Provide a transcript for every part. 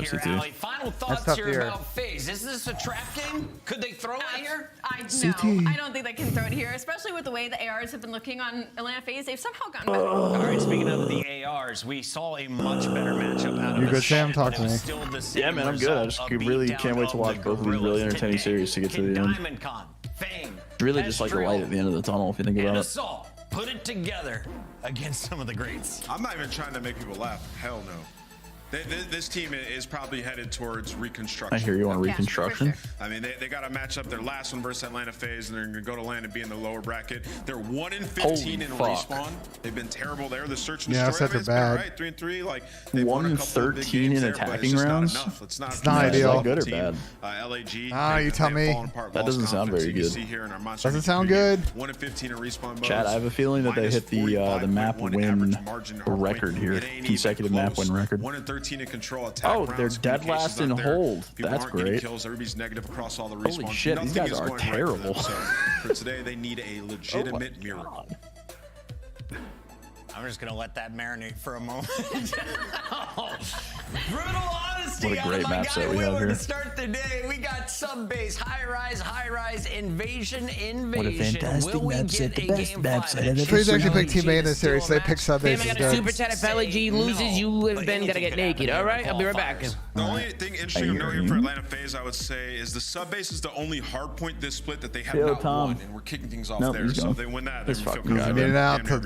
here, CT. Allie. Final thoughts here about FaZe. Is this a trap game? Could they throw it here? No, I don't think they can throw it here, especially with the way the ARs have been looking on Atlanta FaZe. They've somehow gotten better. All right, speaking of the ARs, we saw a much better matchup out of You good, Sam? Talk to me. Yeah, man, I'm good. I just really can't wait to watch both of these really entertaining series to get to the end. It's really just like a light at the end of the tunnel, if you think about it. Put it together against some of the greats. I'm not even trying to make people laugh. Hell no. This team is probably headed towards reconstruction. I hear you on reconstruction. I mean, they got to match up their last one versus Atlanta FaZe, and they're going to go to land and be in the lower bracket. They're 1-15 in respawn. They've been terrible there. The search and destroy. Yeah, I said they're bad. Right, 3-3. Like 1-13 in attacking rounds. It's not ideal. Good or bad? LAG. Ah, you tell me. That doesn't sound very good. Doesn't sound good. 1-15 in respawn. Chad, I have a feeling that they hit the map win record here, consecutive map win record. 1-13 in control attack. Oh, they're dead last in hold. That's great. Kills. Everybody's negative across all the respawns. Holy shit, these guys are terrible. So for today, they need a legitimate miracle. I'm just gonna let that marinate for a moment. Brutal honesty. What a great map set we have here. To start the day, we got sub base, high rise, invasion. What a fantastic map set, the best map set I've ever FaZe seen. actually picked teammate in this series. They picked sub base. I got a super chat. If LAG loses, you and Ben gotta get naked. All right, I'll be right back. The only thing interesting to note here for Atlanta FaZe, I would say, is the sub base is the only hard point this split that they have not won, and we're kicking things off there. So if they win that, then we feel confident. Get it out to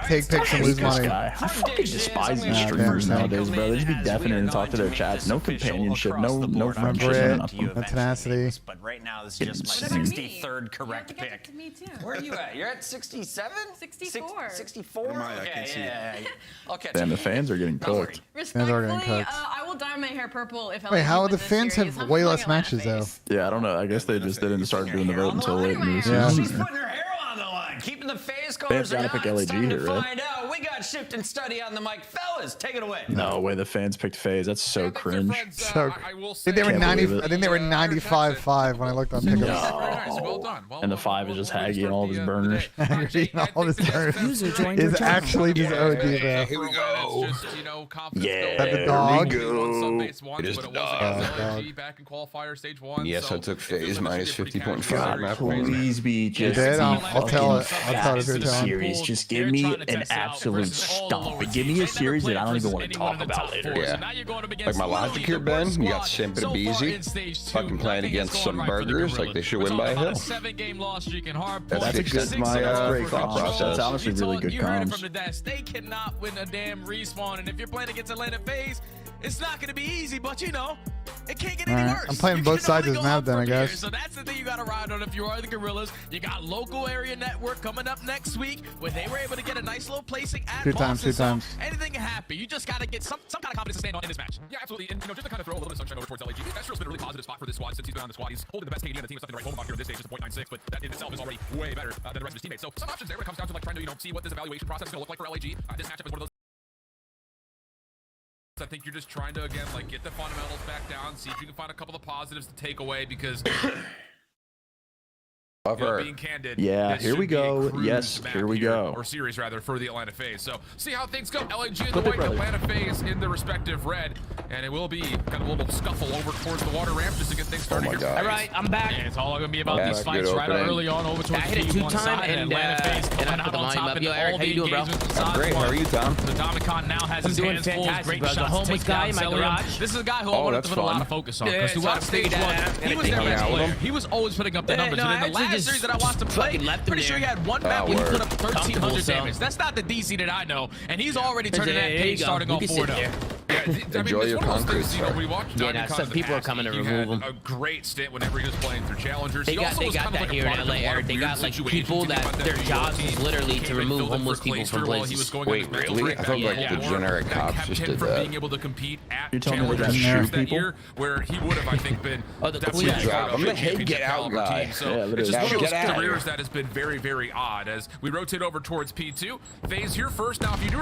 take picks and lose money. I fucking despise these streamers nowadays, bro. They just be deafening and talk to their chats. No companionship, no friendship, nothing. No tenacity. But right now, this is just my 63rd correct pick. Me too. Where are you at? You're at 67? 64. 64? I can't see it. Okay. And the fans are getting cooked. Respectfully, I will dye my hair purple if Wait, how the fans have way less matches though? Yeah, I don't know. I guess they just didn't start doing the vote until late in the Yeah. season. She's putting her hair on the line, keeping the FaZe colors. Fans gotta pick LAG here, right? Find out. We got shift and study on the mic, fellas. Take it away. No way, the fans picked FaZe. That's so cringe. So I think they were 90. I think they were 95-5 when I looked on pickups. Well done. And the 5 is just Haggy and all of his burners. All his turns is actually just OG, bro. Here we go. Yeah, the dog. It is the dog. Back in qualifier stage 1. Yes, I took FaZe minus 50.5 map points. Please be just did? I'll tell it. fucking I'll tell it if you're fast telling. series. Just give me an absolute stomp. Give me a series that I don't even want to talk about later. Yeah. Like my logic here, Ben, you got Simp and Beezy fucking playing against some burgers like they should win by a hill. That's my great thought comms. process. That's honestly really good comms. They cannot win a damn respawn, and if you're playing against Atlanta FaZe, it's not going to be easy, but you know, it can't get any worse. I'm playing both sides of this map then, I guess. So that's the thing you got to ride on if you are the Gorillas. You got local area network coming up next week where they were able to get a nice little placing at Two times. Anything can happen. You just got to get some kind of confidence to stand on in this match. Yeah, absolutely. And just to kind of throw a little bit of sunshine over towards LAG, Astro's been a really positive spot for this squad since he's been on the squad. He's holding the best KD in the team. Something to write home about here in this stage, just a .96, but that in itself is already way better than the rest of his teammates. So some options there when it comes down to like trying to see what this evaluation process is going to look like for LAG. This matchup is one of those. I think you're just trying to, again, like get the fundamentals back down, see if you can find a couple of positives to take away because being candid, yeah, here we go. Yes, here we go. Or series rather for the Atlanta FaZe. So see how things go. LAG in the white, Atlanta FaZe in the respective red, and it will be kind of a little scuffle over towards the water ramp just to get things started here. All right, I'm back. And it's all going to be about these fights right early on over towards I hit it 2 times and I put the volume up. Yo, Eric, how you doing, bro? I'm great. How are you, Tom? The Domicon now has his hands full. Great bro. shots The homeless guy in my garage. This is a guy who I wanted to put a lot of focus on because throughout stage 1, he was their best player. He was always putting up the numbers. And in the last series that I watched him play, pretty sure he had one map where he put up 1,300 damage. That's not the DC that I know, and he's already turning that page starting off 4-0. Enjoy your concrete. We watched some people are coming to remove him. A great stint whenever he was playing through challengers. They got that here in LA, Eric. They got like people that their jobs is literally to remove homeless people from places. Wait, really? I thought like the generic cops just did that. Being able to compete at You're telling me challengers that year, where he would have, I think, been definitely I'm the head get out guy. So it's just one of those careers that has been very, very odd as we rotate over towards P2. FaZe here first. Now, if you do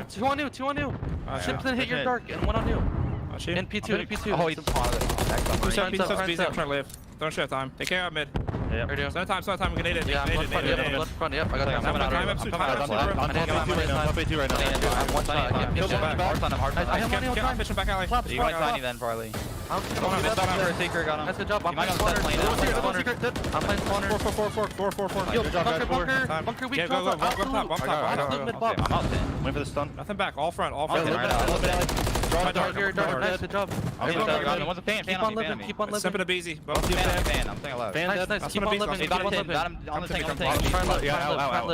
Two on new. Chips then hit your dark and one on new. In P2. Oh, he's I'm trying to live. Don't show time. Take care of mid. Yeah. It's no time. We can nade it. Yeah, I'm left front. Yep, I got I'm two right now. I'm one side. I have money on time. Fishing back alley. You might tiny then, probably. I'm taker got him. That's a job. I'm playing spawner. 4. Yo, bunker weak. Go. I'm out then. Wait for the stun. Nothing back. All front. Good job. Keep on living. Stepping to BZ. I'm staying alive. Nice. Keep on living. Got him on the tank.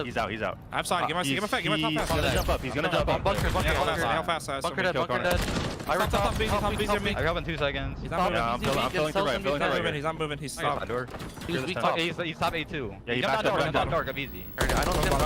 He's out. I'm sorry. Give him a fake. Give him a top pass. He's gonna jump up. Bunker. How fast? Bunker dead. I ran top BZ on me. I got him in 2 seconds. He's not moving. He's not moving. He's stopped. He's top A2. Yeah, he's back dark. I'm easy. I don't see him.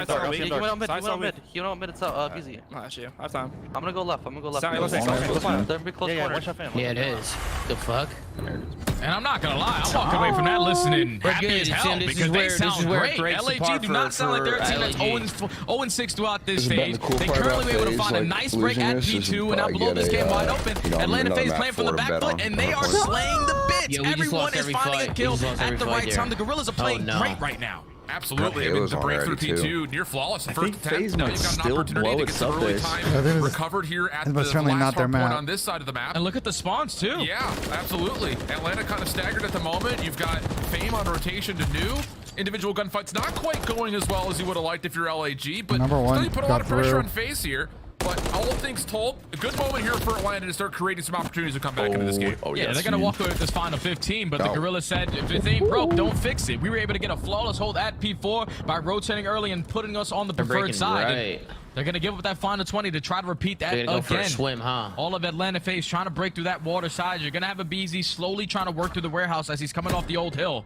Side. He went on mid. He went on mid. It's easy. That's you. I have time. I'm gonna go left. They're pretty close corner. Yeah, it is. The fuck? And I'm not gonna lie, I'm walking away from that listening happy as hell because they sound great. LAG do not sound like they're a team that's 0-6 throughout this phase. They currently were able to find a nice break at P2 and now blow this game wide open. Atlanta FaZe playing from the back foot and they are slaying the bits. Everyone is finding a kill at the right time. The Gorillas are playing great right now. Absolutely. I mean, the breakthrough P2 near flawless. First attempt. Now you've got an opportunity to get some early time recovered here at the last hardpoint on this side of the map. And look at the spawns too. Yeah, absolutely. Atlanta kind of staggered at the moment. You've got Fame on rotation to new. Individual gunfights not quite going as well as you would have liked if you're LAG, but still you put a lot of pressure on FaZe here. But all things told, a good moment here for Atlanta to start creating some opportunities to come back into this game. Yeah, they're going to walk away with this final 15, but the Gorillas said, if it ain't broke, don't fix it. We were able to get a flawless hold at P4 by rotating early and putting us on the preferred side. They're going to give up that final 20 to try to repeat that again. Go for a swim, huh? All of Atlanta FaZe trying to break through that water side. You're going to have a BZ slowly trying to work through the warehouse as he's coming off the old hill.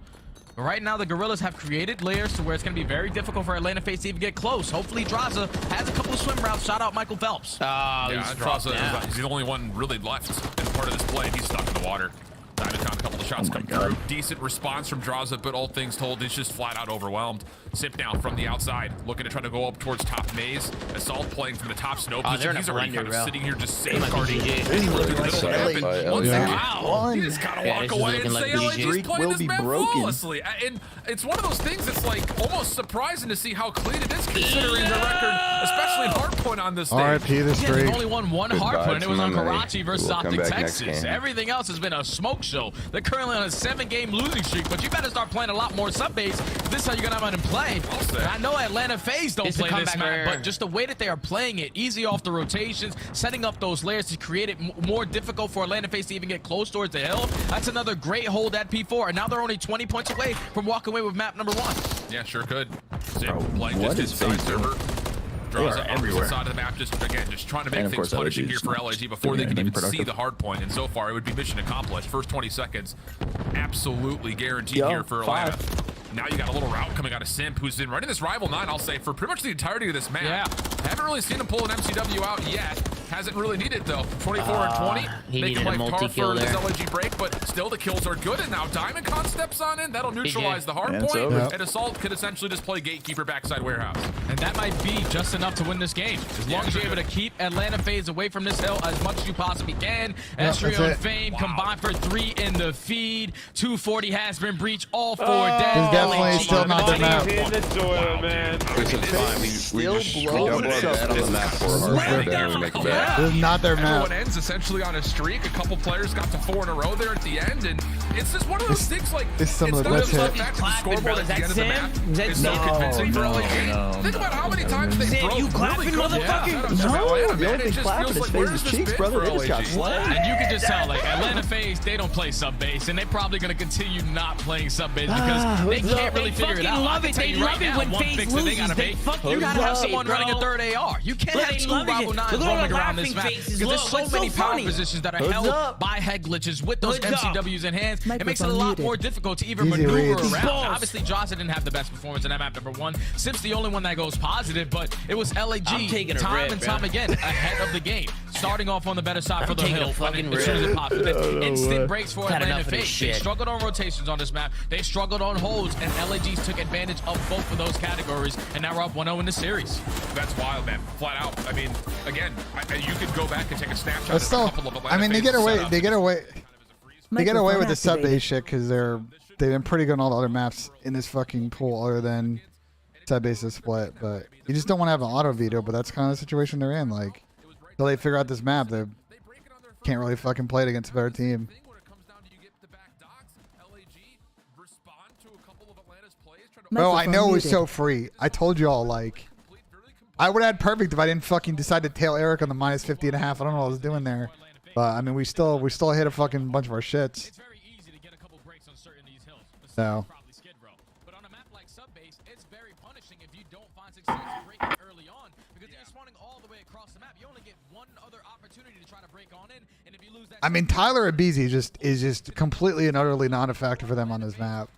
But right now, the Gorillas have created layers to where it's going to be very difficult for Atlanta FaZe to even get close. Hopefully, Draza has a couple of swim routes. Shout out Michael Phelps. Draza, he's the only one really left in part of this play. He's stuck in the water. Diamond a couple of shots come through. Decent response from Draza, but all things told, he's just flat out overwhelmed. Sip now from the outside, looking to try to go up towards top maze. Assault playing from the top snow position. He's already kind of sitting here just safeguarding. Wow. You just gotta walk away and say LAG's playing this map flawlessly. And it's one of those things that's like almost surprising to see how clean it is considering the record, especially in Hardpoint on this stage. RIP the streak. They've only won one Hardpoint, and it was on Karachi versus Optic, Texas. Everything else has been a smoke show. They're currently on a 7-game losing streak, but you better start playing a lot more sub-base. This is how you're gonna have them play. And I know Atlanta FaZe don't play this map, but just the way that they are playing it, easy off the rotations, setting up those layers to create it more difficult for Atlanta FaZe to even get close towards the hill. That's another great hold at P4, and now they're only 20 points away from walking away with map number 1. Yeah, sure could. Playing just inside server. Draws it everywhere. Side of the map, just trying to make things punishing here for LAG before they can even see the hard point. And so far, it would be mission accomplished. First 20 seconds, absolutely guaranteed here for Atlanta. Now you got a little route coming out of Simp, who's been running this Rival 9, I'll say, for pretty much the entirety of this map. Yeah. Haven't really seen him pull an MCW out yet. Hasn't really needed it, though. 24 and 20. Making life hard for this LAG break, but still the kills are good. And now DiamondCon steps on in. That'll neutralize the hard point. And Assault could essentially just play Gatekeeper backside warehouse. And that might be just enough to win this game. As long as you're able to keep Atlanta FaZe away from this hill as much as you possibly can. Estrio and Fame combined for 3 in the feed. 240 has been breached. All 4 dead. He's definitely still not the map. In the soil, man. We double that on the map for hard and we make it back. This is not their map. Everyone ends essentially on a streak. A couple players got to 4 in a row there at the end, and it's just one of those things like it's not just the fact that the scoreboard at the end of the map is so convincing for LAG. Think about how many times they broke really good. No, the only thing clapping is FaZe's cheeks, brother. They just got slammed. And you can just tell, like, Atlanta FaZe, they don't play sub base, and they're probably going to continue not playing sub base because they can't really figure it out. I can tell you right now, one fix that they got to make, you got to have someone running a third AR. You can't have 2 Rival 9s roaming around this map because there's so many power positions that are held by head glitches with those MCWs in hand. It makes it a lot more difficult to even maneuver around. Obviously, Johnson didn't have the best performance in that map number 1. Simp's the only one that goes positive, but it was LAG time and time again ahead of the game. Starting off on the better side for the hill as soon as it pops. Instant breaks for Atlanta FaZe. They struggled on rotations on this map. They struggled on holds, and LAGs took advantage of both of those categories, and now we're up 1-0 in the series. That's wild, man. Flat out. I mean, again, you could go back and take a snapshot But of still, a couple of Atlanta I mean, they get away Microphone with the sub activated. base shit because they've been pretty good on all the other maps in this fucking pool, other than sub base is split. But you just don't want to have an auto veto. But that's kind of the situation they're in. Like, until they figure out this map, they can't really fucking play it against a better team. Bro, I know it was so free. I told y'all, like, I would have had perfect if I didn't fucking decide to tail Eric on the minus 50.5. I don't know what I was doing there. But, I mean, we still hit a fucking bunch of our shits. So. But on a map like Subbase, it's very punishing if you don't find success breaking early on, because you're spawning all the way across the map. You only get one other opportunity to try to break on in, and if you lose that, I mean, Tyler Abizi is just completely and utterly not a factor for them on this map.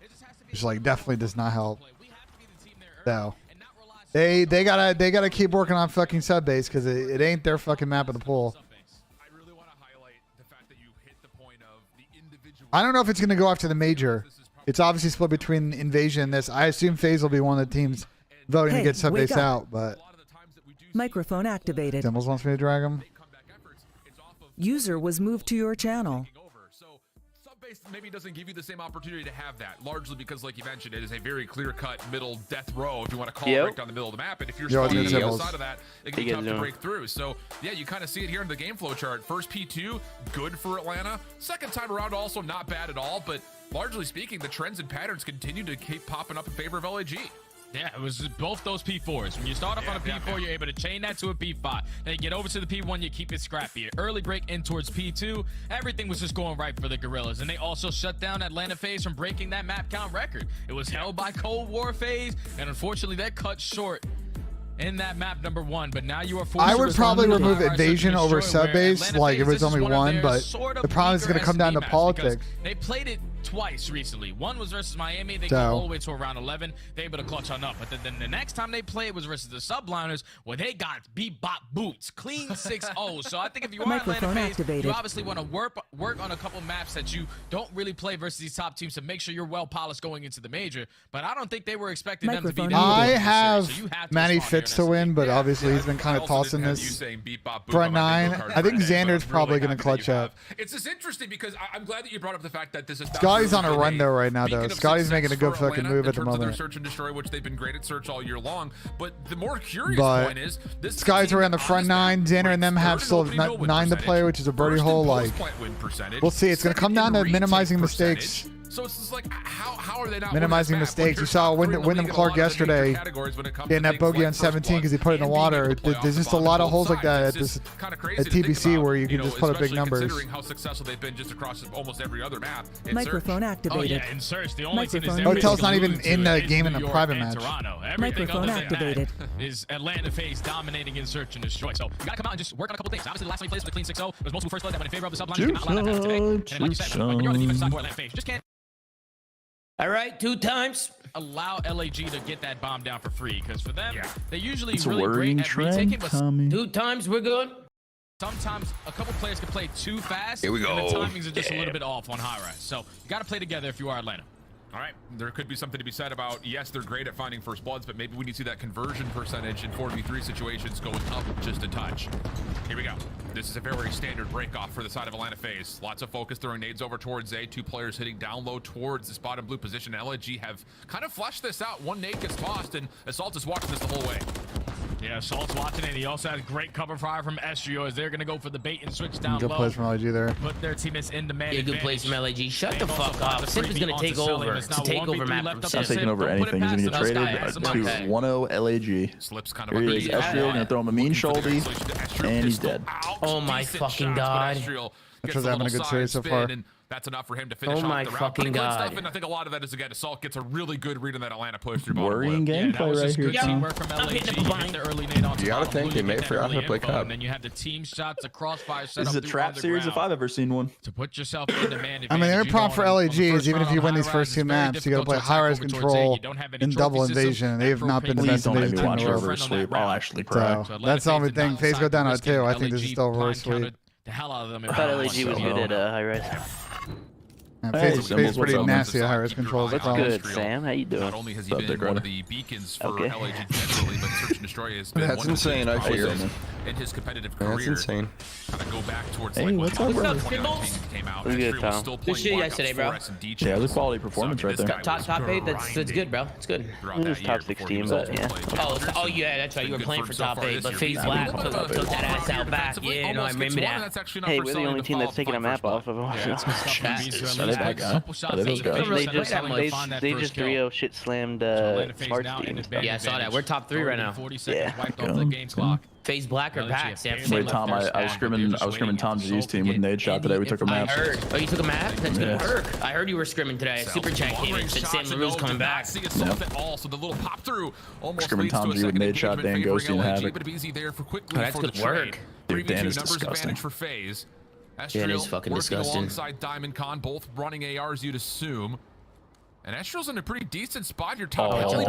Which, like, definitely does not help. So they gotta keep working on fucking Subbase because it ain't their fucking map of the pool. I don't know if it's gonna go after the major. It's obviously split between Invasion and this. I assume FaZe will be one of the teams voting to get Subbase out, but Microphone activated. Dimmels wants me to drag him. User was moved to your channel. Maybe doesn't give you the same opportunity to have that, largely because, like you mentioned, it is a very clear-cut middle death row, if you want to call it, right down the middle of the map. And if you're spawning on the other side of that, it can be tough to break through. So, yeah, you kind of see it here in the game flow chart. First P2, good for Atlanta. Second time around, also not bad at all. But largely speaking, the trends and patterns continue to keep popping up in favor of LAG. Yeah, it was both those P4s. When you start off on a P4, you're able to chain that to a P5. Then you get over to the P1, you keep it scrappier. Early break in towards P2, everything was just going right for the Gorillas. And they also shut down Atlanta FaZe from breaking that map count record. It was held by Cold War FaZe, and unfortunately that cut short in that map number 1. But now you are forced I to would probably respond to remove Highrise Invasion over Destroy, where Subbase, Atlanta like if FaZe, it's only this is one of one, their but sort of the problem is going to weaker come down to S&D maps politics. They played it twice recently. One was versus Miami. They So. got all the way to around 11. They able to clutch on up. But then the next time they played was versus the Subliners, where they got bebop boots. Clean 6-0. So I think if you are Atlanta FaZe, you obviously want to work on a couple maps that you don't really play versus these top teams to make sure you're well polished going into the major. But I don't think they were expecting them to be that I good in have this series. So Manny Fitz to win, but obviously he's been kind of tossing this front 9. I think Xander's probably going to clutch up. It's just interesting because I'm glad that you brought up the fact that this is Scotty's on a run though right now, though. Scotty's making a good fucking move at the moment. Their search and destroy, which they've been great at search all year long. But the more curious point is, this Scotty's around the front 9. Xander and them have still 9 to play, which is a birdie hole. Like, we'll see. It's going to come down to minimizing mistakes. So it's just like, how are they not minimizing mistakes? You saw Wyndham Clark yesterday getting that bogey on 17 because he put it in the water. There's just a lot of holes like that at TBC where you can just put up big numbers. How successful they've been just across almost every other map. Microphone activated. Oh yeah, in search. The only thing Hotel's not even in the game in the private match. Microphone activated. Is Atlanta FaZe dominating in search and destroy? So you gotta come out and just work on a couple things. Obviously, the last time we played was the clean 6-0. It was multiple first blood that went in favor of the subline. Not allowed that to today. And like you said, when you're on the defense side for Atlanta FaZe, just can't. All right, 2 times. Allow LAG to get that bomb down for free, because for them, they usually It's a really worrying great at trend retaking, but coming. 2 times, we're good. sometimes a couple players can play too fast. Here we go. And the timings are just a little bit off on Highrise. So you got to play together if you are Atlanta. All right, there could be something to be said about, yes, they're great at finding first bloods, but maybe we need to see that conversion percentage in 4v3 situations going up just a touch. Here we go. This is a very standard breakoff for the side of Atlanta FaZe. Lots of focus throwing nades over towards A. 2 players hitting down low towards this bottom blue position. LG have kind of fleshed this out. 1 nade gets tossed, and Assault is watching this the whole way. Yeah, Assault's watching it. He also has great cover fire from Estrio as they're going to go for the bait and switch down good low. Good plays from LG there. Put their teammates in demand. Yeah, good plays from LAG. Shut the fuck up. Simp's going to take over. It's a takeover map from Simp. Not taking over anything. He's going to get traded to 1-0 LAG. Slips kind of Here he is. Estrio going to throw him a mean shouldy, and he's dead. Oh my fucking god. Estrio's having a good series so far. That's enough for him to finish off the round. fucking god. Stuff, and I think a lot of that is, again, Assault gets a really good read on that Atlanta push through worrying gameplay right here, Tom. You gotta think they may forgot how to play Cup. And then you have the team shots, the crossfire set This is a trap series if I've ever seen one. To put yourself in demand. I mean, their problem for LAG is even if you win these first 2 maps, you got to play Highrise Control and Double Invasion, and they have not been the best invasion team in the world. Sweep. I'll actually cry. So that's the only thing. FaZe go down 0-2. I think this is still a reverse sweep. The hell out of them. I thought LAG was good at Highrise. FaZe is pretty nasty at Highrise Control. What's good, Sam? How you doing? Not only has he been one of the beacons for LAG generally, but Search and Destroy has been That's insane. I figured. in his competitive career. That's insane. Kind of go back towards Hey, like what's when up, brother? 2019 came out. Good, Astro was Tom. still Good playing shit walkouts yesterday, bro. for S&D Yeah, it was champs. quality performance right there. Top 8, that's good, bro. It's good. This is top 16, but yeah. Oh yeah, that's right. You were playing for top 8, but FaZe Black took that ass out back. Yeah, no, I remember that. Hey, we're the only team that's taking a map off of them. They just 3-0 shit slammed Sparks team. Yeah, I saw that. We're top 3 right now. Yeah. FaZe Black or Pax? Wait, Tom, I was scrimming Tom's G's team with nade shot today. We took a map. I heard. Oh, you took a map? That's good work. I heard you were scrimming today. Super chat came in, said Sam LaRue's coming back. Scrimming Tom G with nade shot, Dan Ghosty and Havoc. That's good work. Dude, Dan is disgusting. Dan is fucking disgusting. Alongside Diamond Con, both running ARs, you'd assume. And Estrel's in a pretty decent spot here. Top Him and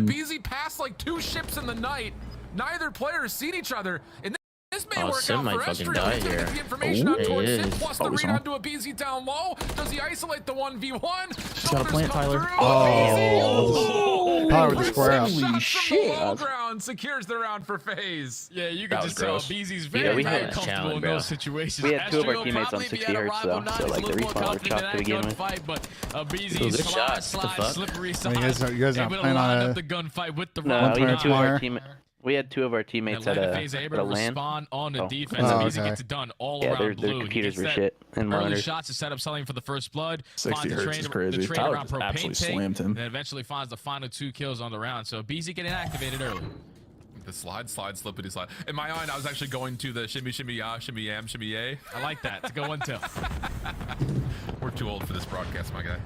Abizi passed like 2 ships in the night. Neither player has seen each other. And this may work out for Estrel. He's gonna get the information on towards Sim, plus the read onto Abizi down low. Does he isolate the 1v1? Gotta plant, Tyler. Oh, Tyler with the square out. Holy shit. Low ground secures the round for FaZe. Yeah, you can just tell Abizi's very comfortable in those situations. We had 2 of our teammates on 60 hertz though, so like the respawn were chopped to begin with. But Abizi's slide, slippery side. You guys not playing on a... the gunfight with the No, we had 2 of our teammates at a LAN. On the defense. Abizi gets it done all around their blue. computers were shit and Early monitors. shots to set up selling for the first blood. 60 hertz is crazy. Tyler absolutely slammed him. And eventually finds the final 2 kills on the round. So Abizi getting activated early. The slide, slippity slide. In my mind, I was actually going to the shimmy, shimmy, ya, shimmy, yam, shimmy, yay. I like that. To go until. We're too old for this broadcast, my guy.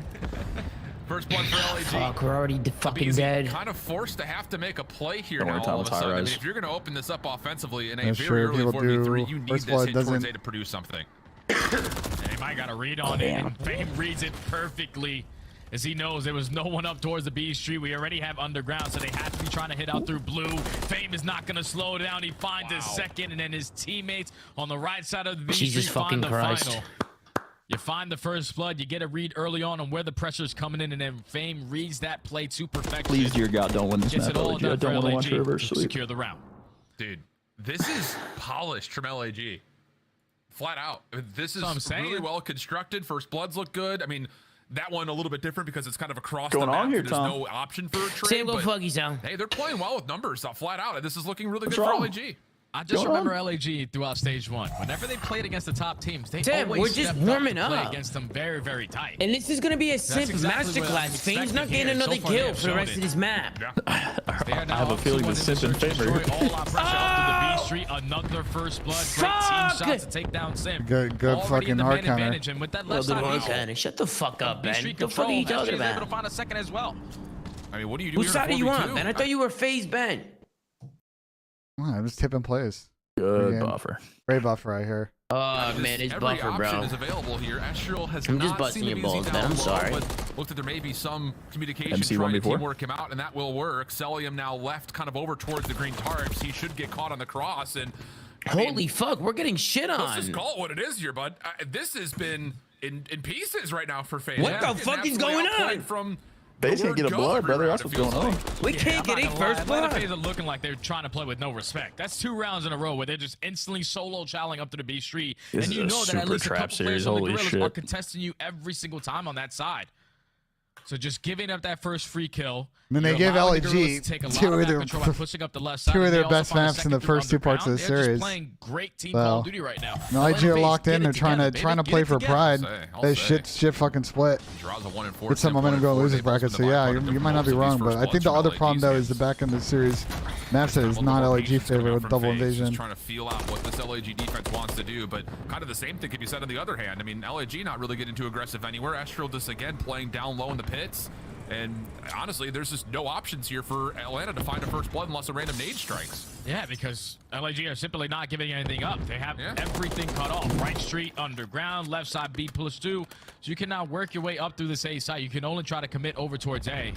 First blood for LAG. Fuck, we're already fucking dead. Kind of forced to have to make a play here Don't now worry, all of a sudden. I mean, if you're going to open this up offensively in a very early 4v3, you need this hit towards A to produce something. They might got a read on it, and Fame reads it perfectly. As he knows there was no one up towards the B Street. We already have underground, so they have to be trying to hit out through blue. Fame is not going to slow down. He finds his second, and then his teammates on the right side of the B Street find the final. You find the first blood. You get a read early on where the pressure's coming in, and then Fame reads that play to perfection. Please, dear God, don't win this map, LAG. I don't want to watch a reverse sweep. Secure the round. Dude, this is polished from LAG. Flat out. This is really well constructed. First bloods look good. I mean, that one a little bit different because it's kind of across the map. There's no option for a trade. Hey, they're playing well with numbers, flat out. This is looking really good for LAG. I just remember LAG throughout stage 1. Whenever they played against the top teams, they always we're just warming up. Play against them very, very tight. And this is going to be a simple masterclass. Fame's not getting another kill for the rest of this map. I have a feeling the simp in favor. Another first blood. Great team shots to take down Sim. Good fucking hard counter. With that left side, shut the fuck up, Ben. What the fuck are you talking about? Able to find a second as well. I mean, what do you do? Whose side are you on, Ben? I thought you were FaZe Ben. I'm just tipping plays. Good buffer. Great buffer right here. Oh man, it's buffer, bro. Is available here. Astral has I'm just busting your balls, Ben. I'm sorry. Looked at there may be some communication trying to teamwork him out, and that will work. Celium now left kind of over towards the green tarps. He should get caught on the cross, and holy fuck, we're getting shit on. Let's just call it what it is here, bud. This has been in pieces right now for FaZe. What the fuck is going on? From FaZe can't get a blood, brother. That's what's going on. We can't get a first blood. FaZe are looking like they're trying to play with no respect. That's 2 rounds in a row where they're just instantly solo chowing up to the B Street. This and you know that at least a couple players on the Gorillas are shit. contesting you every single time on that side. So just giving up that first free kill. And then they gave LAG 2 of their best maps in the first 2 parts of the series. Playing great team Call of Duty right now. LAG are locked in. They're trying to play for pride. They shit fucking split. Get some momentum going losers bracket. So yeah, you might not be wrong, but I think the other problem though is the back end of the series map set is not LAG favorite with double invasion. Trying to feel out what this LAG defense wants to do, but kind of the same thing can be said on the other hand. I mean, LAG not really getting too aggressive anywhere. Astral just again playing down low in the pits. And honestly, there's just no options here for Atlanta to find a first blood unless a random nade strikes. Yeah, because LAG are simply not giving anything up. They have everything cut off. Right street, underground, left side B+2. So you cannot work your way up through this A side. You can only try to commit over towards A.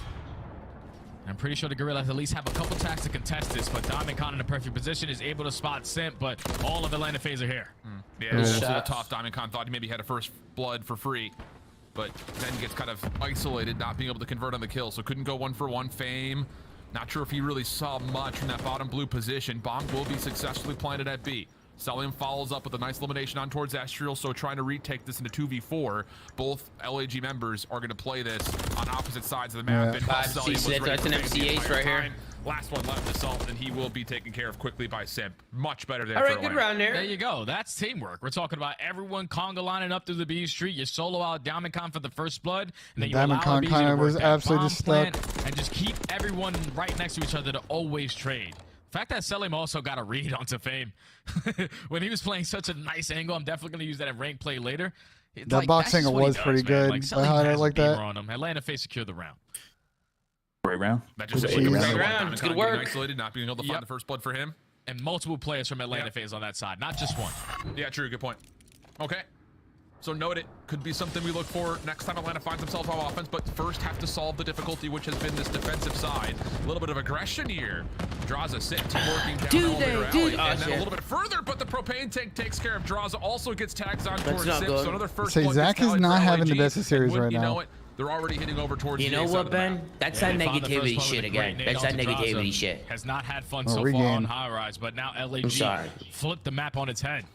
I'm pretty sure the Gorillas at least have a couple attacks to contest this, but Diamond Con in a perfect position is able to spot Simp, but all of Atlanta FaZe are here. Yeah, it was a little tough. Diamond Con thought he maybe had a first blood for free, but then gets kind of isolated, not being able to convert on the kill, so couldn't go 1-for-1. Fame Not sure if he really saw much from that bottom blue position. Bomb will be successfully planted at B. Celium follows up with a nice elimination on towards Astrial, so trying to retake this into 2v4. Both LAG members are going to play this on opposite sides of the map. And that's an MC ace right here. Last one left, Assault, and he will be taken care of quickly by Simp. Much better there. All right, good round there. There you go. That's teamwork. We're talking about everyone conga lining up through the B street. You solo out Diamond for the first blood, and then you Diamond allow kind of was absolutely just stuck. And just keep everyone right next to each other to always trade. The fact that Selim also got a read onto Fame when he was playing such a nice angle. I'm definitely going to use that in rank play later. That box angle was pretty good. I like that. On him. Atlanta FaZe secured the round. Great round. That just great round. It's good work. Isolated, not being able to find the first blood for him. And multiple players from Atlanta FaZe on that side, not just one. Yeah, true. Good point. Okay. So note it could be something we look for next time Atlanta finds themselves on offense, but first have to solve the difficulty, which has been this defensive side. A little bit of aggression here. Draza Sit working down elevator alley, and then a little bit further, but the propane tank takes care of Draza. Also gets tags on towards Sip, so another first blood. Zach is not having the best of series right now. You know it, they're already hitting over towards. You know what, Ben? That's that negativity shit again. That's that negativity shit. Has not had fun so far on Highrise, but now LAG flipped the map on its head.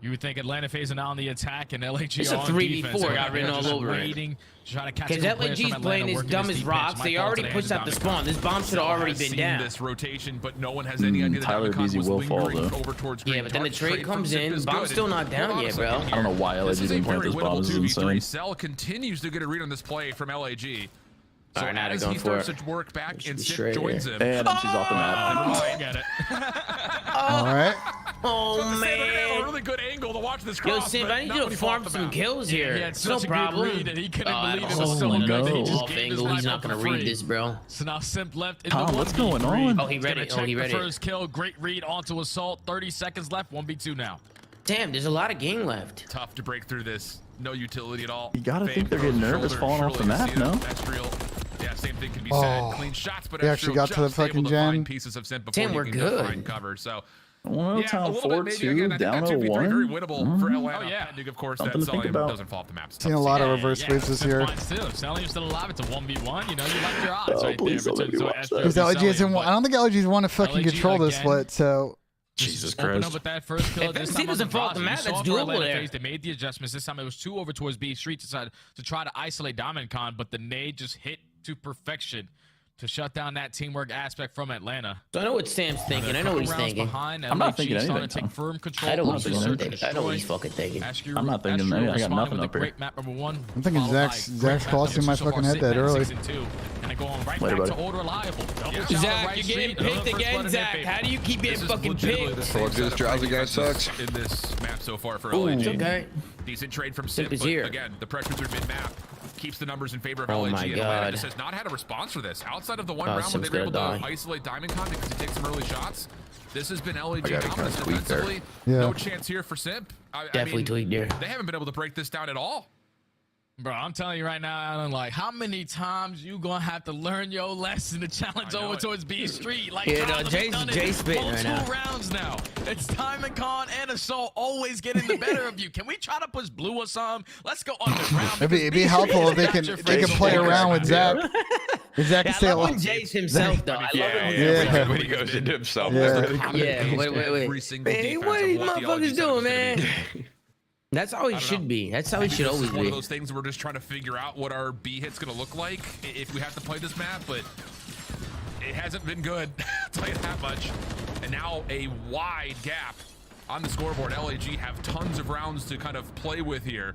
You would think Atlanta FaZe are now on the attack and LAG it's a 3v4 got written all over it. Because LAG's playing as dumb as rocks. They already pushed out the spawn. This bomb should have already been down. This rotation, but no one has any idea that Tyler BZ will fall though. Yeah, but then the trade comes in. Bomb's still not down yet, bro. I don't know why LAG didn't plant this bomb. This is insane. Cell continues to get a read on this play from LAG. So now as he starts to work back and Sip joins him. And she's off the map. I get it. All right. Oh, man. A really good angle to watch this cross. Yo, Simp, I need you to farm some kills here. It's no problem. He couldn't believe it was so good. Off angle. He's not going to read this, bro. So now Simp left in Tom, the what's going on? Oh, he read it. Oh, he read it. First kill. Great read onto Assault. 30 seconds left. 1v2 now. Damn, there's a lot of game left. Tough to break through this. No utility at all. You gotta think they're getting nervous falling off the map, no? Yeah, same thing can be said. Clean shots, but he actually got to the fucking gen. Pieces of Simp Damn, we're good. Find cover. So 4-2, down 1. Very winnable for Atlanta. Oh yeah, and of course that Celium doesn't fall off the map. Seen a lot of reverse sweeps this year. Celium's still alive. It's a 1v1. You know, you like your odds right there. Because LG isn't. I don't think LG's want to fucking control this split. So. Jesus Open Christ. up with that first kill. If MC doesn't fall off the map, that's doable there. They made the adjustments. This time it was 2 over towards B Street to try to isolate Diamond Con, but the nade just hit to perfection to shut down that teamwork aspect from Atlanta. So I know what Sam's thinking. I know what he's thinking. I'm not thinking anything, take firm control. I know what he's fucking thinking. I'm not thinking anything. I got nothing up here. I'm thinking Zach's crossing my fucking head that early. Later, buddy. Zach, you're getting picked again, Zach. How do you keep getting fucking picked? This drowsy guy sucks. In this map so far for LAG. Okay. Decent trade from Simp, but again, the pressures are mid-map. Keeps the numbers in favor of LAG. My and God. Atlanta just has not had a response for this. Outside of the one round when they were able to isolate Diamond Con because he takes some early shots, this has been LAG dominance defensively. No chance here for Simp. Definitely tweaked there. They haven't been able to break this down at all. Bro, I'm telling you right now, Alan, like, how many times you gonna have to learn your lesson to challenge over towards B Street? Like, Jay's spitting right now. 2 rounds now. It's Diamond Con and Assault always getting the better of you. Can we try to push blue or something? Let's go underground. It'd be helpful if they can play around with Zach. If Zach can stay alive. Jay's himself, though. I love him. Yeah, when he goes into himself. Yeah, wait. Man, what are these motherfuckers doing, man? That's how he should be. That's how he should always be. One of those things we're just trying to figure out what our B hit's gonna look like if we have to play this map, but it hasn't been good. I'll tell you that much. And now a wide gap on the scoreboard. LAG have tons of rounds to kind of play with here.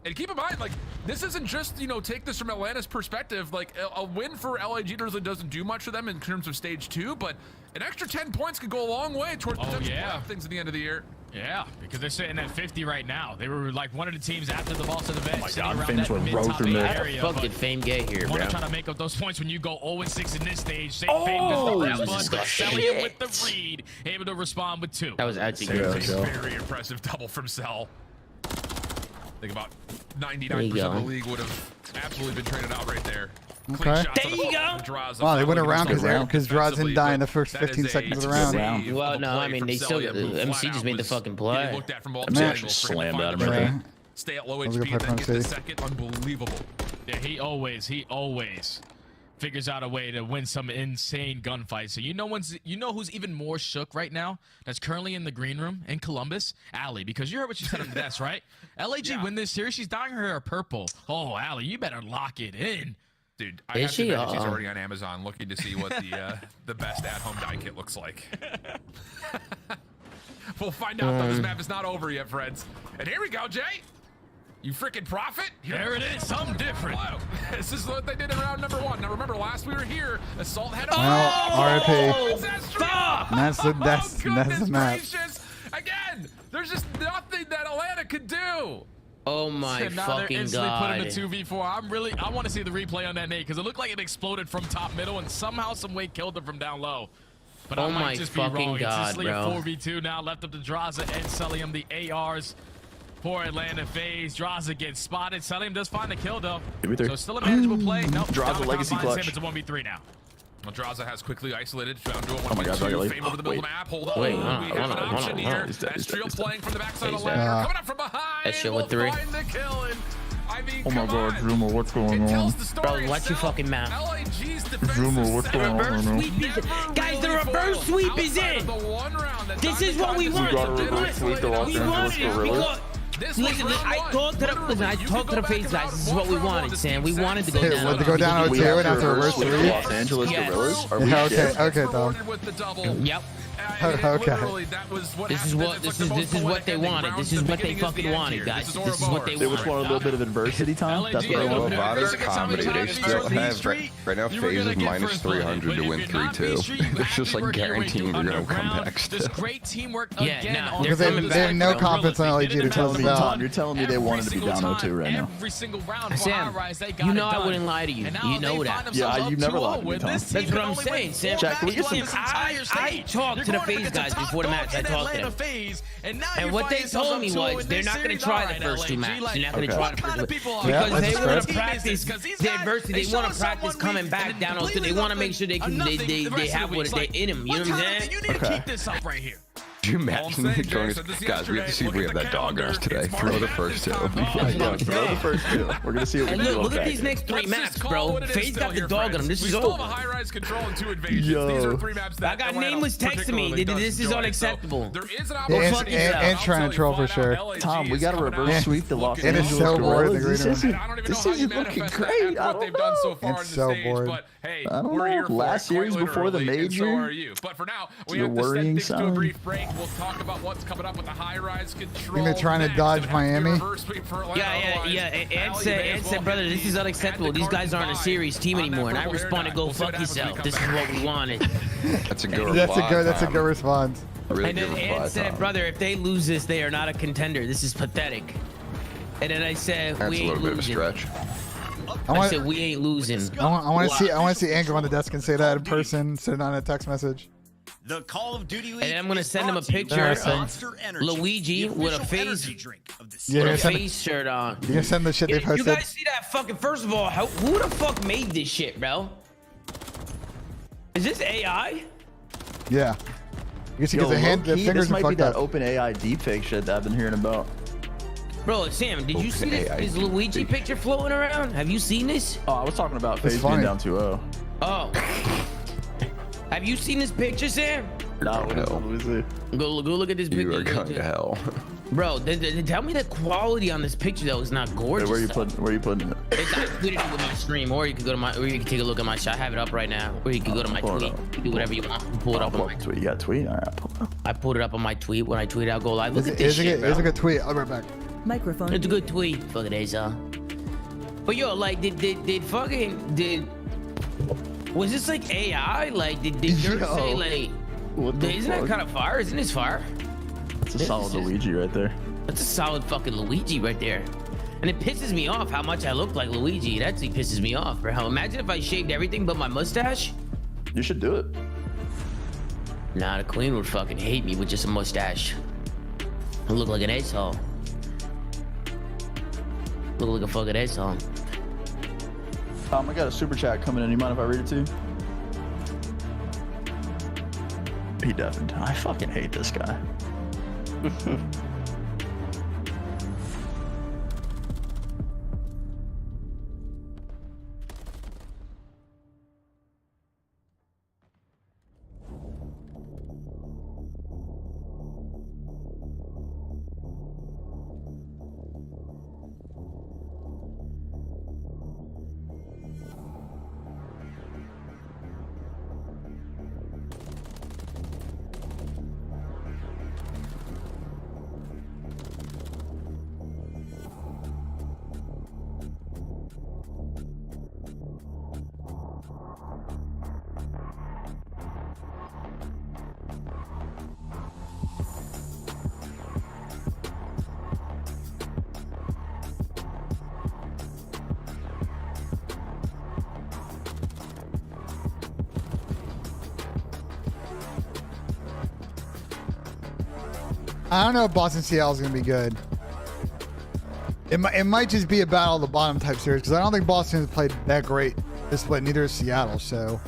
And keep in mind, like, this isn't just, you know, take this from Atlanta's perspective. Like, a win for LAG really doesn't do much for them in terms of stage 2, but an extra 10 points could go a long way towards potential playoff things at the end of the year. Yeah, because they're sitting at 50 right now. They were like one of the teams after the vault to the bench. Oh my God, Fame's were road through there. Fucking Fame gay here, bro. Want to try to make up those points when you go 0-6 in this stage. Same Fame does the first one, Celium with the read, able to respond with 2. That was actually very impressive double from Cell. I think about 99% of the league would have absolutely been traded out right there. Okay. There you go. Wow, they went around because Draws didn't die in the first 15 seconds of the round. Well, no, I mean, they still, MC just made the fucking play. Man, just slammed at him right there. Stay at low HP and then get the second. Unbelievable. Yeah, he always figures out a way to win some insane gunfights. So you know who's even more shook right now? That's currently in the green room in Columbus, Allie, because you heard what she said on the desk, right? LAG win this series. She's dyeing her hair purple. Oh, Allie, you better lock it in. Dude, I have to imagine she's already on Amazon looking to see what the best at-home dye kit looks like. We'll find out though. This map is not over yet, friends. And here we go, Jay. You freaking prophet. There it is. Something different. Hello. This is what they did in round number 1. Now remember, last we were here, Assault had a RIP. Stop. That's the match. Again, there's just nothing that Atlanta could do. Oh my now fucking they're instantly god. put in a 2v4. I want to see the replay on that nade because it looked like it exploded from top middle and somehow some way killed them from down low. But I might just be wrong. It's just like a 4v2 now left up to Draza and Sullium, the ARs for Atlanta FaZe. Draza gets spotted. Sullium does find the kill though. So still a manageable play. Nope. Draza legacy clutch. It's a 1v3 now. Well, Draza has quickly isolated, found to a 1v2. Oh my god, Fame over the middle of the map. Hold on. We have an option here. As Trio playing from the backside of the ladder. Coming up from behind. That shit with 3. Find the kill. And, I mean, oh my god, Rumor, what's going on? Bro, watch your fucking mouth. Rumor, what's going on? Guys, the reverse sweep is in. This is what we want. We wanted it. Listen, I talked to the FaZe guys. This is what we wanted, Sam. We wanted to go down. Want to go down 0-2 and after reverse 3? Los Angeles Gorillas? Okay, Tom. Yep. Okay. This is what they wanted. This is what they fucking wanted, guys. This is what they wanted. They just want a little bit of adversity, Tom. That's what they Well, want. Vada's comedy. They still have right now. FaZe is minus 300 to win 3-2. It's just like guaranteeing they're gonna come back still. Great teamwork again. Because they have no confidence in LAG to close it out. You're telling me they wanted to be down 0-2 right now. Sam, you know I wouldn't lie to you. You know that. Yeah, you never lied to me, Tom. That's what I'm saying, Sam. Jack, can we get some? I talked to the FaZe guys before the match. I talked to them. And what they told me was they're not going to try the first 2 matches. They're not going to try the first 2 because they want to practice the adversity. They want to practice coming back down 0-2. They want to make sure they can they have what they in them. You know what I'm saying? You need to keep this up right here. Do you imagine going, guys, we have to see if we have that dog in us today. Throw the first 2. Throw the first 2. We're going to see what we do. Look at these next 3 maps, bro. FaZe got the dog in them. This is over. Highrise control and 2 advantages. Yo. These are 3 maps that I got nameless texting me. This is unacceptable. There is an opportunity. And trying to troll for sure. Tom, we got to reverse sweep the Los And it's Angeles so bored in the Gorillas. green room. This isn't looking great. I don't know. It's so bored. But hey, we're here for last series before the major. So are you. But for now, we have to send things to a brief break. We'll talk about what's coming up with the Highrise control. I think they're trying to dodge Miami. Yeah. Ed said, brother, this is unacceptable. These guys aren't a serious team anymore. And I responded, go fuck yourself. This is what we wanted. That's a good reply. That's a good response. Really and then Ed said, brother, if they lose this, they are not a contender. This is pathetic. And then I said, we ain't losing. That's a little bit of a stretch. I said, we ain't losing. I want to see Angle on the desk and say that in person instead of on a text message. The Call of Duty League, and I'm gonna send him a picture of Luigi with a FaZe shirt on. You can send the shit they posted. You guys see that fucking? First of all, who the fuck made this shit, bro? Is this AI? Yeah. You see, because the fingers might are be fucked that up. OpenAI deepfake shit that I've been hearing about. Bro, Sam, did you see this Luigi picture floating around? Have you seen this? Oh, I was talking about FaZe being down 2-0. Oh. Have you seen this picture, Sam? No, Go look at this picture. You are going to hell. Bro, tell me the quality on this picture though is not gorgeous. Where you putting it? I tweeted it with my stream, or you could go to my, or you can take a look at my shot. I have it up right now. Or you can go to my tweet. You can do whatever you want. Pull it up on my tweet. You got a tweet? All right, pull it up. I pulled it up on my tweet. When I tweet, I'll go live. Look at this shit, bro. It's a good tweet. I'll be right back. Microphone. It's a good tweet. Fuck it, Asa. But yo, like, did was this like AI? Like, did Dirk say like? Isn't that kind of fire? Isn't this fire? That's a solid Luigi right there. That's a solid fucking Luigi right there. And it pisses me off how much I look like Luigi. It actually pisses me off, bro. Imagine if I shaved everything but my mustache. You should do it. Nah, the queen would fucking hate me with just a mustache. I look like an asshole. Look like a fucking asshole. Tom, I got a super chat coming in. You mind if I read it to you? He definitely. I fucking hate this guy. I don't know if Boston CL is gonna be good. It might just be a battle of the bottom type series because I don't think Boston has played that great this split. Neither is Seattle, so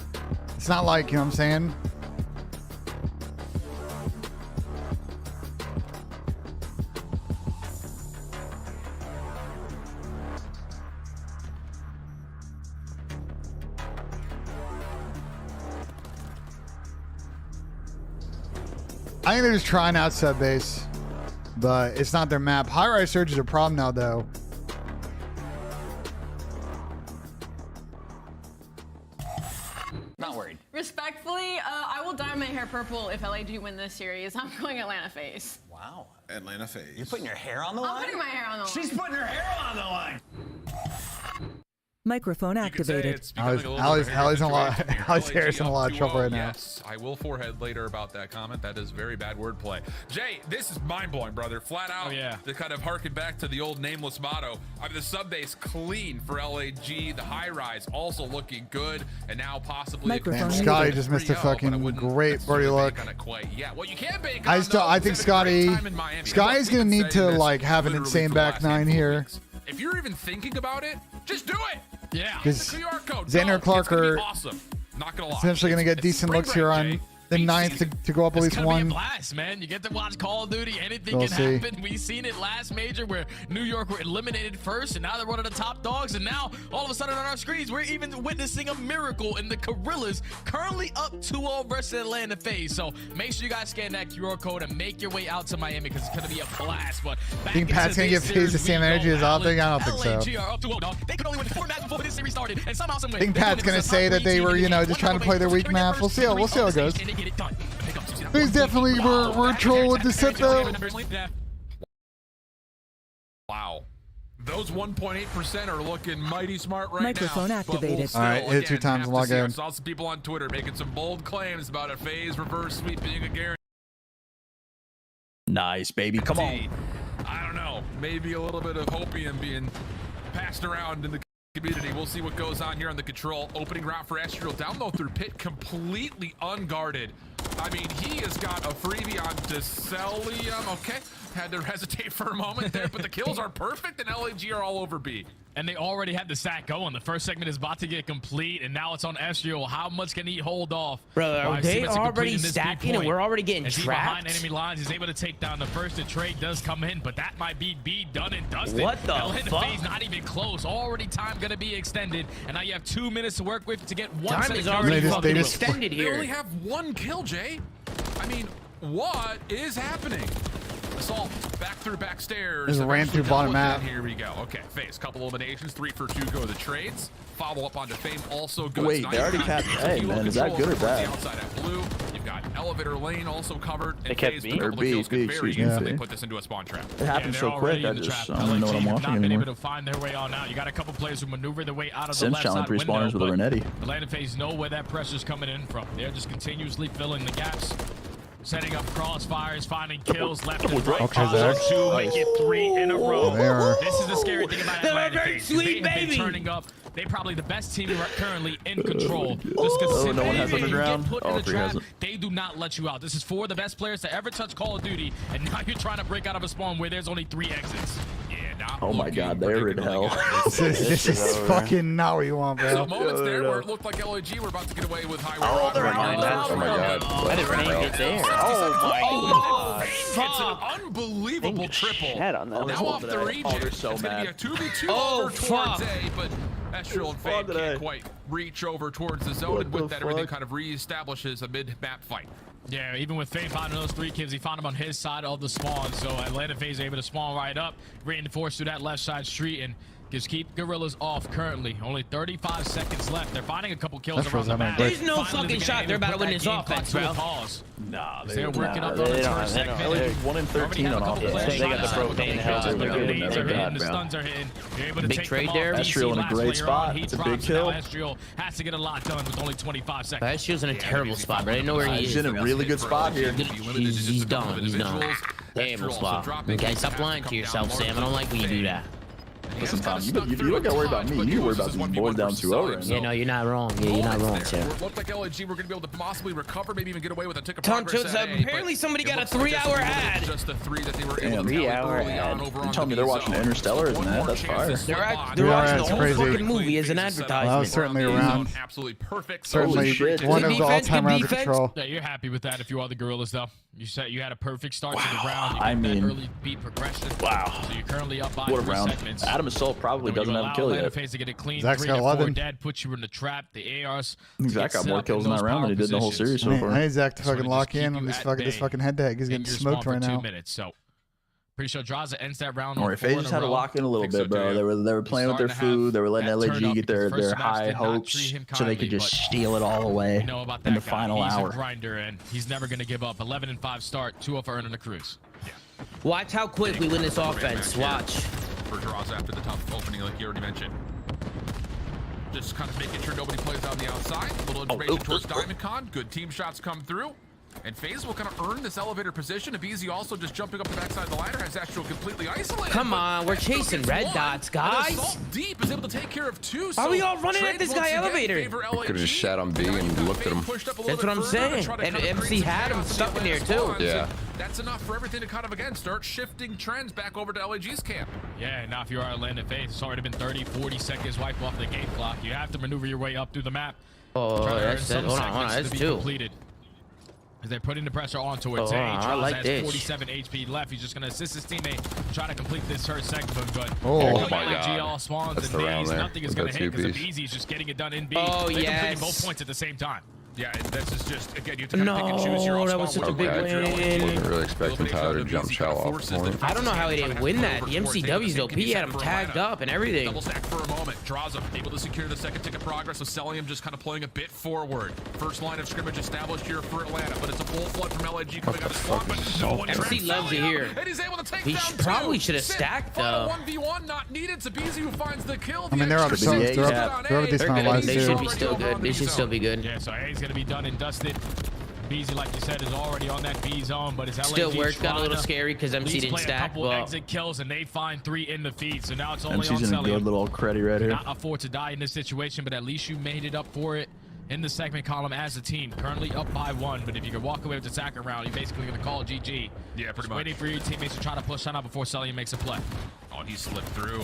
it's not like, you know what I'm saying. I think they're just trying out sub base, but it's not their map. High-rise surge is a problem now, though. Not worried. Respectfully, I will dye my hair purple if LAG win this series. I'm going Atlanta FaZe. Wow. Atlanta FaZe. You're putting your hair on the line? I'm putting my hair on the line. She's putting her hair on the line. Microphone activated. Allie's in a lot of trouble right now. Yes, I will forehead later about that comment. That is very bad wordplay. Jay, this is mind-blowing, brother. Flat out, to kind of harken back to the old nameless motto. I mean, the sub base clean for LAG. The high rise also looking good, and now possibly. Man, Scotty just missed a fucking great birdie look. Yeah, well, you can't bank. I think Scotty's gonna need to like have an insane back nine here. If you're even thinking about it, just do it. Yeah. Because Xander Clark are essentially going to get decent looks here on the 9th to go up at least one. Be a blast, man. You get to watch Call of Duty. Anything can happen. We seen it last major where New York were eliminated first, and now they're one of the top dogs. And now all of a sudden on our screens, we're even witnessing a miracle in the Gorillas, currently up 2-0 versus Atlanta FaZe. So make sure you guys scan that QR code and make your way out to Miami because it's going to be a blast. But I think Pat's going to give FaZe the same energy as Optic. I don't think so. They could only win 4 matches before this series started, and somehow, some way, I think Pat's going to say that they were, just trying to play their weak map. We'll see how it goes. These definitely were troll with the set though. Wow. Those 1.8% are looking mighty smart right Microphone now. activated. All right, hit 2 times log in. I saw some people on Twitter making some bold claims about a FaZe reverse sweep being a guarantee. Nice, baby. Come on. I don't know. Maybe a little bit of opium being passed around in the community. We'll see what goes on here on the control. Opening route for Estriel. Down low through pit, completely unguarded. I mean, he has got a freebie on Decelium. Okay, had to hesitate for a moment there, but the kills are perfect, and LAG are all over B. And they already had the sack going. The first segment is about to get complete, and now it's on Estriel. How much can he hold off? Bro, they already stacking, and we're already getting trapped. Behind enemy lines, he's able to take down the first. The trade does come in, but that might be B done and dusted. What the fuck? FaZe not even close. Already time going to be extended, and now you have 2 minutes to work with to get one. Time is already fucking extended here. They only have 1 kill, Jay. I mean, what is happening? Assault back through back stairs. Just ran through bottom map. Here we go. Okay, FaZe, couple eliminations. 3 for 2 go to the trades. Follow up onto Fame, also good. Wait, they already capped. Hey, man, is that good or bad? Outside at blue. You've got elevator lane also covered. They kept B or B. They put this into a spawn trap. It happened so quick. I don't know what I'm watching anymore. Been able anymore. to find their way out now. You got a couple players who maneuver their way out of the Sims left side challenge window. respawners with a Renetti. Atlanta FaZe know where that pressure's coming in from. They're just continuously filling the gaps. Setting up crossfires, finding kills left and right. Okay, 2, make it 3 in a row. This is the scary thing about Atlanta FaZe. Sweet baby. Turning up. They're probably the best team currently in control. Just no one has you underground. get put in the trap, they do not let you out. This is for the best players to ever touch Call of Duty, and now you're trying to break out of a spawn where there's only 3 exits. Oh my god, they're in hell. This is fucking not what you want, bro. So moments there where it looked like LAG were about to get away with high Oh my god. I didn't really get there. Oh my god. It's an unbelievable triple. Now off the region. It's going to be a 2v2 over towards A, but Estriel and FaZe can't quite reach over towards the zone, and with that everything kind of reestablishes a mid-map fight. Yeah, even with Fame finding those 3 kills, he found them on his side of the spawn. So Atlanta FaZe able to spawn right up, reinforce through that left side street, and just keep Gorillas off currently. Only 35 seconds left. They're finding a couple kills around the map. There's no fucking shot they're about to win this offense, bro. Nah, they're working up on the first segment. 1 in 13 on offense. They got the propane hell. The stuns are hitting. You're able to take trade there. Estriel in a great spot. It's a big kill. Estriel has to get a lot done with only 25 seconds. Estriel's in a terrible spot, but I didn't know where he is. He's in a really good spot here. He's done. He's done. Terrible spot. Okay, stop lying to yourself, Sam. I don't like when you do that. Listen, Tom, you don't gotta worry about me. You worry about these boys down 2-0 right now. Yeah, no, you're not wrong. Yeah, you're not wrong, sir. It looked like LAG were going to be able to possibly recover, maybe even get away with a tick of Tom progress. apparently somebody got a 3-hour ad. Just the 3 that they were able to 3-hour ad. You telling me they're watching Interstellar? Isn't that? That's fire. They're watching the whole fucking movie as an advertisement. Well, certainly around. Absolutely perfect. Certainly one of the all-time rounds of control. Yeah, you're happy with that if you are the Gorillas, though. You said you had a perfect start to the round. You I mean, that early beat progression. Wow. So you're currently up by what a 4 round. segments. Adam Assault probably doesn't have a kill yet. FaZe to get it clean. Zach's 3 got to 4 11. dead puts you in the trap. The ARs. Zach got more kills in that round than he did in the whole series so far. I need Zach to fucking lock in on this fucking head tag. He's getting smoked right now. 2 minutes. So pretty sure Draza ends that round. Or FaZe just had to lock in a little bit, bro. They were playing with their food. They were letting LAG get their high hopes so they could just steal it all away in the final hour. He's a grinder, and he's never going to give up. 11-5 start, 2-0 for earning the cruise. Watch how quick we win this offense. Watch. For draws after the tough opening, like you already mentioned. Just kind of making sure nobody plays on the outside. A little information towards Diamond Con. Good team shots come through. And FaZe will kind of earn this elevator position. Abizi also just jumping up the backside of the ladder has Astro completely isolated. Come on, we're chasing red dots, guys. Assault Deep is able to take care of 2. Are we all running at this guy elevator? Could have just shat on B and looked at him. That's what I'm saying. And MC had him stuck in there too. Yeah. That's enough for everything to kind of again start shifting trends back over to LAG's camp. Yeah, now if you are Atlanta FaZe, it's already been 30, 40 seconds wipe off the game clock. You have to maneuver your way up through the map. Oh, that's hold on, that's 2. Completed. As they're putting the pressure onto it. I like this. 47 HP left. He's just going to assist his teammate, try to complete this first segment. But oh my God. all spawns that's and the round there. Nothing is going to hit because Easy's just getting it done in B. Oh, they're yes. both points at the same time. Yeah, this is just, again, you have to kind of pick and choose your own that was such a big win. Wasn't really expecting Tyler to jump shell off the point. I don't know how he didn't win that. The MCW's OP had him tagged up and everything. Double stack for a moment. Draws him, able to secure the second tick of progress. So Celium just kind of playing a bit forward. First line of scrimmage established here for Atlanta, but it's a full flood from LAG coming out of swamp. But no one MC loves it here. And he's able to take he down probably should have stacked though. 1v1 not needed. Zabizi who finds the kill. I mean, they're up to some. They're up to decent amount of lives They too. should be still good. They should still be good. Yeah, so A's going to be done and dusted. BZ, like you said, is already on that B zone, but it's LAG still worked. Got a little scary because MC didn't stack. A couple exit kills, and they find 3 in the feed. So now it's only MC's on in a good little credit right here. Not afford to die in this situation, but at least you made it up for it in the segment column as a team. Currently up by 1, but if you can walk away with the second round, you're basically going to call GG. Yeah, pretty much. Waiting for your teammates to try to push on out before Celium makes a play. Oh, and he slipped through.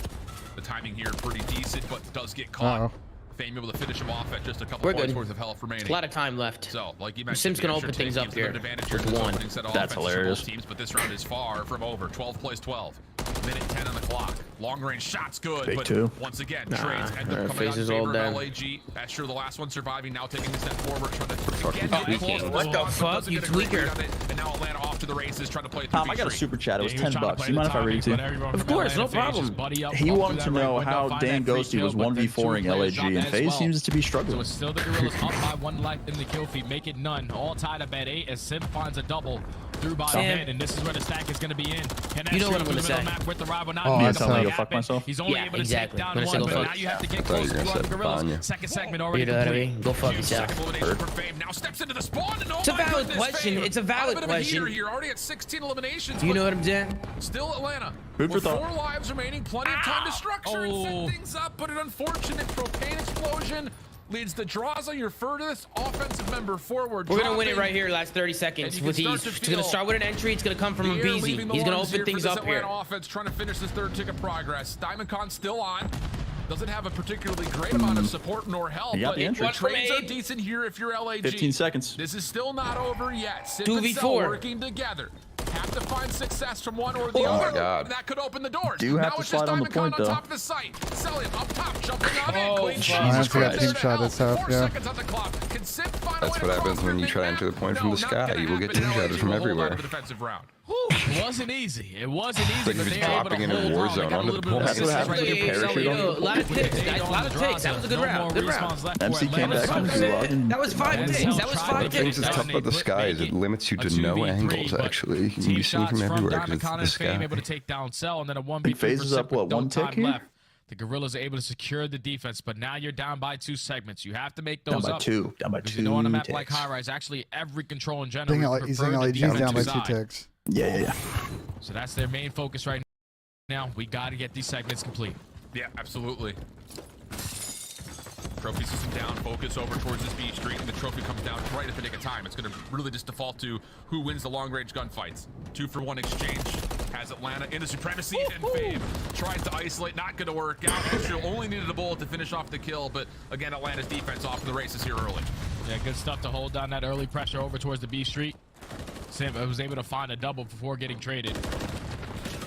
The timing here pretty decent, but does get caught. Fame able to finish him off at just a couple points worth of health remaining. A lot of time left. So, like you mentioned, Sim's gonna open things up here with 1. That's hilarious. Teams, but this round is far from over. 12 plays 12. Minute 10 on the clock. Long range shots good, Big but 2. once again, trades end up coming out in favor of LAG. Astro, the last one surviving, now taking a step forward, trying to tweaking. What the fuck, you tweaker? And now Atlanta off to the races, trying to play through Tom, I got a super chat. It was $10. You mind if I read it to you? Of course, no problem. He wanted to know how Dan Ghosty was 1v4ing LAG, and FaZe seems to be struggling. So it's still the Gorillas up by 1 life in the kill feed, make it none. All tied up at 8 as Sim finds a double through by head, and this is where the stack is going to be in. You know what I'm going to say. With the rival not I'm telling you, go fuck myself. He's only able to take down 1, but now you have to get close to the Gorillas. Second segment already complete. Go fuck yourself. Now steps into the spawn. It's a valid question. It's a valid question. Here, already at 16 eliminations. You know what I'm saying? Still Atlanta. Food for With thought. 4 lives remaining, plenty of time to structure and set things up, but an unfortunate propane explosion leads the Draza, your furthest offensive member forward. We're going to win it right here, last 30 seconds with ease. It's going to start with an entry. It's going to come from Abizi. He's going to open things up here. Offense trying to finish this 3rd tick of progress. Diamond Con still on. Doesn't have a particularly great amount of support nor help, but trades are decent here if you're LAG. 15 seconds. This is still not over yet. 2v4 working together. Have to find success from one or the other. My God. That could open the doors. Do have now to it's slide just on the Diamond Con point, on though. top of the site. Celium up top, jumping on in. Clean Jesus Christ. Team shot, that's tough, 4 yeah. seconds on the clock. Can Sim find a That's way what to happens cross when you through try mid-map? enter the point from the No, not sky. gonna You will get happen. team shotted LAG from will hold on everywhere. to the defensive round. It wasn't easy. It wasn't easy, Like but if they you're were able to dropping in a hold war on. zone They got a onto the little bit of point. That's what happens when you parachute on A lot of ticks, guys. A lot of ticks. That was a good round. Good round. MC came back from Gulag. That was 5 ticks. That was 5 The things ticks. that's tough about the sky is it limits you to no angles, actually. You can be seen from everywhere because it's the sky. Able to take down Cell, and then a 1v3 Big FaZe is up, what, 1 tick here? left. The Gorillas are able to secure the defense, but now you're down by 2 segments. You have to make those Down by up. 2. Down by 2 Because you know on a map ticks. like Highrise, actually every control in general. He's saying LAG's down by 2 ticks. Yeah. So that's their main focus right now. We got to get these segments complete. Yeah, absolutely. Trophy system down, focus over towards this B street, and the trophy comes down right at the nick of time. It's going to really just default to who wins the long-range gunfights. 2-for-1 exchange has Atlanta into supremacy, and FaZe tries to isolate, not going to work out. Astral only needed a bullet to finish off the kill, but again, Atlanta's defense off the races here early. Yeah, good stuff to hold down that early pressure over towards the B street. Sam was able to find a double before getting traded.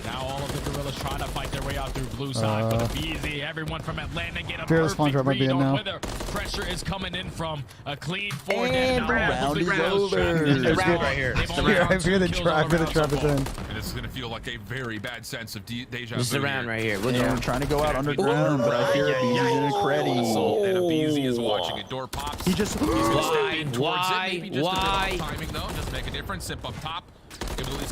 Now all of the Gorillas trying to fight their way out through blue side for the BZ. Everyone from Atlanta get a perfect read on whether pressure is coming in from a clean 4 and round is over. It's round right here. I fear the trap is in. And this is going to feel like a very bad sense of deja vu. This is the round right here. We're trying to go out underground, but I fear BZ's in a creddy. And a BZ is watching it. Door pops. He just why? Timing though, doesn't make a difference. Sip up top.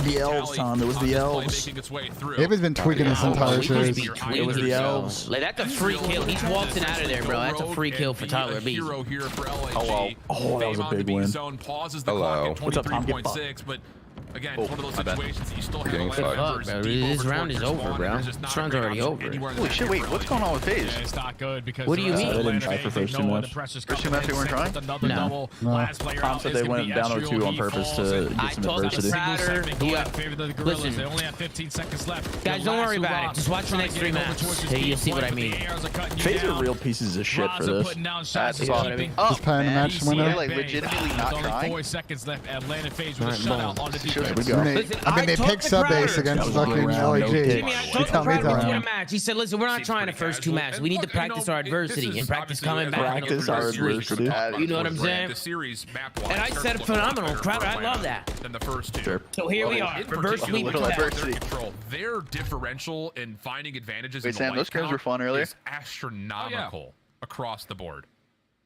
The elves, Tom. It was the elves. They've been tweaking this entire series. It was the elves. Like, that's a free kill. He's waltzing out of there, bro. That's a free kill for Tyler B. Oh, that was a big win. Hello. What's up, Tom? Get but again, it's one of those situations that you still have Fuck, bro. This round is over, bro. This round's already over. Holy shit, wait, what's going on with FaZe? Yeah, it's not good because what do you mean? They didn't try for first two match. First two match they weren't trying? No. Tom said they went down 0-2 on purpose to get some adversity. Listen, they only have 15 seconds left. Guys, don't worry about it. Just watch the next 3 matches. You'll see what I mean. FaZe are real pieces of shit for this. That's what I mean. Just playing the match winner. They're like legitimately not trying. 4 seconds left. Atlanta FaZe with a shutout on the defense. Here we go. Listen, I mean, they picked sub base against fucking LAG. Jimmy, I told the crowd before the match. He said, listen, we're not trying the first 2 matches. We need to practice our adversity and practice coming back. Practice our adversity. You know what I'm saying? And I said phenomenal. Crowd, I love that. Than the first 2. So here we are. Reverse sweep adversity. Their differential in finding advantages. Wait, Sam, those games were fun earlier. Is astronomical across the board.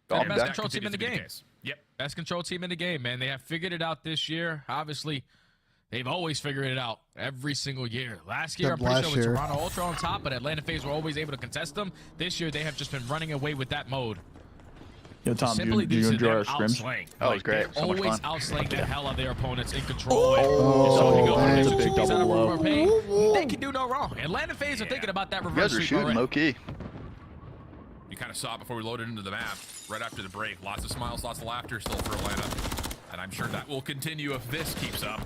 Best control team in the game. Yep. Best control team in the game, man. They have figured it out this year. Obviously, they've always figured it out every single year. Last year, I'm pretty sure with Toronto Ultra on top, but Atlanta FaZe were always able to contest them. This year, they have just been running away with that mode. Yo, Tom, do you enjoy our scrims? Oh, it was great. They're So much always fun. outslaying the hell out of their opponents in control. That's a big double blow. They can do no wrong. Atlanta FaZe are thinking about that You reverse guys are sweep shooting already. low key. You kind of saw it before we loaded into the map, right after the break. Lots of smiles, lots of laughter still for Atlanta. And I'm sure that will continue if this keeps up.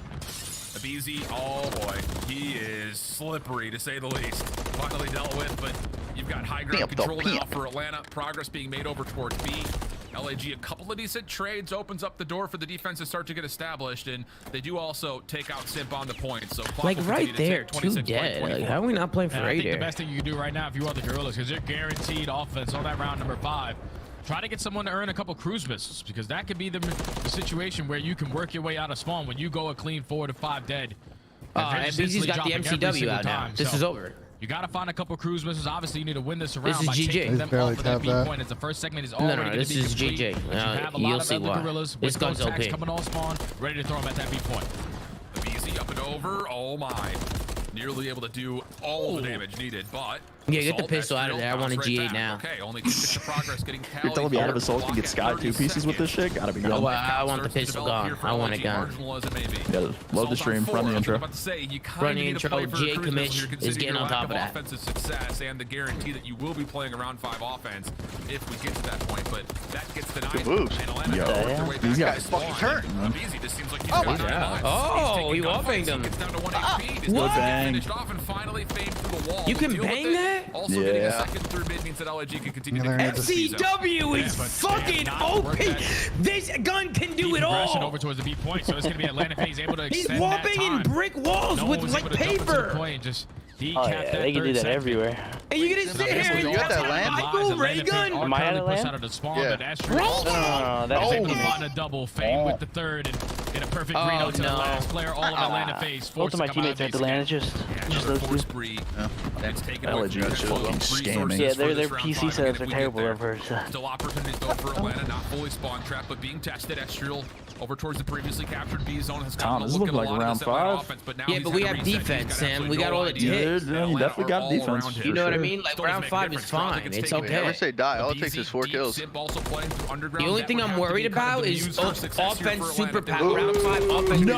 The BZ, oh boy, he is slippery to say the least. Finally dealt with, but you've got high ground control now for Atlanta. Progress being made over towards B. LAG, a couple of decent trades opens up the door for the defense to start to get established, and they do also take out Simp on the point. So like right there, 2 dead. Like, how are we not playing for 8 I think here? the best thing you can do right now if you are the Gorillas, because they're guaranteed offense on that round number 5. Try to get someone to earn a couple cruise missiles, because that could be the situation where you can work your way out of spawn when you go a clean 4 to 5 dead. And BZ's got the MCW out now. This is over. You got to find a couple cruise missiles. Obviously, you need to win this round This is by GG. taking them off of that B point. As the first segment is already going to be this is complete. GG. You have a lot You'll of see other why. Gorillas This with those gun's tags OP. coming all spawn, ready to throw them at that B point. The BZ up and over, oh my. Nearly able to do all the damage needed, but... Yeah, get the pistol out of there. I want a G8 now. Okay, only 2 bits of progress getting tallied. You're telling me out of Assault can get Sky 2 pieces with this shit? Gotta be gone. I want the pistol gone. I want it gone. Yeah, load the stream, run the intro. Run the intro, G8 commish is getting on top of that. Offensive success and the guarantee that you will be playing around 5 offense if we get to that point, but that gets denied. Good moves. These guys fucking turn. Easy. This seems like he's got it. Oh, he wall-banged him. Gets down to 1 HP. What? Bang. Finished off and finally famed through the wall. You can bang that? Also getting a second through mid means that LAG can continue to FCW is fucking OP. This gun can do it all. Over towards the B point, so it's going to be Atlanta FaZe able to He's extend whopping that time. in brick walls with like paper. They can do that everywhere. And you're gonna sit here and you got that land? Michael ray gun? Am I out of land? Yeah. No, that's find a double fade with the third and get a perfect green out to the last player. All of Atlanta FaZe. Both of my teammates are at the land. It's just those two. LAG is fucking scamming. Yeah, their PC setups are terrible over. Still opportunities though for Atlanta, not fully spawn trapped, but being tested. Estriel over towards the previously captured B zone has gotten a look at a lot of this Atlanta offense, but now yeah, but we have defense, Sam. We got all the tips. You definitely got defense. You know what I mean? Like round 5 is fine. It's okay. Never say die. All it takes is 4 kills. The only thing I'm worried about is offense super power. Round 5 offense. No!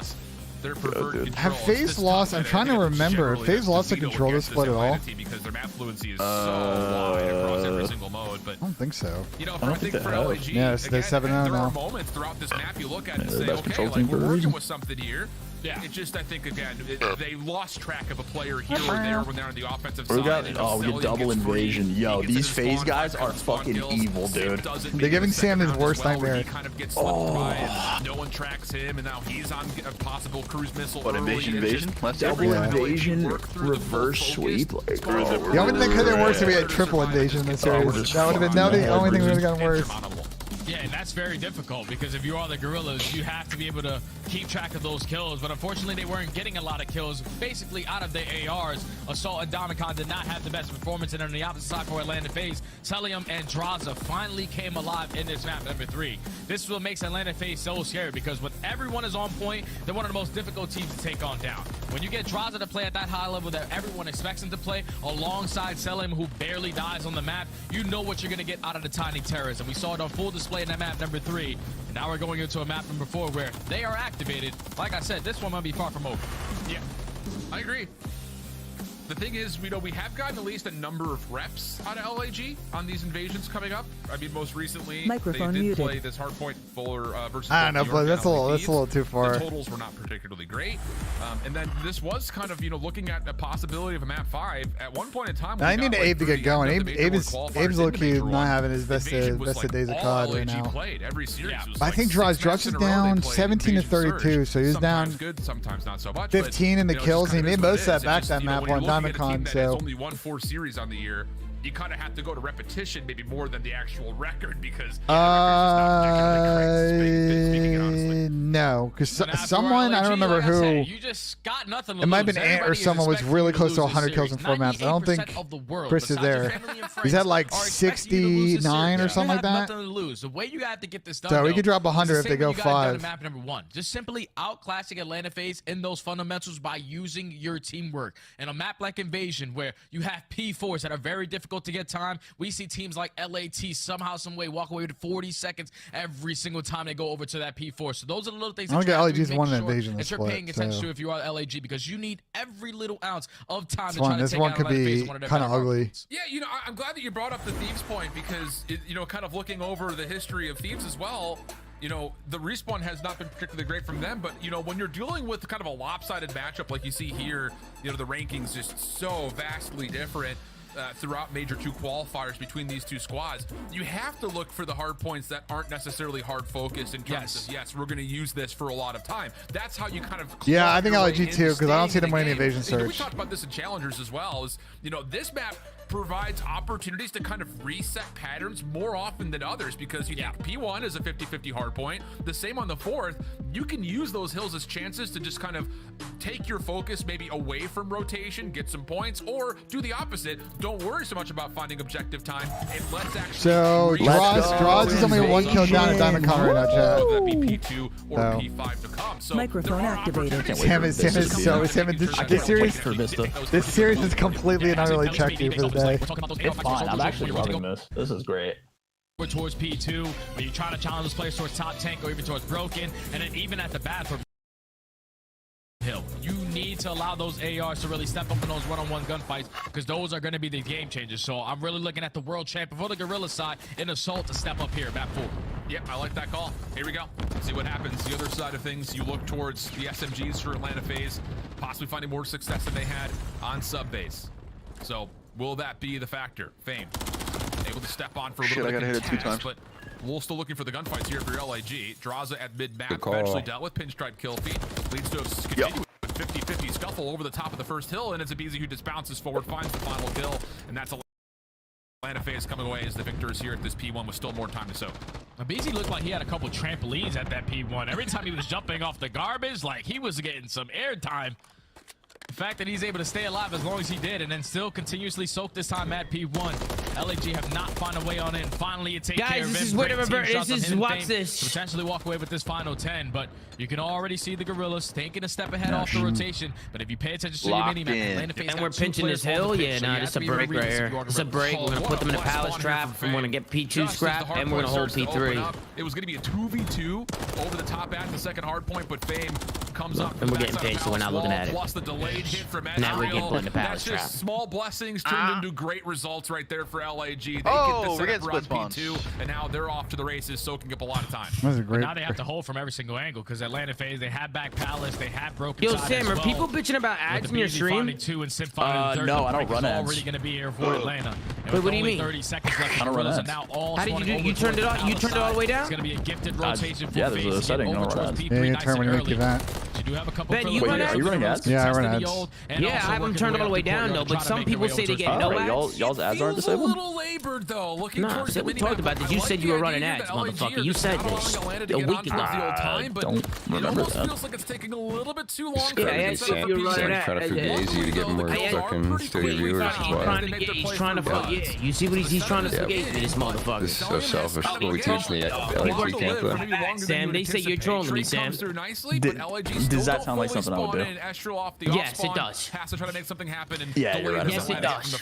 plus their preferred control. Have FaZe lost? I'm trying to remember. Have FaZe lost the control of the split at all? Because their map fluency is so wide across every single mode. but I don't think so. You know, I think for LAG, yeah, they're 7-0 now. There are moments throughout this map you look at and say, okay, like we're working with something here. Yeah. It just, I think, again, they lost track of a player here or there when they're on the offensive side. We get double invasion. Yo, these FaZe guys are fucking evil, dude. They're giving Sam his worst nightmare. He kind of gets slipped by, no one tracks him, and now he's on a possible cruise missile. What, invasion? Double invasion, reverse sweep. Like, the only thing that could have been worse if we had triple invasion in this series. That would have been the only thing that would have gotten worse. Yeah, and that's very difficult because if you are the Gorillas, you have to be able to keep track of those kills. But unfortunately, they weren't getting a lot of kills. Basically, out of the ARs, Assault and Domicon did not have the best performance. And on the opposite side for Atlanta FaZe, Celium and Draza finally came alive in this map, number 3. This is what makes Atlanta FaZe so scary because when everyone is on point, they're one of the most difficult teams to take on down. When you get Draza to play at that high level that everyone expects him to play, alongside Celium, who barely dies on the map, you know what you're going to get out of the Tiny Terrors. And we saw it on full display in that map number 3, and now we're going into a map number 4 where they are activated. Like I said, this one might be far from over. Yeah, I agree. The thing is, we have gotten at least a number of reps out of LAG on these invasions coming up. I mean, most recently, they did play this Hardpoint Fuller versus. I don't know, but that's a little too far. The totals were not particularly great, and then this was kind of looking at a possibility of a map 5 at one point in time. I need Abe to get going. Abe's low-key not having his best days of COD right now. Every series was I think Drush is down 17 to 32, so he was down good, sometimes not so much, 15 in the kills. He made most of that back that map on Domicon. So only won 4 series on the year. You kind of have to go to repetition maybe more than the actual record because no, because someone, I don't remember who, you just got nothing to it might have lose. been Ant or someone was really close to 100 kills in 4 maps. I don't think Chris is there. He's at like 69 or something like that. Nothing to lose. The way you have to get this done, so we could drop 100 if they go 5. Map number 1, just simply outclassing Atlanta FaZe in those fundamentals by using your teamwork. And a map like Invasion, where you have P4s that are very difficult to get time, we see teams like LAT somehow, some way walk away with 40 seconds every single time they go over to that P4. So those are the little things that you have to make sure that you're paying attention to if you are LAG, because you need every little ounce of time to try to take out Atlanta FaZe. This one could be kind of ugly. Yeah, I'm glad that you brought up the Thieves point because, kind of looking over the history of Thieves as well, the respawn has not been particularly great from them, but, when you're dealing with kind of a lopsided matchup like you see here, the rankings just so vastly different throughout Major 2 qualifiers between these two squads. You have to look for the hard points that aren't necessarily hard focused in terms of, yes, we're going to use this for a lot of time. That's how you kind of I think LG too, because I don't see them winning the Invasion Surge. We talked about this in Challengers as well, is, this map provides opportunities to kind of reset patterns more often than others, because you think P1 is a 50-50 hard point. The same on the 4th. You can use those hills as chances to just kind of take your focus maybe away from rotation, get some points, or do the opposite. Don't worry so much about finding objective time, and let's actually. So Draws is only 1 kill down at Diamond Con right now, chat. That be P2 or P5 to come. So microphone activated. This series is completely and utterly checked you for the day. It's fine. I'm actually loving this. This is great. Towards P2, when you try to challenge those players towards top tank or even towards broken, and then even at the bat for hill, you need to allow those ARs to really step up in those one-on-one gunfights, because those are going to be the game changers. So I'm really looking at the world champion for the Gorilla side in Assault to step up here, map 4. Yeah, I like that call. Here we go. See what happens. The other side of things, you look towards the SMGs for Atlanta FaZe, possibly finding more success than they had on sub base. So will that be the factor? Fame able to step on for a little bit of contest, but we're still looking for the gunfights here for LAG. Draza at mid-map eventually dealt with pinstripe kill feed, leads to a continued 50-50 scuffle over the top of the first hill, and it's Abizi who just bounces forward, finds the final kill, and that's Atlanta FaZe coming away as the victors here at this P1 with still more time to soak. Abizi looked like he had a couple trampolines at that P1. Every time he was jumping off the garbage, like he was getting some air time. The fact that he's able to stay alive as long as he did and then still continuously soak this time at P1. LAG have not found a way on in. Finally, it takes care of him. This is where the reverse. Watch this. Potentially walk away with this final 10, but you can already see the Gorillas taking a step ahead off the rotation. But if you pay attention to your mini map, and we're pinching this hill. Yeah, nah, it's a break right here. It's a break. We're gonna put them in a palace trap. We're gonna get P2 scrap, and we're gonna hold P3. It was gonna be a 2v2 over the top at the second hard point, but Fame comes up. And we're getting paid, so we're not looking at it. Plus the delayed hit from now we get put in the palace trap. trap. Small blessings turned into great results right there for for LAG. They Oh, get we're the getting set split up P2, and now they're off to the races, soaking up a lot of time. That was a great. Now they have to hold from every single angle because Atlanta FaZe, they have back Palace, they have broken. Yo, side Sam, as are well. people bitching about ads in your stream? Two and Sim finding third. No, I don't run ads. Already going to be here for Atlanta. Wait, what do you mean? 30 seconds left. I don't run ads. Now all how did you do? You turned it on? You turned it all the way down? It's going to be a gifted rotation for yeah, there's a FaZe. setting. No run ads. Yeah, you turn when you make the event. You do have a couple. Ben, you run ads? Are you running ads? Yeah, I run ads. Yeah, I have them turned all the way down though. But some people say they get no ads. Y'all's ads aren't A disabled? little labored though. Looking Nah, towards so the we minimap. talked about this. You I said like you were the running idea ads, that LAG motherfucker. are You just said not allowing this Atlanta to a get week on ago. towards the old time, but Don't it remember almost that. feels like it's taking a little bit too long. Yeah, for I them to asked set up if a you piece. were running Trying to feed Daisy to get more fucking studio viewers. He's trying to fuck. Yeah, you see what he's trying to forget me, this motherfucker. This is so selfish. What we teach in the LAG camp though. Sam, they say you're trolling me, Sam. Does that sound like something I would do? Yes, it does. Has to try to make something happen. And Yeah, you're right. Yes, it does.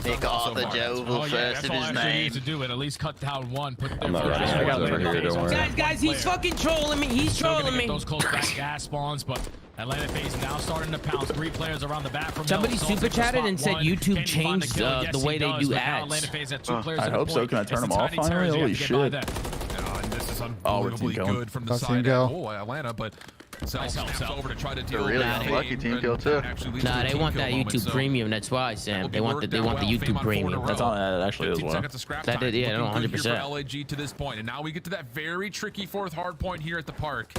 Make all the Jovel first in his name. To do it, at least cut down one. Put I'm not running ads over here, don't worry. Guys, he's fucking trolling me. He's trolling me. Those close back gas spawns, but Atlanta FaZe now starting to pounce. 3 players around the back from Somebody super chatted and said YouTube changed the way they do ads. I hope so. Can I turn them off finally? Holy shit. This is Oh, we're unbelievably going. good from the Let's side go. of Atlanta, but snaps over to try to deal Really with unlucky team kill too. Nah, they want that YouTube premium. That's why, Sam. They want the YouTube premium. That's all that actually is. Well. That did, yeah, no, 100%. LAG to this point, and now we get to that very tricky fourth hard point here at the park.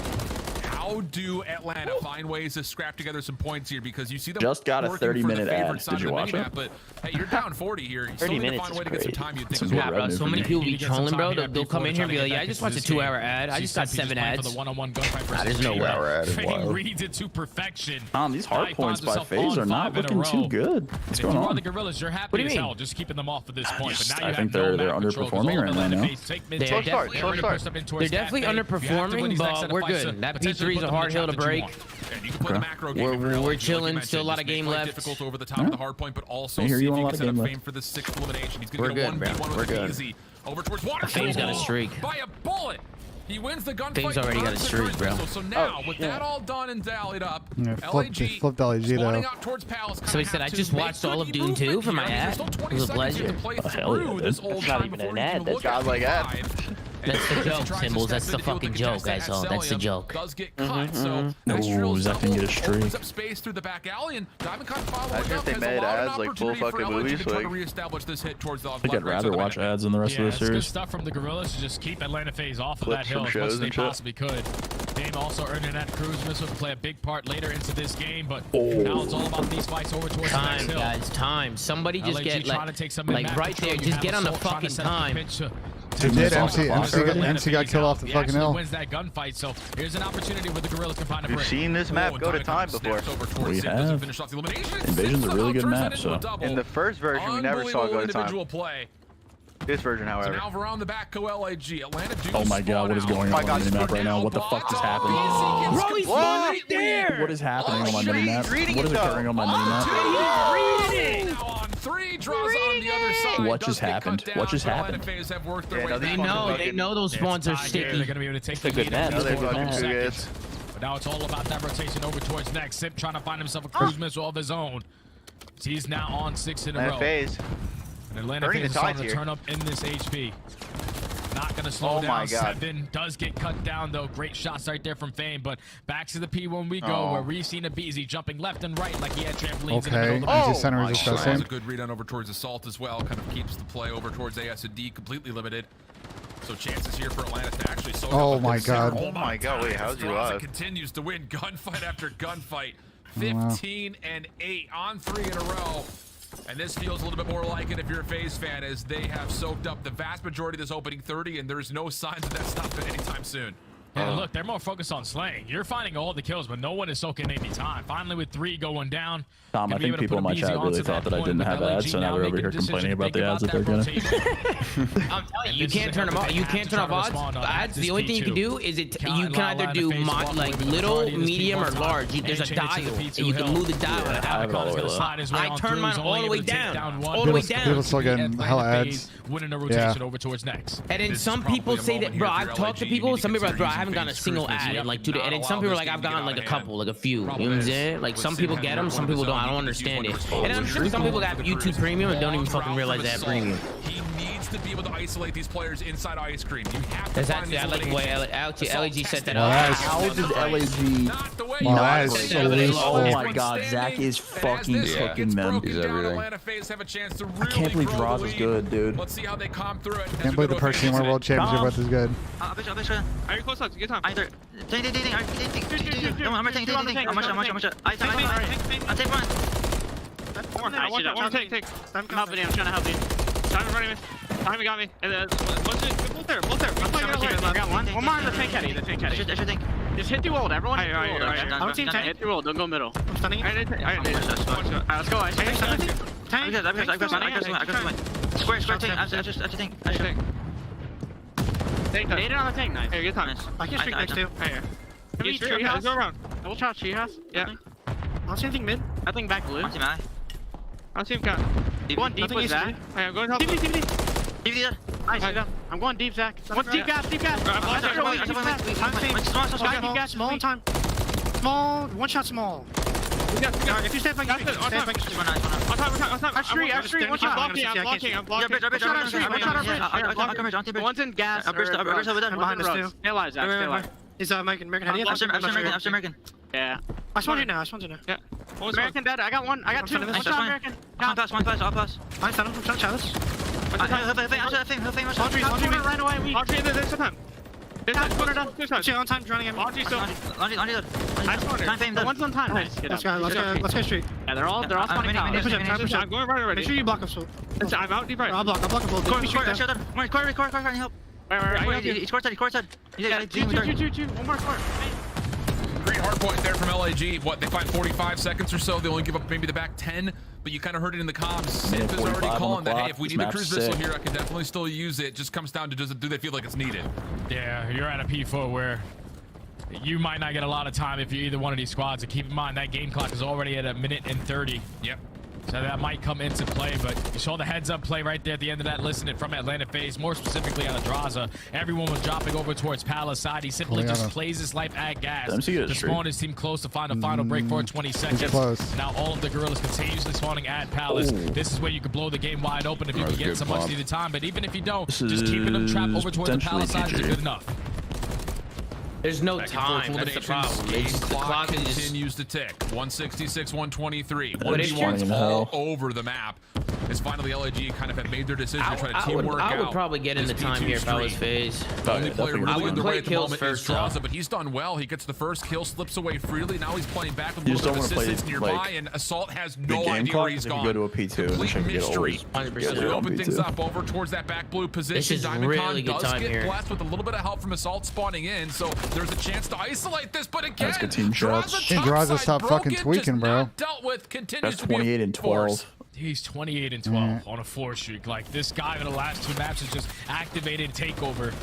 How do Atlanta find ways to scrap together some points here? Because you see them just got a working for the 30-minute favored ad. side Did you of the watch minimap, it? But hey, you're down 40 here. You still 30 need to minutes find a way is to get some great. time. You'd think Some as good well. Yeah, bro. So many people be trolling, bro. They'll come in here and be like, "Yeah, I just watched a 2-hour ad. I just got 7 ads." There's no way. Fame reads it to perfection. These hard points by FaZe are not looking too good. What's going on? The Gorillas, you're happy as hell just keeping them off at this point. But now I think they're underperforming right now. They're definitely underperforming, but we're good. That P3 is a hard hill to break. And you can put the macro game in We're chilling. Still a lot of game left. Difficult over the top of the hard point, but also I hear see you if want a he lot can of set up game Fame left. for the 6th elimination. He's We're going to good, get a 1v1 bro. We're with good. Easy. Over towards water. Fame's got a streak. By a bullet. He wins the gunfight. Fame's already got a streak, bro. So now, with that all done and tallied up, Yeah, flipped LAG spawning though. out towards Palace. So he said, I just watched all of Dune 2 for my ad. It was a pleasure. hell yeah, dude. That's not even an ad. That's godlike ad. That's the joke, Symbols. That's the fucking joke, guys. That's the joke. Does get cut, so Ooh, Zach can get a streak. opens up space through the back alley, and Diamondcon following Imagine up. if they Has a made lot of ads like full opportunity for fucking LAG movies, to try to like- reestablish this hit towards the I think I'd rather watch ads in the rest of the it's good series. stuff from the Gorillas to just keep Atlanta FaZe off of Clips that hill from as much shows as they and shit. possibly could. Dame also earning that cruise missile to play a big part later into this game, but now it's all about these fights over towards the Time, next hill. guys, time. Somebody just LAG get trying to take some like map right control. there. You Just have get on the Assault trying to fucking set up the time. pitch to He did. MC Atlanta got FaZe killed out. off the He fucking actually hill. wins that gunfight, so here's an opportunity where the Gorillas can find a We've break. seen this map go to time before. We have. Invasion's a really good map, so. In the first version, we never saw it go to individual time. play. This version, So however. now around the back go LAG. Atlanta do Oh my god, what is going on on the minimap right now? What the fuck just happened? Bro, he's right there. What is happening on my minimap? reading What it, is though. occurring on my minimap? He's reading it. Now on 3, draws on the other side. What Does just get happened? cut What down, just but happened? Atlanta FaZe have worked their Yeah, way no, back. They know those spawns are They're sticky. going to be able to take It's a the good lead map. in Another just fucking 4 two seconds. guys. But now it's all about that rotation over towards next. Sip trying to find himself a cruise missile of his own. He's now on 6 in a row. FaZe. And Atlanta Turning FaZe is the starting tides to here. turn up in this HP. Not going to slow Oh down. my God. 7 does get cut down, though. Great shots right there from Fame. But back to the P1 we go, where we've seen a BZ jumping left and right like he had trampolines in the middle Okay, of the easy center is That's a disgusting. good read on over towards Assault as well. Kind of keeps the play over towards AS&D completely limited. So chances here for Atlanta to actually soak Oh up a my good God. set. Oh my God, wait, how's he alive? Continues to win gunfight after gunfight. wow. 15 and 8 on 3 in a row. And this feels a little bit more like it if you're a FaZe fan, as they have soaked up the vast majority of this opening 30, and there's no signs of that stopping anytime soon. And look, they're more focused on slaying. You're finding all the kills, but no one is soaking any time. Finally, with 3 going down. Tom, I think people in my chat really thought that I didn't have ads, so now they're over here complaining about the ads that they're getting. I'm telling you, you can't turn them off. You can't turn off ads. The only thing you can do is you can either do like little, medium, or large. There's a dial, and you can move the dial. I have it all the way low. I turn mine all the way down. All the way down. People still getting hella ads. Winning a rotation over towards next. And then some people say that, bro, I've talked to people, some people are like, bro, I haven't gotten a single ad in like 2 days. And then some people are like, I've gotten like a couple, like a few. You know what I'm saying? Like some people get them, some people don't. I don't understand it. And I'm sure some people got YouTube Premium and don't even fucking realize they have Premium. to be able to isolate these players inside ice cream. You have to find Exactly. I like the way LG set that Well, up. How does LAG not the way Well, you that want is to so play. wasteful. Oh my god, Zach is fucking cooking them. He's everything. Atlanta FaZe have a chance to I really can't believe grow Draws the is lead. good, dude. Let's see how they calm through it. Can't believe the person who won World Championship with is good. Are you close up? Good time. Either. Take. I'm take. I'm helping you. I'm trying to help you. Simon running me. Simon got me. Both there. I got one. One more on the tank caddy. Just hit the old. Everyone hit the old. I'm team tank. Hit the old. Don't go middle. I'm stunning. Alright, let's go. Tank. I've got some. Square tank. After tank. Ate it on the tank. Nice. Hey, good time. I can streak next to you. Here. Can we tree house? Go around. We'll try tree house. Yeah. I don't see anything mid. I think back blue. I don't see him cut. One deep with Zach. Hey, I'm going to help. DVD. Nice. I'm going deep, Zach. One deep gas. Small time. Small. One shot small. If you stay back, stay back. One shot. I'm blocking. One's in gas. Behind us too. Stay alive, Zach. Stay alive. He's American. American. Yeah. I spawned you now. Yeah. American dead. I got one. I got two. One shot American. One pass. I found him from Travis. Laundry ran away. Laundry, there's some time. There's on time running him. Laundry still. One's on time. Nice. Let's go straight. Yeah, they're all spawning out. I'm going right already. Make sure you block him. I'm out deep right. I'll block him. Core, help. Where? He's courtside. Yeah, two. One more court. Great hardpoint there from LAG. What, they find 45 seconds or so. They only give up maybe the back 10, but you kind of heard it in the comms. Sith is already calling that, hey, if we need a cruise missile here, I can definitely still use it. Just comes down to do they feel like it's needed? Yeah, you're at a P4 where you might not get a lot of time if you're either one of these squads. And keep in mind, that game clock is already at 1:30. Yep. So that might come into play, but you saw the heads-up play right there at the end of that. Listen it from Atlanta FaZe, more specifically on Adraza. Everyone was dropping over towards Palace side. He simply just plays his life at gas to spawn his team close to find a final break for 20 seconds. Now all of the guerrillas continuously spawning at Palace. This is where you could blow the game wide open if you can get some much-needed time. But even if you don't, just keeping them trapped over towards the Palace side is good enough. There's no time. That's the problem. Game clock continues to tick. 166, 123. 1v1 all over the map. As finally LAG kind of have made their decision to try to teamwork out. I would probably get in the time here if I was FaZe. The only player really in the way at the moment is first, Draza, but he's done well. He gets the first kill, slips away freely. Now he's playing back with a little bit of assistance nearby, and Assault has no idea where he's gone. Go to a P2 complete mystery. As we open things up over towards that back blue position, Diamond Con does get blessed with a little bit of help from Assault spawning in, so there's a chance to isolate this, but again, Draza stop fucking tweaking, bro. Dealt with, continues That's 28 and 12. He's 28 and 12 on a 4 streak. Like, this guy in the last 2 maps has just activated takeover.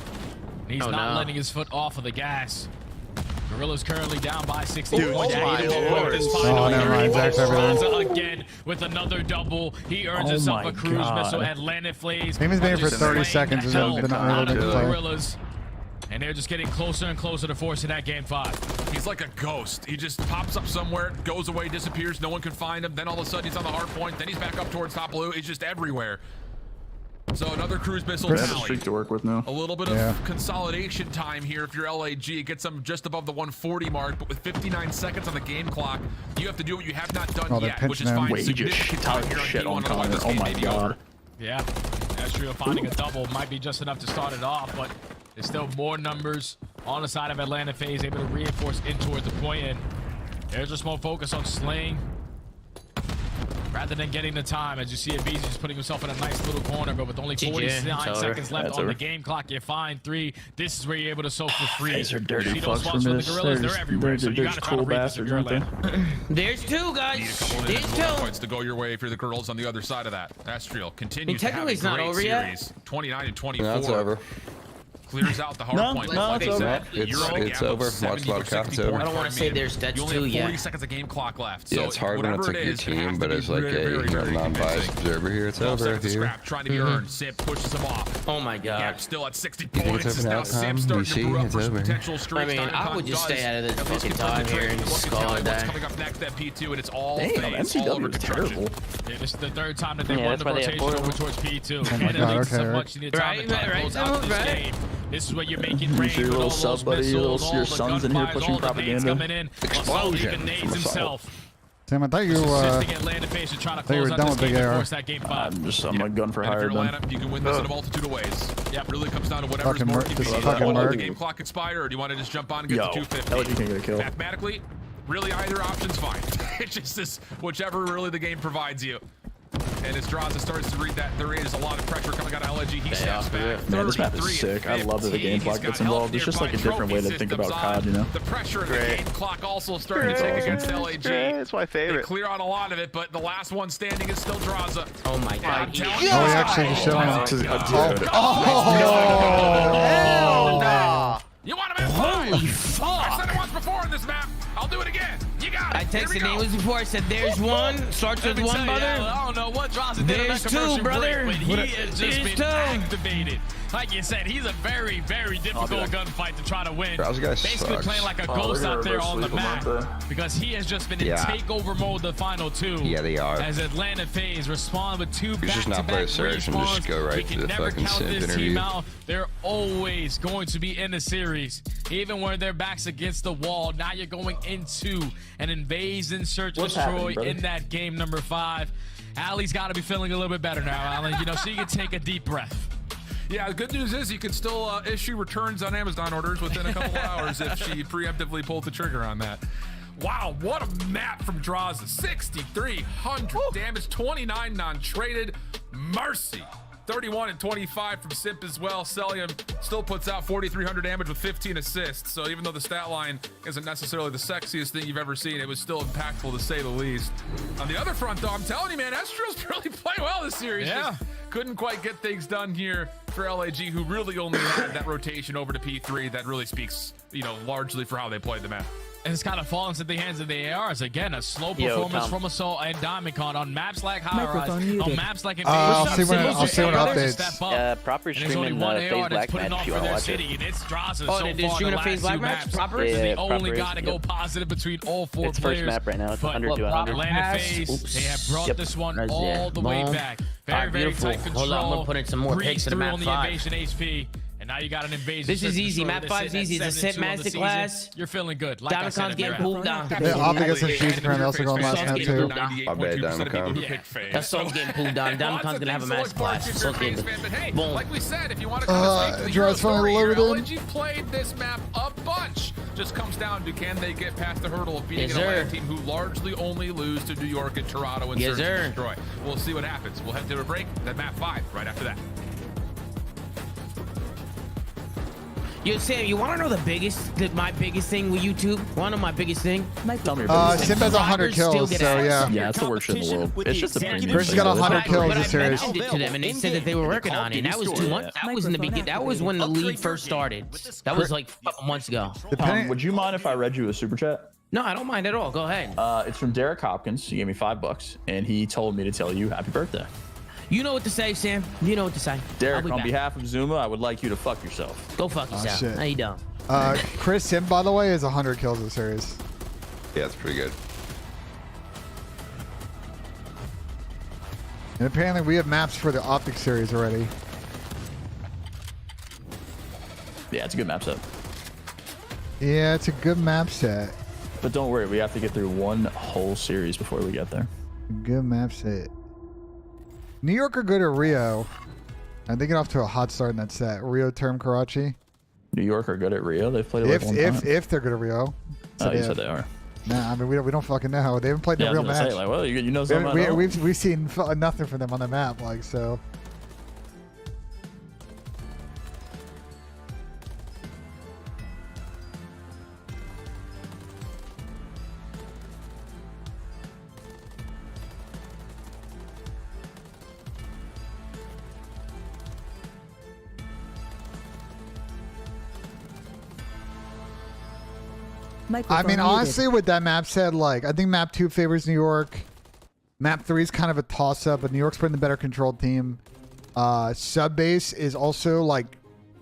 And he's not letting his foot off of the gas. Gorilla's currently down by 60 points. Never mind. Zach's everything. Again with another double. He earns himself a cruise missile. Atlanta FaZe. Game has been for 30 seconds and then been unable to play. Gorillas. And they're just getting closer and closer to forcing that game 5. He's like a ghost. He just pops up somewhere, goes away, disappears. No one can find him. Then all of a sudden he's on the hard point. Then he's back up towards top blue. He's just everywhere. So another cruise missile tally. To work with now. A little bit of consolidation time here if you're LAG. It gets them just above the 140 mark, but with 59 seconds on the game clock, you have to do what you have not done yet, which is find significant time here on P1. Otherwise this game may be over. Yeah, Astrio finding a double might be just enough to start it off, but there's still more numbers on the side of Atlanta FaZe, able to reinforce in towards the point, and there's just more focus on slaying rather than getting the time. As you see, Abizi just putting himself in a nice little corner, but with only 49 seconds left on the game clock, you find 3. This is where you're able to soak for free. These are dirty see those fucks spots from with the Gorillas, they're everywhere, so you gotta try to read this if you're Atlanta. There's 2, guys. There's 2 points to go your way if you're the girls on the other side of that. Astral continues to have a great series. 29 and 24. That's over. clears out the hardpoint. No, it's over. It's over. Watch a lot of cap. It's over. I don't want to say there's that's you only two have 40 yet. seconds of game clock left. Yeah, So it's hard when it's like your team, but as like a non-biased observer here, it's over here. Trying to be earned. Sip pushes him off. Oh my god. Yeah, still at 60 You think points. it's over Now now, Sip Tom? starting DC, to brew up it's for some over. potential streaks. I mean, I would just stay out of this fucking time here and just call it that. Coming up next at P2, and it's all Damn, FaZe, all over MCW is destruction. terrible. Yeah, this is the third time that they Yeah, won that's the why they have rotation four. over towards P2. Oh my And God, it leads okay, so Eric. much in the time Right, that right, goes out this right. game. This is where you're making You rain see your with little all sub those buddy, missiles, your all the son's in here gunfires, pushing all the nades propaganda. coming in. Explosion Even nades from assault. himself. Sam, I thought you Assisting Atlanta FaZe to try to thought you close were out done this with Big game and AR. force that game 5. I'm a gun for And if hire. you're Done. Atlanta, you can win this in a multitude of ways. Yeah, it really comes down to whatever's Fucking more Merc, convenient. just Do you fucking want the Merc. game clock expire, or do you want to just jump on and get Yo, to 250? LG can't get a kill. Mathematically, really either option's fine. It's just this, whichever really the game provides you. And as Draza starts to read that, there is a lot of pressure coming out of LG. He steps back. Man, this map is sick. I love that the game clock gets involved. It's just like a different way to think about COD, you know? The pressure of the game clock also starting to take against LAG. It's my They favorite. clear on a lot of it, but the last one standing is still Draza. Oh my god. telling Oh, he actually just showing up. Oh! You want to Holy I fuck. said it once before in this map. I'll do it again. You got it. I Here we texted go. names before. I said, there's one. Starts with one, brother. I don't know what Draza did in There's that two, conversion brother. break, but he has just There's been two. activated. Like you said, he's a very, very difficult gunfight to try to win. Draza guy Basically sucks. playing like a ghost out there on the map because he has just been in Yeah. takeover mode the final two. Yeah, they are. As Atlanta FaZe respond with two He's just not very back-to-back serious and just respawns. go right He to can the never fucking count synth this team interview. out. They're always going to be in the series, even when their backs against the wall. Now you're going into an invade and search destroy in that game number 5. Allie's got to be feeling a little bit better now, Allie. You know, so you can take a deep breath. Yeah, the good news is you can still issue returns on Amazon orders within a couple of hours if she preemptively pulled the trigger on that. Wow, what a map from Draza. 6,300 damage, 29 non-traded. Mercy. 31 and 25 from Simp as well. Celium still puts out 4,300 damage with 15 assists. So even though the stat line isn't necessarily the sexiest thing you've ever seen, it was still impactful to say the least. On the other front, though, I'm telling you, man, Estro's really playing well this series. Yeah. Just couldn't quite get things done here for LAG, who really only had that rotation over to P3 that really speaks, you know, largely for how they played the map. And it's kind of fallen into the hands of the ARs. Again, a slow Yo, performance Tom. from Assault and Diamondcon on maps like Microphone Highrise, muted. on maps like I'll Invasion. see when it Brothers updates. step up. Proper And there's only streaming one FaZe AR that's Black putting match on if you for want to their watch city, it. and it's Draza Oh, so they did far stream the a FaZe last Black two match maps. proper? This is Yeah, the only proper, guy to go yep. positive between all 4 It's players. first map right now. It's But 100 to what, 100. Atlanta Pass? FaZe, Oops. they have brought Yep. this one Nice, all yeah. the way Boom. back. All right, Very, very beautiful. tight control. Hold on, I'm gonna put in some more Breeze picks to the through map on the 5. Invasion HP. And now you got an invasion. This is search easy. destroy Map that's 5's sitting at easy. It's a 7-2 sit on the season. masterclass. You're feeling good. Like I said, Diamondcon's if you're getting pulled down. Yeah, Optic gets some huge current also going last map too. My bad, Diamondcon. That's Soul's getting pulled down. Diamondcon's gonna have a masterclass. Soul's getting boom. Like we said, if you want to kind of speak to the hero Dry's finally story here, loaded in. LNG played this map a bunch. Just comes down to can they get past the hurdle of beating Yes, an Atlanta sir. team who largely only lose to New York and Toronto and Yes, search and sir. destroy. We'll see what happens. We'll head to a break. Then map 5 right after that. Yo, Sam, you want to know my biggest thing with YouTube? Want to know my biggest thing? Tell me your biggest Simp has 100 kills, so yeah. Yeah, it's the worst shit in the world. It's just a premium. Versus thing, got though. 100 kills But this I series. mentioned it to them, and they said that they were working on it. And that was 2 months. That was in the beginning. That was when the league first started. That was like a couple months ago. Would you mind if I read you a super chat? No, I don't mind at all. Go ahead. It's from Derek Hopkins. He gave me $5, and he told me to tell you happy birthday. You know what to say, Sam. You know what to say. I'll Derek, be on back. behalf of Zuma, I would like you to fuck yourself. Go fuck yourself. shit. How you doing? Chris Sim, by the way, is 100 kills this series. Yeah, it's pretty good. And apparently we have maps for the Optic series already. Yeah, it's a good map set. Yeah, it's a good map set. But don't worry, we have to get through one whole series before we get there. Good map set. New York are good at Rio. And they get off to a hot start in that set. Rio, Term, Karachi. New York are good at Rio. They've played it like one time. If they're good at Rio. Oh, you said they are. Nah, I mean we don't fucking know. They haven't played Yeah, the I real was gonna match. say, like, well, you know something. I know. We've seen nothing from them on the map, like so. I mean, honestly, with that map said, like, I think map 2 favors New York. Map 3 is kind of a toss-up, but New York's putting the better controlled team. Subbase is also, like,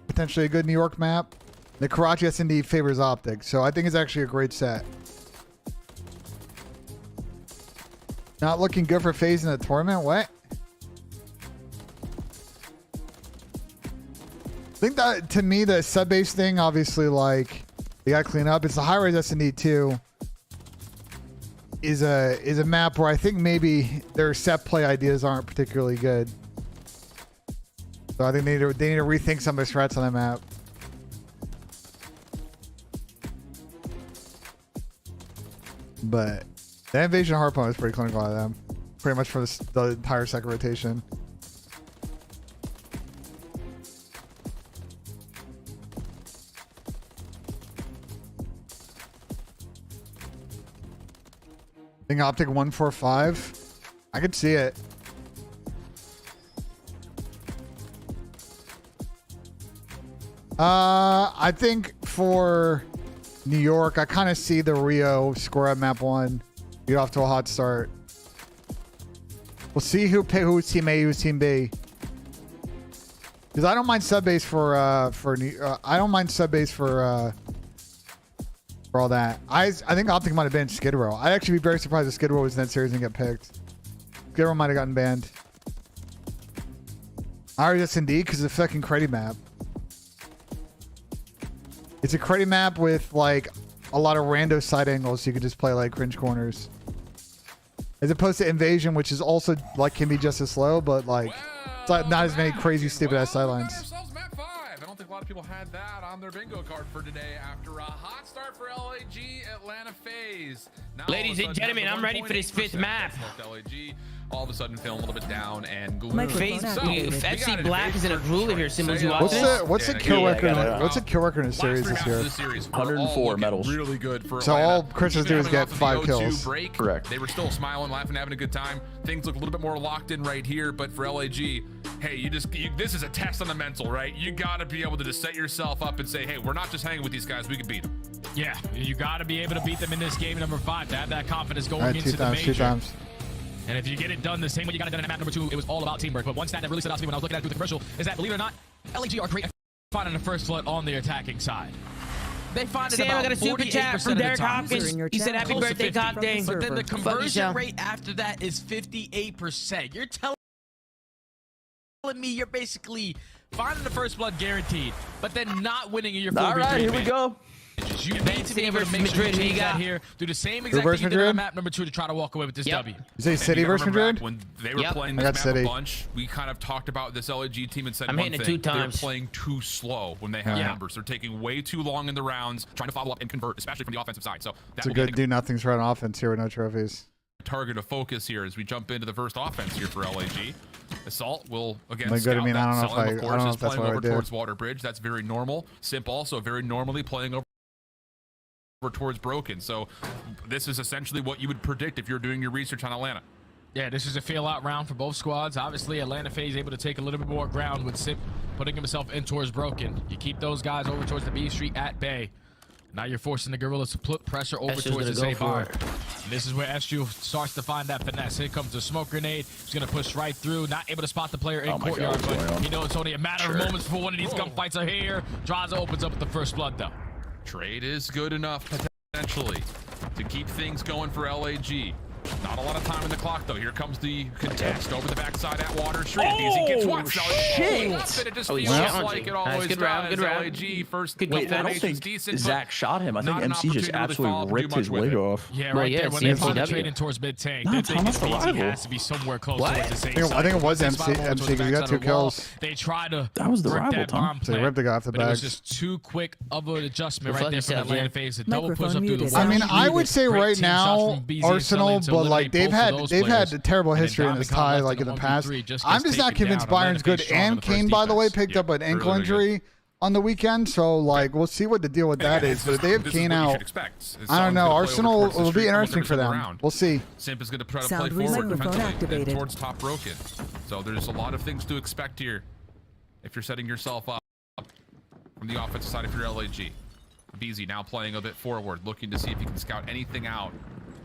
potentially a good New York map. The Karachi S&D favors Optic, so I think it's actually a great set. Not looking good for FaZe in the tournament. What? I think that, to me, the Subbase thing, obviously, like, they got to clean up. It's the Highrise S&D too. Is a map where I think maybe their set play ideas aren't particularly good. So I think they need to rethink some of the strats on that map. But the invasion Hardpoint is pretty clinical out of them. Pretty much for the entire second rotation. I think Optic 145. I could see it. I think for New York, I kind of see the Rio score at map 1. Get off to a hot start. We'll see who's team A, who's team B. Because I don't mind Subbase for I don't mind Subbase for all that. I think Optic might have banned Skid Row. I'd actually be very surprised if Skid Row was in that series and get picked. Skid Row might have gotten banned. Highrise S&D because it's a fucking cruddy map. It's a cruddy map with like a lot of rando side angles, so you can just play like cringe corners. As opposed to Invasion, which is also like can be just as slow, but like it's not as many crazy stupid ass sidelines. I don't think a lot of people had that on their bingo card for today after a hot start for LAG Atlanta FaZe. Now, ladies and gentlemen, I'm ready for this 5th map. LAG all of a sudden feeling a little bit down and gloom. FaZe, FC Black is in a groove if you're symbols you watch. What's the kill record? What's the kill record in the series this year? 104 medals. Really good for so all Christians do is get 5 kills. Break, correct. They were still smiling, laughing, having a good time. Things look a little bit more locked in right here, but for LAG, hey, this is a test on the mental, right? You got to be able to just set yourself up and say, hey, we're not just hanging with these guys, we can beat them. Yeah, you got to be able to beat them in this game number 5 to have that confidence going into the major. 2 times. And if you get it done the same way you got it done in map number 2, it was all about teamwork. But one stat that really stood out to me when I was looking at it through the commercial is that, believe it or not, LAG are great at finding the first blood on the attacking side. They find it about 48% of the time. He said happy birthday, Cockdang. But then the conversion rate after that is 58%. You're telling me you're basically finding the first blood guaranteed, but then not winning in your 4v3. All right, here we go. You need to be able to make sure you change that here. Do the same exact thing you did on map number 2 to try to walk away with this W. You say City versus Madrid? When they were playing this map a bunch, we kind of talked about this LAG team and said one thing. They're playing too slow when they have numbers. They're taking way too long in the rounds, trying to follow up and convert, especially from the offensive side. So that's a good do-nothing threat on offense here with no trophies. Target of focus here as we jump into the first offense here for LAG. Assault will again scout good. I mean, that. I don't know if of course, is that's playing over what I towards Waterbridge. That's very normal. Simp also very normally playing over towards Broken. So this is essentially what you would predict if you're doing your research on Atlanta. Yeah, this is a fail-out round for both squads. Obviously, Atlanta FaZe able to take a little bit more ground with Simp putting himself in towards Broken. You keep those guys over towards the B Street at Bay. Now you're forcing the Gorillas to put pressure over towards the safe bar. This is where SU starts to find that finesse. Here comes the smoke grenade. He's going to push right through. Not able to spot the player in courtyard, but you know it's only a matter of moments before one of these gunfights are here. Draza opens up with the first blood, though. Trade is good enough potentially to keep things going for LAG. Not a lot of time in the clock, though. Here comes the contest over the backside at Water Street. He gets one. Shit! It just feels like it always does. LAG first. Wait, I don't think Zach shot him. I think MC just absolutely ripped his wig off. Yeah, right there. When they find the trading towards mid-tank, they think MC has to be somewhere close towards the safe side. I think it was MC because he got 2 kills. They tried to that was the rip rival, that bomb so they ripped the guy off the back. It was just too quick of an adjustment right there from Atlanta FaZe. A double push up through the wall. I mean, I would say right now Arsenal, but like they've had a terrible history in this tie like in the past. I'm just not convinced Bayern's good. And Kane, by the way, picked up an ankle injury on the weekend, so like we'll see what the deal with that is. But if they have Kane out, I don't know. Arsenal will be interesting for them. We'll see. Simp is going to try to play forward defensively and towards top Broken. So there's a lot of things to expect here if you're setting yourself up from the offensive side if you're LAG. BZ now playing a bit forward, looking to see if he can scout anything out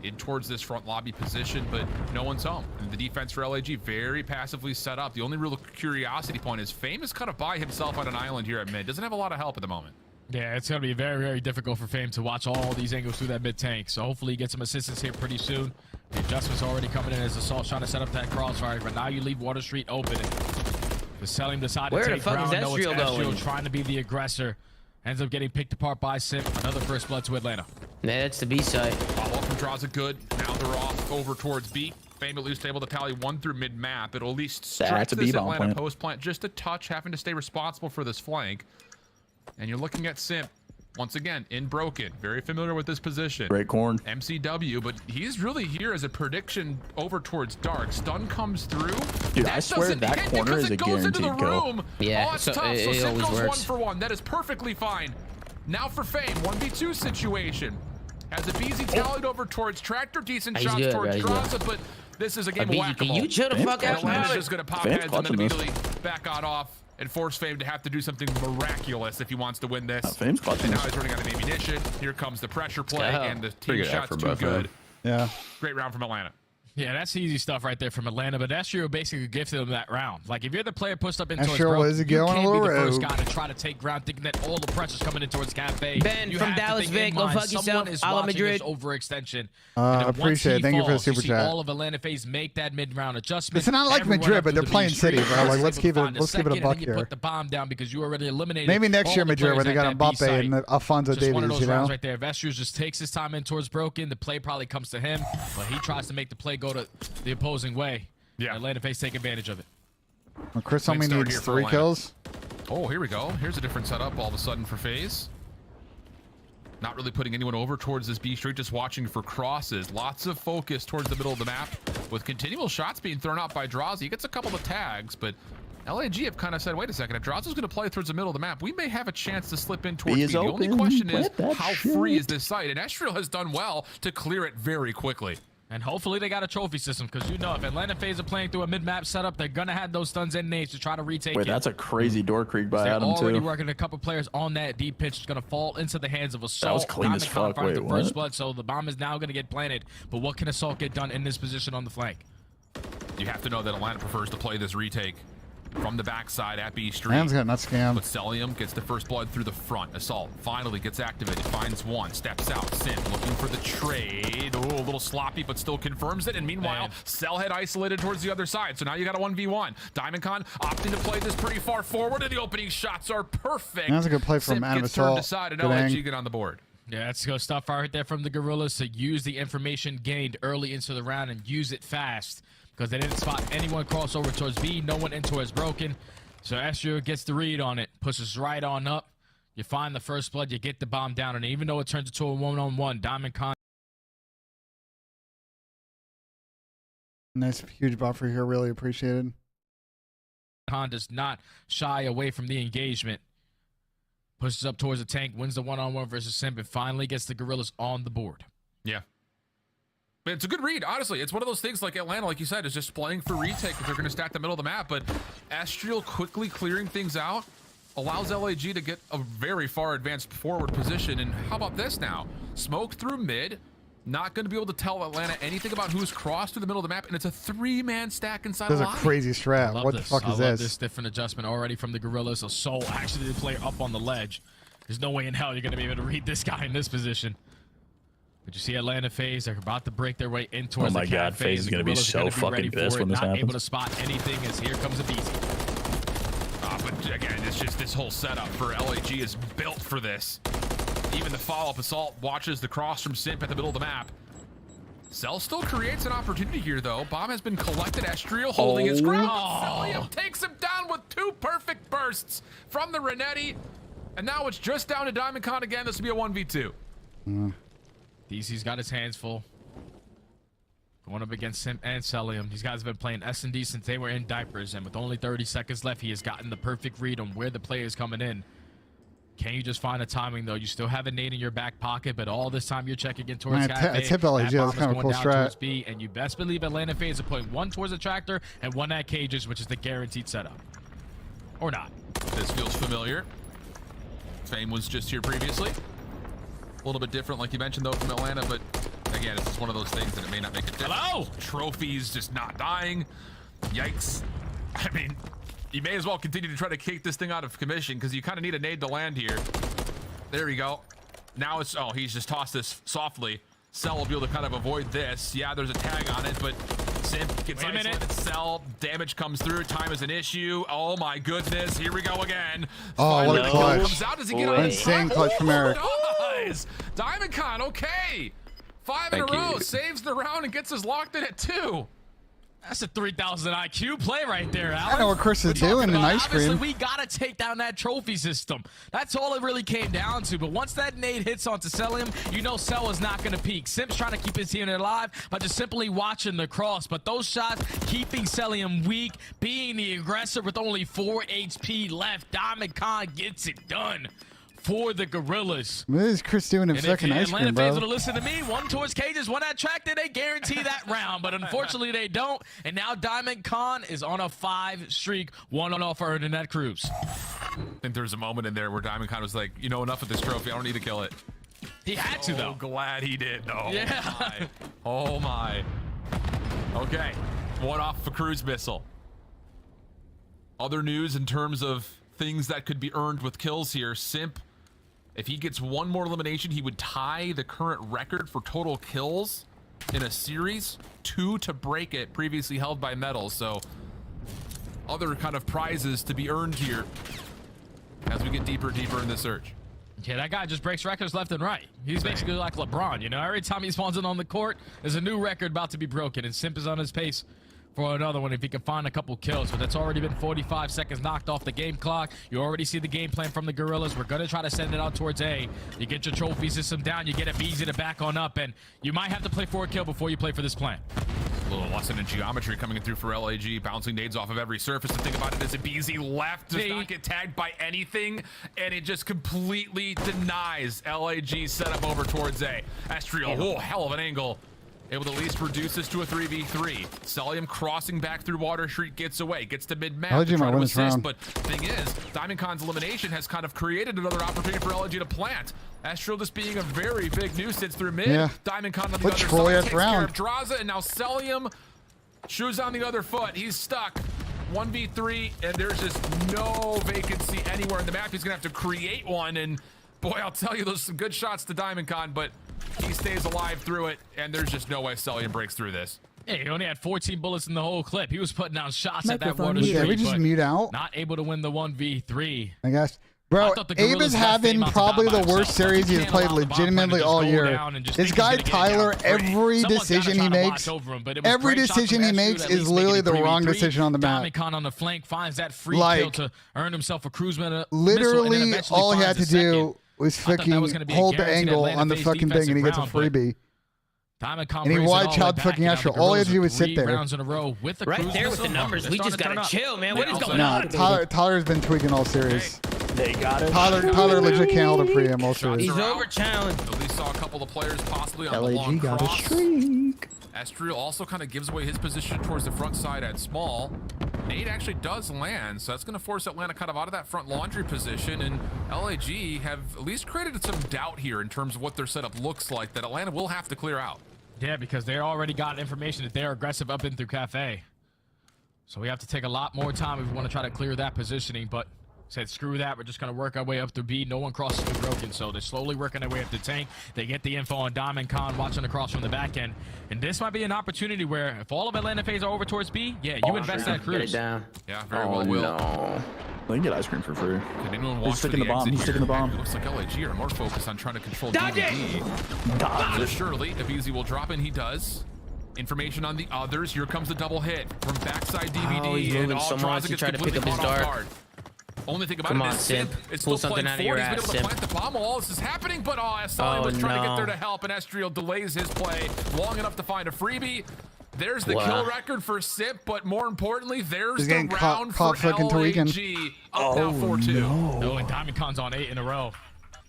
in towards this front lobby position, but no one's home. And the defense for LAG very passively set up. The only real curiosity point is FaZe is kind of by himself on an island here at mid. Doesn't have a lot of help at the moment. Yeah, it's going to be very, very difficult for FaZe to watch all these angles through that mid tank. So hopefully he gets some assistance here pretty soon. The adjustments already coming in as Assault trying to set up that crossfire, but now you leave Water Street open. The Selim decided to take ground. No, it's Estriel trying to be the aggressor. Ends up getting picked apart by Simp. Another first blood to Atlanta. Yeah, that's the B side. Follow-up from Draws it good. Now they're off over towards B. FaZe at least able to tally 1 through mid-map. It'll at least stretch this Atlanta post plant just a touch, having to stay responsible for this flank. And you're looking at Simp once again in broken, very familiar with this position. Great corn. MCW, but he's really here as a prediction over towards dark. Stun comes through. Dude, I swear that corner is a guaranteed kill. Yeah, oh, it's tough. So Simp goes 1-for-1. That is perfectly fine. Now for FaZe, 1v2 situation. Has a BZ tallied over towards Tractor, decent shots towards Graza, but this is a game of whack-a-mole. You chill the fuck out. Atlanta's just gonna pop heads and then immediately back on off and force FaZe to have to do something miraculous if he wants to win this. And now he's running out of ammunition. Here comes the pressure play, and the team shot's too good. Yeah. Great round from Atlanta. Yeah, that's easy stuff right there from Atlanta, but Estriel basically gifted them that round. Like, if you're the player pushed up into his bro, you can't be the first guy to try to take ground thinking that all the pressure's coming in towards Cafe. Ben from Dallas Vic, go fuck yourself. Someone is watching this overextension. Appreciate it. Thank you for the super chat. All of Atlanta FaZe make that mid-round adjustment. It's not like Madrid, but they're playing City, bro. Like, let's keep it a buck here. Put the bomb down because you already eliminated. Maybe next year Madrid, where they got Mbappe and Alphonso Davies, one of those you know? rounds right there. If Estriel just takes his time in towards broken, the play probably comes to him, but he tries to make the play go to the opposing way. Yeah, Atlanta FaZe take advantage of it. Well, Chris only needs 3 kills. Oh, here we go. Here's a different setup all of a sudden for FaZe. Not really putting anyone over towards this B street, just watching for crosses. Lots of focus towards the middle of the map with continual shots being thrown out by Drazi. He gets a couple of tags, but LAG have kind of said, wait a second, if Drazi's going to play towards the middle of the map, we may have a chance to slip in towards B. The only question is, how free is this site? And Estriel has done well to clear it very quickly. And hopefully they got a trophy system, because you know if Atlanta FaZe are playing through a mid-map setup, they're going to have those stuns and nades to try to retake it. Wait, that's a crazy door creek by Adam, too. They're already working a couple players on that deep pitch. It's going to fall into the hands of Assault. That was clean as fuck. Wait, the first blood, so the bomb is now going to get planted. But what can Assault get done in this position on the flank? You have to know that Atlanta prefers to play this retake from the backside at B Street. Man's got nut scam. But Celium gets the first blood through the front. Assault finally gets activated, finds one, steps out. Sim looking for the trade. Oh, a little sloppy, but still confirms it. And meanwhile, Cellhead isolated towards the other side. So now you got a 1v1. Diamondcon opting to play this pretty far forward, and the opening shots are perfect. That's a good play from Adam Assault. Aside, and LAG get on the board. Yeah, that's good stuff right there from the Gorillas to use the information gained early into the round and use it fast, because they didn't spot anyone cross over towards B. No one in towards broken. So Estriel gets the read on it, pushes right on up. You find the first blood, you get the bomb down, and even though it turns into a one-on-one, Diamondcon. Nice huge buffer here, really appreciated. Khan does not shy away from the engagement. Pushes up towards the tank, wins the one-on-one versus Simp, and finally gets the Gorillas on the board. Yeah. But it's a good read, honestly. It's one of those things like Atlanta, like you said, is just playing for retake because they're going to stack the middle of the map. But Estriel quickly clearing things out allows LAG to get a very far advanced forward position. And how about this now? Smoke through mid. Not going to be able to tell Atlanta anything about who's crossed through the middle of the map. And it's a 3-man stack inside This is a a crazy strat. What the fuck is this? This different adjustment already from the Gorillas. So Soul actually the player up on the ledge. There's no way in hell you're going to be able to read this guy in this position. But you see Atlanta FaZe, they're about to break their way in towards the God, FaZe is going to be so fucking pissed when this happens. Not able to spot anything as here comes a BZ. But again, it's just this whole setup for LAG is built for this. Even the follow-up Assault watches the cross from Simp at the middle of the map. Cell still creates an opportunity here, though. Bomb has been collected. Estriel holding his ground. Celium takes him down with 2 perfect bursts from the Renetti. And now it's just down to Diamondcon again. This will be a 1v2. DC's got his hands full. Going up against Simp and Celium. These guys have been playing S&D since they were in diapers, and with only 30 seconds left, he has gotten the perfect read on where the play is coming in. Can you just find the timing, though? You still have a nade in your back pocket, but all this time you're checking in towards Cafe. It's hip LAG. That's kind of a cool strat. B, and you best believe Atlanta FaZe are putting 1 towards the tractor and 1 at cages, which is the guaranteed setup. Or not. This feels familiar. Fame was just here previously. A little bit different, like you mentioned, though, from Atlanta, but again, it's just one of those things that it may not make a difference. Hello? Trophies just not dying. Yikes. I mean, you may as well continue to try to kick this thing out of commission because you kind of need a nade to land here. There we go. Now it's, oh, he's just tossed this softly. Cell will be able to kind of avoid this. Yeah, there's a tag on it, but Simp gets isolated. Cell, damage comes through. Time is an issue. Oh my goodness, here we go again. Oh, what a clutch. Comes out. Does he get on insane clutch from Eric. Nice. Diamond Con, okay. 5 in a row, saves the round and us locked in at 2. That's a 3,000 IQ play right there, Alex. I know what Chris is doing in ice cream. Obviously, we got to take down that trophy system. That's all it really came down to. But once that nade hits onto Celium, you know Cell is not going to peak. Simp's trying to keep his team alive by just simply watching the cross. But those shots keeping Celium weak, being the aggressor with only 4 HP left. Diamond Con gets it done for the Gorillas. What is Chris doing in second ice cream, bro? Atlanta fans would listen to me. One towards cages, one at track, they guarantee that round. But unfortunately, they don't. And now Diamond Con is on a 5 streak, 1 on off earning that cruise. I think there's a moment in there where Diamond Con was like, you know, enough of this trophy. I don't need to kill it. He had to, though. Glad he did, though. Yeah. Oh, my. Okay. 1 off a cruise missile. Other news in terms of things that could be earned with kills here. Simp, if he gets 1 more elimination, he would tie the current record for total kills in a series. 2 to break it, previously held by Metals. So other kind of prizes to be earned here as we get deeper and deeper in the search. Yeah, that guy just breaks records left and right. He's basically like LeBron, you know? Every time he spawns in on the court, there's a new record about to be broken, and Simp is on his pace for another one if he can find a couple kills. But that's already been 45 seconds knocked off the game clock. You already see the game plan from the Gorillas. We're going to try to send it out towards A. You get your trophy system down, you get a BZ to back on up, and you might have to play for a kill before you play for this plan. A little lesson in geometry coming in through for LAG, bouncing nades off of every surface. The thing about it is that BZ left does not get tagged by anything, and it just completely denies LAG's setup over towards A. Astriel, oh, hell of an angle. Able to at least reduce this to a 3v3. Celium crossing back through Water Street gets away, gets to mid-map to try to assist. But thing is, Diamond Con's elimination has kind of created another opportunity for LG to plant. Astral just being a very big nuisance through mid. Yeah. Diamond Con on the other side takes care of Draza, and now Celium, shoes on the other foot. He's stuck. 1v3, and there's just no vacancy anywhere in the map. He's gonna have to create one, and boy, I'll tell you, those are some good shots to Diamond Con, but he stays alive through it, and there's just no way Celium breaks through this. Yeah, he only had 14 bullets in the whole clip. He was putting down shots at that Water Street, yeah, we just mute out. Not able to win the 1v3. I guess. Bro, Abe is having probably the worst series he's played legitimately all year. This guy Tyler, every decision he makes, is literally the wrong decision on the map. Diamond Con on the flank finds that free kill to earn himself a cruise missile. Literally, all he had to do was fucking hold the angle on the fucking thing, and he gets a freebie. And he watched how fucking Astro. All he had to do was sit there. Right there with the numbers. We just gotta chill, man. What is going on? Tyler's been tweaking all series. They got it. Tyler legit can't hold a pre-am all series. He's over challenged. At least saw a couple of players possibly on LAG the long got cross. a streak. Astriel also kind of gives away his position towards the front side at small. Nade actually does land, so that's going to force Atlanta kind of out of that front laundry position, and LAG have at least created some doubt here in terms of what their setup looks like that Atlanta will have to clear out. Yeah, because they already got information that they're aggressive up in through Cafe. So we have to take a lot more time if we want to try to clear that positioning, but said screw that, we're just going to work our way up through B. No one crosses through Broken, so they're slowly working their way up the tank. They get the info on Diamond Con watching across from the back end, and this might be an opportunity where if all of Atlanta FaZe are over towards B, yeah, you invest that cruise. Get it down. Yeah, very well will. No. They can get ice cream for free. Can anyone walk sticking the bomb. He's sticking the bomb. It looks like LAG are more focused on trying to control DVD. So surely, if Easy will drop in, he does. Information on the others. Here comes the double hit from backside DVD. Oh, he's moving so much. He tried to pick up his dart. Only thing about it is Simp is still playing forward. He's been able to plant the bomb while all this is happening, but Celium was trying to get there to help, and Astriel delays his play long enough to find a freebie. There's the kill record for Simp, but more importantly, there's the round for LAG. Up now 4-2. No, and Diamond Con's on 8 in a row.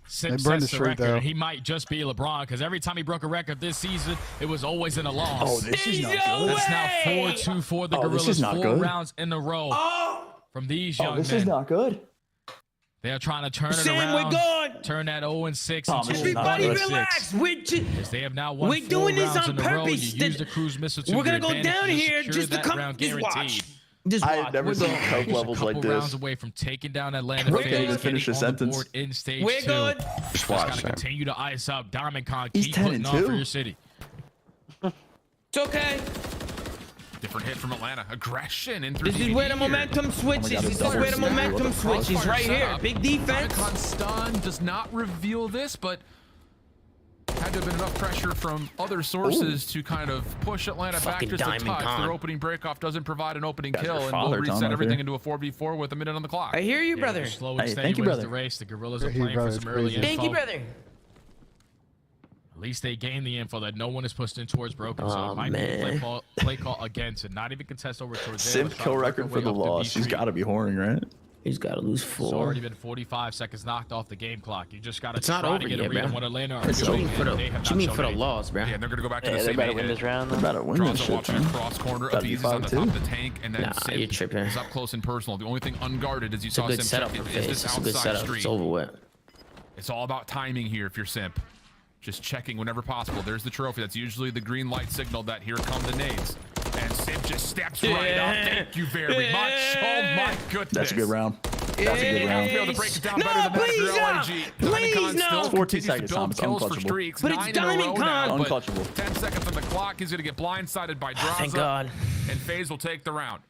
Simp sets the record. He might just be LeBron, because every time he broke a record this season, it was always in a loss. Oh, this is not good. That's now 4-2 for the Gorillas. 4 rounds in a row from these young men. This is not good. They are trying to turn it Sam, around. we're going. Turn that 0-6 into Everybody 1-6. relax. They have now won We're 4 doing this rounds on in a row. purpose. You use the cruise missile to We're gonna your go advantage down to here secure just to that come. round Just watch. guaranteed. Just watch. I've never seen coke levels a like couple rounds this. away from taking down Atlanta Can't FaZe, even finish a getting on the sentence. board in stage We're 2. good. Just gotta continue to ice up. Diamond Con, He's keep 10 putting and on 2. for your city. It's okay. Different hit from Atlanta. Aggression in This is where the momentum switches. This is where the momentum switches. Right here. Big defense. Icon stun does not reveal this, but had to have been enough pressure from other sources to kind of push Atlanta back Fucking just a Diamond touch. Con. Their opening breakoff doesn't provide an opening Guys, kill, your and will father, reset Tom, everything here. into a 4v4 with a minute on the clock. I hear you, brother. Slow and Hey, steady thank you, wins brother. the race. The Gorillas are Hey, playing brother, for it's some early crazy. Thank you, info. brother. At least they gained the info that no one is pushed in towards broken, so it might be a play call against and not even contest over towards there. Simp kill record for the loss. He's got to be whoring, right? He's got to lose It's 4. already been 45 seconds knocked off the game clock. You just got to It's not try over to get a yet, read bro. on what Atlanta are What you doing. mean for the, and they have what you not mean shown for the any. loss, bro? Yeah, and they're going to go back to Yeah, the they're same about to win hit. this round. They're Though. about to win Draws this are shit, watching man. across corner. Gotta be Aviz is on the 5-2. top of the tank, and then Nah, Simp you're tripping. is up close and personal. The only thing unguarded is you It's a saw good Simp setup check for is FaZe. this It's a good outside setup. street. It's over with. It's all about timing here if you're Simp. Just checking whenever possible. There's the trophy. That's usually the green light signal that here come the nades. And Simp just steps right up. Thank you very much. Oh my goodness. That's a good round. That's a good round. Be able to break it down No, better than please, that for no. LAG. Please, Diamond Con no. still 14 continues seconds, to Tom. build It's kills for unclutchable. streaks. But it's 9 in a Diamond row Con. now, but Unclutchable. 10 seconds on the clock. He's going to get blindsided by Draza. Thank God. And FaZe will take the round.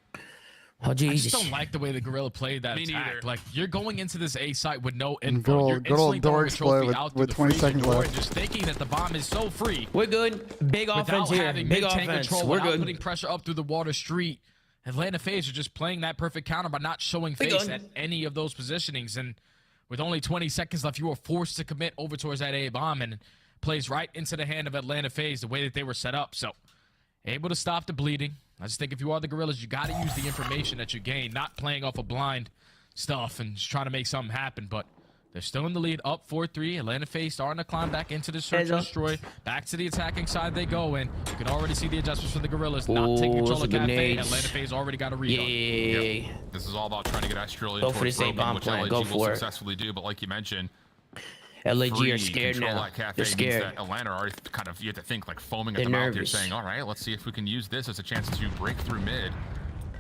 Oh, I Jesus. just don't like the way the Gorilla played that Me attack. neither. Like, you're going into this A site with no Good info. old- You're good old instantly door throwing the trophy exploit out with through the 20 freezing seconds door left. and just thinking that the bomb is so free. We're good. Big Without offense here. having Big mid-tank offense. control, We're without good. putting pressure up through the water street. Atlanta FaZe are just playing that perfect counter by not showing We're face good. at any of those positionings. And with only 20 seconds left, you were forced to commit over towards that A bomb, and it plays right into the hand of Atlanta FaZe the way that they were set up. So, able to stop the bleeding. I just think if you are the Gorillas, you got to use the information that you gain, not playing off of blind stuff and just trying to make something happen. But they're still in the lead, up 4-3. Atlanta FaZe starting to climb back into the search and destroy. Back to the attacking side they go, and you can already see the adjustments for the Gorillas. Not taking control of Cafe. Atlanta FaZe already got a read on. Yeah. This is all about trying to get Astral Go for towards this Broken, A-bomb which plan. LAG Go will for it. successfully do. But like you mentioned, LAG free are scared control now. that Cafe They're means scared. that Atlanta are already kind of, you have to think like foaming at They're the mouth. You're nervous. saying, all right, let's see if we can use this as a chance to break through mid.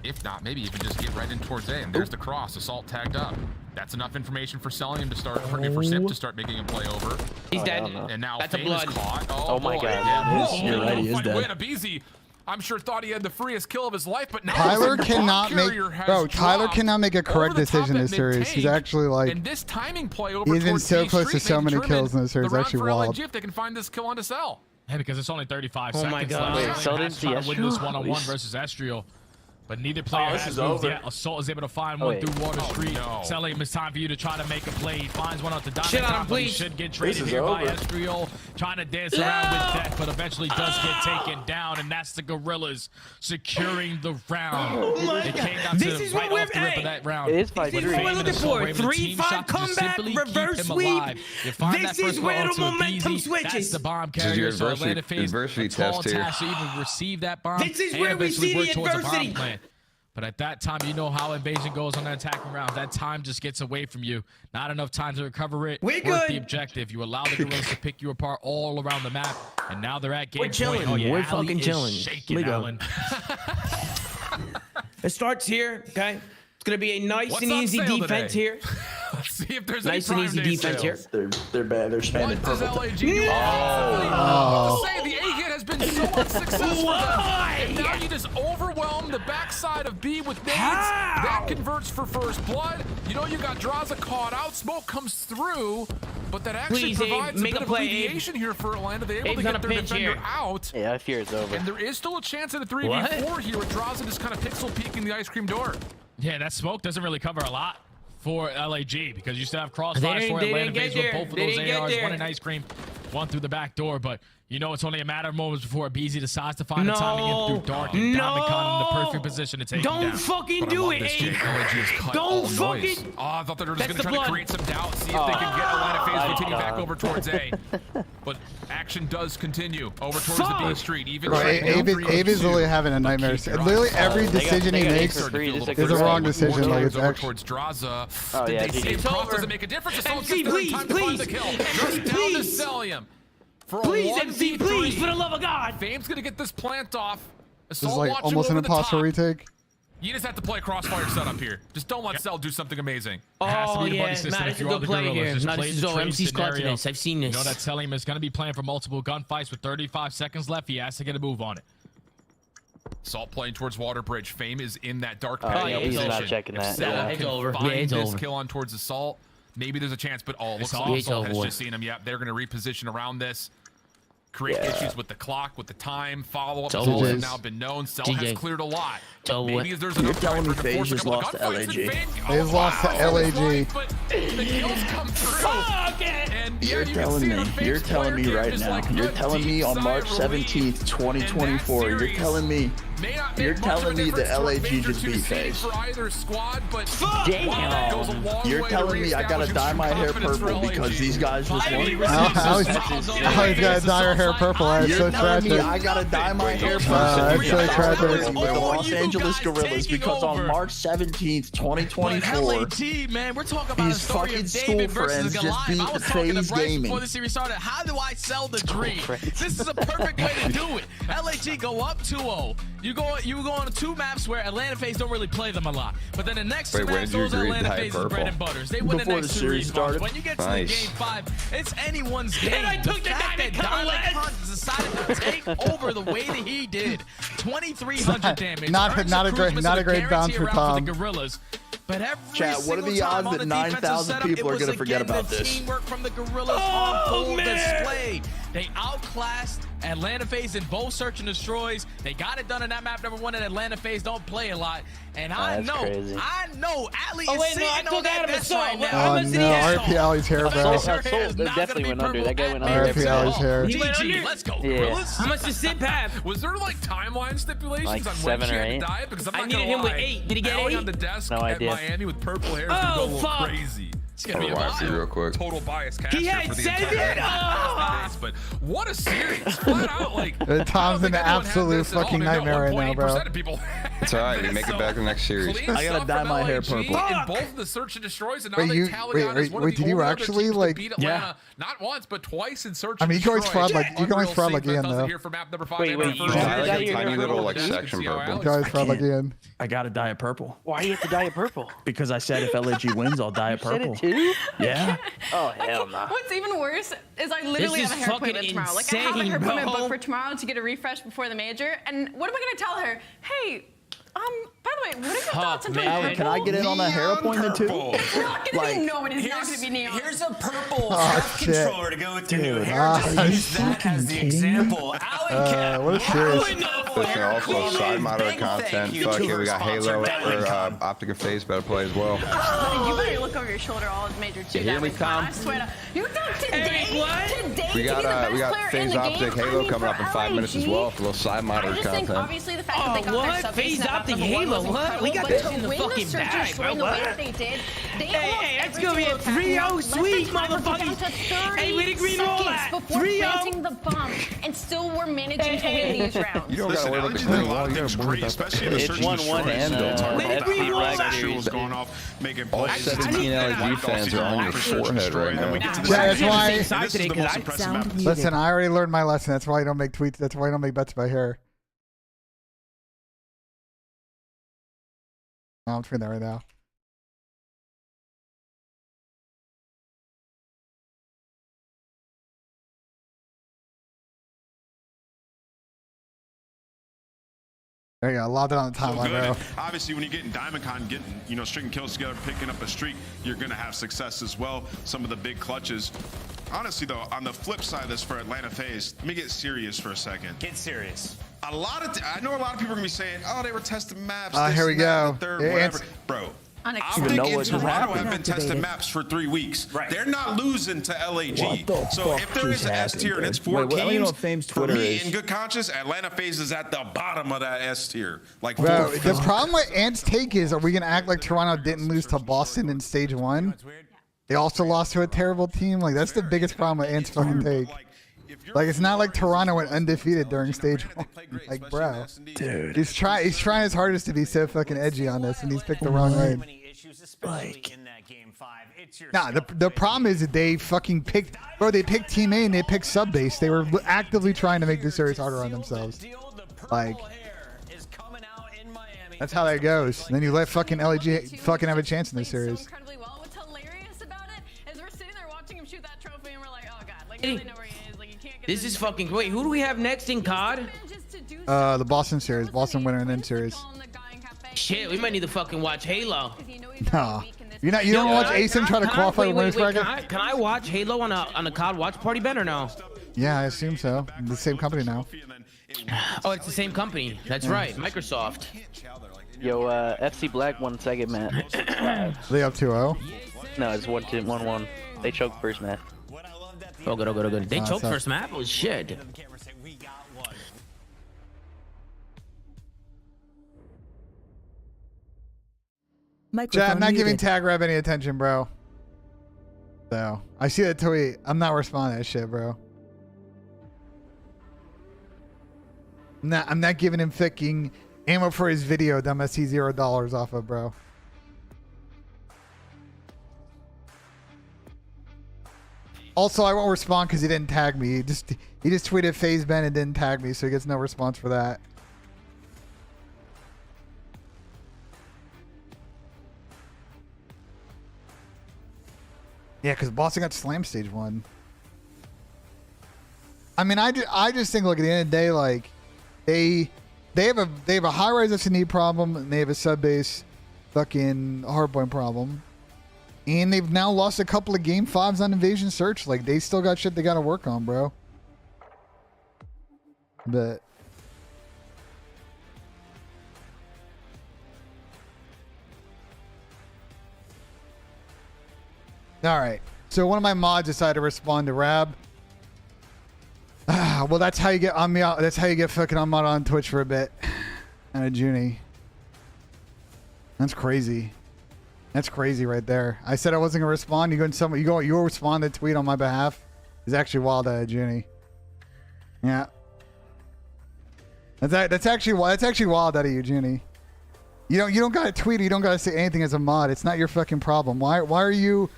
If not, maybe even just get right in towards A. And there's the cross, assault tagged up. That's enough information for selling him to start, for Simp to start making a play over. He's dead. And now That's a Fame is blood. caught. Oh my boy. God. Yeah, You're right, he is dead. Wait, Abizi, I'm sure thought he had the freest kill of his life, but now Tyler the cannot bomb make, carrier has bro. Tyler dropped cannot make a correct over the top decision in this at series. mid-tank, He's actually like, and this timing play over he's been towards so B close to Street so may many determine kills in this series. the round Actually for LAG wild. if they can find this kill on to sell. Yeah, because it's only 35 Oh seconds my God. left. Wait, Has so to didn't see try to win this Astral? one-on-one versus Estriel. But neither player this has is moved over. yet. Assault is able to find Oh, one wait. through Water Oh, Street. no. Selim, it's time for you to try to make a play. He finds one off the diamond. Chill out, top, but he please. should get This traded is here by over. Estriel. Trying to dance around with death, but eventually does get taken down, and that's the Gorillas securing the round. It came down This to is right what off the we're- rip of that round. It is 5-3. This is what we're looking for. 3-5 comeback, reverse sweep. This is where the momentum switches. That's the bomb This is carrier. your So Atlanta FaZe, adversity a tall test here. task to even receive that bomb. This is and where we eventually see work the towards a bomb adversity. plan. But at that time, you know how invasion goes on the attacking round. That time just gets away from you. Not enough time to recover it. We're Work good. the objective. You allow the Gorillas to pick you apart all around the map. And now they're at game We're chilling. point. Oh, yeah, We're Allie fucking is chilling. shaking, We go. Allen. It starts here, okay? It's going to be a nice What's and on easy sale defense today? here. Let's see if there's Nice any and Prime easy Day defense here. sales. They're bad. They're spamming What does perfect. LAG do? I was about to say, the A-hit has been so unsuccessful for them. And now you just overwhelm the backside of B with nades. That converts for first blood. You know you got Draza caught out. Smoke comes through, but that actually Please, Abe, provides a make bit a of play, Abe. alleviation here for Atlanta. They're able Abe's to on get a their pinch defender here. out. Yeah, I fear it's over. And there is still a chance at a 3v4 here with Draza just kind of pixel peeking the ice cream door. Yeah, that smoke doesn't really cover a lot for LAG because you still have They crossfires for didn't Atlanta get FaZe with there. both of They those didn't get ARs, there. one in ice cream, one through the back door. But You know, it's only a matter of moments before BZ decides to find the time to get through dark and Diamondcon in the perfect position to take him down. Don't fucking do it, Abe. Don't fucking. Oh, I thought they were just going to try to create some doubt, see if they can get Atlanta FaZe continue back over towards A. But action does continue over towards the B street. Even Abe is literally having a nightmare. Literally every decision he makes is a wrong decision. Like it's over towards Draza. Did they see him cross? Does it make a difference? Assault gets there in time to find the kill. Just down to Celium. Please, MC, please, for the love of God. Fame's gonna get this plant off. This is like almost an impossible retake. You just have to play a crossfire setup here. Just don't let Cell do something amazing. Oh, yeah, Madison's a good play here. Madison's MC's clutching this. I've seen this. You know that Celium is going to be playing for multiple gunfights with 35 seconds left. He has to get a move on it. Salt playing towards Water Bridge. Fame is in that dark patio he's position. not checking that. It's over. Find this kill on towards Assault. Maybe there's a chance, but looks like Assault has just seen him. Yep, they're going to reposition around this. Create issues with the clock, with the time. Follow-up results have now been known. Cell has cleared a lot. Maybe there's enough time for the force to come lost to LAG. They've lost to LAG. But the kills come through. You're telling me right now. You're telling me on March 17th, 2024. You're telling me that LAG just beat FaZe. Damn. You're telling me I gotta dye my hair purple because these guys just won. He's gotta dye her hair purple. That's so tragic. I gotta dye my hair purple. That's so tragic. With the Los Angeles Gorillas because on March 17th, 2024, LAG, man, we're talking about these a story fucking of David school versus friends just Goliath. beat I was talking to FaZe Bryce Gaming. before the series started. How do I sell the dream? This is a perfect way to do it. LAG go up 2-0. You go on 2 maps where Atlanta FaZe don't really play them a lot. But then the next 2 maps, those are Atlanta FaZe's bread and butters. They win the next 2 respawns. When you get to the game 5, it's anyone's game. And I took the fact that Diamond decided to take over the way that he did. 2,300 damage. Not a great bounce for Tom. Gorillas. But every Chat, what are the odds that 9,000 people are going to forget about this? Teamwork from the Gorillas on full display. They outclassed Atlanta FaZe in both search and destroys. They got it done in that map number 1, and Atlanta FaZe don't play a lot. And I know, Ali is sitting on that desk right now. Oh no, RP Ali's hair, bro. They definitely went under. That guy went under. RP Ali's hair. GG, let's go, Gorillas. How much does Sid have? Was there like timeline stipulations Like on 7 when she or had to 8? die? Because I'm I not needed gonna him with lie. 8. Did he get Allie 8? on the desk No at idea. Miami with purple hair is gonna go a little crazy. It's gonna be a wild real quick. Total bias capture He had for the 7? entire space, but what a series! Flat out, like Tom's in an absolute fucking nightmare right now, bro. It's alright. We make it back in the next series. I gotta dye my hair purple. In both the search and destroys, and now Wait, they tally out as one of the did you only other actually, teams to like- beat Atlanta, not once but twice in search I mean, and you can always destroy. fraud like Ian though. Here for map number 5. Wait, I like a tiny little like section purple. You can always fraud like Ian. I gotta dye it purple Why do you have to dye it purple? because I said if LAG wins, I'll dye it Said purple. it too? Yeah. Oh hell no. What's even worse is I literally This have a is hair appointment fucking tomorrow. Like I have a insane, hair appointment bro. booked for tomorrow to get a refresh before the major. And what am I gonna tell her? Hey, by the way, what are your thoughts on man. purple? Can I get in on that hair appointment too? It's not gonna Like- be no, it is not gonna be neon. Here's a purple Oh, shit. controller to go with your new Dude, hair. Just use that as the example. Alan Cap. What a series. Listen, also side monitor content. Fuck it, we got Halo or Optic and FaZe better play as well. You better look over your shoulder all of major 2. You hear me, Tom? I swear to you don't today. Today We got FaZe Optic Halo coming up in 5 minutes as well for a little side monitor I just think content. obviously the fact that they got their what? sub FaZe set up Optic number 1 Halo, was what? We got incredible, this but in to the win fucking search and bag, destroy bro. the way What? that they did, they Hey, almost that's every gonna be a single 3-0 attack let the sweep, timer get down motherfuckers. to 30 Hey, we did green roll seconds that. before 3-0. planting the bomb, and still we're managing to win these rounds. You don't gotta Listen, worry about LG the did a green lot wall. of You things gotta worry great, about especially in the It's search and 1-1 destroys. in Shoes going off, making All plays. 17 LG fans are on your forehead right now. Yeah, that's why. This is the most impressive map. Listen, I already learned my lesson. That's why I don't make tweets. That's why I don't make bets by hair. Oh, I'm tweeting that right now. There you go. Lobbed it on the timeline, bro. Obviously, when you're getting DiamondCon, getting stringing kills together, picking up a streak, you're gonna have success as well. Some of the big clutches. Honestly, though, on the flip side of this for Atlanta FaZe, let me get serious for a second. Get serious. I know a lot of people are gonna be saying, "Oh, they were testing maps." Here we go. Third, whatever. Bro, Optic and Toronto have been testing maps for 3 weeks. They're not losing to LAG. So if there is an S tier and it's 4 games, for me, in good conscience, Atlanta FaZe is at the bottom of that S tier. Like, bro, the problem with Ant's take is, are we gonna act like Toronto didn't lose to Boston in stage 1? They also lost to a terrible team. Like, that's the biggest problem with Ant's fucking take. Like, it's not like Toronto went undefeated during stage 1. Like, bro, dude, he's trying his hardest to be so fucking edgy on this, and he's picked the wrong lane. Like, nah, the problem is that they fucking picked, bro. They picked Team A and they picked sub base. They were actively trying to make the series harder on themselves. Like, that's how that goes. And then you let fucking LAG fucking have a chance in this series. What's hilarious about it is we're sitting there watching him shoot that trophy, and we're like, oh god, like they know where he is. Like, you can't get this is fucking great. Who do we have next in COD? The Boston series, Boston winner and then series. Shit, we might need to fucking watch Halo. No, you don't watch ASIM try to qualify the winners bracket? Can I watch Halo on a COD Watch Party, Ben, or no? Yeah, I assume so. The same company now. Oh, it's the same company. That's right, Microsoft. Yo, FC Black won second match. They up 2-0? No, it's 1-1. They choked first match. Oh, good. They choked first map? Oh, shit. Chat, I'm not giving Tag Rev any attention, bro. So, I see that tweet. I'm not responding to that shit, bro. I'm not giving him fucking ammo for his video that I see $0 off of, bro. Also, I won't respond because he didn't tag me. He just tweeted FaZe Ben and didn't tag me, so he gets no response for that. Yeah, because Boston got slammed stage 1. I mean, I just think, look, at the end of the day, like, they have a Highrise S&D problem, and they have a sub base fucking hardpoint problem, and they've now lost a couple of game 5s on Invasion Search. Like, they still got shit they got to work on, bro. But all right, so one of my mods decided to respond to Rab. Well, that's how you get on me. That's how you get fucking on mod on Twitch for a bit. And a Junie. That's crazy. That's crazy right there. I said I wasn't gonna respond. You go respond to tweet on my behalf. It's actually wild at a Junie. Yeah. That's actually wild out of you, Junie. You don't gotta tweet. Or you don't gotta say anything as a mod. It's not your fucking problem. Why are you?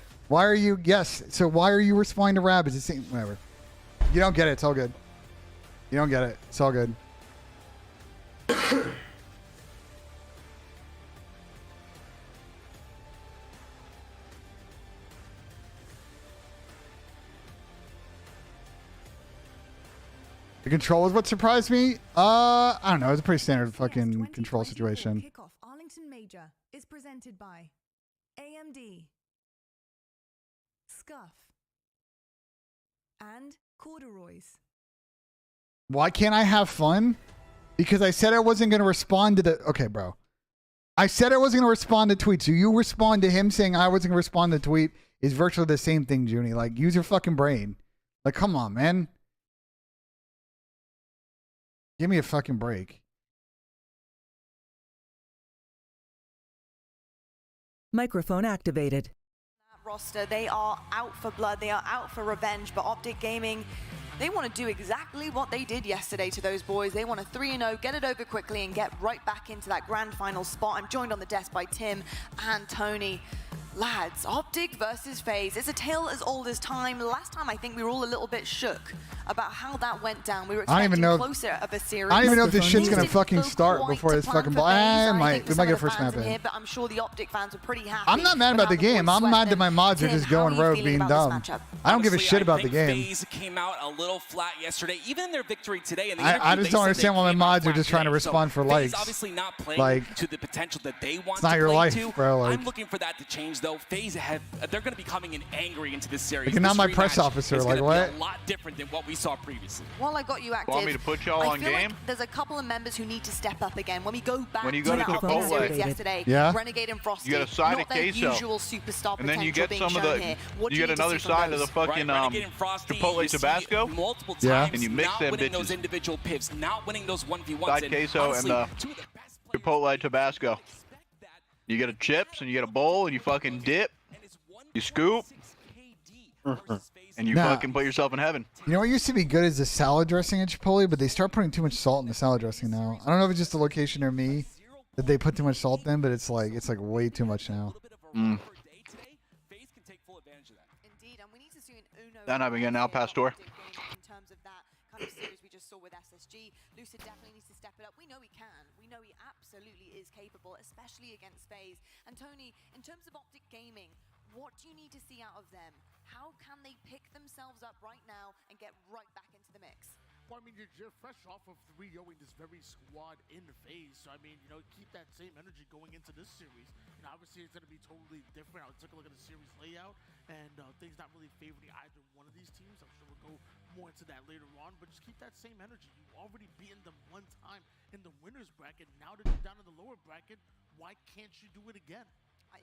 Yes. So why are you responding to Rab? It's the same. Whatever. You don't get it. It's all good. You don't get it. It's all good. The control is what surprised me. I don't know. It's a pretty standard fucking control situation. Kickoff Arlington Major is presented by AMD, Scuff, and Corduroys. Why can't I have fun? Because I said I wasn't going to respond to the... Okay, bro. I said I wasn't going to respond to tweets. So you respond to him saying I wasn't going to respond to tweet is virtually the same thing, Junie. Like, use your fucking brain. Like, come on, man. Give me a fucking break. Microphone activated. Roster, they are out for blood, they are out for revenge, but Optic Gaming, they want to do exactly what they did yesterday to those boys. They want to 3-0, get it over quickly and get right back into that grand final spot. I'm joined on the desk by Tim and Tony. Lads, Optic versus FaZe. It's a tale as old as time. Last time I think we were all a little bit shook about how that went down. We were expecting closer of a series. I don't even know if this shit's gonna fucking start before this fucking ball. We might get a first map in. Here, but I'm sure the Optic fans are pretty happy. I'm not mad about the game. I'm mad that my mods are just going rogue being dumb. I don't give a shit about the game. FaZe came out a little flat yesterday, even in their victory today. I just don't understand why my mods are just trying to respond for likes. Obviously not playing to the potential that they want. It's not your life, bro. I'm looking for that to change. though FaZe they're going to be coming in angry into this series. You're not my press officer, like what? Be a lot different than what we saw previously. While I got you active, want me to put y'all on game? Like there's a couple of members who need to step up again. When we go back when you to go that to Optic series Chipotle yesterday, yeah. Renegade and Frosty, you get a side not of their queso, usual superstar and then you get potential some of being the, shown here. What you do get need to another see from side of those? the fucking Chipotle Tabasco, multiple yeah, times, and you mix not them winning bitches. those individual pips, not winning those 1v1s. Side queso and the Chipotle Tabasco. You get a chips and you get a bowl and you fucking dip, you scoop, and you fucking put yourself in heaven. You know what used to be good is the salad dressing at Chipotle, but they start putting too much salt in the salad dressing now. I don't know if it's just the location or me that they put too much salt in, but it's like way too much now. Then I've been getting Al Pastor. In terms of that kind of series we just saw with SSG, Lucid definitely needs to step it up. We know he can. We know he absolutely is capable, especially against FaZe. And Tony, in terms of Optic Gaming, what do you need to see out of them? How can they pick themselves up right now and get right back into the mix? Well, I mean, you're fresh off of 3-0ing this very squad in the FaZe. So, I mean, you know, keep that same energy going into this series. You know, obviously, it's going to be totally different. I took a look at the series layout, and things not really favoring either one of these teams. I'm sure we'll go more into that later on, but just keep that same energy. You've already beaten them one time in the winner's bracket. Now that you're down in the lower bracket, why can't you do it again?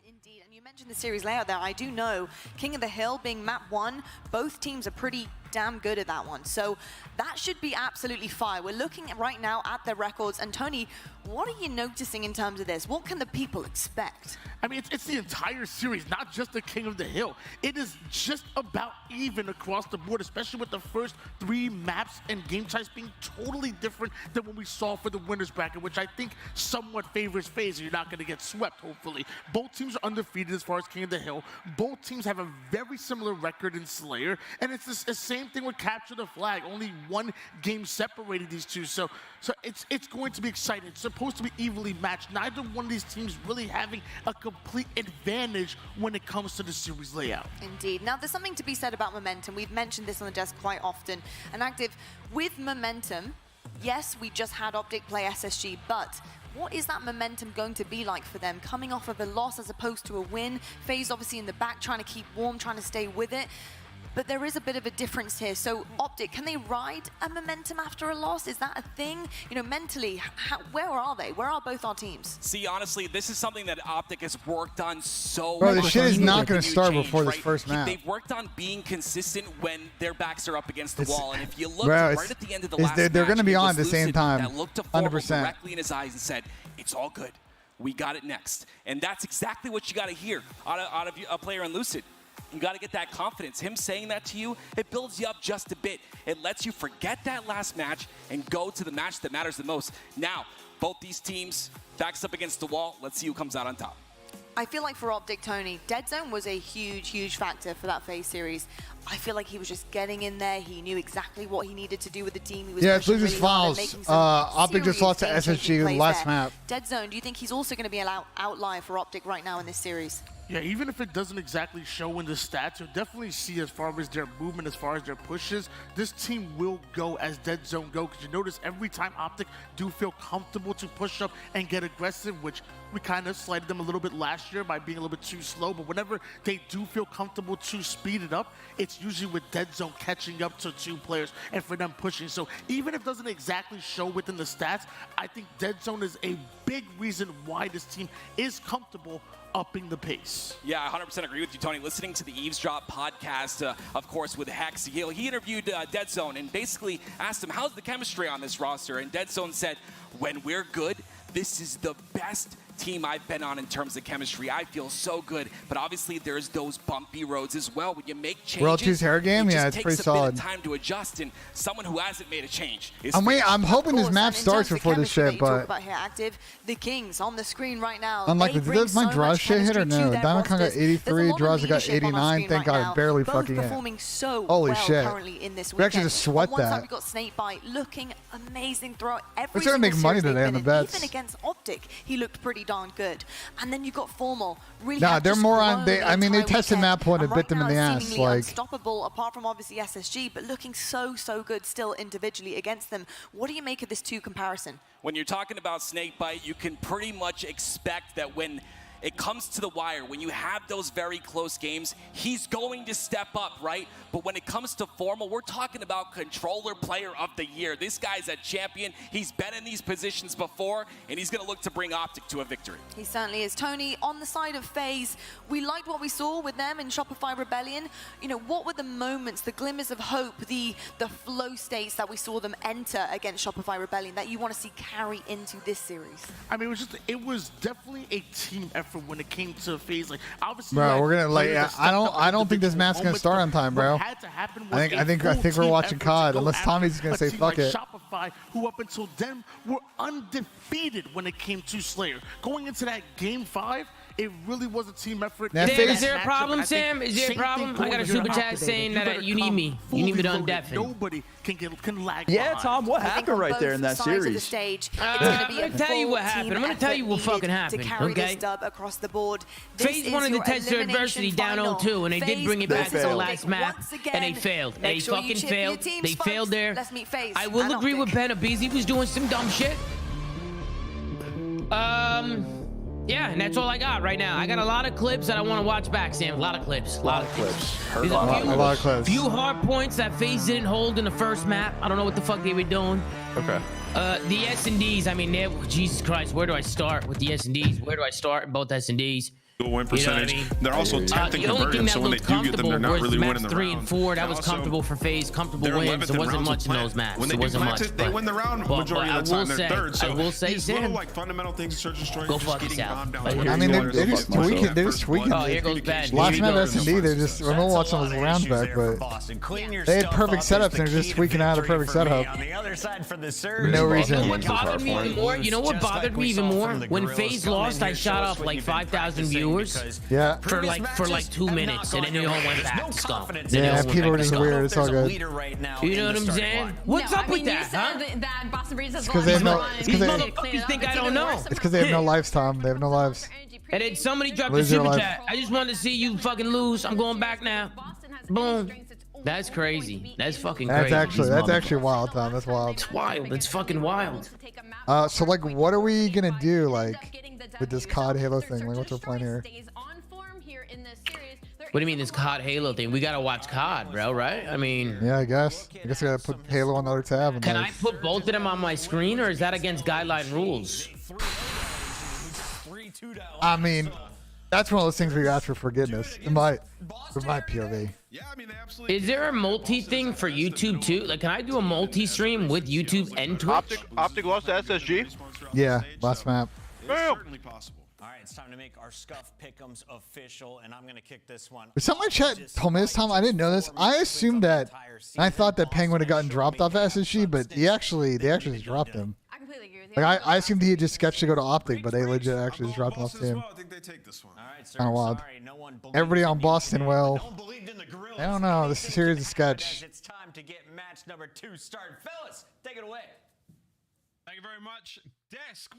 Indeed, and you mentioned the series layout there. I do know King of the Hill being map 1, both teams are pretty damn good at that one. So that should be absolutely fire. We're looking right now at their records. And Tony, what are you noticing in terms of this? What can the people expect? I mean, it's the entire series, not just the King of the Hill. It is just about even across the board, especially with the first 3 maps and game types being totally different than what we saw for the winner's bracket, which I think somewhat favors FaZe. You're not going to get swept, hopefully. Both teams are undefeated as far as King of the Hill. Both teams have a very similar record in Slayer, and it's the same thing with Capture the Flag. Only 1 game separating these two, so it's going to be exciting. It's supposed to be evenly matched. Neither one of these teams really having a complete advantage when it comes to the series layout. Indeed. Now, there's something to be said about momentum. We've mentioned this on the desk quite often. And Active, with momentum, yes, we just had Optic play SSG, but what is that momentum going to be like for them coming off of a loss as opposed to a win? FaZe obviously in the back trying to keep warm, trying to stay with it. But there is a bit of a difference here. So Optic, can they ride a momentum after a loss? Is that a thing? You know, mentally, where are they? Where are both our teams? See, honestly, this is something that Optic has worked on so much. Bro, this shit is not going to start before this first map. They've worked on being consistent when their backs are up against the wall. And if you look bro, right at the end of the last match, they're going to be on at the same Lucid time. that looked to Formal 100%. directly in his eyes and said, it's all good. We got it next. And that's exactly what you got to hear out of a player in Lucid. You got to get that confidence. Him saying that to you, it builds you up just a bit. It lets you forget that last match and go to the match that matters the most. Now, both these teams, backs up against the wall. Let's see who comes out on top. I feel like for Optic, Tony, Dead Zone was a huge, huge factor for that FaZe series. I feel like he was just getting in there. He knew exactly what he needed to do with the team. He was it's Lucas Files. Optic just lost to SSG last map. Dead Zone, do you think he's also going to be an outlier for Optic right now in this series? Yeah, even if it doesn't exactly show in the stats, you'll definitely see as far as their movement, as far as their pushes, this team will go as Dead Zone go. Because you notice every time Optic do feel comfortable to push up and get aggressive, which we kind of slighted them a little bit last year by being a little bit too slow. But whenever they do feel comfortable to speed it up, it's usually with Dead Zone catching up to 2 players and for them pushing. So even if it doesn't exactly show within the stats, I think Dead Zone is a big reason why this team is comfortable upping the pace. Yeah, I 100% agree with you, Tony. Listening to the Eavesdrop podcast, of course, with Hex, he interviewed Dead Zone and basically asked him, how's the chemistry on this roster? And Dead Zone said, when we're good, this is the best team I've been on in terms of chemistry. I feel so good, but obviously there's those bumpy roads as well. When you make changes, World 2's hair game, yeah, it's pretty solid. It takes a bit of time to adjust, and someone who hasn't made a change is I'm hoping this map starts before this shit, but about here, Active, the Kings on the screen right now. unlikely. Did my draws shit hit or no? Diamond Con got 83, draws got 89. Thank God, it barely fucking hit. Performing so holy well shit! Currently in this we actually just sweat on one that. side, we got Snakebite looking amazing throughout every We're trying to make money today on the bets. Even against Optic, he looked pretty darn good. And then you got Formal. Really nah, they're more on. I mean, they tested map one and bit them in the ass. Like unstoppable, apart from obviously SSG, but looking so good still individually against them. What do you make of this 2 comparison? When you're talking about Snakebite, you can pretty much expect that when it comes to the wire. When you have those very close games, he's going to step up, right? But when it comes to formal, we're talking about controller player of the year. This guy's a champion. He's been in these positions before, and he's going to look to bring Optic to a victory. He certainly is. Tony, on the side of FaZe, we liked what we saw with them in Shopify Rebellion. You know, what were the moments, the glimmers of hope, the flow states that we saw them enter against Shopify Rebellion that you want to see carry into this series? I mean, it was definitely a team effort when it came to FaZe. Like, obviously, bro, we're gonna like. I don't think this match's gonna start on time, bro. I think we're watching COD. Unless Tommy's gonna say fuck it. Shopify, who up until then were undefeated when it came to Slayer. Going into that game 5, it really was a team effort. Sam, is there a problem, Sam? Is there a problem? I got a super chat saying that you need me. You need me to undeafen. Nobody can lag. Yeah, Tom, what happened right there in that series? I'm going to tell you what happened. I'm going to tell you what fucking happened, okay? Across the board. FaZe wanted to test their adversity down 0-2, and they did bring it back to the last map, and they failed. They fucking failed. They failed there. I will agree with Ben. Abizi was doing some dumb shit. Yeah, and that's all I got right now. I got a lot of clips that I want to watch back, Sam. A lot of clips. A lot of clips. A lot of clips. Few hard points that FaZe didn't hold in the first map. I don't know what the fuck they were doing. Okay. The S&Ds, I mean, Jesus Christ, where do I start with the S&Ds? Where do I start in both S&Ds? Win percentage. You know what I mean? They're also 10th in conversion, so when they do get them, they're not really winning the round. 3 and 4, that was comfortable for FaZe, comfortable wins. There wasn't much in those maps. When they wasn't much. They win the round majority of the time. They're third. So I will say, these little like fundamental things, Search and Destroy, go fuck yourself. I mean, they're just tweaking. They're just tweaking. Oh, here goes Ben. Last map S&D, they're just. We're not watching those rounds back, but they had perfect setups and they're just tweaking out of the perfect setup. No reason. What bothered me even more? You know what bothered me even more? When FaZe lost, I shot off like 5,000 viewers. Yeah. For like 2 minutes, and then they all went back to scum. Yeah, people are just weird. It's all good. You know what I'm saying? What's up with that, huh? It's because they have no. These motherfuckers think I don't know. It's because they have no lives, Tom. They have no lives. And then somebody dropped a super chat. I just wanted to see you fucking lose. I'm going back now. Boom. That's crazy. That's fucking crazy. That's actually wild, Tom. That's wild. It's wild. It's fucking wild. So like, what are we gonna do like with this COD Halo thing? Like, what's our plan here? What do you mean this COD Halo thing? We gotta watch COD, bro, right? I mean... Yeah, I guess. I gotta put Halo on the other tab. And can I put both of them on my screen, or is that against guideline rules? I mean, that's one of those things where you ask for forgiveness. In my POV. Is there a multi thing for YouTube too? Like, can I do a multi-stream with YouTube and Twitch? Optic lost to SSG? Yeah, last map. Certainly possible. All right, it's time to make our Scuff Pick'ems official, and I'm going to kick this one. Somebody chat told me this, Tom. I didn't know this. I assumed that. I thought that Penguin had gotten dropped off SSG, but they actually just dropped him. I completely agree with you. Like I assumed he had just sketched to go to Optic, but they legit actually just dropped him off team. I think they take this one. Kind of wild. Everybody on Boston, well, I don't know. This series is sketch. It's time to get match number 2 started. Fellas, take it away. Thank you very much. Desk,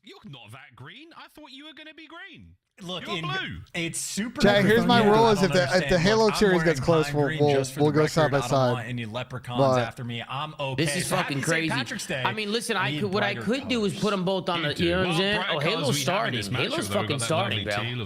you're not that green. I thought you were going to be green. Look, you're blue. It's super. Jack, here's my rule: is if the Halo series gets close, we'll go side by side. Any leprechauns after me? I'm okay. This is fucking crazy. I mean, listen, what I could do is put them both on the. You know what I'm saying? Oh, Halo's starting. Halo's fucking starting, bro. I'm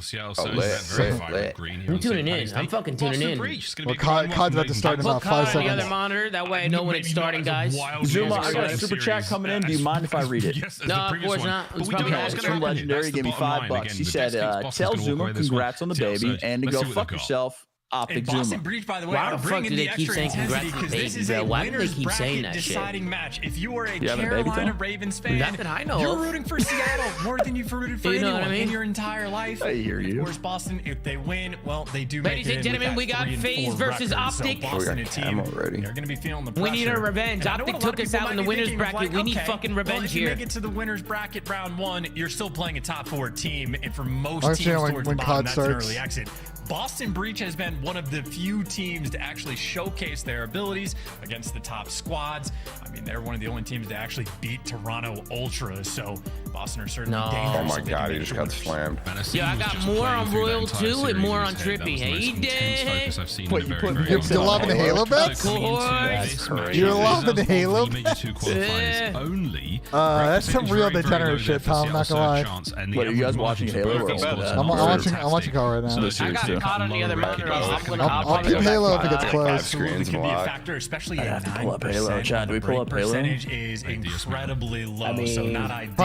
tuning in. I'm fucking tuning in. Well, COD's about to start in about 5 seconds. The other monitor. That way I know when it's starting, guys. Zuma, I got a super chat coming in. Do you mind if I read it? No, of course not. It's probably from Legendary. Gave me $5. He said, tell Zuma congrats on the baby and to go fuck yourself. Optic Zuma. Boston Breach, by the way, why the fuck do they keep saying congrats to the baby, bro? Why do they keep saying that shit? Deciding match. If you are a Carolina Ravens fan, not that I know you're rooting for Seattle more than you've rooted for anyone in your entire life. I hear you. Of course, Boston, if they win, well, they do make it. Ladies and gentlemen, we got FaZe versus Optic. Boston and team, they're going to be feeling the pressure. We need our revenge. Optic took us out in the winners bracket. We need fucking revenge here. If you make it to the winners bracket round 1, you're still playing a top 4 team, and for most teams towards the bottom, that's an early exit. Boston Breach has been one of the few teams to actually showcase their abilities against the top squads. I mean, they're one of the only teams to actually beat Toronto Ultra, so Boston are certainly Oh dangerous. my God, he just got slammed. Yo, I got more on Royal too and more on Trippy. Hey, did. What, you're loving the Halo bets? You're loving the Halo bets? That's some real degenerate shit, Tom. I'm not gonna lie. What, are you guys watching Halo or I'm watching Call right now. I got caught on the other mountain. I'll keep Halo if it gets close. It can be a factor, especially at 9%. Chad, do we pull up Halo? Percentage is incredibly low, so not ideal.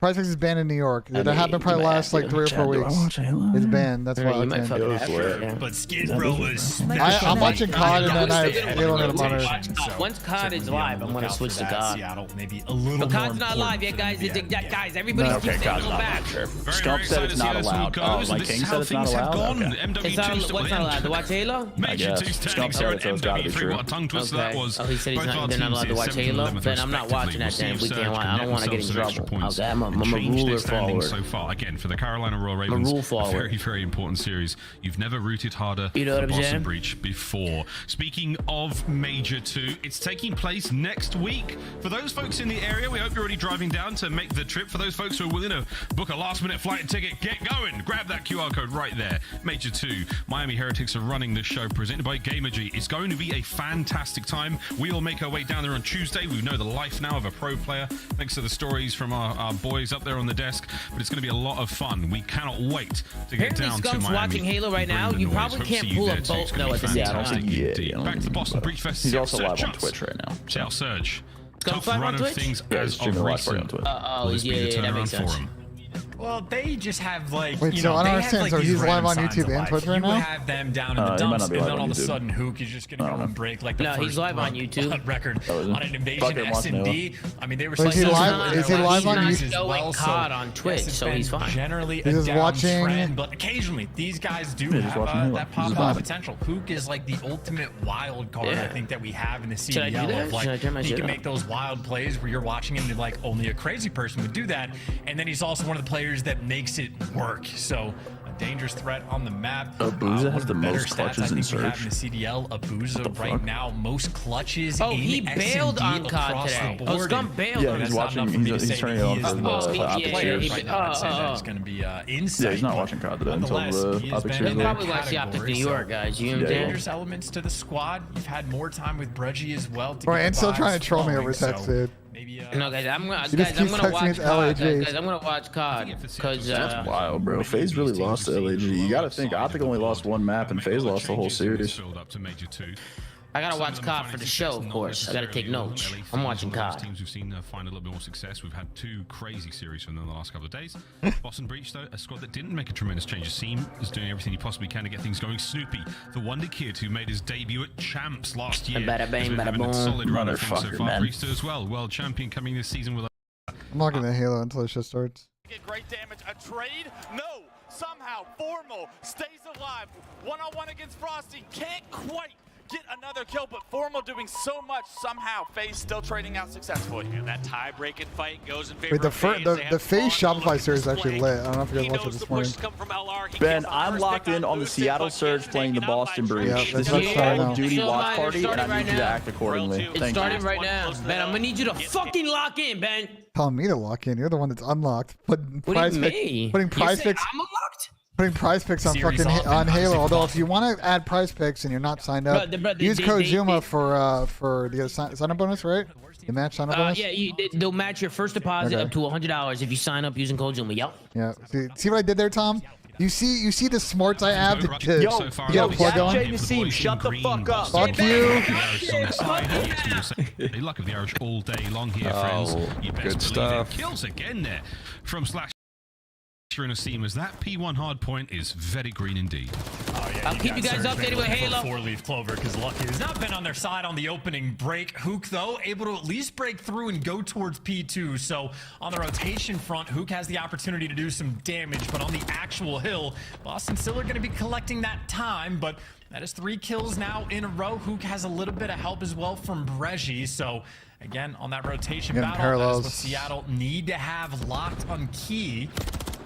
Prize Fix is banned in New York. That happened probably last like 3 or 4 weeks. It's banned. That's why I can't. But Skid Bro was. I'm watching COD and then I Halo on the monitor. Once COD is live, I'm gonna switch to COD. Seattle maybe a little. But COD's not live yet, guys. Guys, everybody keeps saying go back. Scump said it's not allowed. Like King said it's not allowed. It's not. What's not allowed? To watch Halo? I guess. Scump said it's gotta be true. Okay. Oh, he said they're not allowed to watch Halo. Then I'm not watching that. Then we can't watch. I don't want to get in trouble. I'm a ruler forward. So far, again, for the Carolina Royal Ravens, a very, very important series. You've never rooted harder for Boston Breach before. Speaking of Major 2, it's taking place next week. For those folks in the area, we hope you're already driving down to make the trip. For those folks who are willing to book a last-minute flight and ticket, get going. Grab that QR code right there. Major 2, Miami Heretics are running this show presented by Gamergy. It's going to be a fantastic time. We will make our way down there on Tuesday. We know the life now of a pro player, thanks to the stories from our boys up there on the desk. But it's going to be a lot of fun. We cannot wait to get down to Miami. Watching Halo right now, you probably can't pull a boat though at the same time. Back to the Boston Breach Fest. He's also live on Twitch right now. Seattle Surge. Tough run of things as of recent. That makes sense. Well, they just have like. Wait, so I don't understand. So he's live on YouTube and Twitch right now? You have them down in the dumps, and then all of a sudden, Hook is just gonna go and break like the first. No, he's live on YouTube. Record on an Invasion S&D. I mean, they were. Is he live? Is he live on YouTube? He's going COD on Twitch, so he's fine. Generally, a downtrend, but occasionally these guys do have that pop-up potential. Hook is like the ultimate wild card, I think, that we have in the CDL. Like he can make those wild plays where you're watching him, and like only a crazy person would do that. And then he's also one of the players that makes it work. So a dangerous threat on the map. Abuza has the most clutches in Surge. We have in the CDL. Abuza right now most clutches. Oh, he bailed on COD today. Oh, Scump bailed. Yeah, he's watching. He's turning it on for the Optic series. It's going to be inside. Yeah, he's not watching COD today until the Optic series. He probably watched the Optic New York, guys. You know, dangerous elements to the squad. You've had more time with Breggy as well. Bro, and still trying to troll me over text, dude. No, guys, I'm gonna watch COD. Guys, I'm gonna watch COD because that's wild, bro. FaZe really lost to LAG. You gotta think Optic only lost one map and FaZe lost the whole series. I gotta watch COD for the show, of course. I gotta take notes. I'm watching COD. Teams we've seen find a little bit more success. We've had 2 crazy series from them the last couple of days. Boston Breach, though, a squad that didn't make a tremendous change. Seam is doing everything he possibly can to get things going. Snoopy, the wonder kid who made his debut at Champs last year, bada bang, bada boom. Solid run of things so far. Priest as well, world champion coming this season with. I'm not gonna Halo until the shit starts. Get great damage. A trade? No. Somehow Formal stays alive. One-on-one against Frosty. Can't quite get another kill, but Formal doing so much. Somehow FaZe still trading out successfully. And that tie-breaking fight goes in favor of FaZe. The FaZe Shopify series is actually lit. I don't know if you guys watched it this morning. Ben, I'm locked in on the Seattle Surge playing the Boston Breach. Yeah, this is a Call of Duty watch party, and I need you to act accordingly. It's starting right now. Ben, I'm gonna need you to fucking lock in, Ben. Telling me to lock in. You're the one that's unlocked. Putting prize picks. I'm unlocked? Putting prize picks on fucking on Halo. Although if you want to add prize picks and you're not signed up, use code Zuma for the sign-up bonus, right? The match sign-up bonus. Yeah, they'll match your first deposit up to $100 if you sign up using code Zuma. Yep. Yeah. See what I did there, Tom? You see the smarts I have to plug on? Nassim, shut the fuck up. Fuck you. They luck of the Irish all day long here, friends. You best good stuff. Kills again there from Slash. Nassim, as that P1 hardpoint is very green indeed. Oh, yeah, I'll keep you guys updated with Halo. 4-leaf clover because Lucky has not been on their side on the opening break. Hook, though, able to at least break through and go towards P2. So on the rotation front, Hook has the opportunity to do some damage, but on the actual hill, Boston still are going to be collecting that time, but that is 3 kills now in a row. Hook has a little bit of help as well from Breggy. So again, on that rotation battle, that is what Seattle need to have locked on key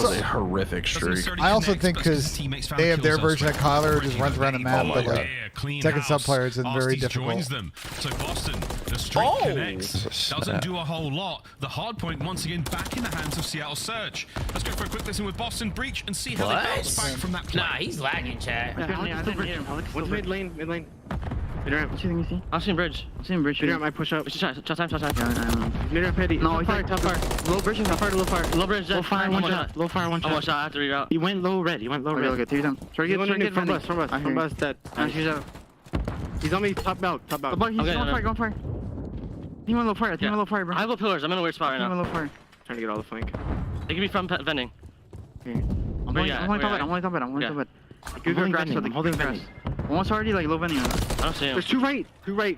that was a horrific streak. I also think because they have their version of Kyler who just runs around the map, but like second sub players is very difficult. Them. So Boston, the streak connects. Doesn't do a whole lot. The hard point once again back in the hands of Seattle Surge. Let's go for a quick listen with Boston Breach and see how they bounce back from that play. Nah, he's lagging, chat. What's mid lane? Mid lane. Mid ramp. What you think you see? I'll see him bridge. Mid ramp, I push up. Shot time. Yeah, I know. Mid ramp, Petty. No, top fire. Low bridge, top fire to low fire. Low bridge, low fire, one shot. Low fire, one shot. One shot, I have to reroute. He went low red. Okay, take him down. Try to get from bus, dead. She's out. He's on me, top out. He's going for it. Team on low fire, bro. I have low pillars. I'm in a weird spot right now. Team on low fire. Trying to get all the flank. They can be from vending. Okay. I'm only top it. I'm holding grass. One's already like low vending. I don't see him. There's two right,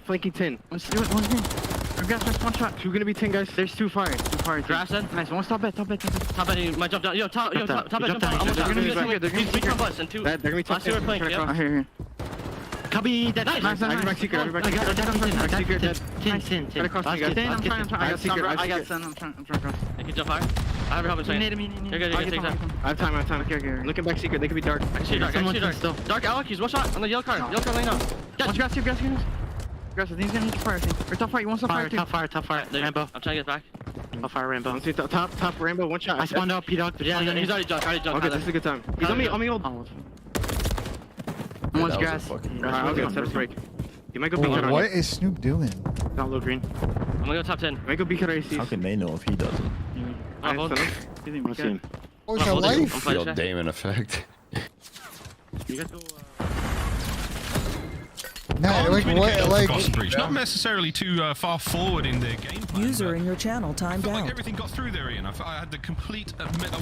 flanking 10. One's green. Grass, one shot. Two gonna be 10 guys. There's two fire. Grass dead. Nice. One top bed. Top bed. He might jump down. Top bed. Jump down. Almost down. They're gonna be top bus and two. They're gonna be top. Last two are playing. Here. Cubby dead. Nice. Everybody secret. I got secret dead. 10. Get across. I got secret. I got sun. I'm trying to cross. I can jump higher. I have a helmet. You're good. Take time. I have time. Okay. Looking back secret. They could be dark. I see dark. Dark Alec. He's one shot on the yellow car. Yellow car laying out. Grass. I think he's gonna need fire. Or top fire. You want some fire? Top fire. Rainbow. I'm trying to get back. Top fire, Rainbow. Top Rainbow. One shot. I spawned out P-Dog. Yeah, he's already jumped. Okay, this is a good time. He's on me old. One's grass. Okay, set a break. You might go beacon on what is Snoop doing? Not low green. I'm gonna go top 10. Might go beacon AC. How can they know if he doesn't? Let's see him. Oh, it's a life. Feel Damon effect. You got to not necessarily too far forward in their game plan. User in your channel timed out. Like everything got through there, Ian. I had the complete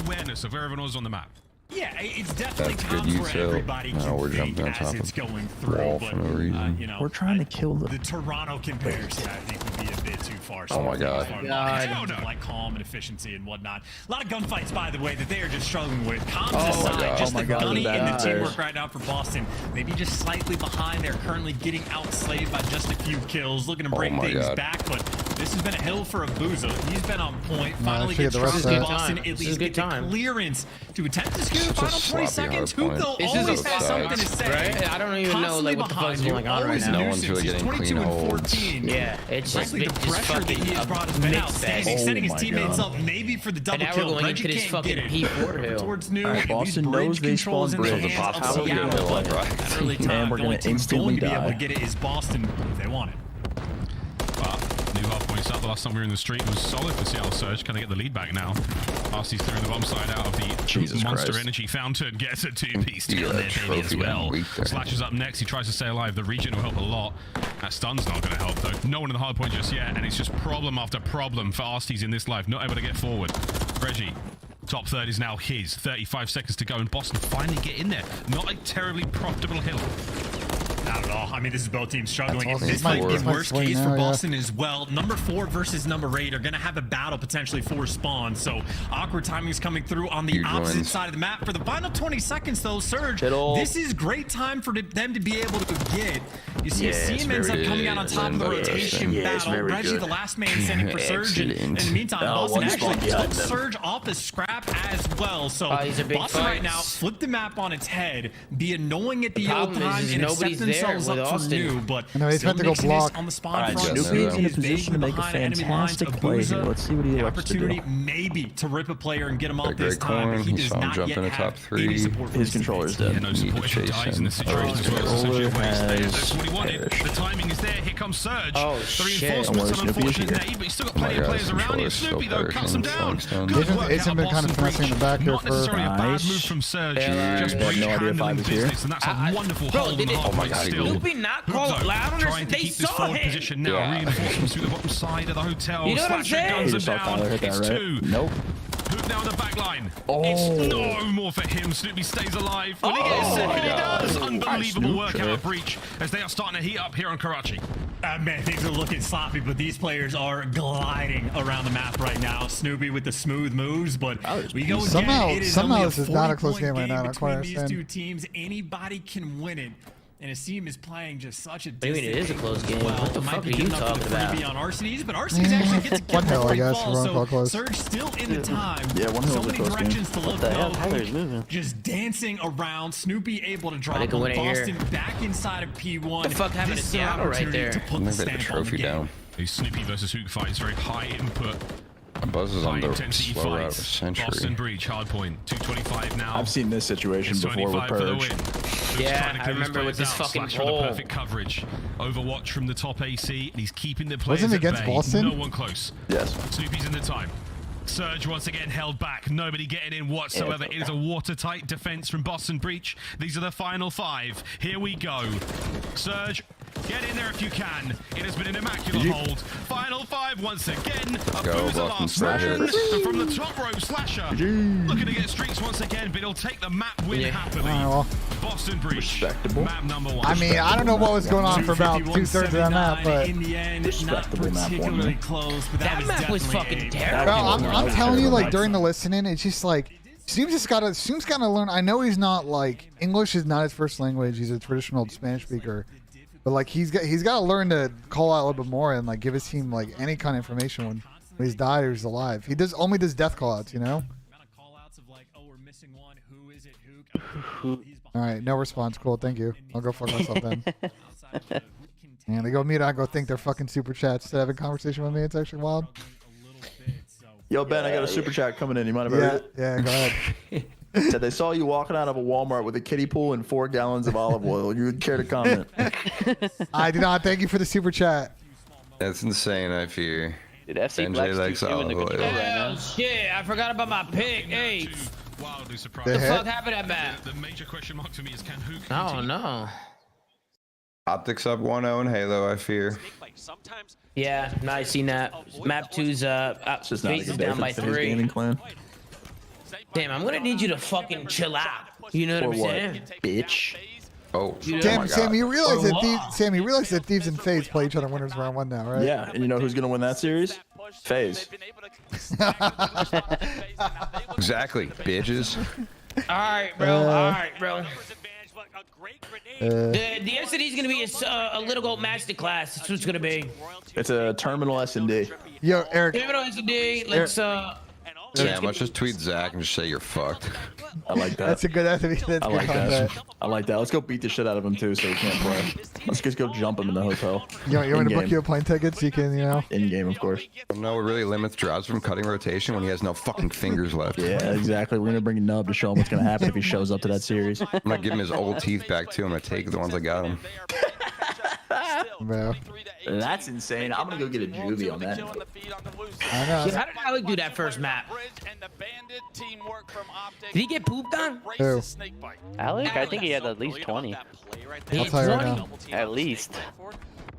awareness of where everyone was on the map. Yeah, it's definitely That's good comes where util. everybody No, we're can jumping on think top as it's of going through, wall but for no reason. you know, We're trying to kill them. the Toronto comparison, I think, would be a bit too far. Oh my God. In terms of like calm and efficiency and whatnot. A lot of gunfights, by the way, that they are just struggling with. Comms aside, just the gunny and the teamwork right now for Boston. Maybe just slightly behind. They're currently getting outslaved by just a few kills, looking to break things back, but this has been a hill for Abuza. He's been on point. Finally gets Boston at least get the clearance to attempt to scoop final 20 seconds. Who though always has something to say. Right? I don't even know like what the fuck's going on right now. No one's really getting clean holds. Yeah, it's just the pressure that he has brought has been outstanding, setting his teammates up maybe for the double kill. Reggie can't get it. Towards New, Boston knows they spawn bridge. And we're gonna instantly be able to die. get it is Boston if they want it. New Hardpoint out. The last time we were in the street was solid for Seattle Surge. Can they get the lead back now? RC's throwing the bomb side out of the Monster Energy Fountain. Gets a two-piece kill there, baby, as well. Slash is up next. He tries to stay alive. The regen will help a lot. That stun's not going to help, though. No one in the Hardpoint just yet, and it's just problem after problem for RC's in this life. Not able to get forward. Reggie. Top third is now his. 35 seconds to go, and Boston finally get in there. Not a terribly profitable hill. Not at all. I mean, this is both teams struggling. And this might be worst case for Boston as well. Number 4 versus number 8 are going to have a battle potentially for spawn. So awkward timing is coming through on the opposite side of the map. For the final 20 seconds, though, Surge, this is great time for them to be able to get. You see, Seam ends up coming out on top of the rotation battle. Reggie, the last man standing for Surge. And in the meantime, Boston actually took Surge off his scrap as well. So Boston right now flipped the map on its head, be annoying at the old time and accept themselves up for New, but he's meant to go block. On the spawn front. Snoopy's in a position to make a fantastic play here. Let's see what he likes to do. Opportunity maybe to rip a player and get him off this time, but he does not yet have any support. His controller's dead. Yeah, no support if he dies in this situation as well. That's what he wanted. The timing is there. Here comes Surge. The reinforcements are unfortunate there, but he's still got plenty of players around here. Snoopy, though, cuts him down. Good work It's been kind of finessing in the back there Not necessarily a bad move from Surge. Just breach handling business, and that's a wonderful hold on the Hardpoint still. Snoopy not call it loud on Trying to they keep this saw forward him. position now. Reinforcements through the bottom side of the hotel. You know what I'm Slasher saying? guns are down. It's 2. Nope. Hoop down the back line. It's no more for him. Snoopy stays alive. Will he get a second? He does. Unbelievable work out of Breach as they are starting to heat up here on Karachi. Man, things are looking sloppy, but these players are gliding around the map right now. Snoopy with the smooth moves, but we go again. Somehow this is not a close game right now. Between these two teams, anybody can win it. And Asim is playing just such a I mean, it is a close game. What the fuck are you talking about? Be on Arsenes, but Arsenes actually gets a kill before he falls, so Surge still in the time. So many directions to look though. Just dancing around. Snoopy able to drop on Boston back inside of P1. The fuck happened to Seattle right there? To put the trophy down. A Snoopy versus Hook fight is very high input. Buzz is on the slow route of a century. Boston Breach, Hardpoint, 225 now. I've seen this situation before with Purge. Yeah, I remember with this fucking hole. Perfect coverage. Overwatch from the top AC, and he's keeping the players Wasn't it at against bay. Boston? No one close. Yes. Snoopy's in the time. Surge once again held back. Nobody getting in whatsoever. It is a watertight defense from Boston Breach. These are the final 5. Here we go. Surge Get in there if you can. It has been an immaculate hold. Final 5 once again. A Go, boozer Boston last man. Slasher. And from the top rope, Slasher. Looking to get streaks once again, but he'll take the map win happily. well. Boston Breach. Map number 1. I mean, I don't know what was going on for about 2/3 of that map, but in the end, not particularly close. But that map was fucking terrible. bro, I'm telling you, like during the listening, it's just like Soom's gotta learn. I know he's not like English is not his first language. He's a traditional Spanish speaker, but like he's got to learn to call out a little bit more and like give his team like any kind of information when he's died or he's alive. He only does death call outs, you know. All right, no response. Cool, thank you. I'll go fuck myself then. And they go mute. I go think they're fucking super chats instead of having a conversation with me. It's actually wild. Yo, Ben, I got a super chat coming in. You mind if I read it? Yeah, go ahead. Said they saw you walking out of a Walmart with a kiddie pool and 4 gallons of olive oil. You would care to comment? I do not. Thank you for the super chat. That's insane, I fear. Dude, FC NJ Black's likes too in the olive control oil. right now. Oh, shit, I forgot about my pick. Hey, Wildly surprised. what the fuck happened to that map? The major question mark for me is can Hook Oh, no. Optics up 1-0 in Halo, I fear. Yeah, no, I seen that. Map 2's Just not a FaZe is good day down for by the FaZe 3. gaming clan. Damn, I'm gonna need you to fucking chill out. You know what I'm saying? Bitch. Oh, Sam, you realize that Thieves and FaZe play each other winners round 1 now, right? Yeah, and you know who's gonna win that series? FaZe. Exactly, bitches. All right, bro. The S&D is gonna be a little gold masterclass. That's what it's gonna be. It's a terminal S&D. Yo, Eric. Terminal S&D. Let's Sam, let's just tweet Zach and just say you're fucked. I like that. That's a good. That's I like that. I like that. Let's go beat the shit out of him too, so he can't play. Let's just go jump him in the hotel. You want to book you a plane ticket so you can, you know? In game, of course. No, it really limits Drowse from cutting rotation when he has no fucking fingers left. Yeah, exactly. We're gonna bring Nub to show him what's gonna happen if he shows up to that series. I'm gonna give him his old teeth back too. I'm gonna take the ones I got him. Bro. That's insane. I'm gonna go get a juvie on that. I know. Yeah, how did Alec do that first map? Did he get pooped on? Who? Alec, I think he had at least 20. I'll tell you right now. At least.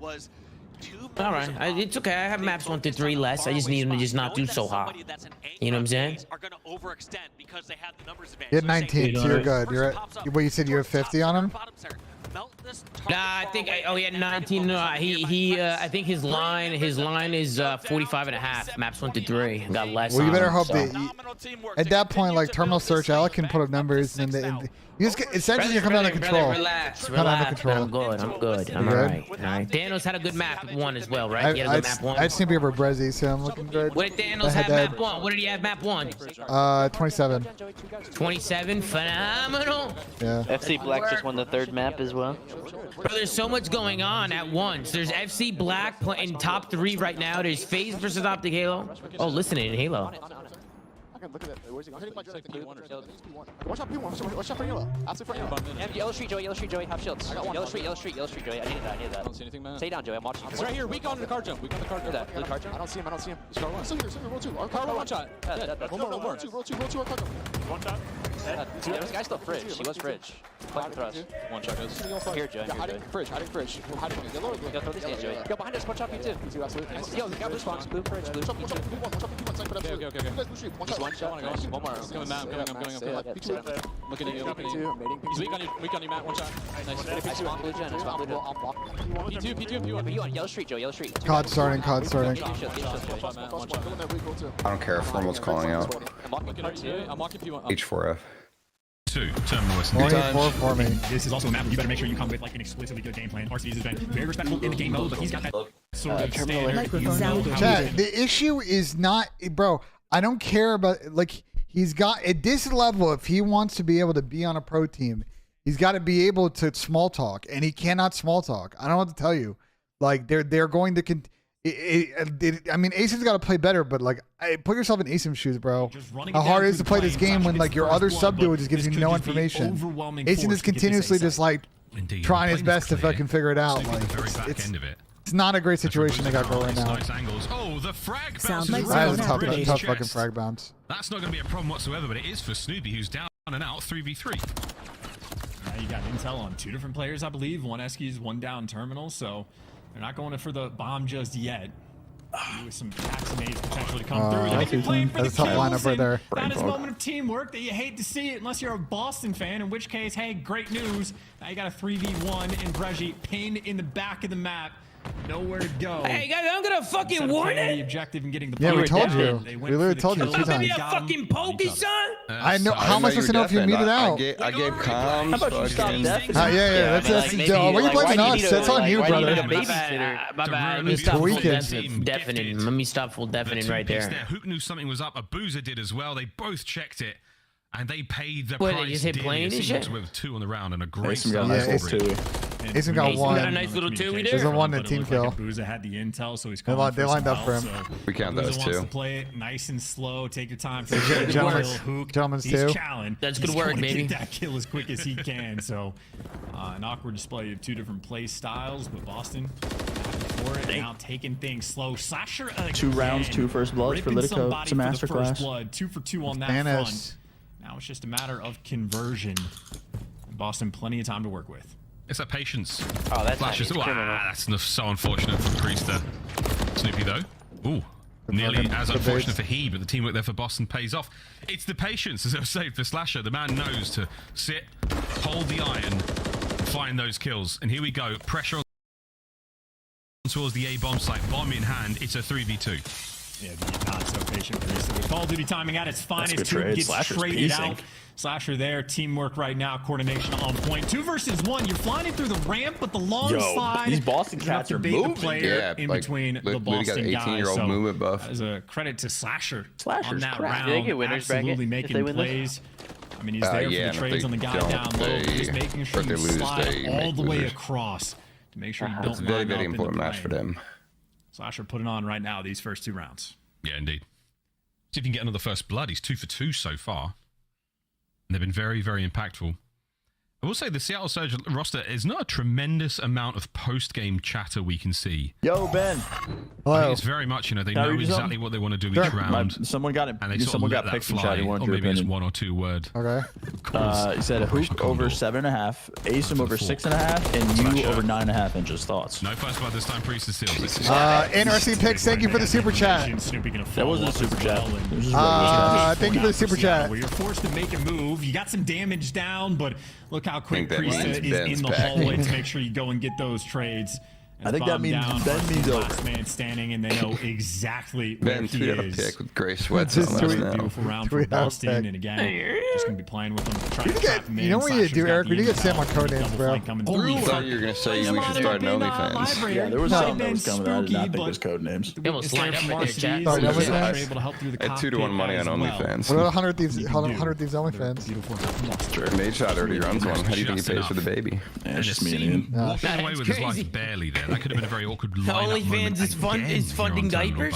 All right, it's okay. I have maps 1 through 3 less. I just need him to just not do so hot. You know what I'm saying? You had 19, so you're good. You're at, what you said you have 50 on him? Nah, I think he had 19. No, I think his line is 45 and a half. Maps 1 through 3. Got less. Well, you better on, hope so. that at that point, like terminal search, Alec can put up numbers, and you just get, essentially you come down to control. Relax. Control. I'm good. I'm all right. Daniels had a good map 1 as well, right? He had a good map 1. I just need to be over Brezzy, so I'm looking good. What did Daniels have map 1? What did he have map 1? 27. 27, phenomenal. Yeah. FC Black just won the 3rd map as well. Bro, there's so much going on at once. There's FC Black in top 3 right now. There's FaZe versus Optic Halo. Oh, listening in Halo. Look at that. Where's he going? Hitting my drink. Watch out, P1. Watch out for yellow. Absolutely for yellow. And yellow street, Joey. Have shields. Yellow street, Joey. I needed that. I don't see anything, man. Stay down, Joey. I'm watching. It's right here. Weak on the car jump. Blue car jump? I don't see him. He's car one. Still here. Roll 2. Our car one shot. One more. Roll 2. Our car jump. One shot. There was a guy still fridge. He was fridge. Plug for us. One shot goes. Here, Joey. Hiding fridge. Hiding yellow. Go throw this Joey. Go behind us. One shot, P2. P2, absolutely. Yo, we got blue spawns. Blue fridge. Blue. One shot. Okay. He's one shot. One more. I'm coming, Matt. I'm looking at you. He's weak on you, Matt. One shot. Nice. I spawned blue gen. P2 and P1. You on yellow street, Joe. Yellow street. COD starting. I don't care if Formal's calling out. I'm walking P1. H4F. 2, terminal S&D. For me. This is also a map where you better make sure you come with like an explicitly good game plan. RCD's has been very respectful in the game mode, but he's got that sort of standard. Chad, the issue is not, bro. I don't care about like he's got at this level. If he wants to be able to be on a pro team, he's got to be able to small talk, and he cannot small talk. I don't know what to tell you. Like they're going to. I mean, Asim's got to play better, but like, put yourself in Asim's shoes, bro. How hard it is to play this game when like your other sub dude just gives you no information. Asim is continuously just like trying his best to fucking figure it out. Like it's not a great situation they got going right now. Oh, the frag Sounds bounce. like Is That is a tough fucking frag bounce. That's not going to be a problem whatsoever, but it is for Snoopy, who's down and out 3v3. you got intel on 2 different players, I believe. 1 Eskies, 1 down terminal, so they're not going for the bomb just yet. With some attacks and nades potentially to come through. They can play for the That's a tough lineup right there. That is a moment of teamwork that you hate to see unless you're a Boston fan, in which case, hey, great news. Now you got a 3v1 in Breji, pinned in the back of the map. Nowhere to go. Hey guys, I'm gonna fucking warn it. The objective and getting the Yeah, we told you. They We literally told you 2 times. You fucking pokey, son. I know. How am I supposed to know if you muted out? I gave comms. How about you stop deafening? Yeah. That's what are you blaming us? That's on you, brother. My bad. Let me stop full deafening. Let me stop full deafening right there. Hook knew something was up. Abuza did as well. They both checked it. And they paid the Wait, price. they just hit plane and shit? With 2 on the round and a great Ace got one. Got a nice little 2 there. There's a 1 to team kill. Booza had the intel, so he's they lined up for him. We count those Booza wants 2. to play it nice and slow. Take your time. Gentlemen's He's 2. challenging. That's good work, baby. Get that kill as quick as he can. So, an awkward display of 2 different play styles, but Boston for it now taking things slow. Slasher again. 2 rounds, 2 first bloods for Litico. It's a masterclass. 2 for 2 on that front. Now it's just a matter of conversion. Boston, plenty of time to work with. It's that patience. Oh, that's Flashes. That's so unfortunate for Priester. Snoopy, though. Ooh. Nearly as unfortunate for he, but the teamwork there for Boston pays off. It's the patience, as I was saying, for Slasher. The man knows to sit, hold the iron, find those kills. And here we go. Pressure on towards the A-bomb site. Bomb in hand. It's a 3v2. Yeah, not so patient for this. With Call of Duty timing at its finest, Two gets Slasher's traded piecing. out. Slasher there, teamwork right now, coordination on point. 2 versus 1. You're flying it through the ramp, but the long side. These Boston cats are moving. The player in between the Boston guys. 18-year-old movement buff. As a credit to Slasher on that crap. round. Do they get winners Absolutely bracket making plays. I mean, he's there for the trades on the guy down low, just making sure you slide all the way across to make sure you don't. It's a very, very important match for them. Slasher putting on right now these first 2 rounds. Yeah, indeed. See if he can get another first blood. He's 2 for 2 so far. And they've been very, very impactful. I will say the Seattle Surge roster is not a tremendous amount of post-game chatter we can see. Yo, Ben. I think it's very much, you know, they know exactly what they want to do each round. Someone got it. And they someone got picked from chat. or maybe it's 1 or 2 word. Okay. He said a hook over 7.5, Asim over 6.5, and you over 9.5 inches. Thoughts? No first blood this time, Priest is sealed. NRC Picks, thank you for the super chat. That wasn't a super chat. Thank you for the super chat. You're forced to make a move. You got some damage down, but look how quick Priest is in the hallway to make sure you go and get those trades. I think that means Ben means over. Last man standing, and they know exactly where Ben he tweeted is. a pick with gray sweats Just on tweet- us now. Beautiful round for Boston, and again, just gonna be playing with them. Trying to trap him in. You know what you do, Eric? We need to get Sam on codenames, bro. I thought you were going to say we should start an OnlyFans. Yeah, there was something that was coming. I did not think it was code names. They almost lined up with their chat. I had 2 to 1 money on OnlyFans. What about 100 Thieves OnlyFans? Sure. Mage Shot already runs one. How do you think he pays for the baby? Yeah, it's just me and Ian. Walking away with his life barely there. That could have been a very awkward lineup OnlyFans is funding diapers.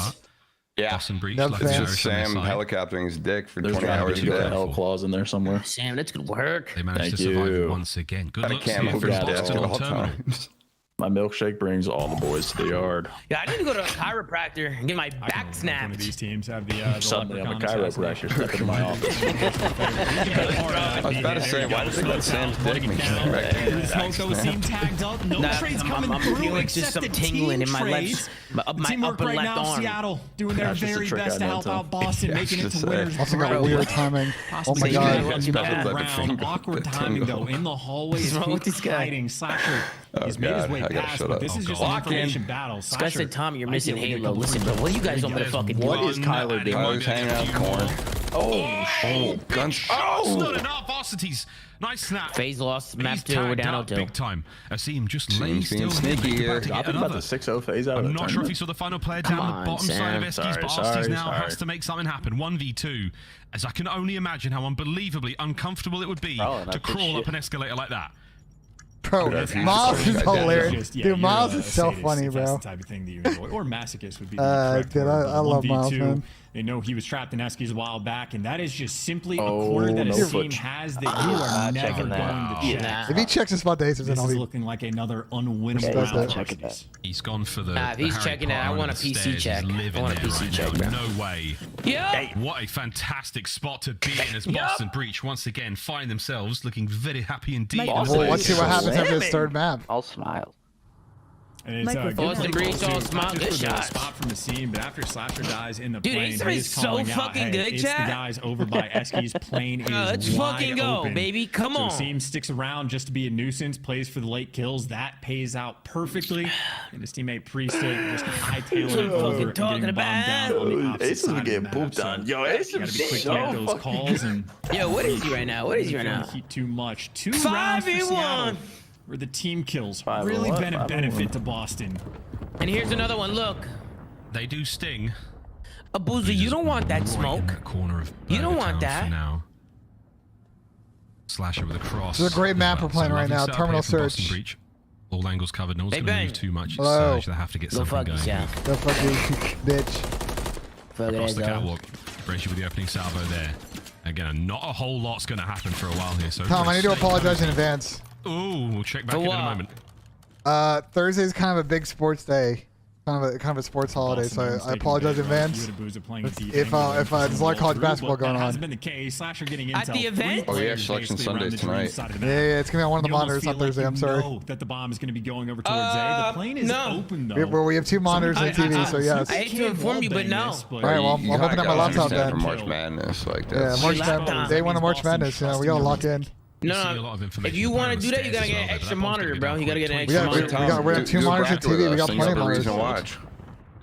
Yeah. Boston Breach. No like fans. It's just Sam helicoptering his dick for There's 20 hours a got day. hell claws in there somewhere. Sam, that's good work. They managed to survive once again. Good Had a luck camel for for his Boston desk at on all terminal. times. My milkshake brings all the boys to the yard. Yeah, I need to go to a chiropractor and get my back One of snapped. these teams have the Suddenly, I'm a leprechaun chiropractor stepping in my office. I was about to say, why does it got Sam's dick make Smoko was seen tagged up. No trades coming through feeling except just some the tingling team in my trades. left, my Teamwork upper right left now, arm. Seattle doing their That's just a very trick best I to know, help Tom. out Boston, making it to just winners. Also got weird timing. Oh my god. Round. Awkward timing though. In the hallway, What's wrong with this guy? hiding. Slasher. He's made his way I gotta past, shut but up. this is just an information battle. This guy said, Tommy, you're missing Halo. Listen, bro, what do you guys want me to fucking do? What is Kyler doing? Kyler's hanging out corn. Oh, gunshot. Oh, not enough. Varsities. Nice snap. FaZe lost map He's 2. We're tagged down up 2. big time. I see him just laying Seems still. sneaky here. dropping about the 6-0 phase out of I'm the not sure if he tournament. saw the final player Come down on, the bottom side Sam. of Eski's, but Sorry, Arsty's now sorry. has to make something happen. 1v2, as I can only imagine how unbelievably uncomfortable it would be to crawl up an escalator like that. Bro, Miles is hilarious. Yeah, Dude, Miles you're is so sadist funny, if that's bro. the type of thing that you enjoy. Or masochist would be the correct Dude, word, I but love Miles, 1v2, man. They know he was trapped in Eskies a while back, and that is just simply a corner that his team has that you are never going to check. If he checks his spot, this is looking like another unwinnable round for Eskies. He's gone for the. If he's checking that, I want a PC check. I want a PC check, bro. No way. Yeah. What a fantastic spot to be in as Boston Breach once again find themselves looking very happy indeed. Well, let's see what happens after this third map. I'll smile. And it's Boston Breach all smile. Good shot. Spot from the scene, but after Slasher dies in the dude, plane, he's so fucking good, it's chat. the guys over by Eski's plane is let's fucking go, open. Baby. Come on. So Seam sticks around just to be a nuisance, plays for the late kills. That pays out perfectly. And his teammate Priest just hightailing it over and getting the bomb down on the opposite side of the map. on. Yo, Ace gotta be quick to make those calls. And yo, what is he right now? What is he right now? Heat too much. 2 rounds for Seattle, where the team kills really been a benefit to Boston. And here's another one. Look, they do sting. Abuza, you don't want that smoke. Corner of you don't want that. Now. Slasher with a cross. This is a great map we're playing right now. Terminal search. Breach. All angles covered. No one's Hey, going to Ben. move too much. Hello. So they have to get Go something going. Go fuck you, bitch. Across the catwalk. Bracey with the opening salvo there. Again, not a whole lot's going to happen for a while here. So Tom, I need to apologize in advance. Ooh, we'll check back in a moment. Thursday's kind of a big sports day, kind of a sports holiday, so I apologize in advance. If there's a lot of college basketball going on. At the event? Oh yeah, Selection Sunday tonight. Yeah, it's gonna be on one of the monitors on Thursday. I'm sorry. That the bomb is going to be going over towards A. The plane is open though. We have 2 monitors and TV, so yes. I hate to inform you, but no. All right, well, I'm opening up my laptop then. For March Madness, like that. Yeah, March Madness. Day 1 of March Madness. Yeah, we gotta lock in. No, if you want to do that, you gotta get an extra monitor, bro. You gotta get an extra monitor. We have 2 monitors and TV. We got plenty of monitors. Watch.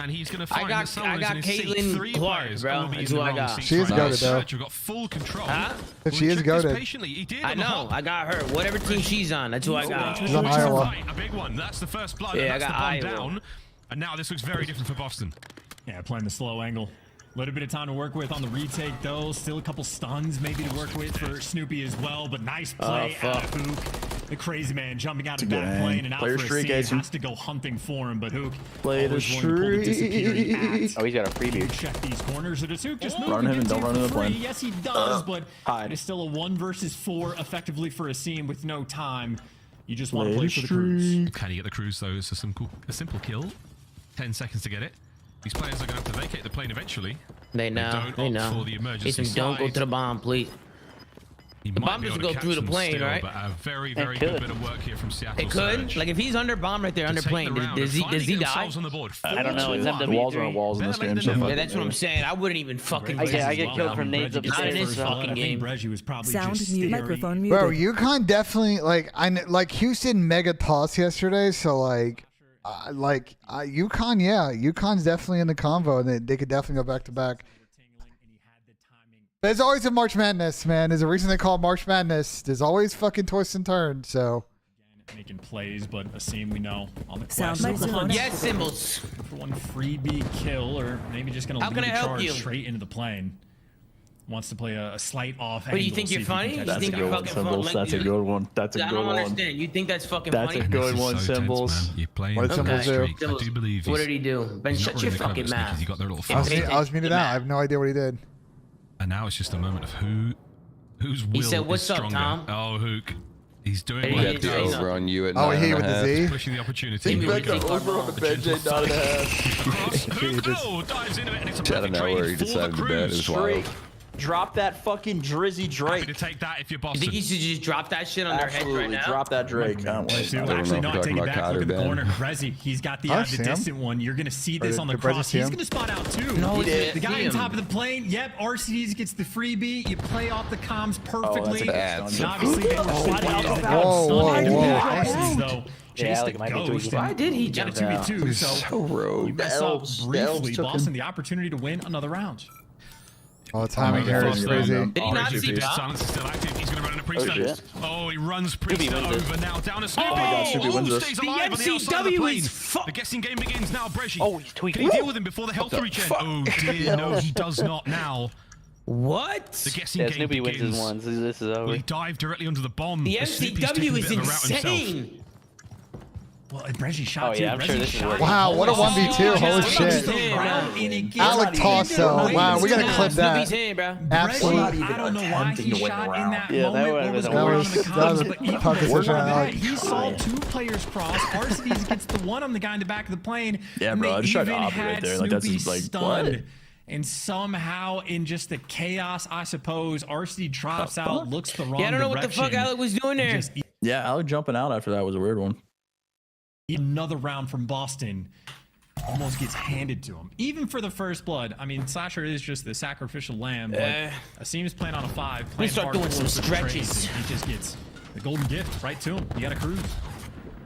And he's going to find I got Caitlin Clark, bro. That's who I got. She is goated, though. You've got full control. Huh? She is goated. I know. I got her. Whatever team she's on, that's who I got. She's on Iowa. A big one. That's the first blood. Yeah, I that's got the bomb Iowa. down. And now this looks very different for Boston. Yeah, playing the slow angle. A little bit of time to work with on the retake, though. Still a couple stuns maybe to work with for Snoopy as well. But nice play out of Hook. The crazy man jumping out of that plane and out for a seat. Has to go hunting for him, but Hook Play the street. Oh, he's got a freebie. Check these corners. Or does Hook just move Run him and don't run in the plane. Yes, he does, but it is still a 1 versus 4 effectively for a scene with no time. You just want to play for the cruise. Can you get the cruise, though? It's a simple kill. 10 seconds to get it. These players are going to have to vacate the plane eventually. They know. They know. For the emergency don't go to the bomb, please. The bomb doesn't go through the plane, right? But a very, very good bit of work here from Seattle. It could. Like if he's under bomb right there, under plane, does he die? I don't know. It's the walls are on walls in this game. So yeah, that's what I'm saying. I wouldn't even fucking. I get killed from nades up the Not in stairs. this fucking game. Sound mute. Microphone muted. Bro, UConn definitely like Houston mega toss yesterday, so UConn, yeah, UConn's definitely in the convo, and they could definitely go back to back. There's always a March Madness, man. There's a reason they call it March Madness. There's always fucking twists and turns. So making plays, but a scene we know on the Sound quest. Yes, symbols. For one freebie kill, or maybe just gonna lead the charge straight into the plane. Wants to play a slight off. But you think you're funny? You think you're fucking funny? That's a good one. That's a good one. I don't understand. You think that's fucking funny? That's a good one, Symbols. You're playing what did Symbols do? I do believe. What did he do? Ben, shut your fucking mouth. You got their little I was muted out. I have no idea what he did. And now it's just a moment of whose will He said, "What's up, Tom?" Oh, Hook. He's doing what he did over on you at 9.5. Oh, he with the Z? Pushing the opportunity. He back over on the bench at 9.5. Hook dives into it, and it's a Out of nowhere, he decided to bet as well. Drop that fucking Drizzy Drake. Happy to take that if you're You Boston. think he should just drop that shit on their heads right now? Drop that Drake. Can't wait. Actually, not taking it back. Look at the corner. Rezi, he's got the distant one. You're going to see this on the cross. He's going to spot out too. No, the guy on top of the plane. Yep, RCDs gets the freebie. You play off the comms perfectly. Obviously, they were though. Yeah, like my Why did he jump out? So rogue. You mess up briefly. Boston the opportunity to win another round. Oh, timing here is crazy. Did he not see that? Silence is still active. He's going to run into Priest. Oh, he runs Priest over now. Down a Snoopy. Oh my God, Snoopy wins this. Stays alive on the outside of the plane. The guessing game begins now. Bresci. Oh, he's tweaking. Can he deal with him before the health reach end? Oh dear, no, he does not now. What? The guessing game Snoopy begins. wins his ones. This is over. Will he dive directly under the bomb? The MCW is insane. Well, Reggie shot Oh, yeah, I'm sure this is working. Wow, what a 1v2. Holy shit. Alec Tosso. Wow, we got to clip that. Absolutely. I don't know why he shot in that Yeah, that moment. was What was going on in the comms? But even that was a tough decision. he saw 2 players cross. RCDs gets the one on the guy in the back of the plane. Yeah, and bro, they I just tried to even operate had there. Like, that's Snoopy just, like, stunned. what? And somehow, in just the chaos, I suppose, RCD drops out, looks the wrong direction. Yeah, I don't know what the fuck Alec was doing there. Yeah, Alec jumping out after that was a weird one. Another round from Boston almost gets handed to him. Even for the first blood. I mean, Slasher is just the sacrificial lamb. But Asim's playing on a 5. We start doing some stretches. He just gets the golden gift right to him. You got to cruise.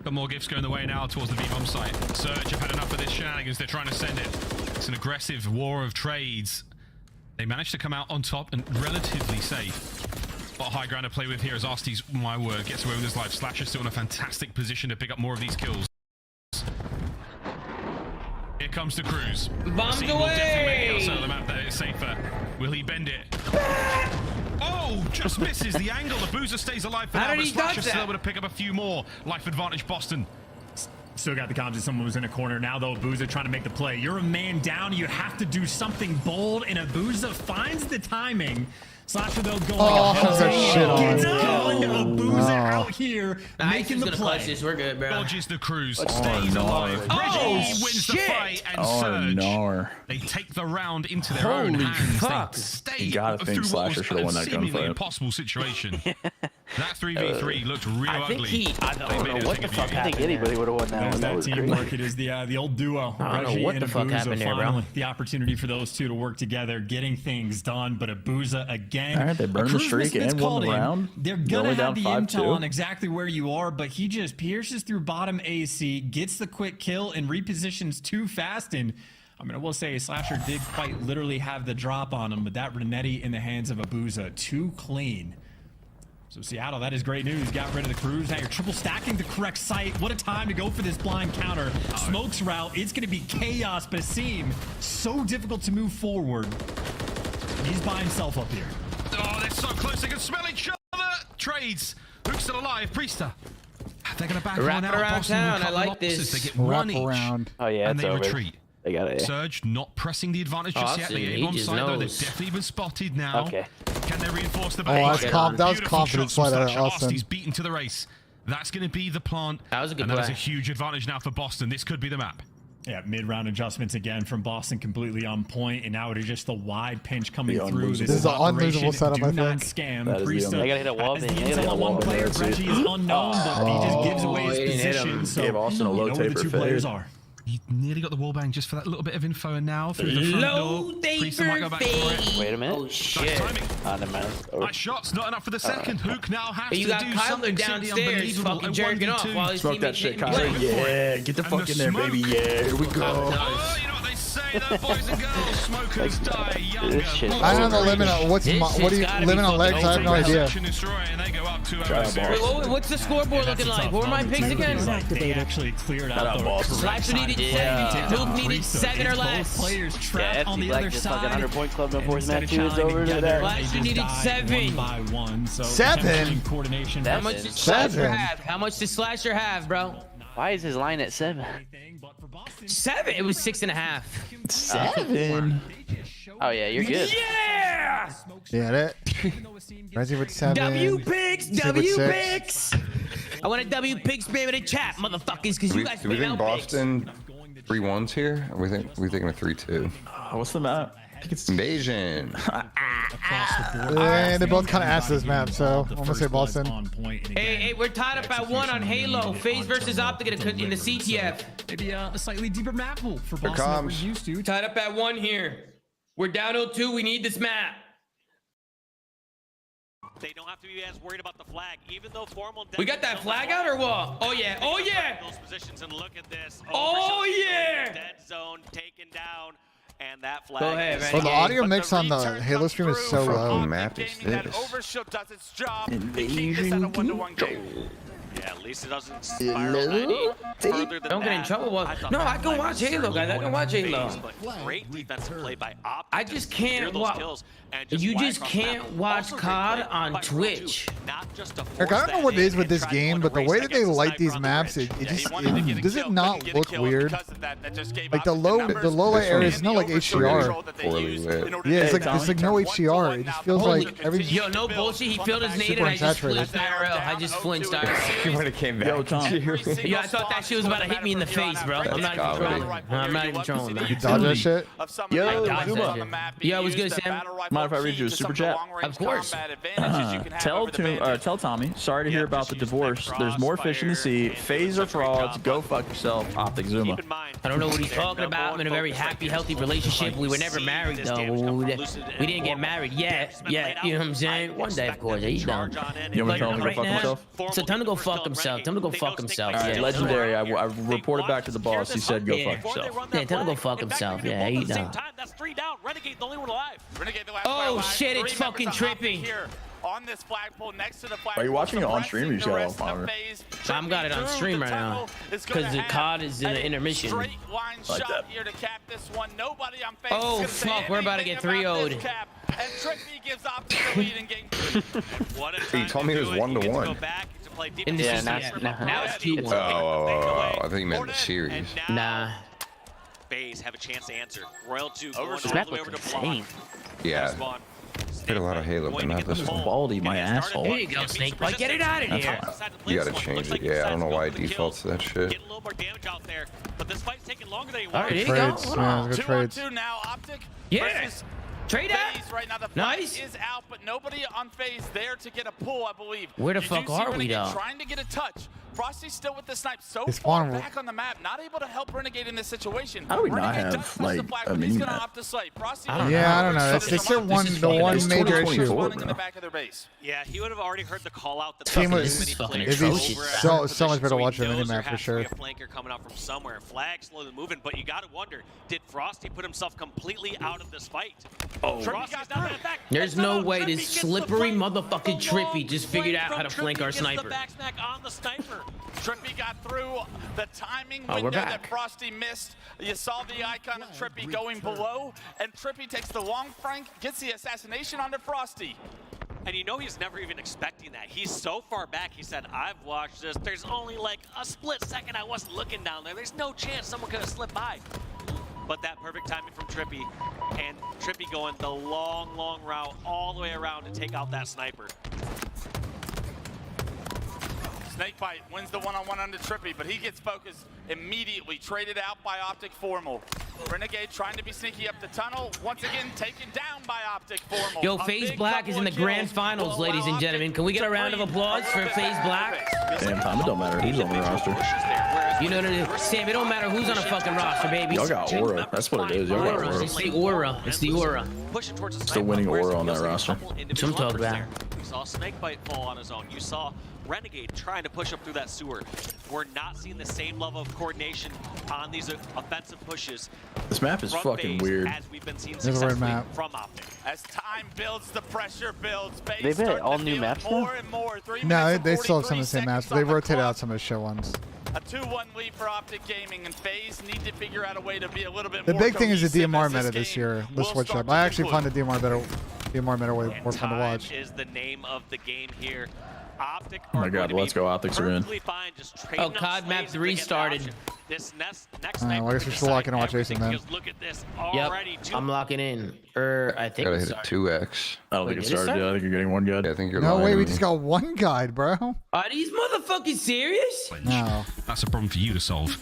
Got more gifts going the way now towards the B-bomb site. Surge have had enough of this shenanigans. They're trying to send it. It's an aggressive war of trades. They managed to come out on top and relatively safe. Got high ground to play with here as Arsty's, my word, gets away with his life. Slasher's still in a fantastic position to pick up more of these kills. Here comes the cruise. Bombs Will definitely make it away! outside of the map that is safer. Will he bend it? Oh, just misses the angle. The Boozer stays alive for How now, did but he Slasher dodge still that? able to pick up a few more. Life advantage Boston. Still got the comms that someone was in a corner. Now, though, Abuza trying to make the play. You're a man down. You have to do something bold, and Abuza finds the timing. Slasher, though, going shit on. Abuza out here, making the play. This. We're good, bro. Dodges the cruise. Stays alive. Reggie wins the fight, and Surge. No. They take the round into their own hands. Fuck. They stay You gotta think through what Slasher was should've won that seemingly gunfight. impossible situation. That 3v3 looked real I think ugly. I don't know what the fuck happened. I think anybody would have won that one. That was teamwork. great. It is the old duo. I don't know Reggie what and the fuck Abuza. happened there, bro. Finally, the opportunity for those two to work together, getting things done. But Abuza again. All right, they burned the streak and won the round. They're They're gonna only have down the 5-2. intel on exactly where you are, but he just pierces through bottom AC, gets the quick kill, and repositions too fast. And I mean, I will say Slasher did quite literally have the drop on him, but that Renetti in the hands of Abuza, too clean. So Seattle, that is great news. Got rid of the cruise. Now you're triple stacking the correct site. What a time to go for this blind counter. Smokes route. It's going to be chaos, but Asim, so difficult to move forward. He's by himself up here. Oh, they're so close. They can smell each other. Trades. Who's still alive? Priester. They're going to back Wrap one it out. around Boston will town. cut I like losses. this. They get Wrap one each. around. Oh yeah, And it's they over. retreat. They got it. Surge not pressing the advantage just yet. Awesome. The He A-bomb just side, though, they've knows. definitely been spotted now. Okay. Can they reinforce the Oh, base? that was Beautiful confident shots from slide out of Slasher. Austin. Arsty's beaten to the race. That's going to be the plant. That was a good and that is play. a huge advantage now for Boston. This could be the map. Yeah, mid-round adjustments again from Boston, completely on point, and now it is just the wide pinch coming The through. This is an unlosable setup, I Do not think. scam. That is the Priesta only- They gotta hit a wall has bang. the They gotta hit intel a on wall one bang player. there, too. Reggie is unknown, but he just gives away he his didn't hit him. position. So Gave Austin a you low know where the taper two players fade. are. He nearly got the wall bang just for that little bit of info, and now through the front Low door. Priester might go back for it. Wait a minute. Oh, shit. Timing. Never mind. Oh. Nice shots, not enough for the second. Hook now has But you to got do Kyler something downstairs unbelievable. fucking A jerking off 1v2. while his Smoke that teammates shit, hitting Kyler. play. Yeah, get the And fuck the in there, smoke. baby. Yeah, here we go. Oh, you know what they say, though, boys and girls. Smokers die younger. This shit- I don't know the limit on what do you limit on legs? I have no idea. Section destroy, and they go up 2-0 Shout out, series. Wait, what's the scoreboard looking like? What were my picks again? They actually cleared Shout out out, the Boston. Slasher needed 7. Hoop needed 7 or less. Both players Yeah, trapped on FC the Black other just like side. 100-point club before his And match instead of was challenging over together, there. they Slasher just needed died 7. one by one. So 7? tempting coordination. How much did Slasher 7? have? How much did Slasher have, bro? Why is his line at 7? 7. It was 6.5. 7. Oh yeah, you're good. Yeah! Yeah, that. Reggie with 7. W picks, Sid with W 6. picks. I want a W picks spam in the chat, motherfuckers, because you guys Do we spam think out picks. Boston 3-1s here? Or we thinking a 3-2? What's the map? I think it's Invasion. Yeah, they both kind of asked this map, so I'm gonna say Boston. Hey, we're tied up at 1 on Halo. FaZe versus Optic in the CTF. Maybe a slightly deeper map pool for Here Boston than we're comes. used to. Tied up at 1 here. We're down 0-2. We need this map. They don't have to be as worried about the flag, even though formal. We got that flag out or what? Oh yeah, oh yeah. Those positions and look at this. Oh yeah. Dead zone taken down, and that flag. Go ahead, Well, the audio mix on the Halo stream is so low. What map is this? Overshield does its job. Invasion. Yeah, at least it doesn't spiral any further than Don't get in that. trouble. No, I can watch Halo, guys. I can watch Halo. Great defensive play by Optic. I just can't watch. You just can't watch COD on Twitch. Eric, I don't know what it is with this game, but the way that they light these maps, does it not look weird? Like the low light area is not like HDR. Yeah, it's like no HDR. It just feels like every. Yo, no bullshit. He filled his nade and I just flinched IRL. I just flinched IRL. When it came back. Yo, Tom. Yo, I thought that shit was about to hit me in the face, bro. I'm not even trolling. I'm not even trolling, man. You dodge that shit? Yo, Zuma. Yo, what's good, Sam? Mind if I read you a super chat? Of course. Tell Tommy. Sorry to hear about the divorce. There's more fish in the sea. FaZe are frauds. Go fuck yourself. Optic Zuma. I don't know what he's talking about. I'm in a very happy, healthy relationship. We were never married, though. We didn't get married yet. Yeah, you know what I'm saying? One day, of course. He's done. You want me to tell him to go fuck himself? So tell him to go fuck himself. Tell him to go fuck himself. All right, legendary. I reported back to the boss. He said go fuck yourself. Yeah, tell him to go fuck himself. Yeah, he done. That's 3 down. Renegade, the only one alive. Oh shit, it's fucking trippy. On this flagpole next to the flagpole. Are you watching it on stream or you got it on monitor? I've got it on stream right now because the COD is in the intermission. Straight line shot here to cap this one. Nobody on FaZe. Oh fuck, we're about to get 3-0'd. And Trippy gives Optic the lead in game 3. He told me it was 1-1. Yeah, now it's 2-1. Oh, I think you meant the series. Nah. FaZe have a chance to answer. Royal 2 This going all map the way looks over to insane. Yeah. Played a lot of Halo, but not this one. Baldy, my asshole. There you go, Snakebite. Get it out of here. You gotta change it. Yeah, I don't know why it defaults to that shit. Get a little more damage out there, but this fight's taking longer than he All right, wanted. there you go. Trades, man, good trades. 2-on-2 now. Optic. Yes. Trade out. FaZe right now. The Nice. fight is out, but nobody on FaZe there to get a pull, I believe. Where the You fuck do see are we, Renegade though? Trying to get a touch. Frosty's still with the snipe so It's far fun. back on the map, not able to help Renegade in this situation. How do we not Renegade have, does press like, the flag, a but he's mini gonna map? opt to snipe. Frosty Yeah, I don't know. That's the one major issue. in the back of their base. Yeah, he would have already heard the call out. The Team would- This is fucking it'd be atrocious. so much better to watch the minimap for sure. A flanker coming out from somewhere. Flag slowly moving, but you got to wonder, did Frosty put himself completely out of this fight? Oh. Frosty's not in fact. There's no way Trippy this gets the slippery flank. motherfucking The long Trippy just figured out how to flank flank our from Trippy sniper. gets the backsmack on the sniper. Trippy got through the timing Oh, we're window back. that Frosty missed. You saw the icon of Trippy going below, and Trippy takes the long flank, gets the assassination onto Frosty. And you know he's never even expecting that. He's so far back, he said, I've watched this. There's only like a split second I wasn't looking down there. There's no chance someone could have slipped by. But that perfect timing from Trippy, and Trippy going the long, long route all the way around to take out that sniper. Snakebite wins the one-on-one under Trippy, but he gets focused immediately, traded out by Optic Formal. Renegade trying to be sneaky up the tunnel, once again taken down by Optic Formal. Yo, FaZe Black is in the grand finals, ladies and gentlemen. Can we get a round of applause for FaZe Black? Damn, Tom, it don't matter who's on the roster. You know what it is? Sam, it don't matter who's on a fucking roster, baby. Y'all got aura. That's what it is. Y'all got aura. It's the aura. It's the aura. Pushing towards the It's the winning aura on that roster. That's what I'm talking about. You saw Snakebite fall on his own. You saw Renegade trying to push up through that sewer. We're not seeing the same level of coordination on these offensive pushes. This map is from fucking FaZe weird. As we've been seeing Never read successfully map. from Optic. As time builds, the pressure builds. FaZe They've hit starting all to new feel it maps now? more and more. 3 No, minutes they and still have some of the 43 same maps, seconds but they on the rotate clock. out some of the shit ones. A 2-1 lead for Optic Gaming, and FaZe need to figure out a way to be a little bit The more big thing is the cohesive DMR as meta this game year. The will switch start up. to I actually find conclude. the DMR meta way more fun to watch. Time is the name of the game here. Optic Oh my are God, going to let's be go. Optics are in. perfectly fine just trading Oh, up COD map slaves 3 to get the started. option. This next Well, I guess we should lock in and watch Jason then. Because look at this Yep, already. I'm locking in. I think Gotta it's hit a 2x. I don't think Wait, it did it started start? yet. I think you're getting one good. Yeah, I think you're No lying way, to we me. just got one guide, bro. Are these motherfucking serious? No. That's a problem for you to solve.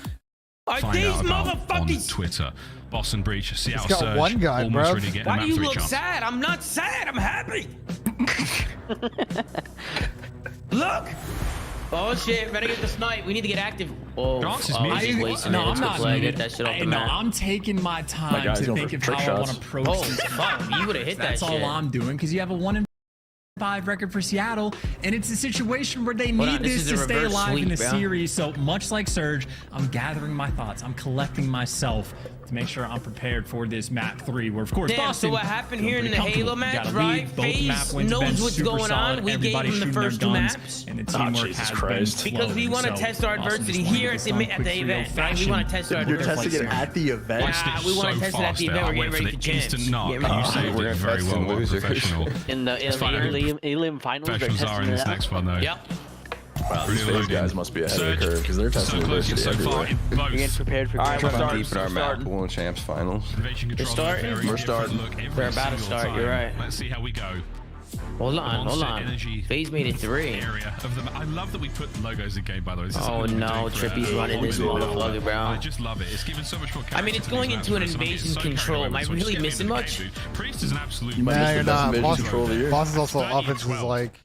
Are Find these out about on motherfuckers? Twitter. Boss and Breach, Seattle got Surge, one guy, almost bruv. ready to get a Why map do you 3 look chance. sad? I'm not sad. I'm happy. Look. Oh shit, better get the snipe. We need to get active. Oh, John's is oh, muted. he's wasting No, it. I'm Let's go not play. Get muted. that shit off the No, map. I'm taking my time guy's to going think for of trick how I want shots. to approach Oh this. fuck, you would have hit that That's shit. all I'm doing because you have a 1 in record for Seattle, and it's a situation where they need this to stay alive in the series. So much like Surge, I'm gathering my thoughts. I'm collecting myself to make sure I'm prepared for this map 3, where of course Boston. So what happened here in the Halo match, right? FaZe knows what's going on. We gave him the first 2 maps, and the teamwork has been flowing. Because we want to test our adversity here at the event, right? We want to test our adversity. You're testing it at the event? Yeah, we want to test it at the event. We're getting ready for champs. You saved it very well, professional. In the Alien finals, professionals are in this next one though. Yep. Wow, these guys must be ahead of the curve because they're testing adversity everywhere. We're getting prepared for. All right, we're starting deep in our map pool and champs finals. We're starting. We're starting. We're about to start. You're right. Let's see how we go. Hold on. FaZe made it 3. I love that we put logos in game, by the way. Oh no, Trippy's running this motherfucker, bro. I just love it. It's given so much more character. I mean, it's going into an invasion control. Am I really missing much? Priest is an absolute. Nah, you're not. Boss is also offense is like,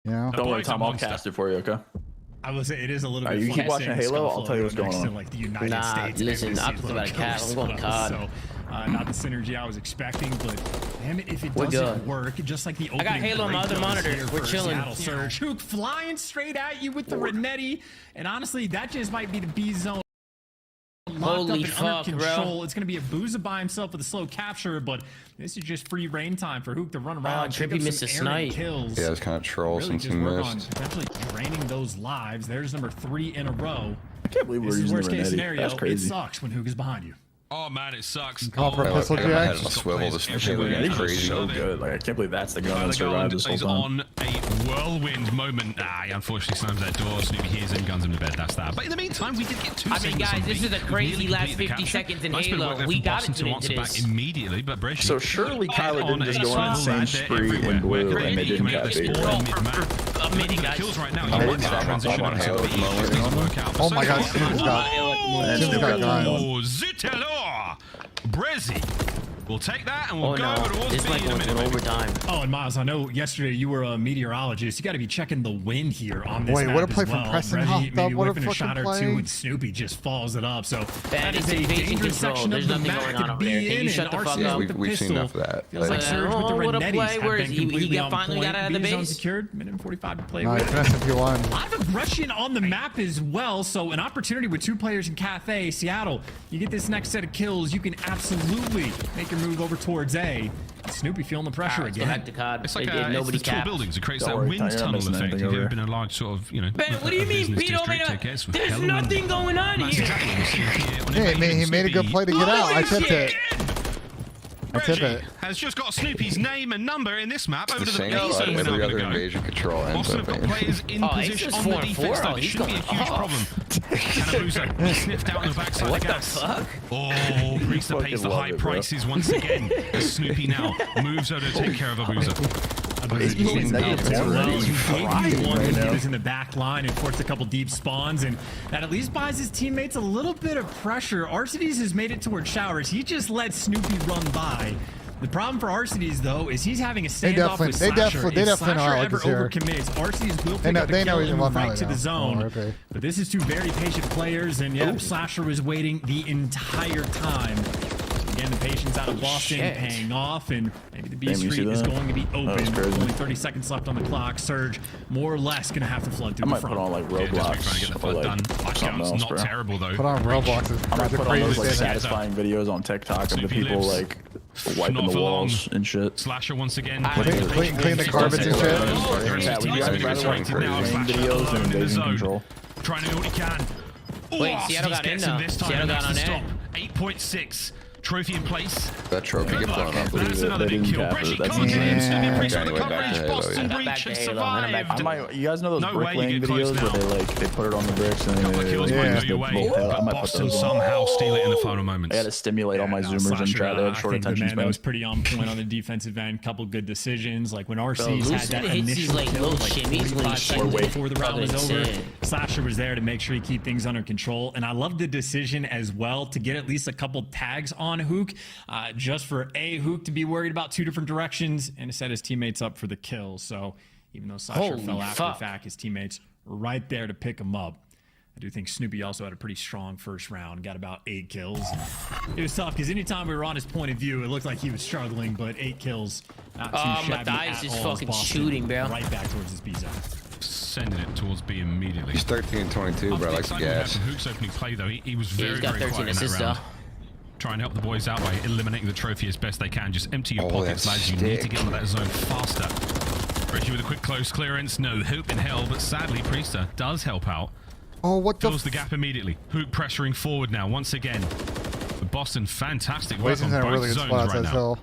you know. Don't worry, Tom. I'll cast it for you, okay? I will say it is a little bit. You keep watching Halo. I'll tell you what's going on. Like the United nah, States, listen, I'm talking about a cat. I'm going COD. So, not the synergy I was expecting, but damn it, if it doesn't work, just like the opening. I got Halo on my other monitor. We're chilling. Seattle Surge, Hook flying straight at you with the Renetti, and honestly, that just might be the B zone. Holy fuck, under control. bro. It's going to be a Booza by himself with a slow capture, but this is just free reign time for Hook to run around. Trippy missed a snipe. Kills. Yeah, it's kind of troll really since he missed. Potentially draining those lives. There's number 3 in a row. I can't believe we're using the worst case Renetti. scenario. That's crazy. It sucks when Hook is behind you. Oh man, it sucks. Call for a pistol jack. Swivel this Renetti's crazy. so good. Like I can't believe that's the gun that survived this whole He's time. on a whirlwind moment. He unfortunately slams that door. Snoopy hears him, guns him to bed. That's that. But in the meantime, we did get 2 seconds. I mean, guys, this is a crazy last 50 seconds in Halo. We got to get into this. Immediately, but Bresci. So surely Kyler didn't just go on an insane spree in blue and they didn't catch it. Kills right now. Oh my God, Steve's got gun. Zutelor! Brezzy. We'll take that and we'll go over towards this might go into overtime. Oh, and Miles, I know yesterday you were a meteorologist. You got to be checking the wind here on this map what a play as well. from Preston. Maybe What a whipping a shot fucking or play. 2 and Snoopy just follows it up. So that is a invasion dangerous control. section There's of the nothing map going to on over be there. Can in. you shut the fuck up? With the We've seen pistol. enough of that. Feels like Surge with the what a Renettis play. have Where been is he? completely He on finally point. got out of the B zone base. secured. Minute 45 to play No, with. he finished if you won. A lot of aggression on the map as well, so an opportunity with 2 players in Cathay, Seattle. You get this next set of kills, you can absolutely make your move over towards A. Snoopy feeling the pressure Let's again. go back to COD. It's like nobody it's tall buildings. It creates that wind tunnel effect. If you've ever been a large sort of, you know, Ben, what do you mean, business Pete? district, There's nothing going on here. Yeah, he made a good play to get out. I tipped it. I tip it. Has just got Snoopy's name and number in this map over The to the same B zone. every other invasion control ends Also up got in. players in position on the defense though. This shouldn't be a huge problem. Canabuza sniffed out the backside of the gas. What the fuck? Oh, Priest pays the high prices once again as Snoopy now moves over to take care of Abuza. He's moving in the back line and forced a couple deep spawns, and that at least buys his teammates a little bit of pressure. Arcides has made it towards showers. He just let Snoopy run by. The problem for Arcides, though, is he's having a standoff with Slasher. They definitely know how ever this here. overcommits, Arcides will pick up the kill and move right to the zone. But this is 2 very patient players, and yeah, Slasher was waiting the entire time. Again, the patience out of Boston paying off, and maybe the B Street is going to be open. Only 30 seconds left on the clock. Surge, more or less, going to have to flood through the front. I might put on like Roblox or like something else, bro. Terrible though. Put on Roblox. I might put on those like satisfying videos on TikTok of the people like wiping the walls and shit. Slasher once again. Clean the garbage and shit. Yeah, we guys rather like videos and invasion control. Trying to do what he can. Wait, Seattle got in now. Seattle got on it. 8.6. Trophy in place. That trophy get blown up. That's another big kill. Bresci concentrates to be appreciated for the coverage. Boston Breach has survived. You guys know those bricklaying videos where they put it on the bricks and then Boston somehow steal it in the final moments. I had to stimulate all my zoomers and try to have short attention That was span. pretty on point on the defensive end. Couple good decisions. Like when RC's had that initial like kill, little like shimmies when 45 he seconds shimmies. before the round was over, Insane. Slasher was there to make sure he keep things under control. And I love the decision as well to get at least a couple tags on Hook, just for Hook to be worried about 2 different directions and to set his teammates up for the kill. So even though Slasher fell after the fact, his teammates were right there to pick him up. I do think Snoopy also had a pretty strong first round, got about 8 kills. It was tough because anytime we were on his point of view, it looked like he was struggling, but 8 kills, not too shabby Matthias at is all. fucking shooting, bro. Right back towards his B zone. Sending it towards B immediately. He's 13-22, bro. I like the gas. Hook's opening play, though. He was very, he's got very 13 quiet in that assists, round. though. Try and help the boys out by eliminating the trophy as best they can. Just empty your pockets, lads. You need to get into that zone faster. Reggie with a quick close clearance. No hope in hell, but sadly, Priester does help out. Oh, what the? Fills the gap immediately. Hook pressuring forward now once again. Boston, fantastic work on in a both really good zones spot right as now. hell.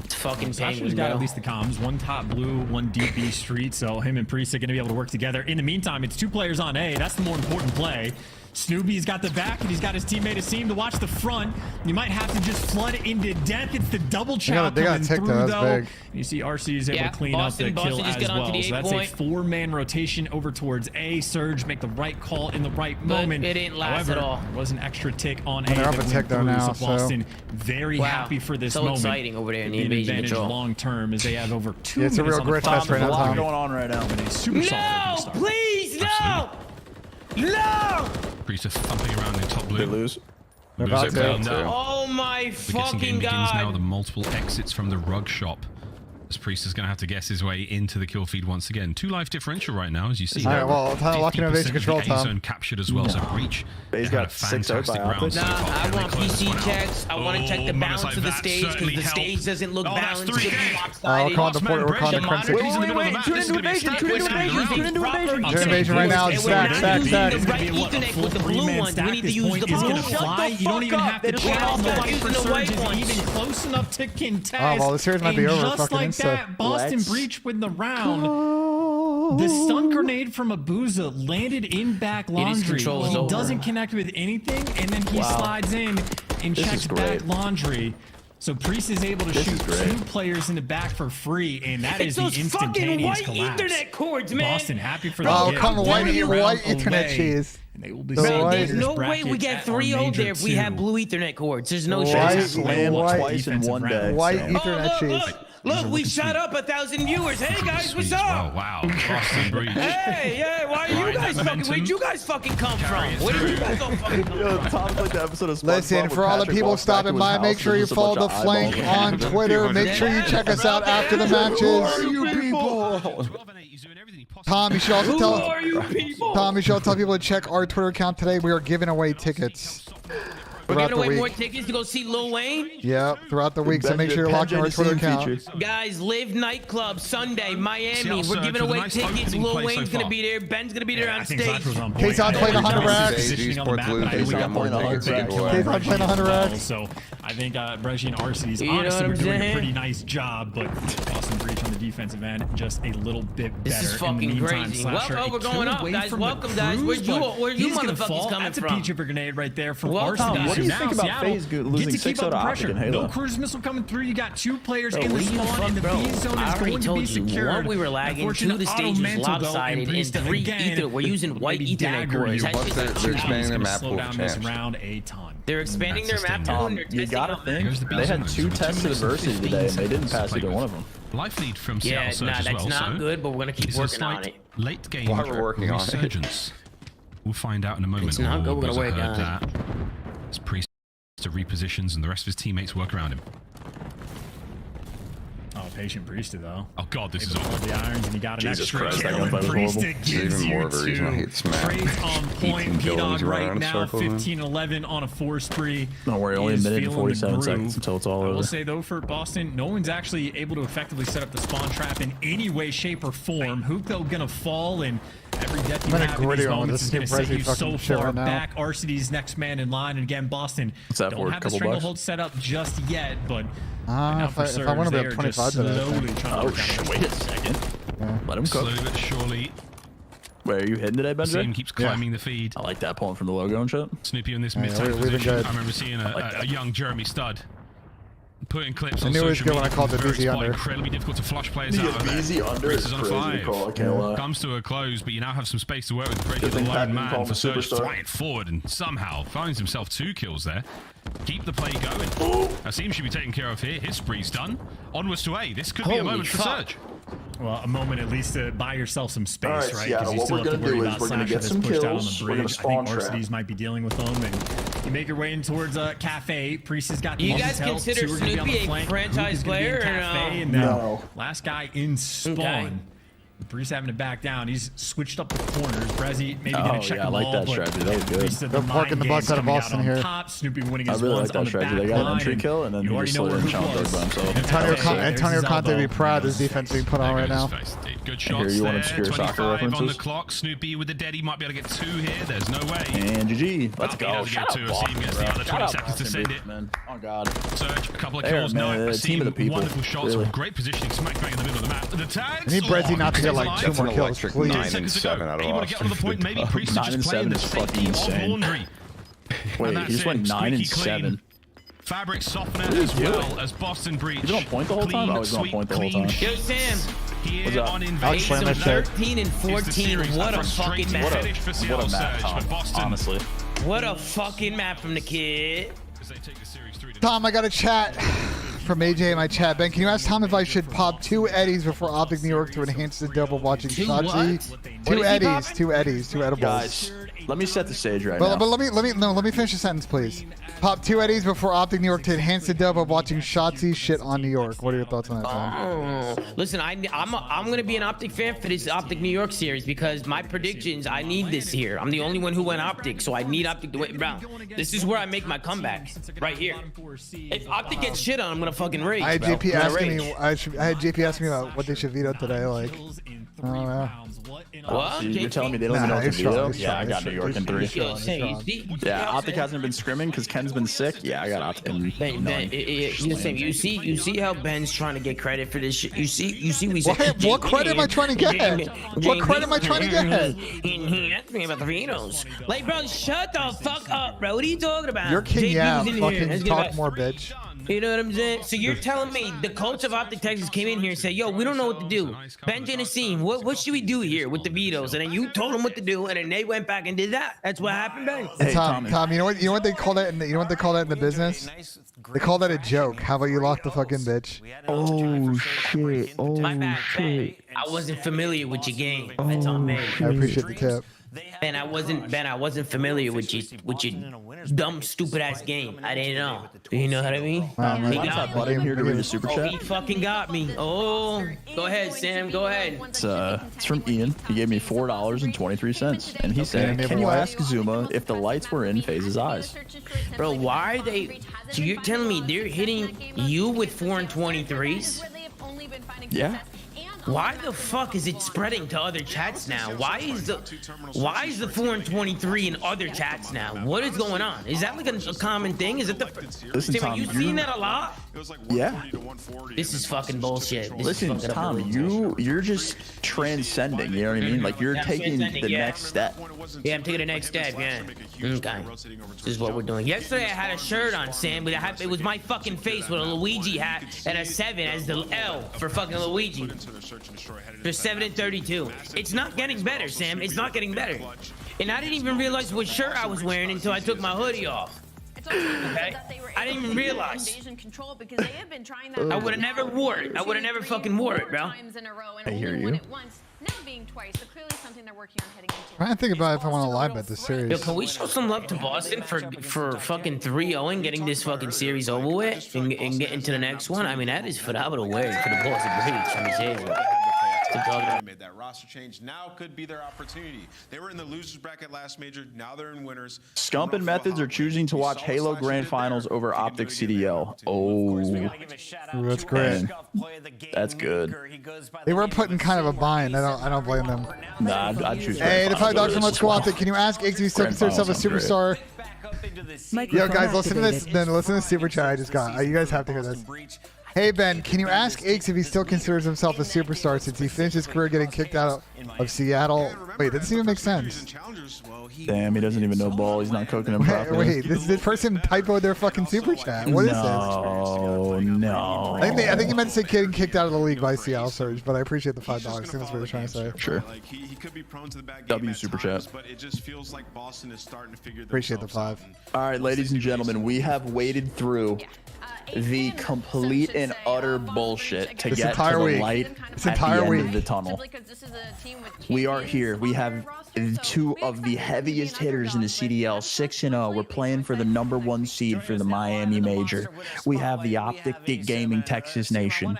It's fucking Sasha's got at least the comms. One top blue, one deep B street. So him and Priest are going to be able to work together. In the meantime, it's 2 players on A. That's the more important play. Snoopy's got the back, and he's got his teammate Asim to watch the front. You might have to just flood into death. It's the double chow coming through, though. You see RC is able to clean up the kill as well. So that's a 4-man rotation over towards A. Surge make the right call in the right moment. It didn't last at all. There was an extra tick on A. They're up a tick though now, so Boston very happy for this moment. Exciting over there in the invasion advantage control. Long term as they have over 2 it's a minutes real on the grit clock. test right now, Tom. going on right now. No, please, no! No! Priester thumping around in top blue. They lose. They're about to. Oh my We're getting fucking game begins now. god! The multiple exits from the rug shop. As Priester's going to have to guess his way into the kill feed once again. 2 life differential right now, as you see. All right, well, time to lock in invasion control, Tom. zone captured as well, so Breach. He's got 6 out by Optic. Nah, I want PC checks. I want to check the balance of the stage because the stage doesn't look balanced. We're calling the port. We're calling the crimson. Wait. Tune into invasion. Tune into invasion. Tune invasion right now. Stack. With the blue ones, we need to use the blue ones. You don't even have to check on the white for Surge is even close enough to contest. Oh, well, the series might be over. Just Fucking like that, Boston Breach with the round. The stun grenade from Abuza landed in back laundry. He doesn't connect with anything, and then he slides in and checks back laundry. So Priest is able to shoot 2 players in the back for free, and that is the instantaneous collapse. Ethernet cords, man. Boston happy for the Oh, gift. come on, white Round Ethernet away, cheese. And they will be There's no way we get 3-0 there if we have blue Ethernet cords. There's no chance. Twice in one day. White Ethernet cheese. Look, we shot up 1,000 viewers. Hey guys, what's up? Oh wow, Boston Breach. Hey, why are you guys fucking? Where'd you guys fucking come from? Where did you guys all fucking come from? Tom's like the episode of Listen, for all the people stopping by, make sure you follow the flank on Twitter. Make sure you check us out after the matches. Who are you people? Tom, you should also Who tell. are you people? Tom, you should also tell people to check our Twitter account today. We are giving away tickets. We're Throughout giving the away more week. tickets to go see Lil Wayne. Yeah, throughout the week. So make sure you're locked in our Twitter account. Guys, Live Nightclub Sunday, Miami. Seattle We're giving Surge with a away nice tickets. opening Lil play Wayne's so gonna far. be there. Ben's gonna be there on stage. Kayson playing 100 racks. Kayson playing 100 racks. So I think Bresci and RC's You know honestly what were I'm doing a saying? pretty nice job, but Boston Breach on the defensive end just a little bit better. This is In the fucking meantime, crazy. Slasher, Welcome, a we're kill going up, away guys. from the Welcome, guys. Cruise, Where you he's gonna motherfuckers fall. coming That's a from? peach of a grenade right there from Well, Tom, RC. what do you So think now about FaZe Seattle losing get to keep 6-0 up the to pressure. Optic and Halo? No cruise missile coming through. You got 2 players in the what do you spawn, and the bro? B zone I is already going to told be you, secured. 1, we were lagging, 2, the stage was lopsided, and 3, Ethernet. We're using white Ethernet cords. They're expanding their map slow pool, down this champs. round a ton. They're expanding their map pool and they're You testing gotta out think they had 2 tests of adversity today, and they didn't pass either one of them. Life lead from Yeah, Seattle Surge nah, as well. that's not so good, but we're gonna keep it's a working on slight it. Late game While we're working on it. resurgence. We'll find out in a moment. It's not good, we're gonna Buzzer work heard on it. that. As Priest to repositions and the rest of his teammates work around him. Oh, patient Priesta though. Oh god, this is all awful. the irons, and he got an Jesus extra Christ, that kill. gunfight was horrible. Priesta It's gives even more you of a reason I 2. hate Smack. Trades on point. 18 P-Dog kills right around now, circles, man. 15-11 on a 4 spree. Don't worry, only a He is minute and feeling the 47 groove. seconds until it's all I will over. say though, for Boston, no one's actually able to effectively set up the spawn trap in any way, shape, or form. Hook though gonna fall, and every death you I'm gonna have in gritty these on moments this is gonna Skip set you Resi so fucking shit far right now. back. RCD's next man in line, and again, Boston What's that don't for, have the couple stranglehold bucks? set up just yet, but right now If for I Surge, want to be they up are 25 just today. slowly trying to Oh work out shit! Wait a second. Let him cook. Slowly but surely, Wait, are you hitting today, Benji? Seam keeps climbing the feed. I like that pulling from the logo and shit. Snoopy in this Yeah, mid-tank we've been position. good. I remember seeing a young Jeremy Stud putting clips I on knew it was social good when I media. called the Very BZ spot, under. incredibly difficult to flush players Yeah, out of there. BZ under Race is on crazy to 5. call, I can't lie. Comes to a close, but you now have some space to work with. Breaking Good the thing lone Patton man called for him Surge superstar. flying forward and somehow finds himself 2 kills there. Keep the play going. Asim should be taken care of here. His spree's done. Onwards to A. This could be a Holy moment for fuck. Surge. Well, a moment at least to buy yourself some space, All right, right? Seattle, you what still we're have to gonna worry do is about we're gonna Slasher get that's some pushed out on the kills. We're bridge. gonna I spawn think trap. Varsities might be dealing with them, and you make your way in towards a cafe. Priest has got the You easy guys help. consider Two are gonna be on the Snoopy a flank. franchise Luke is gonna be in player or cafe, no? and then No. last guy in spawn. Okay. Priest having to back down. He's switched up the corners. Brezzy maybe gonna check yeah, I the like ball, that but strategy. That was good. Priest said They're the parking mind the bus game's out of coming Boston on here. top. Snoopy winning I his really ones like that on the strategy. back They got an line, entry kill, and then you he already just know slid where in Hook challenge was. by himself. Antonio Conte be proud of his defense being put on right now. Good Here, shots you want there. obscure soccer 25 on the references? clock. Snoopy with the dead. He might be able to get 2 here. There's no way. And GG. Let's He go. doesn't Shout get out 2. Boston, Asim gets bro. the other Shout 20 out seconds to Boston, send it. man. Oh, God. Surge, a couple of They are, kills. man, No, the team of the people. Wonderful shots. Really. Great positioning. Smack bang in the middle of the map. The tags. I need Brezzy not to get like 2 more kills, electric please. 9 and 7 out of Able to get on the point. Maybe Priest is 9 just and playing 7 the is fucking safety of insane. laundry. Wait, And he just that's went it. 9 and Squeaky clean. 7. Fabric softener What are you as well doing? as Boston Breach. He's on point the whole time? Oh, he's on point the whole time. Yo, Sam. Here What's up? on I'll Invasion. explain that shit. 13 and 14. What a fucking map. Finish for CL What a map, Surge, Tom, but Boston. honestly. What a fucking map from the kid. Tom, I got a chat from AJ in my chat. Ben, can you ask Tom if I should pop 2 eddies before Optic New York to enhance the double watching Shotzi? 2 eddies, 2 eddies, 2 edibles. Guys, let me set the stage right But now. let me finish the sentence, please. Pop 2 eddies before Optic New York to enhance the dub of watching Shotzi shit on New York. What are your thoughts on that, Tom? Listen, I'm gonna be an Optic fan for this Optic New York series because my predictions, I need this here. I'm the only one who went Optic, so I need Optic to win. Bro, this is where I make my comeback, right here. If Optic gets shit on, I'm gonna fucking rage. I had bro. JP I'm gonna asking rage. me. I had JP asking me about what they should veto today. Like, oh yeah. What? So you're telling me they don't even know what to veto? Yeah, I got New York in 3. Yeah, Optic hasn't been scrimming because Ken's been sick. Yeah, I got Optic in Ben, none. you see how Ben's trying to get credit for this shit. You see, we What credit am I trying to get? What credit am I trying to get? He asked me about the vetoes. Like, bro, shut the fuck up, bro. What are you talking about? You're king, JP yeah. was in here. Fucking Let's get talk back. more, bitch. You know what I'm saying? So you're telling me the coach of Optic Texas came in here and said, yo, we don't know what to do. Ben Genesee, what should we do here with the vetoes? And then you told them what to do, and then they went back and did that. That's what happened, Ben. Hey, Tom, you know what they call that in the business? They call that a joke. How about you lock the fucking bitch? Oh shit! My bad. I wasn't familiar with your game. That's on me. I appreciate the tip. Ben, I wasn't familiar with your dumb, stupid ass game. I didn't know. You know what I mean? He got me. I'm here to read a super Oh, chat. he fucking got me. Oh, go ahead, Sam. Go ahead. It's from Ian. He gave me $4.23, and he said, Okay. "Can you ask Zuma if the lights were in FaZe's eyes?" Bro, why are they? So you're telling me they're hitting you with 4 and 23s? Yeah. Why the fuck is it spreading to other chats now? Why is the 4 and 23 in other chats now? What is going on? Is that like a common thing? Is it the? Listen, Sam, Tom, you seen that a lot? Yeah. This is fucking bullshit. This Listen, is fucking Tom, you're just transcending. You know what I mean? Like you're I'm taking transcending, the yeah. next step. Yeah, I'm taking the next step. Yeah. Okay. This is what we're doing. Yesterday I had a shirt on, Sam, but it was my fucking face with a Luigi hat and a 7 as the L for fucking Luigi. For 7 and 32. It's not getting better, Sam. It's not getting better. And I didn't even realize what shirt I was wearing until I took my hoodie off. Okay? I didn't even realize. I would have never wore it. I would have never fucking wore it, bro. I hear you. Trying to think about if I want to live bet this Yo, series. can we show some love to Boston for fucking 3-0 and getting this fucking series over with and getting to the next one? I mean, that is phenomenal work for the Boston Breach. Let me say it. Made that roster change. Now could be their opportunity. They were in the losers bracket last major. Now they're in winners. Scump and Methods are choosing to watch Halo Grand Finals over Optic CDL. Oh, Ooh, that's great. That's good. They were put in kind of a bind. I don't blame them. Nah, I'd choose. Hey, the Grand $5 Finals. let's go out there. Can you ask Iggs if he still Grand considers himself a Finals sounds superstar? Yo, guys, listen to this. Then listen to the super chat I just got. You guys have to hear this. Hey, Ben, can you ask Iggs if he still considers himself a superstar since he finished his career getting kicked out of Seattle? Wait, that doesn't even make sense. Damn, he doesn't even know ball. He's not cooking him properly. Wait, this person typoed their fucking super chat. What is this? No. I think he meant to say getting kicked out of the league by Seattle Surge, but I appreciate the $5. I think that's what he was trying to say. Sure. He could be prone to the bad game W at super times, chat. but it just feels like Boston is starting to figure Appreciate the themselves 5. All right, ladies and gentlemen, we have waded through the complete and utter bullshit to This get entire to the week. light This at entire the end week. of the tunnel. We are here. We have two of the heaviest hitters in the CDL, 6-0. We're playing for the #1 seed for the Miami Major. We have the Optic Gaming Texas Nation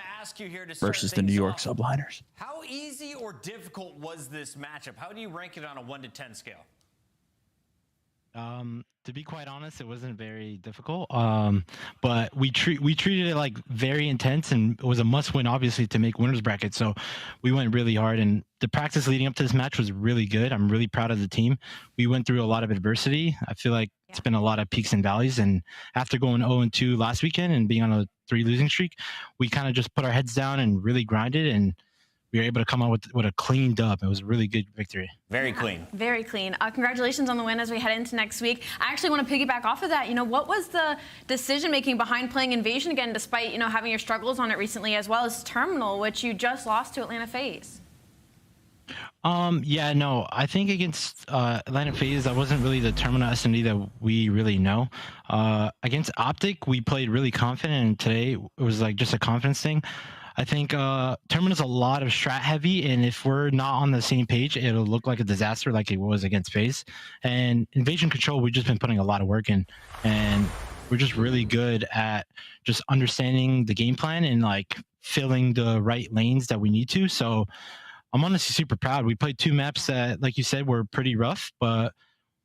versus the New York Subliners. How easy or difficult was this matchup? How do you rank it on a 1 to 10 scale? To be quite honest, it wasn't very difficult. But we treated it like very intense, and it was a must-win, obviously, to make winners bracket. So we went really hard, and the practice leading up to this match was really good. I'm really proud of the team. We went through a lot of adversity. I feel like it's been a lot of peaks and valleys. And after going 0-2 last weekend and being on a 3 losing streak, we kind of just put our heads down and really grinded, and we were able to come out with a clean dub. It was a really good victory. Very clean. Very clean. Congratulations on the win as we head into next week. I actually want to piggyback off of that. You know, what was the decision-making behind playing Invasion again, despite, you know, having your struggles on it recently, as well as Terminal, which you just lost to Atlanta FaZe? Yeah, no, I think against Atlanta FaZe, that wasn't really the Terminal S&D that we really know. Against Optic, we played really confident, and today it was like just a confidence thing. I think Terminal's a lot of strat heavy, and if we're not on the same page, it'll look like a disaster like it was against FaZe. And Invasion Control, we've just been putting a lot of work in, and we're just really good at just understanding the game plan and like filling the right lanes that we need to. So I'm honestly super proud. We played 2 maps that, like you said, were pretty rough, but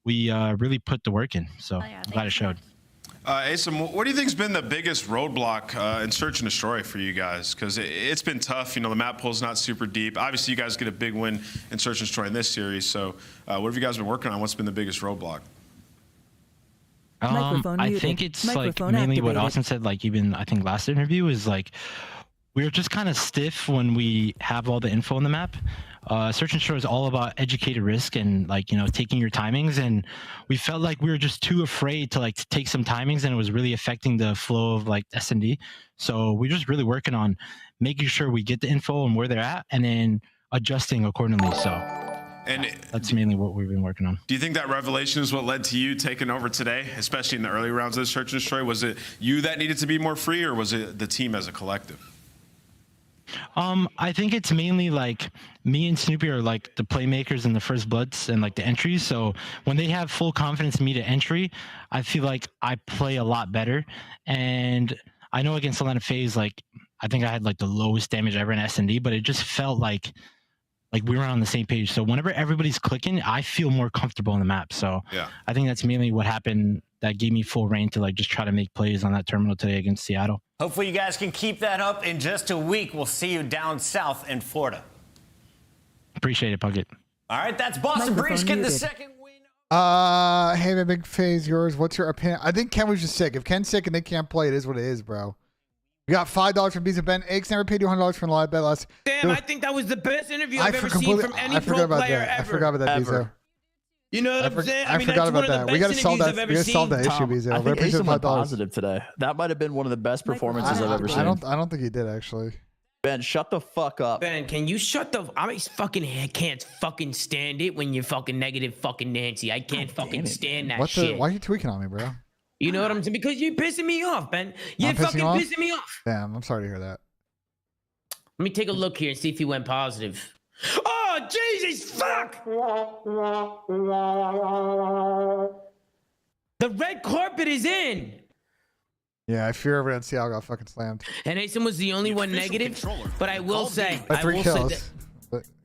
we really put the work in. So I'm glad it showed. Asim, what do you think has been the biggest roadblock in search and destroy for you guys? Because it's been tough. You know, the map pool's not super deep. Obviously, you guys get a big win in search and destroy in this series. So what have you guys been working on? What's been the biggest roadblock? I think it's like mainly what Austin said, like even I think last interview is like we were just kind of stiff when we have all the info on the map. Search and destroy is all about educated risk and like, you know, taking your timings, and we felt like we were just too afraid to like take some timings, and it was really affecting the flow of like S&D. So we're just really working on making sure we get the info and where they're at, and then adjusting accordingly. So and that's mainly what we've been working on. Do you think that revelation is what led to you taking over today, especially in the early rounds of the search and destroy? Was it you that needed to be more free, or was it the team as a collective? I think it's mainly like me and Snoopy are like the playmakers and the first bloods and like the entries. So when they have full confidence in me to entry, I feel like I play a lot better. And I know against Atlanta FaZe, like I think I had like the lowest damage ever in S&D, but it just felt like we were on the same page. So whenever everybody's clicking, I feel more comfortable on the map. So yeah, I think that's mainly what happened that gave me full reign to like just try to make plays on that terminal today against Seattle. Hopefully you guys can keep that up. In just a week, we'll see you down south in Florida. Appreciate it, Puckett. All right, that's Boston Breach getting the second win. Hey, my big FaZe, yours. What's your opinion? I think Ken was just sick. If Ken's sick and they can't play, it is what it is, bro. We got $5 from Visa Ben. Aches never paid you $100 from the live bet last. Damn, I think that was the best interview I've ever seen from any pro player ever. I forgot about that, Visa. You know what I'm saying? I forgot about that. We got to solve that. We got to solve that issue, Visa. I think Asim went positive today. That might have been one of the best performances I've ever seen. I don't think he did actually. Ben, shut the fuck up. Ben, can you shut the? I can't fucking stand it when you're fucking negative fucking Nancy. I can't fucking stand that shit. Why are you tweaking on me, bro? You know what I'm saying? Because you're pissing me off, Ben. You're fucking pissing me off. Damn, I'm sorry to hear that. Let me take a look here and see if he went positive. Oh, Jesus, fuck! The red carpet is in. Yeah, I fear everyone at Seattle got fucking slammed. And Asim was the only one negative, but I will say, by 3 kills.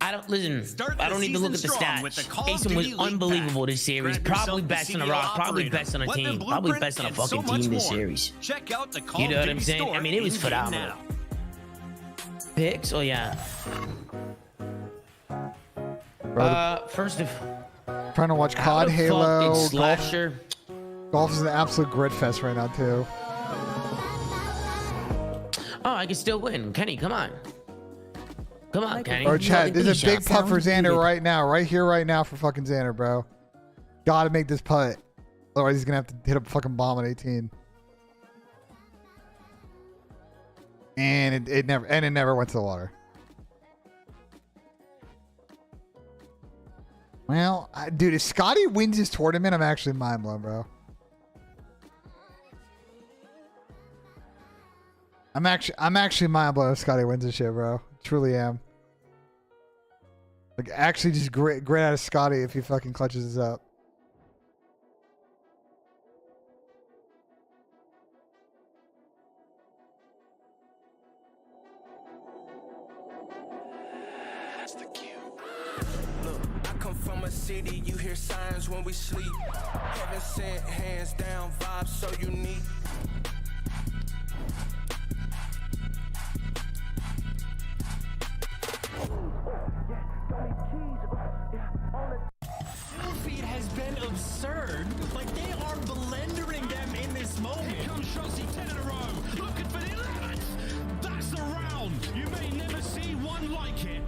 I don't listen. I don't need to look at the stats. Asim was unbelievable this series. Probably best on a rock. Probably best on a team. Probably best on a fucking team this series. You know what I'm saying? I mean, it was phenomenal. Picks? Oh yeah. First of trying to watch COD, Halo, Slasher. Golf is an absolute grid fest right now too. Oh, I can still win. Kenny, come on. Come on, Kenny. Bro, Chad, this is a big putt for Xander right now. Right here, right now for fucking Xander, bro. Gotta make this putt. Otherwise, he's gonna have to hit a fucking bomb at 18. And it never went to the water. Well, dude, if Scotty wins this tournament, I'm actually mind blown, bro. I'm actually mind blown if Scotty wins this shit, bro. Truly am. Like, actually just great out of Scotty if he fucking clutches this up. From a city, you hear sirens when we sleep. Heaven sent, hands down, vibes so unique. Feed has been absurd. Like, they are blendering them in this moment. Here comes Shossi, 10 in a row. Looking for the 11th. That's the round. You may never see one like it.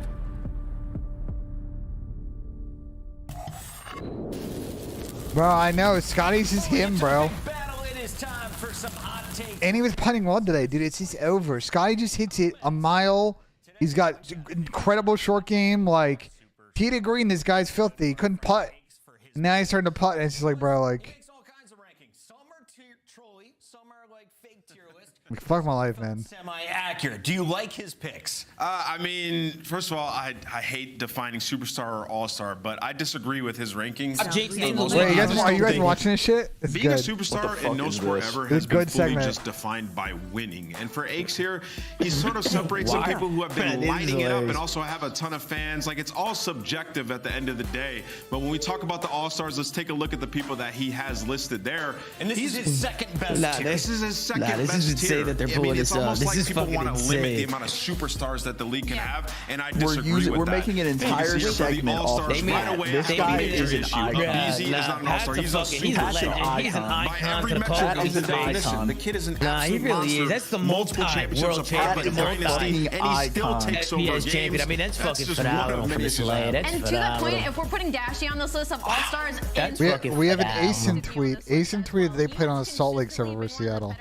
Bro, I know. Scotty's just him, bro. And he was putting well today, dude. It's just over. Scotty just hits it a mile. He's got incredible short game. Like, Pete agreeing this guy's filthy. He couldn't putt. Now he's starting to putt, and it's just like, bro, like, fuck my life, man. Semi-accurate. Do you like his picks? I mean, first of all, I hate defining superstar or all-star, but I disagree with his rankings. Wait, are you guys watching this shit? It's being good. a superstar in no sport ever has been fully just defined by winning. And for Aches here, he sort of separates some people who have been lighting it up and also have a ton of fans. Like, it's all subjective at the end of the day. But when we talk about the all-stars, let's take a look at the people that he has listed there. And this is his second best tier. This is his second best tier. That they're pulling it's this up. almost This like is people fucking want to limit the insane. amount of superstars that the league can have, and I disagree with that. We're making an entire segment off of right away. This guy is an icon. Beezy is not an all-star. He's a superstar. He's an By icon every to the metric cult of the organization. definition, the kid is an Nah, he absolute really monster. is. That's the Multiple championships world apart, but champion, the dynasty, and he still takes over FPS games. champion. I mean, that's fucking phenomenal for this lad. That's And to that point, if we're putting Dashy on this list of all-stars, we have an ASIN tweet. ASIN tweeted they played on a Salt Lake server versus Seattle.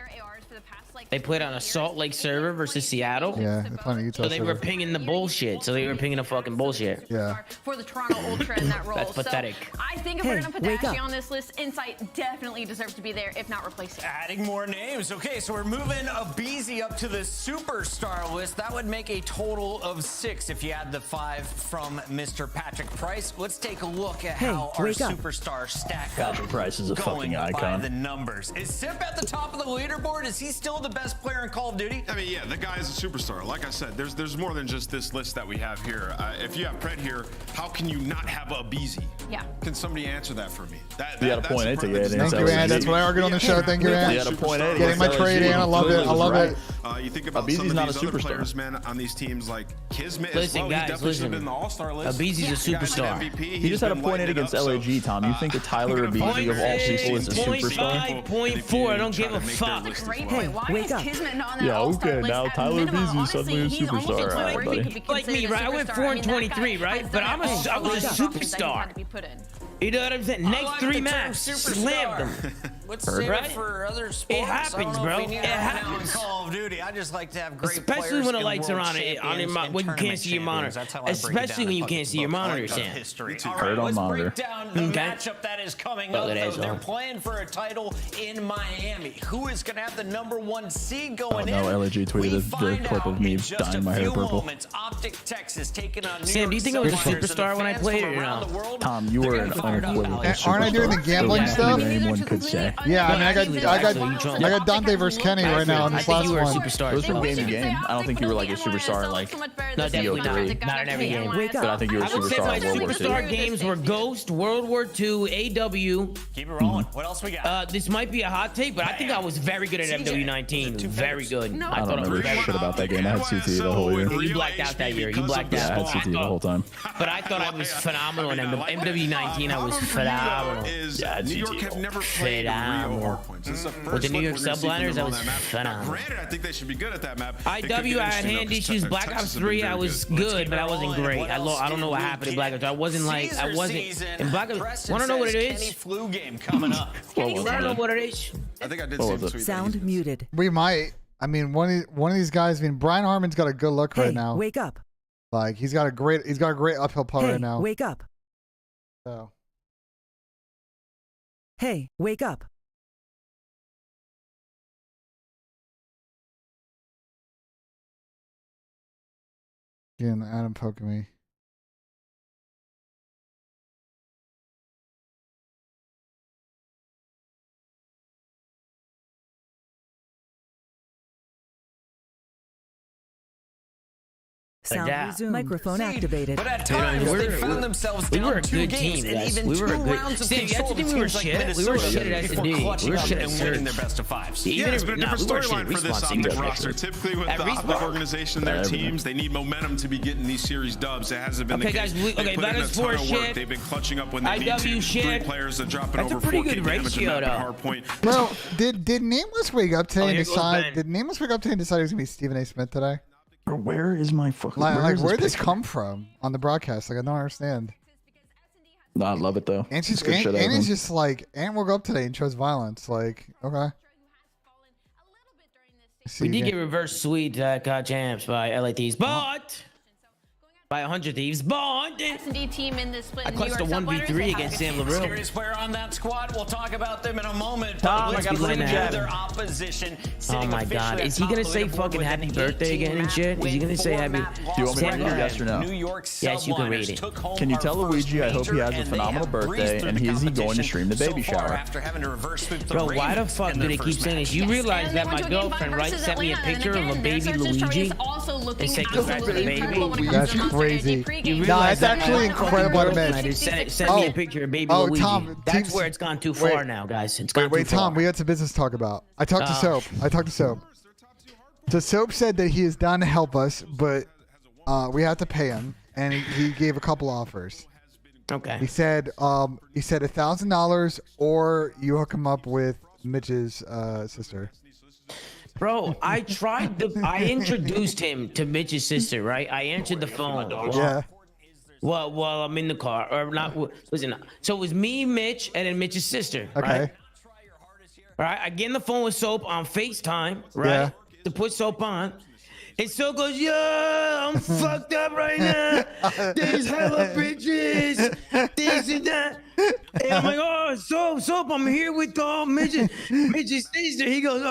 They played on a Salt Lake server versus Seattle. Yeah, they played on a Utah So they were server. pinging the bullshit. So they were pinging the fucking bullshit. Yeah. for the Toronto Ultra in that role. That's pathetic. So I think if we're gonna put Dashy on this list, Insight definitely deserves to be there, if not replace it. Adding more names. Okay, so we're moving a Beezy up to the superstar list. That would make a total of 6 if you add the 5 from Mr. Patrick Price. Let's take a look at how our superstars stack up. Patrick Price is a fucking icon. By the numbers. Is Sip at the top of the leaderboard? Is he still the best player in Call of Duty? I mean, yeah, the guy is a superstar. Like I said, there's more than just this list that we have here. If you have Pred here, how can you not have a Beezy? Yeah. Can somebody answer that for me? You got a point A to get in. Thank you, Ann. That's what I argued on the show. Thank you, Ann. You got a point A. Getting my trade, Ann. I love it. I love it. You think about Abizi's some of not these a other superstar. players, man, on these teams like Kismet Listen, as well. guys, He definitely listen. should have been the All-Star list. Abizi's a The guy's an superstar. MVP. He just had a point 8 against LAG, Tom. You think that Tyler Abizi of all people is a superstar? 0.4. I don't give a fuck. Great point. Why is Kismet not on that Yeah, all-star okay. list Now at Tyler minimum? Abizi is suddenly a Honestly, he's almost superstar. to All the right, point where he buddy. could be Like me, considered a right? I went superstar. 4 and I mean, that 23, guy right? has But done I was a accomplishments that he superstar. had to be put in. You know what I'm saying? I Next like 3 the term maps, superstar. slammed them. Let's save Right? it for other sports. It happens, I don't know bro. if we need It that now in happens. Call of Duty. I just like to have great Especially players when the and lights are world on it, champions and when you can't tournament see your monitor. champions. That's how I break it Especially down when in you can't see your fucking monitor, books. I like Sam. history. too. All Heard right, on let's monitor. break down the Okay. matchup that is coming Look up. at that, Though. They're Zone. playing for a title in Miami. Who is going to have the #1 seed going in? no, LAG tweeted the find clip of out me in just dyeing a my hair few purple. moments. Optic, Texas, taking on New Sam, do you York think I was a Subliners, and superstar when I fans played from or around no? the world, Tom, you they're were gonna an be fired up unequivocal about it. Aren't I doing the gambling superstar. stuff? Anyone could say. Yeah, I mean, I got Dante versus Kenny right now on I this think last you were a one. superstar. It was from as well. game to game. I don't think you were like a superstar like No, definitely not. BO3. Not in every game. But I think you were a I would say superstar my in World War superstar II. games were Ghost, World War II, AW. Keep it rolling. What else we got? This might be a hot take, but I think I was very good at MW19. Very good. No. I don't thought I was remember very shit about that game. I had CT the whole year. You blacked out that year. You blacked Yeah, I out. had CT the whole time. But I thought I was phenomenal in MW19. I was phenomenal. Yeah, I had New York CT. have never played Rio Phenomenal. Hardpoint. This is the first With the New look York we're gonna see from Subliners, them I on was that map. phenomenal. Granted, I think they should be good at that map. It could be IW, I had interesting, though, hand 'cause issues. Black Texas Ops have been 3, very I was good. good, but I wasn't great. I don't know what happened in Black Ops. I wasn't like, I wasn't. In Black Ops, want to know what it Kenny is? flu game coming up. Want to know what it is? I think I did What see was the it? tweet. Sound muted. We might. I mean, one of these guys. I mean, Brian Harmon's got a good look Hey, right now. wake up. Like he's got a great uphill putt Hey, right now. wake up. So. Hey, wake up. Again, Adam poking me. Sound resumed. Microphone activated. But at times, they found themselves down 2 games and even 2 rounds of control. We were shit. We were shit at S&D. We were shit at winning their best of 5s. Yeah, it's been a different storyline for this Optic roster. Typically with the Optic organization, their teams, they need momentum to be getting these series dubs. It hasn't been the case. They put in a ton of work. They've been clutching up when they need to. 3 players are dropping over 4K damage in that Hardpoint. Bro, did Nameless wake up today and decide? Did Nameless wake up today and decide he was gonna be Stephen A. Smith today? Where is my fucking... Where did this come from on the broadcast? Like, I don't understand. No, I love it, though. And she's just like, Ant woke up today and chose violence. Like, okay. We did get reverse sweep champs by LA Thieves, but... By 100 Thieves, but... S&D team in this split. I clutched a 1v3 against Sam LaRue. Serious player on that squad. We'll talk about them in a moment. Tom, let's I got into their opposition. Oh my God! Is he gonna say fucking happy birthday again and shit? Is he gonna say happy? Do you want me to read it, yes or no? New York yes, you can read it. Can you tell Luigi I hope he has a phenomenal birthday and is he going to stream the baby shower? Bro, why the fuck do they keep saying this? You realize that my girlfriend, right, sent me a picture of a baby Luigi and said congrats to the baby? That's crazy. No, it's actually incredible to miss. Send me a picture of baby Luigi. Tom, that's where it's gone too far now, guys. It's gone too far. Tom, we got some business to talk about. I talked to Soap. So Soap said that he is down to help us, but we have to pay him, and he gave a couple offers. Okay. He said $1,000 or you hook him up with Mitch's sister. Bro, I introduced him to Mitch's sister, right? I answered the phone. Yeah. While I'm in the car, or not? Listen. So it was me, Mitch, and then Mitch's sister. Okay. Right? All right. I get in the phone with Soap on FaceTime, right? Yeah. To put Soap on. And Soap goes, yeah, I'm fucked up right now. There's hella bitches. This and that. And I'm like, oh, Soap, I'm here with Mitch's sister. He goes,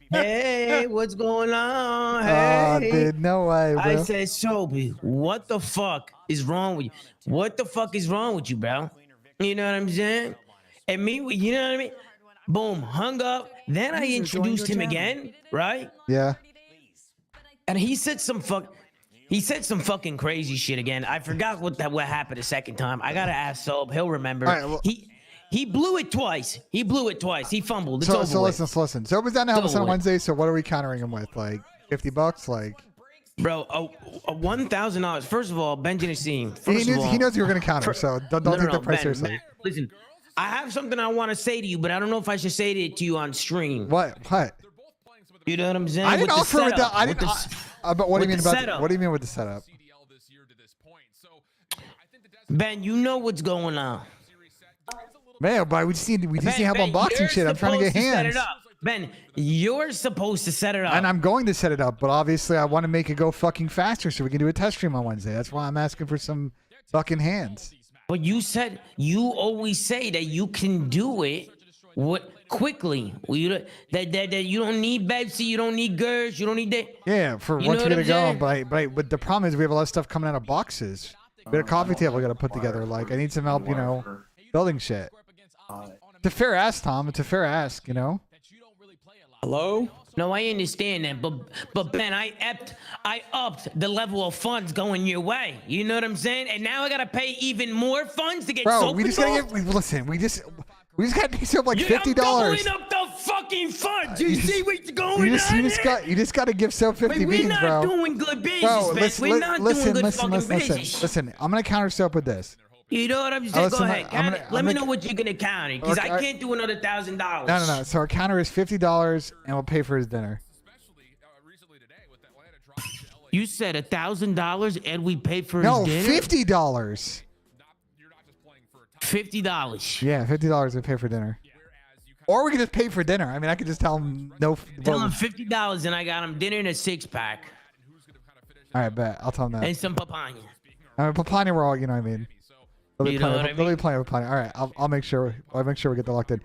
hey, what's going on? Hey. Oh, dude, no way, bro. I said, Soapy, what the fuck is wrong with you? What the fuck is wrong with you, bro? You know what I'm saying? And me, you know what I mean? Boom, hung up. Then I introduced him again, right? Yeah. And he said some fucking crazy shit again. I forgot what happened the second time. I gotta ask Soap. He'll remember. All right, well, he blew it twice. He fumbled. It's over so with. listen. Soap was down to help us on Wednesday. So what are we countering him with? Like $50? Like. Bro, $1,000. First of all, Benjamin Seam. He knows you were gonna counter. So don't take the price seriously. Ben, listen. I have something I want to say to you, but I don't know if I should say it to you on stream. What? You know what I'm saying? I didn't offer with that. I didn't. But what do you mean about setup? What do you mean with the setup? Ben, you know what's going on. Man, but we just need help unboxing shit. I'm trying to get hands. Set it up. Ben, you're supposed to set it up. And I'm going to set it up, but obviously I want to make it go fucking faster so we can do a test stream on Wednesday. That's why I'm asking for some fucking hands. But you always say that you can do it quickly. That you don't need Betsy, you don't need girls, you don't need that. Yeah, for once we're gonna go. But the problem is we have a lot of stuff coming out of boxes. We got a coffee table we gotta put together. Like I need some help, building shit. It's a fair ask, Tom. It's a fair ask, Hello? No, I understand that, but Ben, I upped the level of funds going your way. You know what I'm saying? And now I gotta pay even more funds to get soap. We just gotta we just gotta pay soap like $50. I'm doubling up the fucking funds. You see what's going on? You just gotta give soap 50 beans, bro. We're not doing good business, man. We're not doing good fucking business. Listen, I'm gonna counter soap with this. You know what I'm saying? Go ahead. Let me know what you're gonna counter, because I can't do another $1,000. No. So our counter is $50, and we'll pay for his dinner. You said $1,000, and we paid for his dinner. No, $50. $50. Yeah, $50 we pay for dinner. Or we could just pay for dinner. I mean, I could just tell him no. Tell him $50, and I got him dinner and a 6-pack. All right, bet. I'll tell him that. And some papaya. Papaya, we're all, you know what I mean. They'll be playing with papaya. All right, I'll make sure. I'll make sure we get the locked in.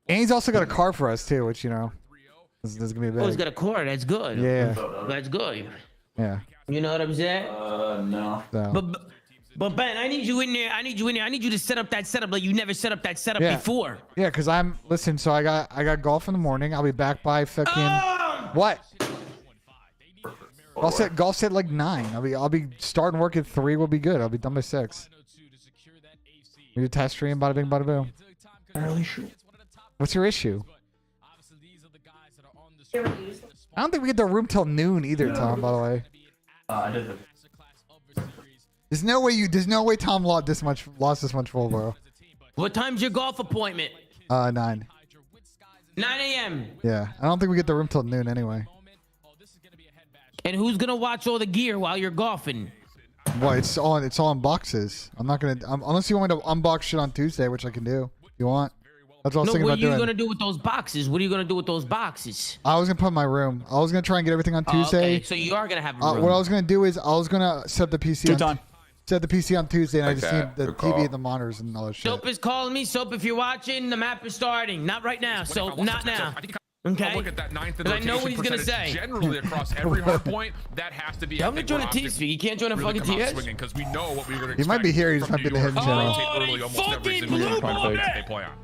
And he's also got a car for us too, which is This is gonna be big. Oh, he's got a core. That's good. Yeah. That's good. Yeah. You know what I'm saying? No. So. But Ben, I need you in there. I need you in there. I need you to set up that setup like you never set up that setup before. Yeah, cause listen. So I got golf in the morning. I'll be back by fucking what? Golf set like 9. I'll be starting work at 3. We'll be good. I'll be done by 6. We do test stream. Bada bing, bada boom. What's your issue? I don't think we get the room till noon either, Tom. By the way. There's no way Tom lost this much full, bro. What time's your golf appointment? 9. 9 a.m. Yeah, I don't think we get the room till noon anyway. And who's gonna watch all the gear while you're golfing? Well, it's all in boxes. I'm not gonna unless you want me to unbox shit on Tuesday, which I can do. If you want? That's what I was thinking about doing. What are you gonna do with those boxes? What are you gonna do with those boxes? I was gonna put in my room. I was gonna try and get everything on Tuesday. Okay. So you are gonna have a room. What I was gonna do is I was gonna set the PC on Tuesday, and I just need the TV and the monitors and all that shit. Soap is calling me. Soap, if you're watching, the map is starting. Not right now. So not now. Okay. Look at that 9th and I know what he's gonna say. Generally across every hard point, that has to be. Tell him to join a T-Speak. You can't join a fucking TS. Because we know what we were gonna. He might be here. He just might be in the hidden channel.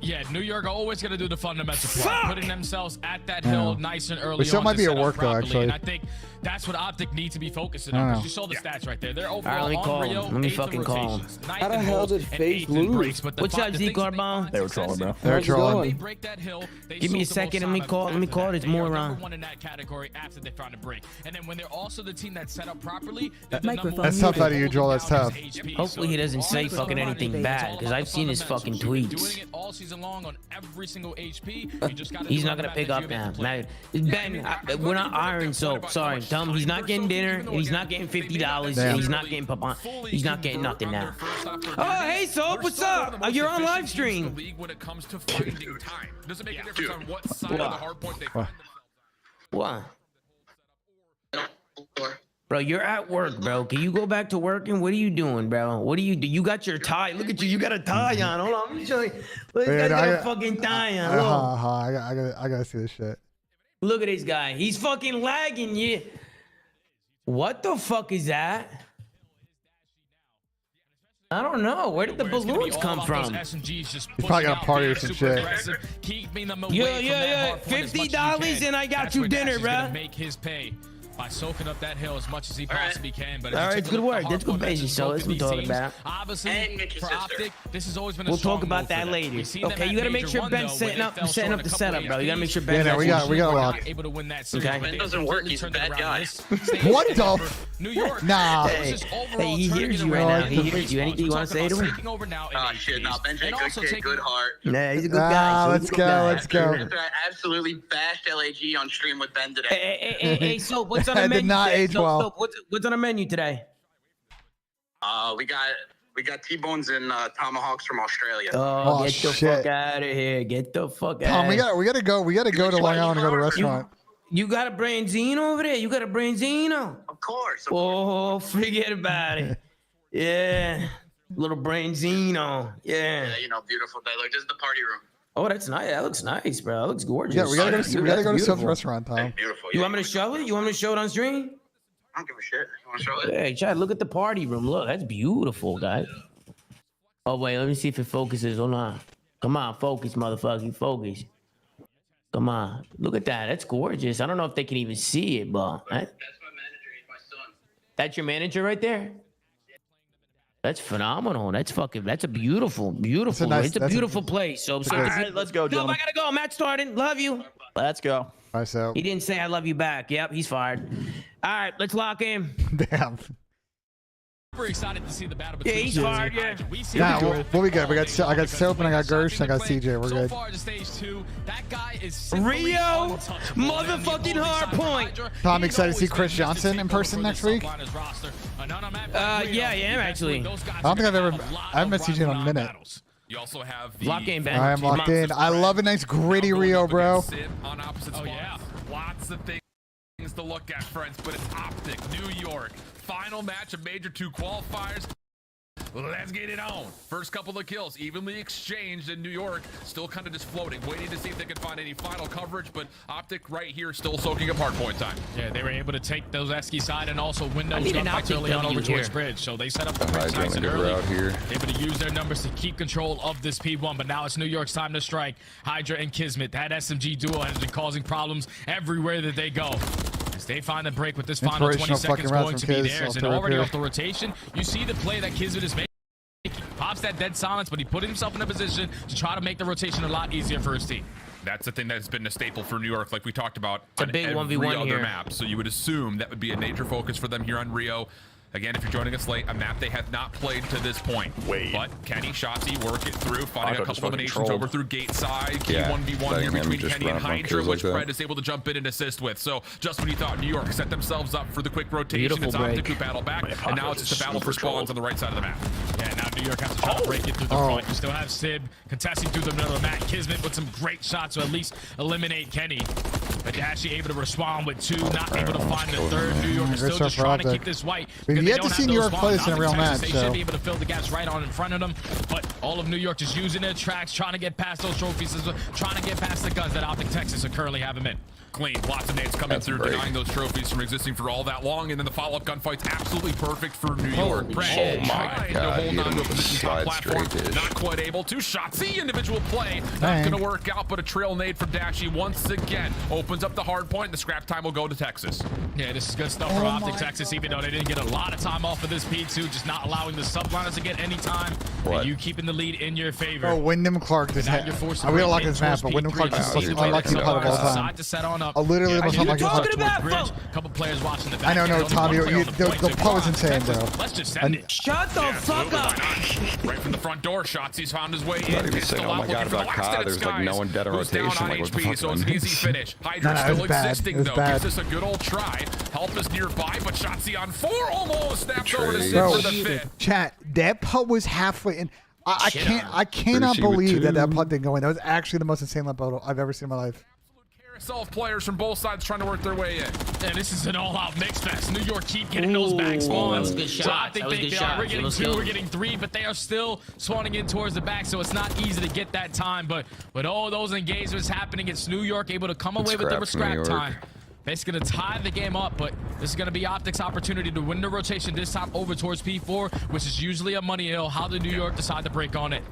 Yeah, New York always gonna do the fundamental part, putting themselves at that hill nice and early. It still might be at work though, actually. And I think that's what Optic needs to be focusing on. Because you saw the stats right there. They're overall on Rio. Let me fucking call him. How the hell did FaZe lose? What's up, Z Carbone? They were trolling, bro. They were trolling. Give me a second. Let me call this more around. One in that category after they found a break, and then when they're also the team that's set up properly. That's tough out of you, Joel. That's tough. Hopefully he doesn't say fucking anything bad, because I've seen his fucking tweets. Doing it all season long on every single HP. He's not gonna pick up now. Ben, we're not Iron Soap. Sorry, tell him he's not getting dinner. And he's not getting $50. And he's not getting Papa. He's not getting nothing now. Oh, hey Soap, what's up? You're on live stream. When it comes to finding time, does it make a difference on what side of the hard point they find? What? Bro, you're at work, bro. Can you go back to working? What are you doing, bro? What do? You got your tie. Look at you. You got a tie on. Hold on. Let me show you. Look, this guy got a fucking tie on. I gotta see this shit. Look at this guy. He's fucking lagging. Yeah. What the fuck is that? I don't know. Where did the balloons come from? He's probably got a party or some shit. Yeah. $50 and I got you dinner, bro. Make his pay by soaking up that hill as much as he possibly can. But all right, it's good work. That's good basic. So let's talk about. Obviously, for Optic, this has always been a we'll talk about that later. Okay, you gotta make sure Ben's setting up the setup, bro. You gotta make sure Ben's. Yeah, we got a lock. Able to win that series. Okay. Ben doesn't work. He's a bad guy. What the? New York. Nah. Hey, he hears you right now. He hears you. Anything you want to say to him? Oh shit, nah. Ben's a good kid, good heart. Yeah, he's a good guy. Let's go. I absolutely bashed LAG on stream with Ben today. Hey, so what's on the menu? I did not age well. What's on the menu today? We got T-bones and tomahawks from Australia. Oh, get the fuck out of here! Get the fuck out. Tom, we gotta go to Long Island and go to a restaurant. You got a branzino over there? You got a branzino? Of course. Oh, forget about it. Yeah, little branzino. Yeah. Yeah, you know, beautiful day. Look, this is the party room. Oh, that's nice. That looks nice, bro. That looks gorgeous. Yeah, we gotta go to some restaurant, Tom. Beautiful. You want me to show it? You want me to show it on stream? I don't give a shit. You want to show it? Hey, Chad, look at the party room. Look, that's beautiful, guys. Oh, wait, let me see if it focuses. Hold on. Come on, focus, motherfucker. Focus. Come on. Look at that. That's gorgeous. I don't know if they can even see it, but... That's my manager. He's my son. That's your manager right there? That's phenomenal. That's a beautiful it's a beautiful place. So all right, let's go, gentlemen. I gotta go. Matt's starting. Love you. Let's go. Bye, so. He didn't say I love you back. Yep, he's fired. All right, let's lock in. Damn. Super excited to see the battle between he's fired. Yeah, we'll be good. I got Soap and I got Gersh and I got CJ. We're good. So far to stage 2, that guy is Rio motherfucking Hardpoint. Tom, excited to see Chris Johnson in person next week? Yeah, I am actually. I don't think I haven't met CJ in a minute. You also have the lock in, Ben. I am locked in. I love a nice gritty Rio, bro. Oh yeah, lots of things to look at, friends. But it's Optic, New York. Final match of Major 2 qualifiers. Let's get it on. First couple of kills evenly exchanged in New York, still kind of just floating, waiting to see if they can find any final coverage, but Optic right here still soaking up hardpoint time. Yeah, they were able to take those Esky side and also windows gunfights early on over towards bridge, so they set up the bridge nice and early. Able to use their numbers to keep control of this P1, but now it's New York's time to strike. Hydra and Kismet, that SMG duo has been causing problems everywhere that they go. As they find the break with this final 20 seconds going to be theirs, and already off the rotation, you see the play that Kismet is making. Pops that dead silence, but he put himself in a position to try to make the rotation a lot easier for his team. That's the thing that's been a staple for New York, like we talked about on every other map. So you would assume that would be a major focus for them here on Rio. Again, if you're joining us late, a map they have not played to this point. But Kenny, Shotzi work it through, finding a couple eliminations over through gate side. Key 1v1 here between Kenny and Hydra, which Fred is able to jump in and assist with. So just when you thought New York set themselves up for the quick rotation, it's Optic who battle back, and now it's just a battle for spawns on the right side of the map. Yeah, now New York has to try to break it through the front. You still have Sib contesting through the middle of the map. Kismet with some great shots to at least eliminate Kenny. But Dashi able to respond with two, not able to find the third. New York is still just trying to keep this white. We've yet to see New York play this in a real match. They should be able to fill the gaps right on in front of them. But all of New York just using their tracks, trying to get past those trophies, trying to get past the guns that Optic Texas are currently having in. Clean. Lots of nades coming through, denying those trophies from existing for all that long. And then the follow-up gunfight's absolutely perfect for New York. Oh my God. Hold on to a position top platform. Not quite able to. Shotzi individual play. Not going to work out, but a trail nade from Dashi once again opens up the hard point. The scrap time will go to Texas. Yeah, this is good stuff for Optic Texas, even though they didn't get a lot of time off of this P2, just not allowing the subliners to get any time. And you keeping the lead in your favor. Oh, Wyndham Clark just had. I really like his map, but Wyndham Clark is the unlucky putt of all time. To set on up. Literally the most unlucky putt. Couple players watching the back. I know, Tommy. The putt was insane, bro. Let's just send it. Shut the fuck up. Right from the front door, Shotzi's found his way in. Not even saying, oh my God, about Ka, there's like no one dead on rotation. Like, what the fuck? So it's an easy finish. Hydra still existing, though. Gives us a good old try. Help is nearby, but Shotzi on 4 almost snaps over to Sid for the 5th. Chat, that putt was halfway in. I cannot believe that putt didn't go in. That was actually the most insane lap I've ever seen in my life. Carousel of players from both sides trying to work their way in. And this is an all-out mix fest. New York keep getting those back spawns. That was good shot. So I think they are. We're getting 2, we're getting 3, but they are still spawning in towards the back, so it's not easy to get that time. But with all those engagements happening, it's New York able to come away with the scrap time. It's going to tie the game up, but this is going to be Optic's opportunity to win the rotation this time over towards P4, which is usually a money hill. How did New York decide to break on it?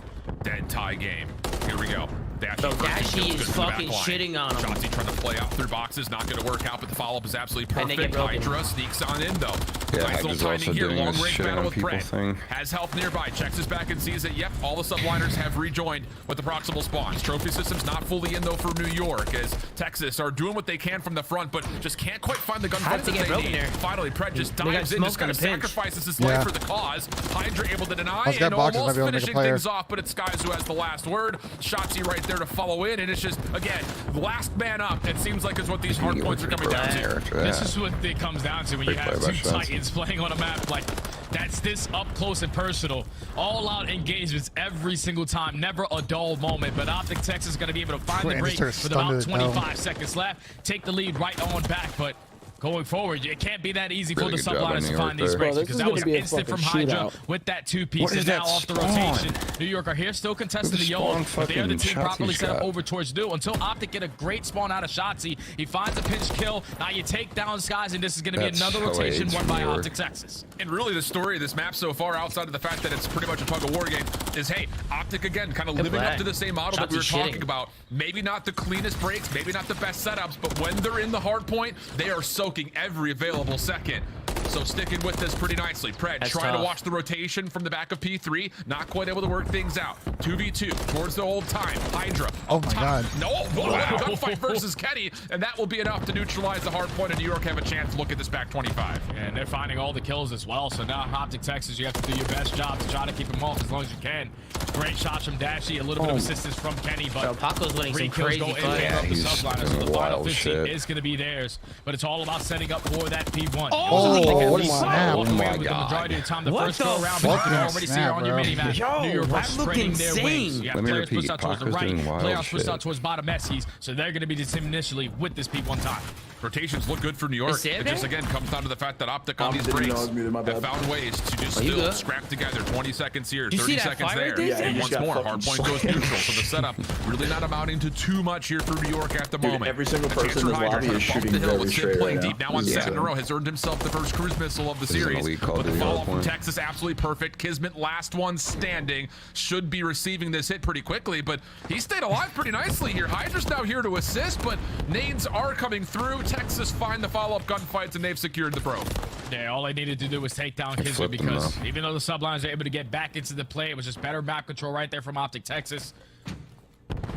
Dead tie game. Here we go. Dashi is fucking shitting on him. Shotzi trying to play out through boxes, not going to work out, but the follow-up is absolutely perfect. Hydra sneaks on in, though. Yeah, nice little timing here. Long range battle with Brett. Thing. Has health nearby. Checks his back and sees that, yep, all the subliners have rejoined with the proximal spawns. Trophy system's not fully in, though, for New York, as Texas are doing what they can from the front, but just can't quite find the gunfights that they need. Finally, Brett just dives in, just kind of sacrifices his life for the cause. Hydra able to deny and almost finishing things off, but it's Skies who has the last word. Shotzi right there to follow in, and it's just, again, last man up, it seems like is what these hard points are coming down to. This is what it comes down to when you have 2 Titans playing on a map like that's this up close and personal. All out engagements every single time, never a dull moment. But Optic Texas is going to be able to find the break with about 25 seconds left, take the lead right on back. But going forward, it can't be that easy for the subliners to find these breaks, because that was instant from Hydra with that 2-piece. And now off the rotation, New York are here still contesting the yellow, but they are the team properly set up over towards New until Optic get a great spawn out of Shotzi. He finds a pinch kill. Now you take down Skies, and this is going to be another rotation won by Optic Texas. And really the story of this map so far, outside of the fact that it's pretty much a tug-of-war game, is, hey, Optic again kind of living up to the same model that we were talking about. Maybe not the cleanest breaks, maybe not the best setups, but when they're in the hard point, they are soaking every available second. So sticking with this pretty nicely. Pred trying to watch the rotation from the back of P3, not quite able to work things out. 2v2 towards the old time. Hydra. Oh my God. No, gunfight versus Kenny, and that will be enough to neutralize the hard point, and New York have a chance to look at this back 25. And they're finding all the kills as well. So now Optic Texas, you have to do your best job to try to keep them off as long as you can. Great shots from Dashi, a little bit of assistance from Kenny, but Paco's winning some crazy fights. So the final 15 is going to be theirs, but it's all about setting up for that P1. What a snap. Oh my God. The majority of the time, the first go around, but you can already see her on your mini map. New York are spreading their wings. You have players pushed out towards the right, players pushed out towards bottom Messies, so they're going to be the team initially with this P1 time. Rotations look good for New York. It just again comes down to the fact that Optic on these breaks have found ways to just still scrap together. 20 seconds here, 30 seconds there. And once more, Hardpoint goes neutral. So the setup really not amounting to too much here for New York at the moment. Every single person in this lobby is shooting very straight right now. Now on 7 in a row has earned himself the first cruise missile of the series. But the follow-up from Texas, absolutely perfect. Kismet, last one standing, should be receiving this hit pretty quickly, but he stayed alive pretty nicely here. Hydra's now here to assist, but nades are coming through. Texas find the follow-up gunfights, and they've secured the pro. Yeah, all they needed to do was take down Kismet, because even though the sublines are able to get back into the play, it was just better map control right there from Optic Texas.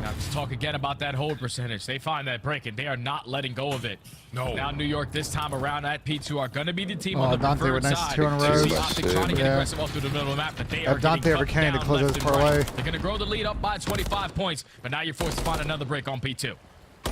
Now let's talk again about that hold percentage. They find that break, and they are not letting go of it. No. Now New York this time around at P2 are going to be the team on the preferred side. 2 in a row. See Optic trying to get aggressive all through the middle of the map, but they are Dante ever getting to cut close down this left and parlay. right. They're going to grow the lead up by 25 points, but now you're forced to find another break on P2.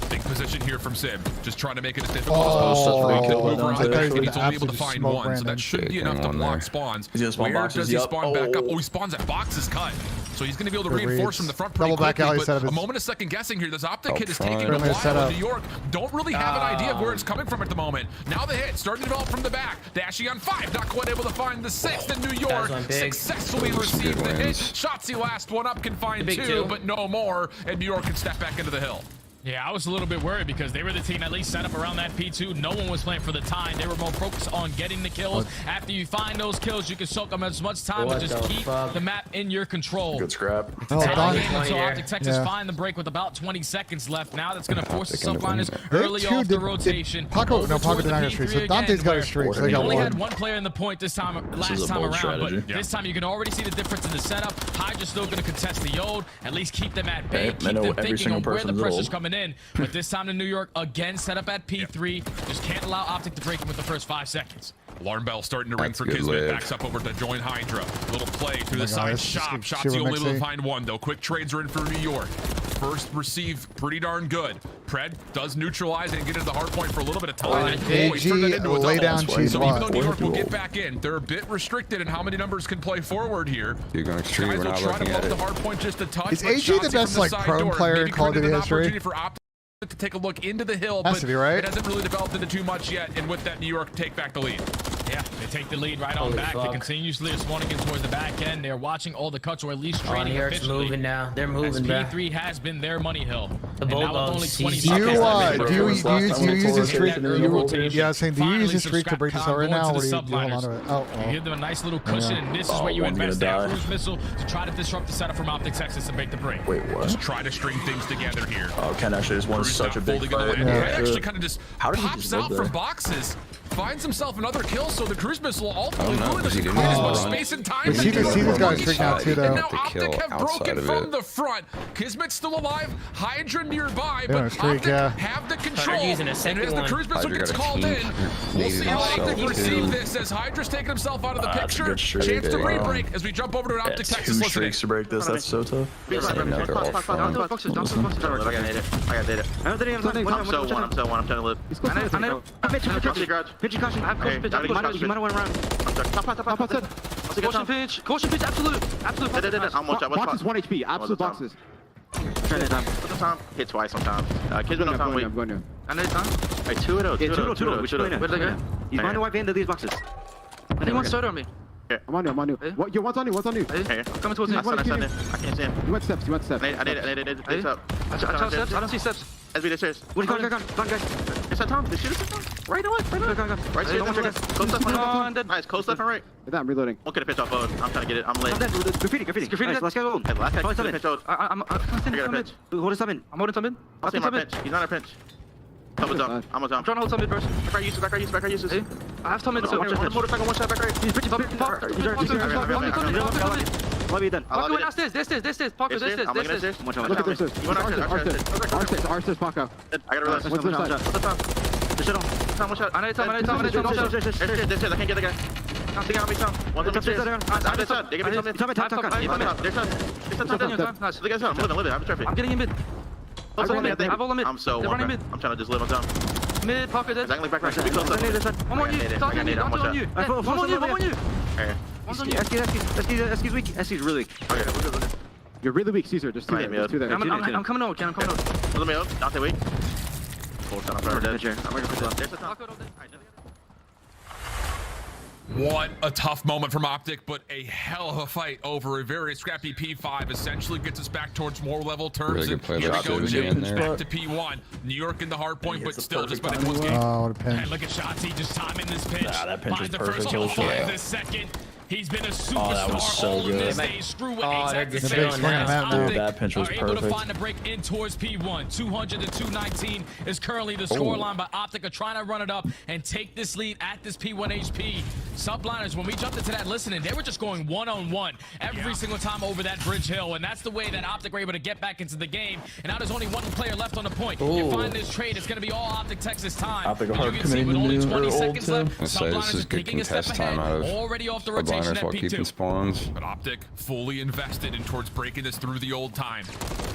Big position here from Sim, just trying to make it as difficult as possible. Over on the back, and he's only able to find one, so that should be enough to block spawns. Where does he spawn back up? Oh, he spawns at boxes cut. So he's going to be able to reinforce from the front pretty quickly, but a moment of second guessing here. This Optic hit is taking a while. New York don't really have an idea of where it's coming from at the moment. Now the hit starting to develop from the back. Dashie on 5, not quite able to find the 6th, and New York successfully received the hit. Shotzzy last one up can find 2, but no more, and New York can step back into the hill. Yeah, I was a little bit worried because they were the team at least set up around that P2. No one was playing for the time. They were more focused on getting the kills. After you find those kills, you can soak them as much time, but just keep the map in your control. Good scrap. Until Optic Texas find the break with about 20 seconds left. Now that's going to force the subliners early off the rotation. Paco did not have a streak, so Dante's got a streak. So they only had one player in the point last time around, but this time you can already see the difference in the setup. Hydra's still going to contest the Yod, at least keep them at bay, keep them thinking on where the pressure's coming in. But this time to New York again set up at P3. Just can't allow Optic to break him with the first 5 seconds. Alarm bell starting to ring for Kismet. Backs up over to join Hydra. Little play through the side shop. Shotzzy only able to find one though. Quick trades are in for New York. First receive pretty darn good. Pred does neutralize and get into the hard point for a little bit of time. Lay down cheese. So even though New York will get back in, they're a bit restricted in how many numbers can play forward here. You're going extreme. Guys will try to blow the hard point just a touch. Is AG the best like prone player in Call of Duty history? To take a look into the hill, but it hasn't really developed into too much yet, and with that, New York take back the lead. Yeah, they take the lead right on back. They continuously are spawning in towards the back end. They're watching all the cuts, or at least trading efficiently. Moving now. They're moving back. P3 has been their money hill. The Bulldogs. Do you use a streak? Yeah, saying do you use a streak to break this out right now, or do you hold on to it? You give them a nice little cushion, and this is where you invest that cruise missile to try to disrupt the setup from Optic Texas and make the break. Wait, what? Just try to string things together here. Oh, Ken actually just won such a big fight. Actually kind of just pops out from boxes, finds himself another kill, so the cruise missile ultimately really doesn't create as much space and time. See this guy's streak now too, though. And now Optic have broken from the front. Kismet's still alive, Hydra nearby, but Optic have the control. And as the cruise missile gets called in, we'll see how Optic receive this as Hydra's taking himself out of the picture. Chance to re-break as we jump over to an Optic Texas listening. 2 streaks to break this, that's so tough. I got data. I'm so one. I'm trying to live. Pitch caution. I have caution pitch. You might want to run. Caution pitch. Caution pitch. Absolute. Box is 1 HP. Absolute boxes. Time. Hit twice on time. Kids on time. Wait. I'm going to. I know time. Hey, 2-0. We should have. Where'd they go? He's behind the white van to these boxes. I think one's soda on me. I'm on you. What? Yo, what's on you? Hey, coming towards me. I can't see him. You went steps. I did it. I don't see steps. SB, they're serious. Go, guys. Is that Tom? They shoot us at Tom? Right away. Right side. Coast left and right. Nice, coast left and right. I'm reloading. Won't get a pitch off mode. I'm trying to get it. I'm late. Graffiti. Nice, let's go. Hey, last guy pitch out. I got a pitch. Hold some in. I'm holding some in. I'll see my pinch. He's not a pinch. Double jump. I'm trying to hold some in first. Back right uses. I have some in, so motorcycle, one shot back right. He's pitching. Love you then. Parker went downstairs. This. Parker, this. Look at this. You want R6, Parker. I gotta realize. What's the top? The shit on. Tom, one shot. I need Tom. I can't get the guy. Tom, they got me, Tom. One's on the stairs. I'm this side. They give me Tom. Nice. The guy's on. I'm living. I'm traffic. I'm getting in mid. I have all the mid. I'm so one. I'm trying to just live on Tom. Mid, Parker, dead. Exactly back right. Should be close. One more you. One on you. Eski's weak. Eski's really weak. Okay, you're really weak, Caesar. Just two there. I'm coming out, Ken. I'm coming out. Let me out. Dante, wait. What a tough moment from Optic, but a hell of a fight over a very scrappy P5. Essentially gets us back towards more level terms. Really And play here we that go, shit Jim. again Back to P1. New York in the hard point, but still just by one game. Oh, what a pinch. And look at Shotzi just timing this pitch. That pinch was Finds the perfect. first kill, Yeah. finds the second. He's been a superstar that was so all good. of this day. Screw what Oh, they're exactly just saying. feeling that. Dude, that pinch was Are able to perfect. find a break in towards P1. 200 to 219 is currently the scoreline, but Optic are trying to run it up and take this lead at this P1 HP. Subliners, when we jumped into that listening, they were just going one-on-one every single time over that bridge hill, and that's the way that Optic were able to get back into the game. And now there's only one player left on the point. You find this trade, it's going to be all Optic Texas time. Optic And hard you can see with only 20 seconds left, Let's say this Subliners is is good taking a step contest time ahead, out of already off the rotation at while keeping P2. spawns. But Optic fully invested in towards breaking this through the old time.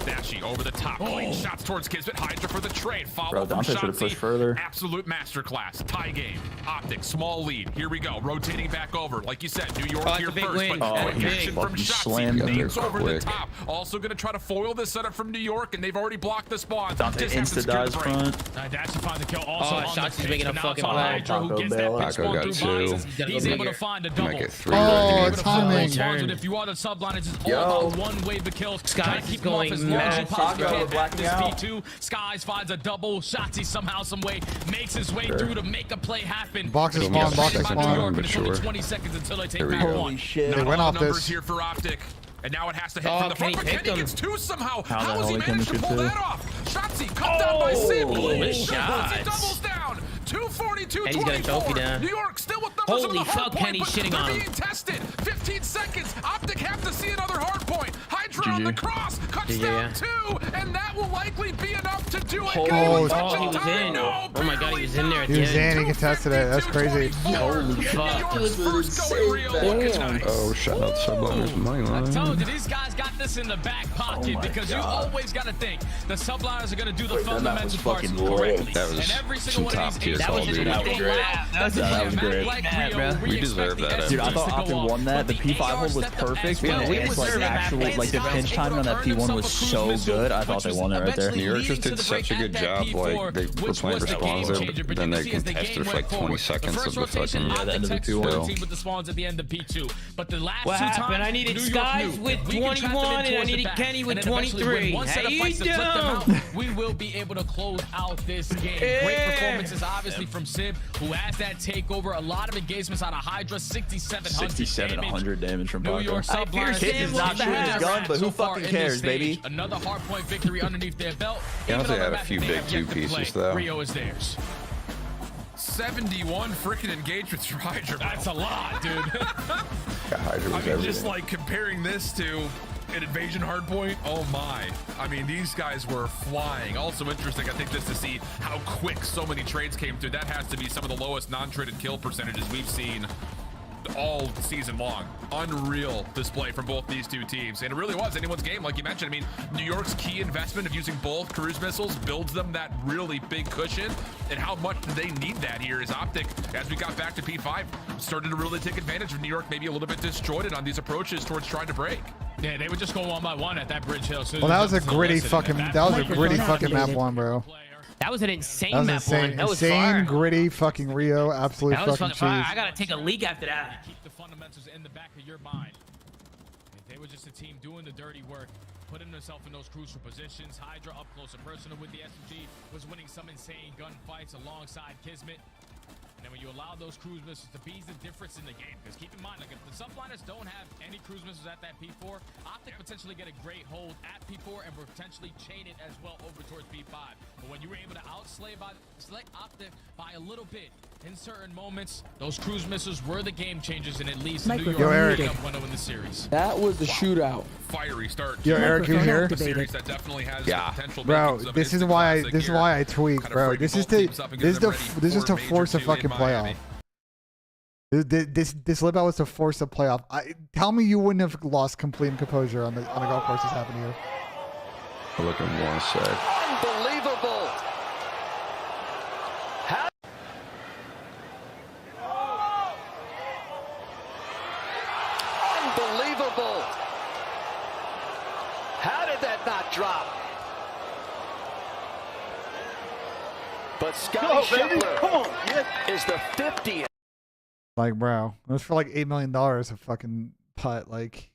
Dashy over the top, clean shots towards Kismet. Hydra for the trade. Follow from Dante should've pushed further. Shotzi. Absolute masterclass. Tie game. Optic, small lead. Here we go. Rotating back over. Like you said, New York Oh, it's here a big first. win. But quick he action from fucking Shotzi. slammed it Names over the quick. top. Also going to try to foil this setup from New York, and they've already blocked the spawn. Dante Just have to secure insta-dives the break. front. Dashy finds the kill also Oh, on the Shotzi's pitch, making a but now fucking it's on play. Hydra who Taco gets that Bell. pitch Taco spawn got through two. bodies. He's able to find a double. Make it 3 Oh, right it's here. timing. Spawns, if you are the subline, it's just Yo. all about one wave of kills. Skies Try to is keep them off going as long as you mad. possibly Taco can. blacking This out. P2, Skies finds a double. Shotzi somehow, some way, makes his way through to make a play happen. Box is Still spawn, missed box is second spawn. time, New York, but but it's only sure. 20 seconds until they take There we back go. one. Holy shit. They Not went all off numbers this. here for Optic. And now it has to hit Oh, from the can he front, but pick Kenny him? gets two somehow. How the How has hell he he couldn't managed to get pull two? that off? Shotzi cut down by Sim. Holy He shots. doubles down. 242, And he's got a trophy 24. down. New York still with numbers on Holy the hard fuck, point, Kenny's but shitting they're on him. being tested. 15 seconds. Optic have to see another hard point. Hydra on the cross. Cuts GG, down yeah. two, and that will likely be enough to do it. Oh, Getting one oh, touch he in was time. in. No, Oh my God, he was in there at He the was end. in, he contested it. That's crazy. Holy fuck. First going real. Looking nice. Oh, shout out Subliners money I line. told you, these guys got this in the back pocket my because you God. always got to think the subliners are going to do the Wait, that map fundamental was parts fucking correctly. lit. That was and every some single one top of these tier aces salt, is dude. a That was big great. lab. That was great. Like Yeah, Rio, bro. We deserve that. Dude, I thought to go Optic off, won that. The but P5 AR hold was stepped up perfect, as well. and We it's like deserve that. actually like the pinch timing on that P1 was so good. I thought they won it right there. New York just did such a good job. Like, they were playing for spawns there, but then they contested for like 20 seconds of the fucking the end of the P1. with the spawns at the end of P2. But the last What two happened? times, I needed New York Skies knew. with If we can trap them 21 and I towards the needed back, Kenny with and then eventually win 23. one set of How fights you to flip them out, doing? we will be able to close out this game. Yeah. Great performances, obviously, from Sim, who has that takeover. A lot of engagements out of Hydra, 6,700 6,700 damage from New York Paco. Subliners. Kid does not shoot his gun, but who fucking cares, baby? Another hardpoint victory underneath their belt. Yeah, Even they on had the a map few that they big have yet to two-pieces, play, though. Rio is theirs. 71 freaking engagements for Hydra. That's a lot, dude. Yeah, Hydra was I mean, everything. just like comparing this to an invasion hardpoint, oh my. I mean, these guys were flying. Also interesting, I think, just to see how quick so many trades came through. That has to be some of the lowest non-traded kill percentages we've seen all season long. Unreal display from both these two teams, and it really was anyone's game, like you mentioned. I mean, New York's key investment of using both cruise missiles builds them that really big cushion, and how much do they need that here is Optic, as we got back to P5, started to really take advantage of New York, maybe a little bit disjointed on these approaches towards trying to break. Yeah, they would just go one by one at that bridge hill. So Well, that was a gritty fucking map one, bro. That was an insane That was map insane, one. That was insane, fire. gritty, fucking Rio, absolute That was fucking fucking fire. cheese. I gotta take a leak after that. Keep the fundamentals in the back of your mind. If they were just a team doing the dirty work, putting themselves in those crucial positions. Hydra up close and personal with the SMG, was winning some insane gunfights alongside Kismet. And then when you allow those cruise missiles to be the difference in the game, because keep in mind, like if the subliners don't have any cruise missiles at that P4, Optic potentially get a great hold at P4 and will potentially chain it as well over towards P5. But when you were able to outslay Optic by a little bit in certain moments, those cruise missiles were the game changers, and it leads to New York picking up window in the series. That was the shootout. Fiery start. Yo, Eric, you here? Series that definitely has the potential Bro, makings of this an is why instant I classic tweak, here. bro. Kind of This is bringing both teams up and getting them ready this is to for a force a major two in fucking playoff. Miami. This lip out was to force a playoff. Tell me you wouldn't have lost complete composure on the golf course this happened to you. Look at 1 sec. Unbelievable. Unbelievable. How did that not drop? But Scotty Scheffler is the 50th. Like, bro, it was for like $8 million a fucking putt. Like,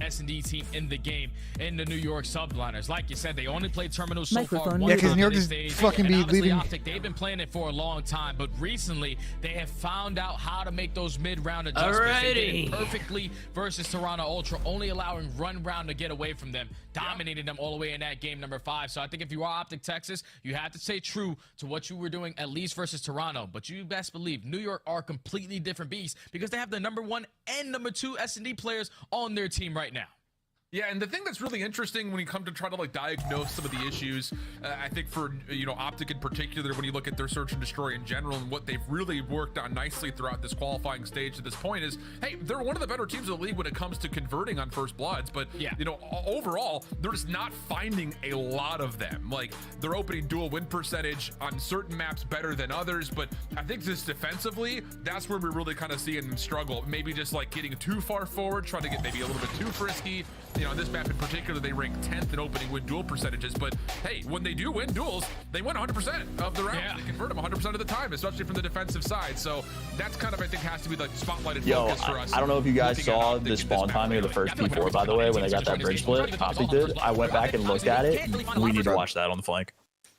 S&D team in the game in the New York Subliners. Like you said, they only played terminals so far. Yeah, because New York is fucking be leaving. Optic, they've been playing it for a long time, but recently they have found out how to make those mid-round adjustments. They did it perfectly versus Toronto Ultra, only allowing run round to get away from them, dominating them all the way in that game number 5. So I think if you are Optic Texas, you have to stay true to what you were doing, at least versus Toronto. But you best believe New York are completely different beasts because they have the number 1 and number 2 S&D players on their team right now. Yeah, and the thing that's really interesting when you come to try to like diagnose some of the issues, I think for, you know, Optic in particular, when you look at their search and destroy in general and what they've really worked on nicely throughout this qualifying stage to this point is, hey, they're one of the better teams in the league when it comes to converting on first bloods, but you know, overall, they're just not finding a lot of them. Like, they're opening dual win percentage on certain maps better than others, but I think just defensively, that's where we're really kind of seeing them struggle. Maybe just like getting too far forward, trying to get maybe a little bit too frisky. You know, on this map in particular, they rank 10th in opening win duel percentages, but hey, when they do win duels, they win 100% of the rounds. They convert them 100% of the time, especially from the defensive side. So that's kind of, I think, has to be like the spotlighted focus for us. I don't know if you guys saw the spawn timing of the first P4, by the way, when they got that bridge split. Optic did. I went back and looked at it. We need to watch that on the flank.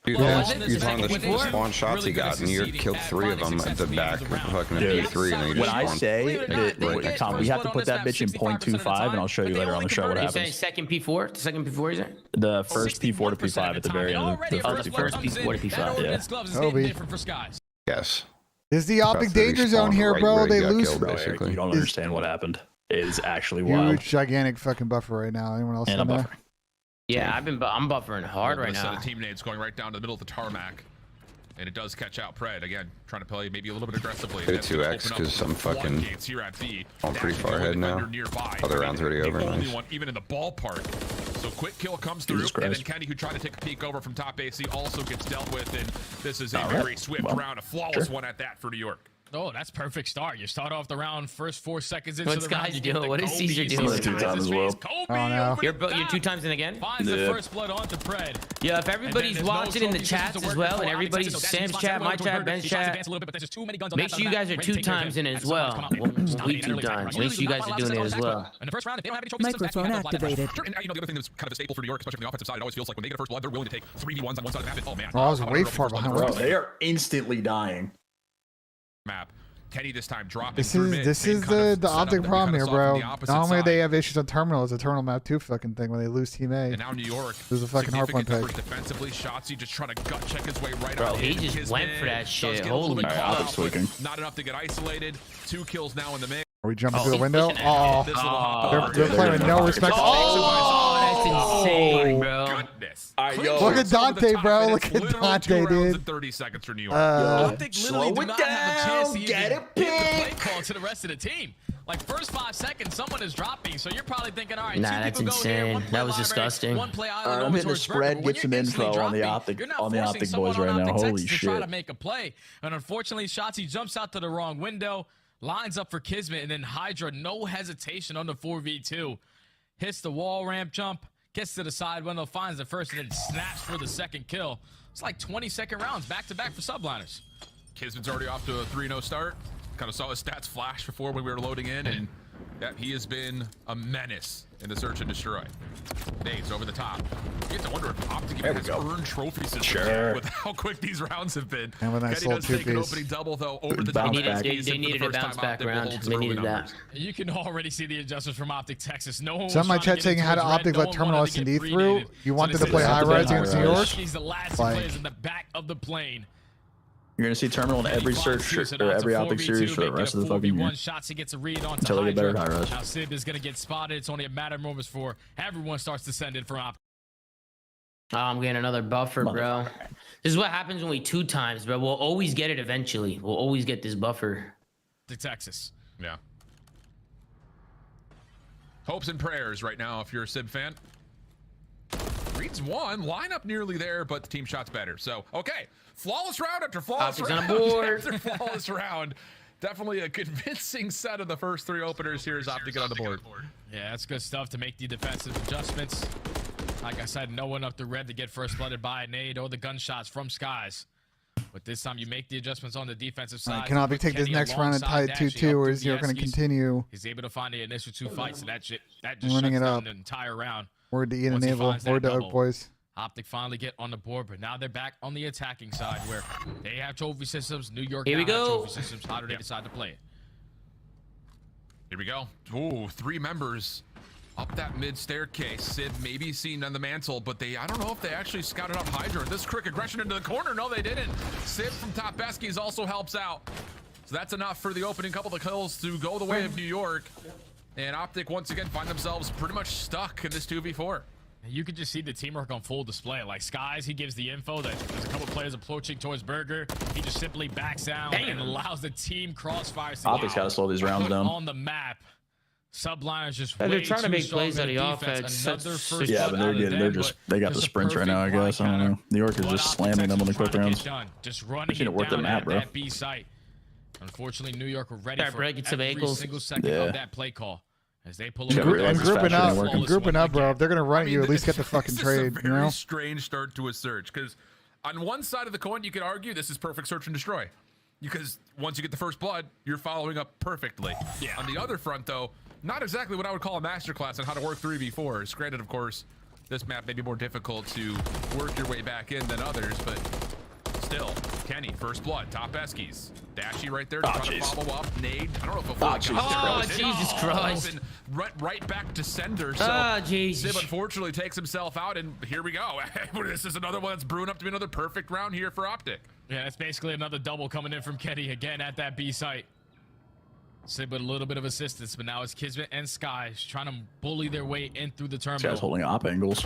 Dude, he's on the spawn shots he got, and you killed 3 of them at the back of fucking P3. And when I say that, Tom, we have to put that bitch in 0.25, and I'll show you later on the show what happens. You're saying second P4? The second P4 is it? The first P4 to P5 at the very end. The first P4 to P5, yeah. Yes. This is the Optic danger zone here, bro. They lose. Basically, you don't understand what happened. It is actually wild. Huge, gigantic fucking buffer right now. Anyone else in there? Yeah, I'm buffering hard right now. A set of team nades going right down to the middle of the tarmac, and it does catch out Pred again, trying to play maybe a little bit aggressively. 2x because I'm fucking pretty far ahead now. Other round's already over. Only one even in the ballpark. So quick kill comes through, and then Kenny, who tried to take a peek over from top AC, also gets dealt with, and this is a very swift round, a flawless one at that for New York. Oh, that's perfect start. You start off the round, first 4 seconds into the round. What's guys doing? What is Caesar doing? 2 times as well. Oh, no. You're 2 times in again? Finds the first blood onto Pred. Yeah, if everybody's watching in the chats as well, and everybody's Sam's chat, my chat, Ben's chat, make sure you guys are 2 times in it as well. We 2 times. Make sure you guys are doing it as well. Microphone activated. And you know, the other thing that's kind of a staple for New York, especially from the offensive side, it always feels like when they get a first blood, they're willing to take 3v1s on one side of the map. Oh, man. I was way far behind. Bro, they are instantly dying. Map. Kenny this time dropping. This is the Optic problem here, bro. Not only do they have issues on terminal, it's a terminal map 2 fucking thing when they lose team A. And now New York. There's a fucking Hardpoint pick. Defensively, Shotzzy just trying to gut check his way right out. Bro, he just went for that shit. Holy Optic's tweaking. Not enough to get isolated. 2 kills now in the mix. Are we jumping through the window? Oh, they're playing with no respect. Oh, that's insane, bro. Goodness. Look at Dante, bro. Look at Dante, dude. 30 seconds for New York. Optic literally do not have a chance to get a play call to the rest of the team. Like, first 5 seconds, someone is dropping, so you're probably thinking, all right, nah, that's insane. That was disgusting. I'm hitting the spread, get some info on the Optic boys right now. Holy shit. Try to make a play, and unfortunately, Shotzzy jumps out to the wrong window, lines up for Kismet, and then Hydra, no hesitation on the 4v2. Hits the wall ramp jump, gets to the side window, finds the first, and then snaps for the second kill. It's like 20-second rounds back-to-back for Subliners. Kismet's already off to a 3-0 start. Kind of saw his stats flash before when we were loading in, and he has been a menace in the search and destroy. Nades over the top. You have to wonder if Optic even has earned trophies with how quick these rounds have been. And when I Kenny does take an opening double, though, over the top. They needed a bounce back round. They needed that. You can already see the adjustments from Optic Texas. Some of my chat saying how to Optic let terminal S&D through. You wanted to play Highrise against New York? He's the last players in the back of the plane. You're gonna see terminal in every search or every Optic series for the rest of the fucking year. Shots, he gets a read on until they get better at Highrise. Now Sib is gonna get spotted. It's only a matter of moments before everyone starts to send in for Optic. Oh, I'm getting another buffer, bro. This is what happens when we 2 times, bro. We'll always get it eventually. We'll always get this buffer. To Texas. Yeah. Hopes and prayers right now if you're a Sib fan. Reads 1, lineup nearly there, but the team shot's better. So, okay, flawless round after flawless round after flawless round. Definitely a convincing set of the first 3 openers here as Optic get on the board. Yeah, that's good stuff to make the defensive adjustments. Like I said, no one up the red to get first blooded by a nade or the gunshots from Skies. But this time you make the adjustments on the defensive side. Can Optic take this next round and tie it 2-2, or is he going to continue? He's able to find the initial 2 fights, and that just running shuts it down up the entire round. Word to Ian and Naval. Word to Oak boys. Optic finally get on the board, but now they're back on the attacking side where they have trophy systems. New York Here we now have go. trophy systems. How do they decide to play it? Here we go. Ooh, 3 members up that mid staircase. Sid maybe seen on the mantle, but I don't know if they actually scouted out Hydra. This quick aggression into the corner. No, they didn't. Sid from top Beskies also helps out. So that's enough for the opening couple of kills to go the way of New York. And Optic once again find themselves pretty much stuck in this 2v4. You could just see the teamwork on full display. Like Skies, he gives the info that there's a couple players approaching towards Burger. He just simply backs down and allows the team crossfires to Optic's got to slow these rounds down. on the map. Subliners just they're trying to make plays on the offense. Yeah, but they got the sprints right now, I guess. I don't know. New York is just slamming them on the quick rounds. Just running it work the map, bro. B site. Unfortunately, New York were ready for every single second of that play call. As they pull and grouping up, bro. If they're gonna run you, at least get the fucking trade. It's a very strange start to a search, because on one side of the coin, you could argue this is perfect search and destroy, because once you get the first blood, you're following up perfectly. Yeah. On the other front, though, not exactly what I would call a masterclass on how to work 3v4s. Granted, of course, this map may be more difficult to work your way back in than others, but still, Kenny, first blood, top Eskies. Dashy right there to try to follow up. Nade, I don't know if he'll fully Jesus Christ. Right back to sender. So Sib unfortunately takes himself out, and here we go. This is another one that's brewing up to be another perfect round here for Optic. Yeah, it's basically another double coming in from Kenny again at that B site. Sib with a little bit of assistance, but now it's Kismet and Skies trying to bully their way in through the terminal. This guy's holding op angles.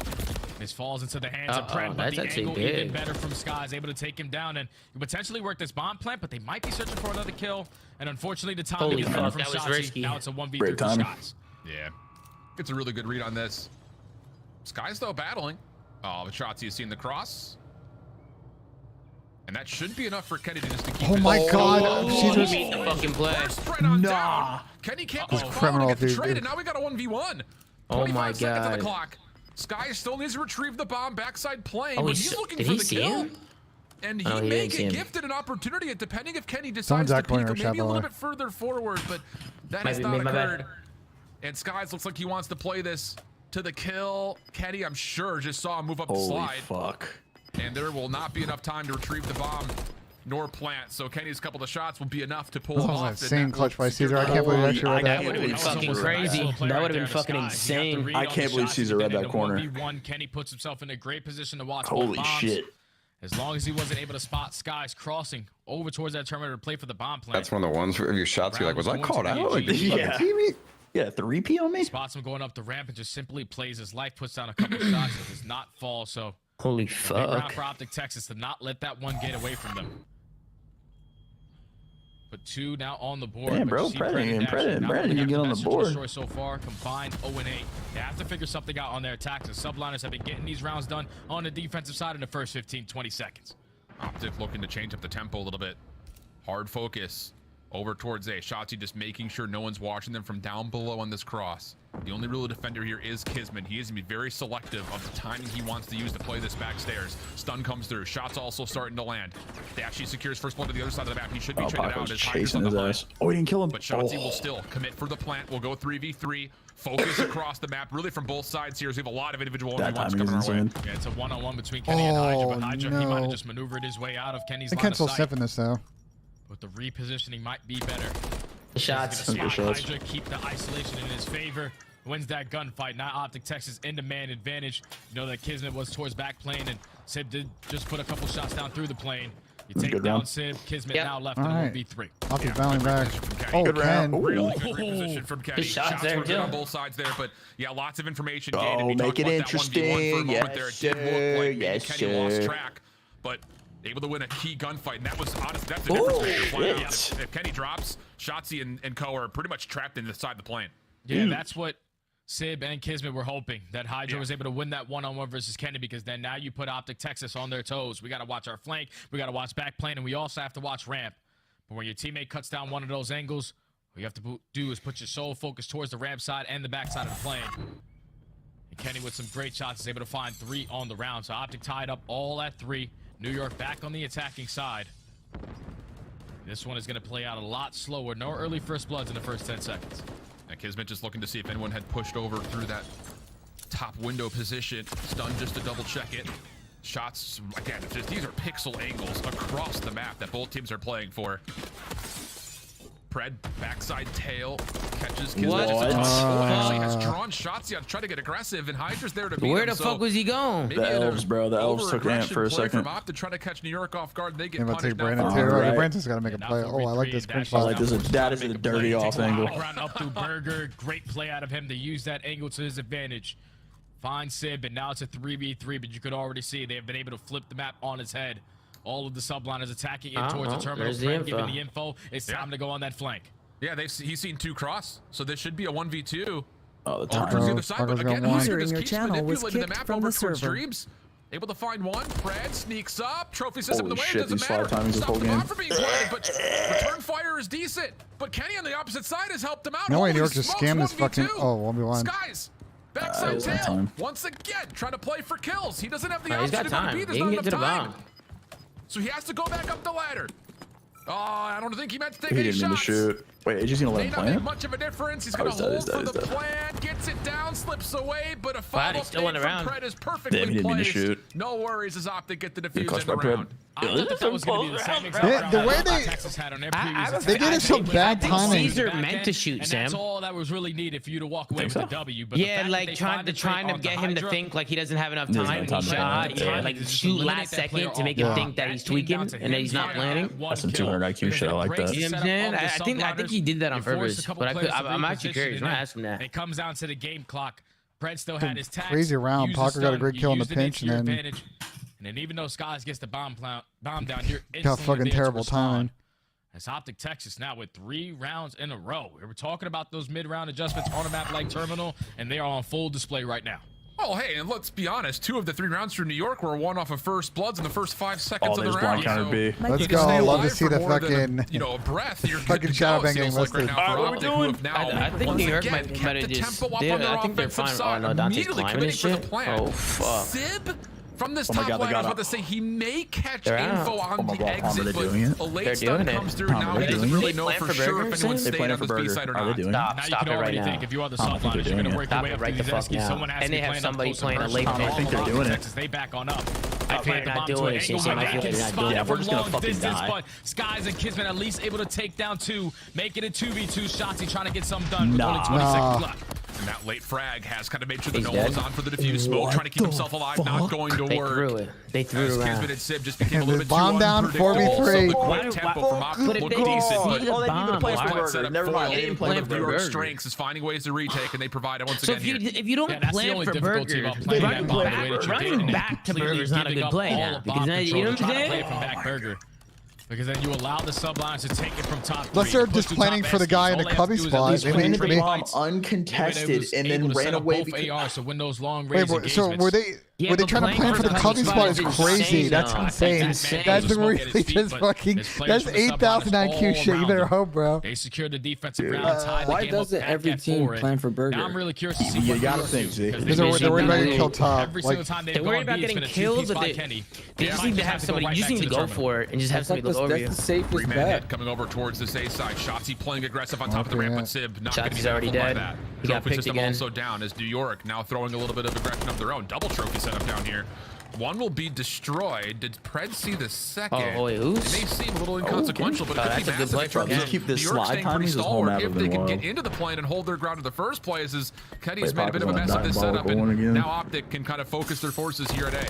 This falls into the hands of Pred, but the angle even better from Skies, able to take him down and potentially work this bomb plant, but they might be searching for another kill. And unfortunately, the timing is better from Shotzi. Now it's a 1v3 for Skies. Yeah, it's a really good read on this. Skies, though, battling. Oh, but Shotzi has seen the cross. And that should be enough for Kenny to just to keep Oh my god, she just beat the fucking play. Nah. Kenny can't just fall and get the trade, and now we got a 1v1. Oh my 25 seconds on god. the clock. Sky still needs to retrieve the bomb backside plane, Oh, but he's looking for the kill. And he may get gifted an opportunity, depending if Kenny decides to peek him maybe a little bit further forward, but that has not occurred. And Skies looks like he wants to play this to the kill. Kenny, I'm sure, just saw him move up the slide. Fuck. And there will not be enough time to retrieve the bomb nor plant. So Kenny's couple of shots will be enough to pull him off. Same clutch by Caesar. I can't believe he actually read that. That would have been fucking crazy. That would have been fucking insane. I can't believe Caesar read that corner. Kenny puts himself in a great position to watch. Holy shit. As long as he wasn't able to spot Skies crossing over towards that terminator to play for the bomb plant. That's one of the ones where your shots, you're like, was I called out? Like, yeah, 3P on me? Spots him going up the ramp and just simply plays his life, puts down a couple shots and does not fall. So holy big fuck. round for Optic Texas to not let that one get away from them. But 2 now on the board. Damn, bro, Brandon, you get on the board. So far, combined 0-8. They have to figure something out on their attacks. The subliners have been getting these rounds done on the defensive side in the first 15-20 seconds. Optic looking to change up the tempo a little bit. Hard focus over towards A. Shotzi just making sure no one's watching them from down below on this cross. The only real defender here is Kismet. He is going to be very selective of the timing he wants to use to play this backstairs. Stun comes through. Shots also starting to land. Dashy secures first blood to the other side of the map. He should be traded out as Hydra's on the hunt. Oh, he didn't kill him. But Shotzi will still commit for the plant. We'll go 3v3. Focus across the map, really from both sides here. So we have a lot of individual 1v1s coming our way. Yeah, it's a one-on-one between Kenny and Hydra. But Hydra, he might have just maneuvered his way out of Kenny's line of sight. Ken's still this though. But the repositioning might be better. The shots. Hydra keep the isolation in his favor. Wins that gunfight. Now Optic Texas in demand advantage. You know that Kismet was towards back plane, and Sib did just put a couple shots down through the plane. You take down Sib. Kismet now left in a 1v3. Optic battling back. Oh, good Ken. Really good reposition from Kenny. Shots there, were good on both sides there, but yeah, lots of information gained. Oh, make it interesting. Yes, sir. Yes, Kenny lost track, but able to win a key gunfight, and that was honest. That's the difference maker. If Kenny drops, Shotzi and Co are pretty much trapped inside the plane. Yeah, that's what Sib and Kismet were hoping, that Hydra was able to win that one-on-one versus Kenny, because then now you put Optic Texas on their toes. We got to watch our flank, we got to watch back plane, and we also have to watch ramp. But when your teammate cuts down one of those angles, what you have to do is put your sole focus towards the ramp side and the back side of the plane. Kenny with some great shots is able to find 3 on the round. So Optic tied up all at 3. New York back on the attacking side. This one is going to play out a lot slower. No early first bloods in the first 10 seconds. And Kismet just looking to see if anyone had pushed over through that top window position. Stun just to double check it. Shots, again, these are pixel angles across the map that both teams are playing for. Pred, backside tail, catches Kismet. Actually has drawn shots. Yeah, try to get aggressive, and Hydra's there to beat Where him. the fuck was he going? The elves, bro. The elves took Ant for a second. From Optic, try to catch New York off guard. They get I'm punished. gonna take Brandon too. Right. Brandon's got to make a play. Oh, I like this screenshot. I like this. That is a dirty off angle. Up through Burger. Great play out of him to use that angle to his advantage. Find Sib, and now it's a 3v3, but you could already see they have been able to flip the map on its head. All of the subliners attacking in towards the terminal. Giving the info. It's time to go on that flank. Yeah, he's seen 2 cross, so this should be a 1v2. Oh, the other side, but again, User in your channel was the kicked map from over the server. Dreams. Able to find one. Pred sneaks up. Trophy system in the way. Shit, Doesn't matter. Stop him off for being planted, but return fire is decent. But Kenny on the opposite side has helped him out. No way New York just scammed this fucking. Oh, 1v1. Skies. Backside tail. Once again, trying to play for kills. He doesn't have the option to go to B. There's not enough time. So he has to go back up the ladder. Oh, I don't think he meant to take any shots. He didn't mean to shoot. Wait, he's just gonna let him plant? Much of a difference. He's gonna hold for the plan, gets it down, slips away, but a follow-up from Pred is perfectly placed. No worries as Optic get the defuse in the round. I thought that was going to be the same exact the way they did it so bad timing. Caesar meant to shoot, Sam. That's all that was really needed for you to walk away with the W. But yeah, like trying to get him to think like he doesn't have enough time. He shot, like shoot last second to make him think that he's tweaking and that he's not planning. That's some 200 IQ shit. I like that. You know what I'm saying? I think he did that on purpose, but I'm actually curious. I'm gonna ask him that. It comes down to the game clock. Pred still had his tags. Crazy round. Parker got a great kill in the pinch, and then even though Skies gets the bomb down here, got fucking terrible timing. As Optic Texas now with 3 rounds in a row. We were talking about those mid-round adjustments on a map like Terminal, and they are on full display right now. Oh, hey, and let's be honest. 2 of the 3 rounds through New York were won off of first bloods in the first 5 seconds of the round. Let's go. I love to see the fucking, a breath. You're fucking shadow banging listed. What are we doing? I think New York might have just. I think they're fine. Oh no, Dante's climbing and shit. Oh fuck. Sib from this top line, I was about to say he may catch info on the exit, but a late stun comes through. Now he doesn't really know for sure if anyone's staying on this B side or not. Now you can already think if you are the soft liners, you're going to work your way up through these eskies. Someone has to be playing a late I think they're doing it. They back on up. I feel like they're not doing it. Yeah, we're just going to fucking die. But Skies and Kismet at least able to take down 2, making it 2v2 shots. He's trying to get some done with only 20 seconds left. And that late frag has kind of made sure that no one was on for the defuse smoke, trying to keep himself alive, not going to work. They threw it around. Kismet and Sib just became a little bit too bomb down 4v3. Quick tempo from Optic looked decent. Never mind. They didn't play for New York's strengths is finding ways to retake, and they provide it once again here. If you don't plan for Burger, running back to Burger is not a good play now. Because you know what I'm saying? Because then you allow the sublines to take it from top 3. Unless they're just planning for the guy in the cubby spot. They bomb uncontested and then ran away. So when those long range so were they trying to plan for the cubby spot? Is crazy. That's insane. That's really just fucking. That's 8,000 IQ shit. You better hope, bro. They secured the defensive round. Why doesn't every team plan for Burger? Now I'm really curious to see. You gotta think, Z. They're worried about getting killed top. Every single time they're worried about getting killed, but they just need to have somebody. You just need to go for it and just have somebody look over you. That's the safest bet. Coming over towards this A side. Shotzzy playing aggressive on top of the ramp, but Sib not going to be already dead. That. He got picked system again. Also down as New York now throwing a little bit of aggression of their own. Double trophy setup down here. One will be destroyed. Did Pred see the second? Oh, wait, who's? It may seem a little inconsequential, but it could be massive. Good play. Just keep this slide time. He's just home if they can get into the plane and hold their ground in the first place, as Kenny's made a bit of a mess of this setup, and now Optic can kind of focus their forces here at A.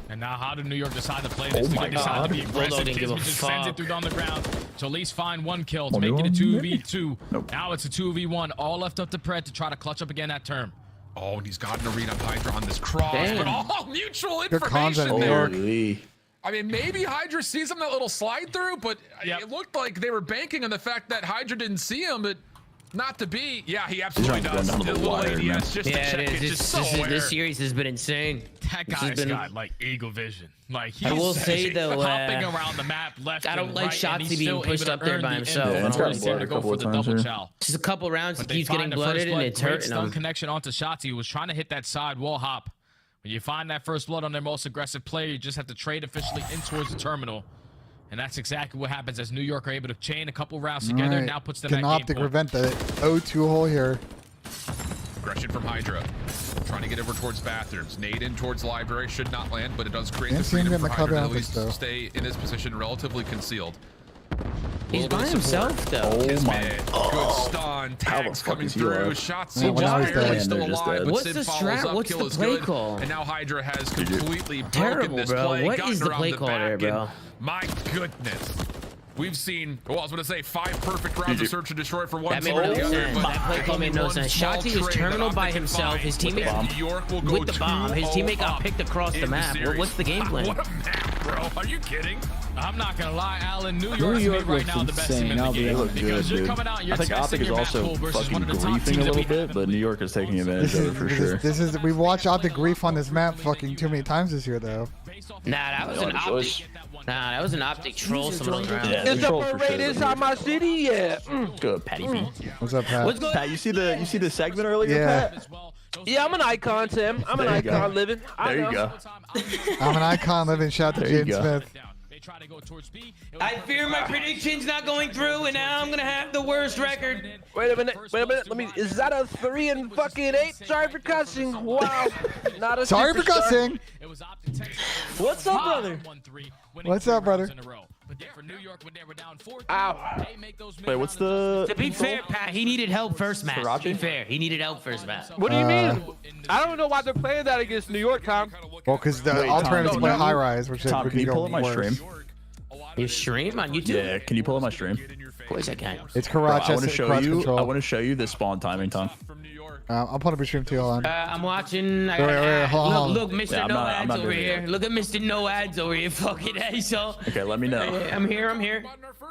And now how did New York decide to play this? They decide to be aggressive. Kismet just sends it through on the ground to at least find 1 kill to make it a 2v2. Now it's a 2v1. All left up to Pred to try to clutch up again that term. Oh, and he's gotten a read on Hydra on this cross. But all mutual Good information there. Holy. I mean, maybe Hydra sees him that little slide through, but it looked like they were banking on the fact that Hydra didn't see him, but not to be. Yeah, he absolutely does. A little ADS just to check it. This series has been insane. That guy's got like eagle vision. Like I will say though, hopping around the map left. I don't like right, Shotzzy being pushed up there by himself. Yeah, I it's don't got really blood a couple of times here. Just a couple rounds, he But keeps getting blooded and it's hurting stun him. connection onto Shotzzy, who was trying to hit that side wall hop. When you find that first blood on their most aggressive player, you just have to trade officially in towards the terminal. And that's exactly what happens as New York are able to chain a couple rounds together. Right. Now puts them Can at game Optic point. prevent the 0-2 hole here? Aggression from Hydra. Trying to get over towards bathrooms. Nade in towards library. Should not land, but it does create the freedom for Hydra to at least stay in his position relatively concealed. He's by himself, though. Oh my. Good stun. Tags coming through. Shots still alive, but What's Sid the follows strat? up. What's Kill the is play good. call? And now Hydra has completely broken Terrible, this bro. play. What gotten is the around play call there, back, bro? and my goodness. We've seen, well, I was going to say 5 perfect rounds of search and destroy for one That made team no or the other, sense. but That play call made no sense. Shotzzy was terminal by himself. His teammate with the bomb. His teammate got picked across the map. What's the game plan? What a map, bro. Are you kidding? I'm not gonna lie, Alan. New York right now the best team in the game. They look good, dude. I think Optic is also fucking griefing a little bit, but New York is taking advantage of it for sure. We've watched Optic grief on this map fucking too many times this year, though. Nah, that was an Optic. Nah, that was an Optic troll some of those rounds. Yeah, Is the parade inside my city? Yeah. Good, Patty B. What's up, Pat? Pat, you see the segment earlier, Pat? Yeah, I'm an icon, Tim. I'm an icon living. There you go. I'm an icon living. Shout out to Jaden Smith. I fear my prediction's not going through, and now I'm gonna have the worst record. Wait a minute. Let me. Is that a 3 and fucking 8? Sorry for cussing. Wow. Not a. Sorry for cussing. What's up, brother? What's up, brother? Ow. Wait, what's the? To be fair, Pat, he needed help first match. To be fair, he needed help first match. What do you mean? I don't know why they're playing that against New York, Tom. Well, because the alternatives play Highrise, which Tom, would can be you pull up my worse. stream? Your stream on YouTube? Yeah, can you pull up my stream? Of course I can. It's Bro, Karachi. I want to show you. I want to show you the spawn timing, Tom. I'll put up a stream too. Hold on. I'm watching. Hold on. Look, Mr. Yeah, No I'm not Ads over doing here. it. Look at Mr. No Ads over here. Fucking A, so. Okay, let me know. I'm here.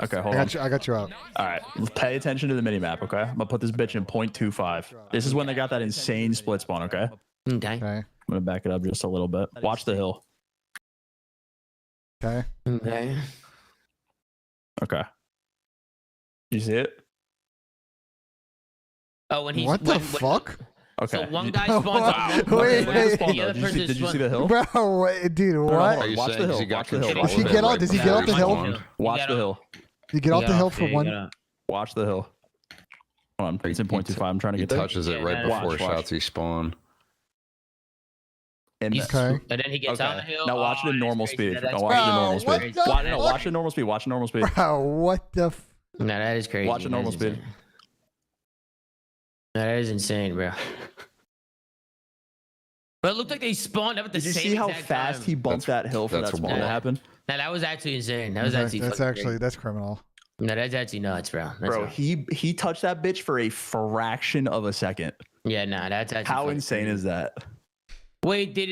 Okay, hold on. I got you out. All right, pay attention to the minimap, okay? I'm gonna put this bitch in 0.25. This is when they got that insane split spawn, okay? Okay. I'm gonna back it up just a little bit. Watch the hill. Okay. Okay. You see it? Oh, when he's. What the fuck? Okay. So one guy spawns on one Wait. the other person Did you see the hill? Bro, wait, dude, what? Watch the hill. Watch the hill. Does he get off? Does he get off the hill? Watch the hill. You get off the hill for one. Watch the hill. Hold on, it's in 0.25. I'm trying to get He there. touches it right before Shotzzy spawn. And and then he gets on the hill. Now watch it in normal speed. That's Now watch it in normal crazy. speed. Watch it in normal speed. Watch it in normal speed. Bro, what the? No, that is crazy. Watch it normal speed. That is insane, bro. But it looked like they spawned up at the Did you same see how exact fast time. he bumped that hill for that spawn to happen? Now that was actually insane. That was actually. That's criminal. No, that's actually nuts, bro. That's Bro, nuts. he touched that bitch for a fraction of a second. Yeah, nah, that's actually. How insane is that? Wait, did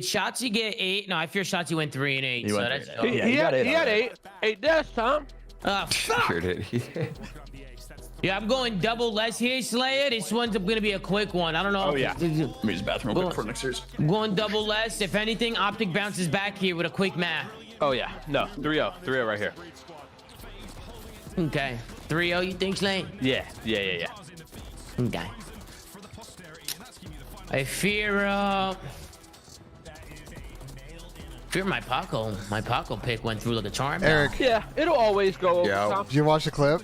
Shotzzy get 8? No, I fear Shotzzy went 3 and 8. He so went that's. three. He had 8 deaths, Tom. Ah, fuck. Sure did. Yeah, I'm going double less here, Slayer. This one's gonna be a quick one. I don't know. Oh yeah. Let me use the bathroom real quick for next series. I'm going double less. If anything, Optic bounces back here with a quick math. Oh yeah. No, 3-0. 3-0 right here. Okay. 3-0, you think, Slay? Yeah. Okay. I fear my Paco. My Paco pick went through like a charm. Eric. Yeah, it'll always go over. Yeah. Tom. Did you watch the clip?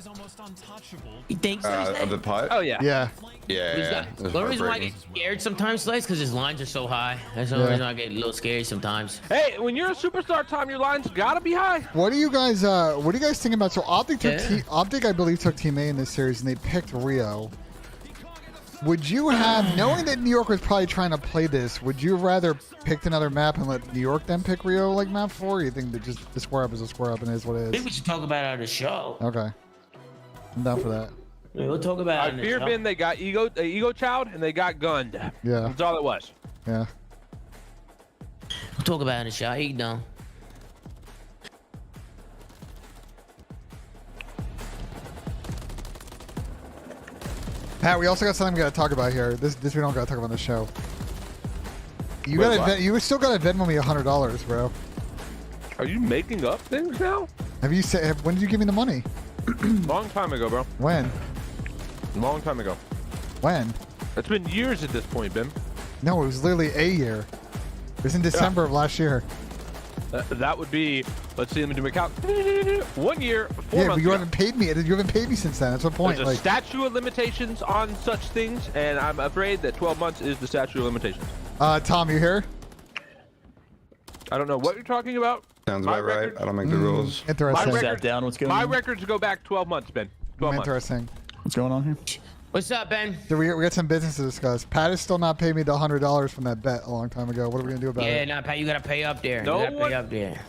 You think so? Of the putt? Oh yeah. Yeah. Yeah. The reason why I get scared sometimes, Slice, because his lines are so high. That's the only reason I get a little scary sometimes. Hey, when you're a superstar, Tom, your lines gotta be high. What do you guys think about? So Optic took Optic, I believe, took Team A in this series, and they picked Rio. Would you have, knowing that New York was probably trying to play this, would you have rather picked another map and let New York then pick Rio like map 4? Or you think that just the square up is a square up and is what it I think is? we should talk about it on the show. Okay. I'm down for that. We'll talk about it. I fear Ben, they got ego child and they got gunned. Yeah. That's all it was. Yeah. We'll talk about it in the show. You know. Pat, we also got something we got to talk about here. This we don't got to talk about on the show. You still gotta Venmo me $100, bro. Are you making up things now? Have you said? When did you give me the money? Long time ago, bro. When? Long time ago. When? It's been years at this point, Ben. No, it was literally a year. It was in December of last year. That would be. Let's see. Let me do my count. 1 year, 4 months. But you haven't paid me. You haven't paid me since then. That's the point. There's a statute of limitations on such things, and I'm afraid that 12 months is the statute of limitations. Tom, you here? I don't know what you're talking about. Sounds about right. I don't make the rules. Interesting. Sat down. What's going on? My records go back 12 months, Ben. 12 months. Interesting. What's going on here? What's up, Ben? So we got some business to discuss. Pat has still not paid me the $100 from that bet a long time ago. What are we gonna do about it? Yeah, no, Pat, you gotta pay up there. No you gotta pay up there.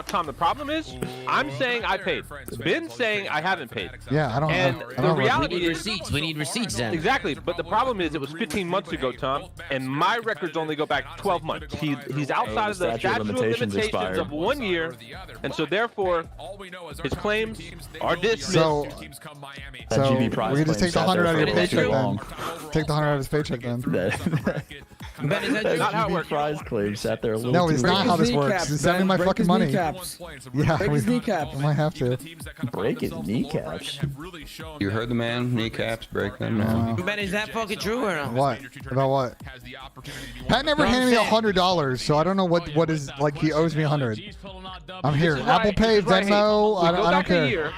Tom, the problem is, I'm saying I paid. Ben's saying I haven't paid. Yeah, I don't. And the reality we need is receipts. We need receipts then. Exactly, but the problem is it was 15 months ago, Tom, and my records only go back 12 months. He's outside of the statute of limitations of 1 year, and so therefore his claims are dismissed. So we can just take the 100 out of your paycheck then. Take the 100 out of his paycheck then. Ben, is that That's true? not how it works. Prize claim sat there a little No, too it's not late. how this works. Just send me my fucking money. Yeah, Break his kneecaps. I might have to. Break his kneecaps. You heard the man. Kneecaps, break them now. Ben, is that fucking true or not? What? About what? Pat never handed me $100, so I don't know what is like. He owes me 100. I'm here. Apple Pay, Venmo. I don't care.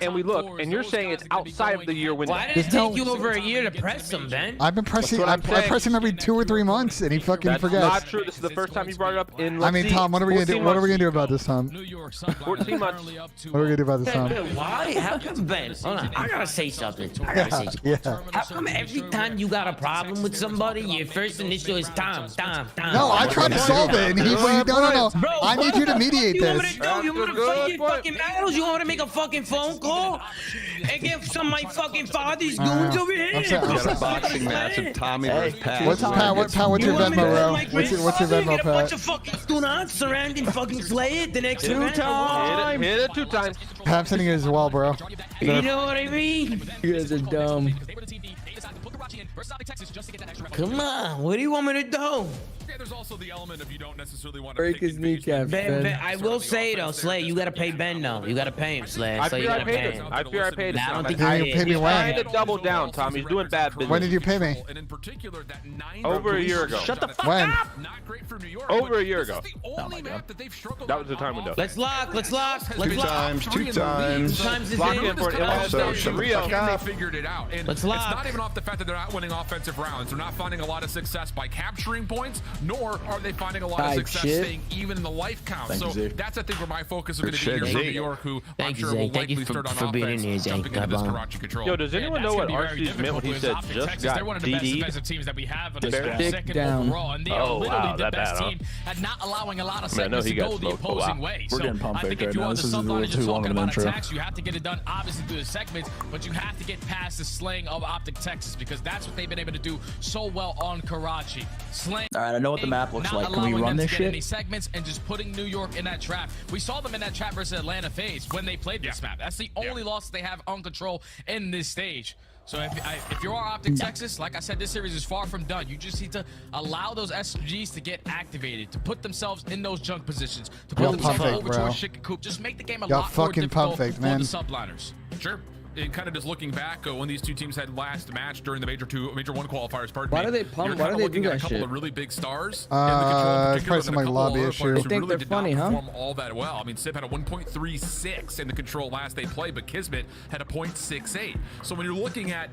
And we look, and you're saying it's outside of the year window. Why did it take you over a year to press them, Ben? I've been pressing. I press him every 2 or 3 months, and he fucking forgets. That's not true. This is the first time you brought it up in. I mean, Tom, what are we gonna do? What are we gonna do about this, Tom? 14 months. What are we gonna do about this, Tom? Why? How come, Ben? Hold on. I gotta say something. Yeah. How come every time you got a problem with somebody, your first initial is Tom? No, I tried to solve it, and no. Bro, I need you to mediate you this. Want me to do? You want me to fight your fucking battles? You want me to make a fucking phone call and get some of my fucking father's goons over here? We got a boxing match of Tommy versus Pat. What's your Venmo, bro? What's your Venmo, Pat? A bunch of fucking stunats surrounding fucking Slay it the next 2 times. Hit it 2 times. Pat's sending it as well, bro. You know what I mean? You guys are dumb. Come on, what do you want me to do? There's also the element of you don't necessarily want to Break his kneecaps, Ben, I will say though, Slay, you gotta pay Ben though. You gotta pay him, Slay. I So you fear I gotta paid pay him. him. I fear I paid him. I don't think you you paid me He's when? trying to double down, Tom. He's doing bad business. When did you pay me? And in particular, that 9 Over a year ago. Shut the fuck When? up! Not great for New York. Over a year ago. That was the time window. Let's lock. Two times. Two times is Lock in. in for an Also, shut the fuck They up. figured it out. And Let's it's lock. not even off the fact that they're not winning offensive rounds. They're not finding a lot of success by capturing points, nor are they finding a lot of success staying even in the life count. So that's I think where my focus is going to be here for New York, who I'm sure will likely start on offense, jumping into this Karachi control. Yo, does anyone know what RC's meant when he said just got They're one of the best DD'd? defensive teams that we have on the Dick second down. overall, and they are Oh, literally wow, the that best bad, huh? team at not allowing a lot of I mean, I know segments he to got go the smoked, but opposing wow. way. We're So getting pump I think faked if right you now. are This the is a sub little line, too just long talking of an about intro. attacks, you have to get it done obviously through the segments, but you have to get past the slaying of Optic Texas because that's what they've been able to do so well on Karachi. Slaying. All right, I know what the map looks Not like. Can we allowing run them this to get shit? any segments and just putting New York in that trap. We saw them in that trap versus Atlanta FaZe when they played this map. That's the only loss they have on control in this stage. So if you are Optic Texas, like I said, this series is far from done. You just need to allow those SMGs to get activated, to put themselves in those junk positions, to put themselves over to a chicken coop. Just make the game a lot more difficult for the subliners. Sure. And kind of just looking back when these two teams had last match during the Major 1 qualifiers. Why do they pump? Why do they do that a couple shit? of really big stars. It's probably some like lobby issue. They think they're funny, huh? Perform all that well. I mean, Sip had a 1.36 in the control last they played, but Kismet had a 0.68. So when you're looking at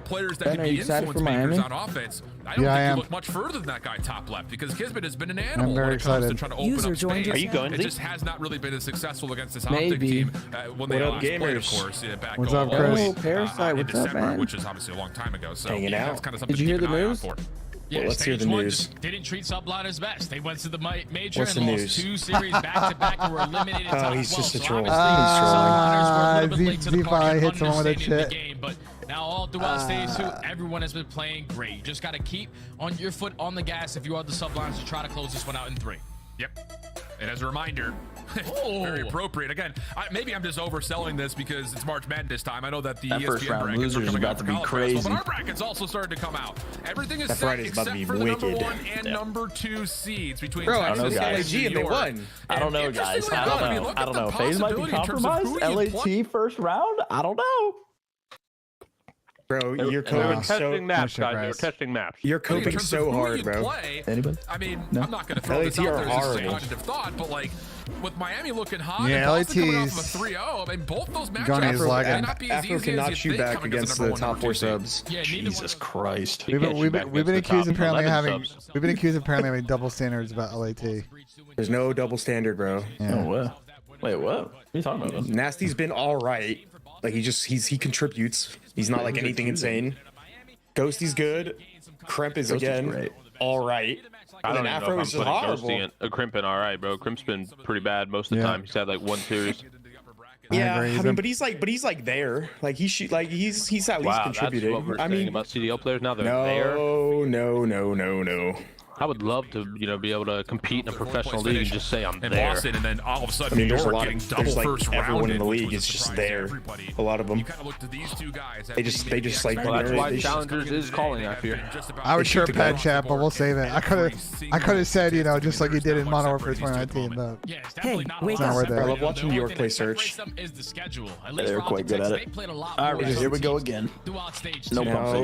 players that Ben, can are be you excited influence for makers Miami? on offense, I don't think you look much further than that guy top left because Kismet has been an animal I'm very when it comes to excited. trying to open up space. Are you going? It just has not really been as successful against this Maybe. Optic team when they What up, last played, of gamers? course. Back What's up, Chris? Oh, Parasite, in what's up, December, man? which is obviously a long time ago. So Hanging that's out. kind of something Did you to hear keep the an eye out news? for. Yeah, Well, let's hear stage the one news. just didn't treat subliners best. They went to the major What's and the lost news? 2 series back to back and were eliminated. Oh, top he's 12. just a So troll. obviously, subliners were a little bit late to the Z5 party and hit someone with that understanding the shit. game, but now all throughout stage 2, everyone has been playing great. You just got to keep on your foot on the gas if you are the subliners to try to close this one out in 3. Yep. And as a reminder, very appropriate. Again, maybe I'm just overselling this because it's March Madness time. I know that the that first round losers is about to be crazy. But our brackets also started to come out. Everything is set except for the number 1 and number 2 seeds between Texas and New York. Won. I don't know, guys. I don't know. FaZe might be compromised. LAT first round? I don't know. Bro, you're coping testing maps, guys. They're testing maps. You're coping so hard, bro. Anybody? I mean, I'm not going to throw this out there as a cognitive thought, but like with Miami looking hot, and Boston coming off of a 3-0, I mean, both those matchups may not be as easy as you think back against the top 4 subs. Yeah, Jesus Christ. We've been accused apparently having double standards about LAT. There's no double standard, bro. Yeah. Oh, well. Wait, what? What are you talking about? Nasty's been all right. Like he contributes. He's not like anything insane. Ghosty's good. Kremp is again all right. I don't even know if I'm putting Ghosty and Crimp in all right, bro. Crimp's been pretty bad most of the time. He's had like 1 series. Yeah, I mean, but he's like there. Like he's at least contributing. That's what we're saying about CDL players now. They're there. No. I would love to, be able to compete in a professional league and just say I'm there. Boston, and then all of a sudden, New York getting double first round. Everyone in the league is just there. A lot of them. You kind of look to these 2 guys. They just like. Well, that's why Challengers is calling, I fear. I would sure pad chat, but we'll save it. I could have said, just like you did in Modern Warfare 2019, but hey, wait not worth it. I love watching New York play Search. They're quite good at it. All right, here we go again. No pump fake.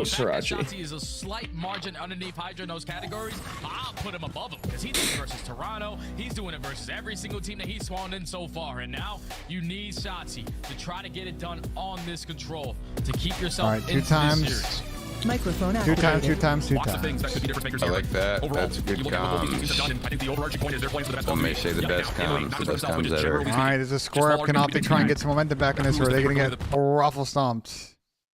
Shotzi is a slight margin underneath Hydra in those categories. I'll put him above him because he did it versus Toronto. He's doing it versus every single team that he's spawned in so far. And now you need Shotzi to try to get it done on this control to keep yourself in this series. Microphone two times. I like that. That's a good comms. Some may say the best comms, the best comms ever. All right, there's a score up. Can Optic try and get some momentum back in this, or are they going to get ruffle stomped?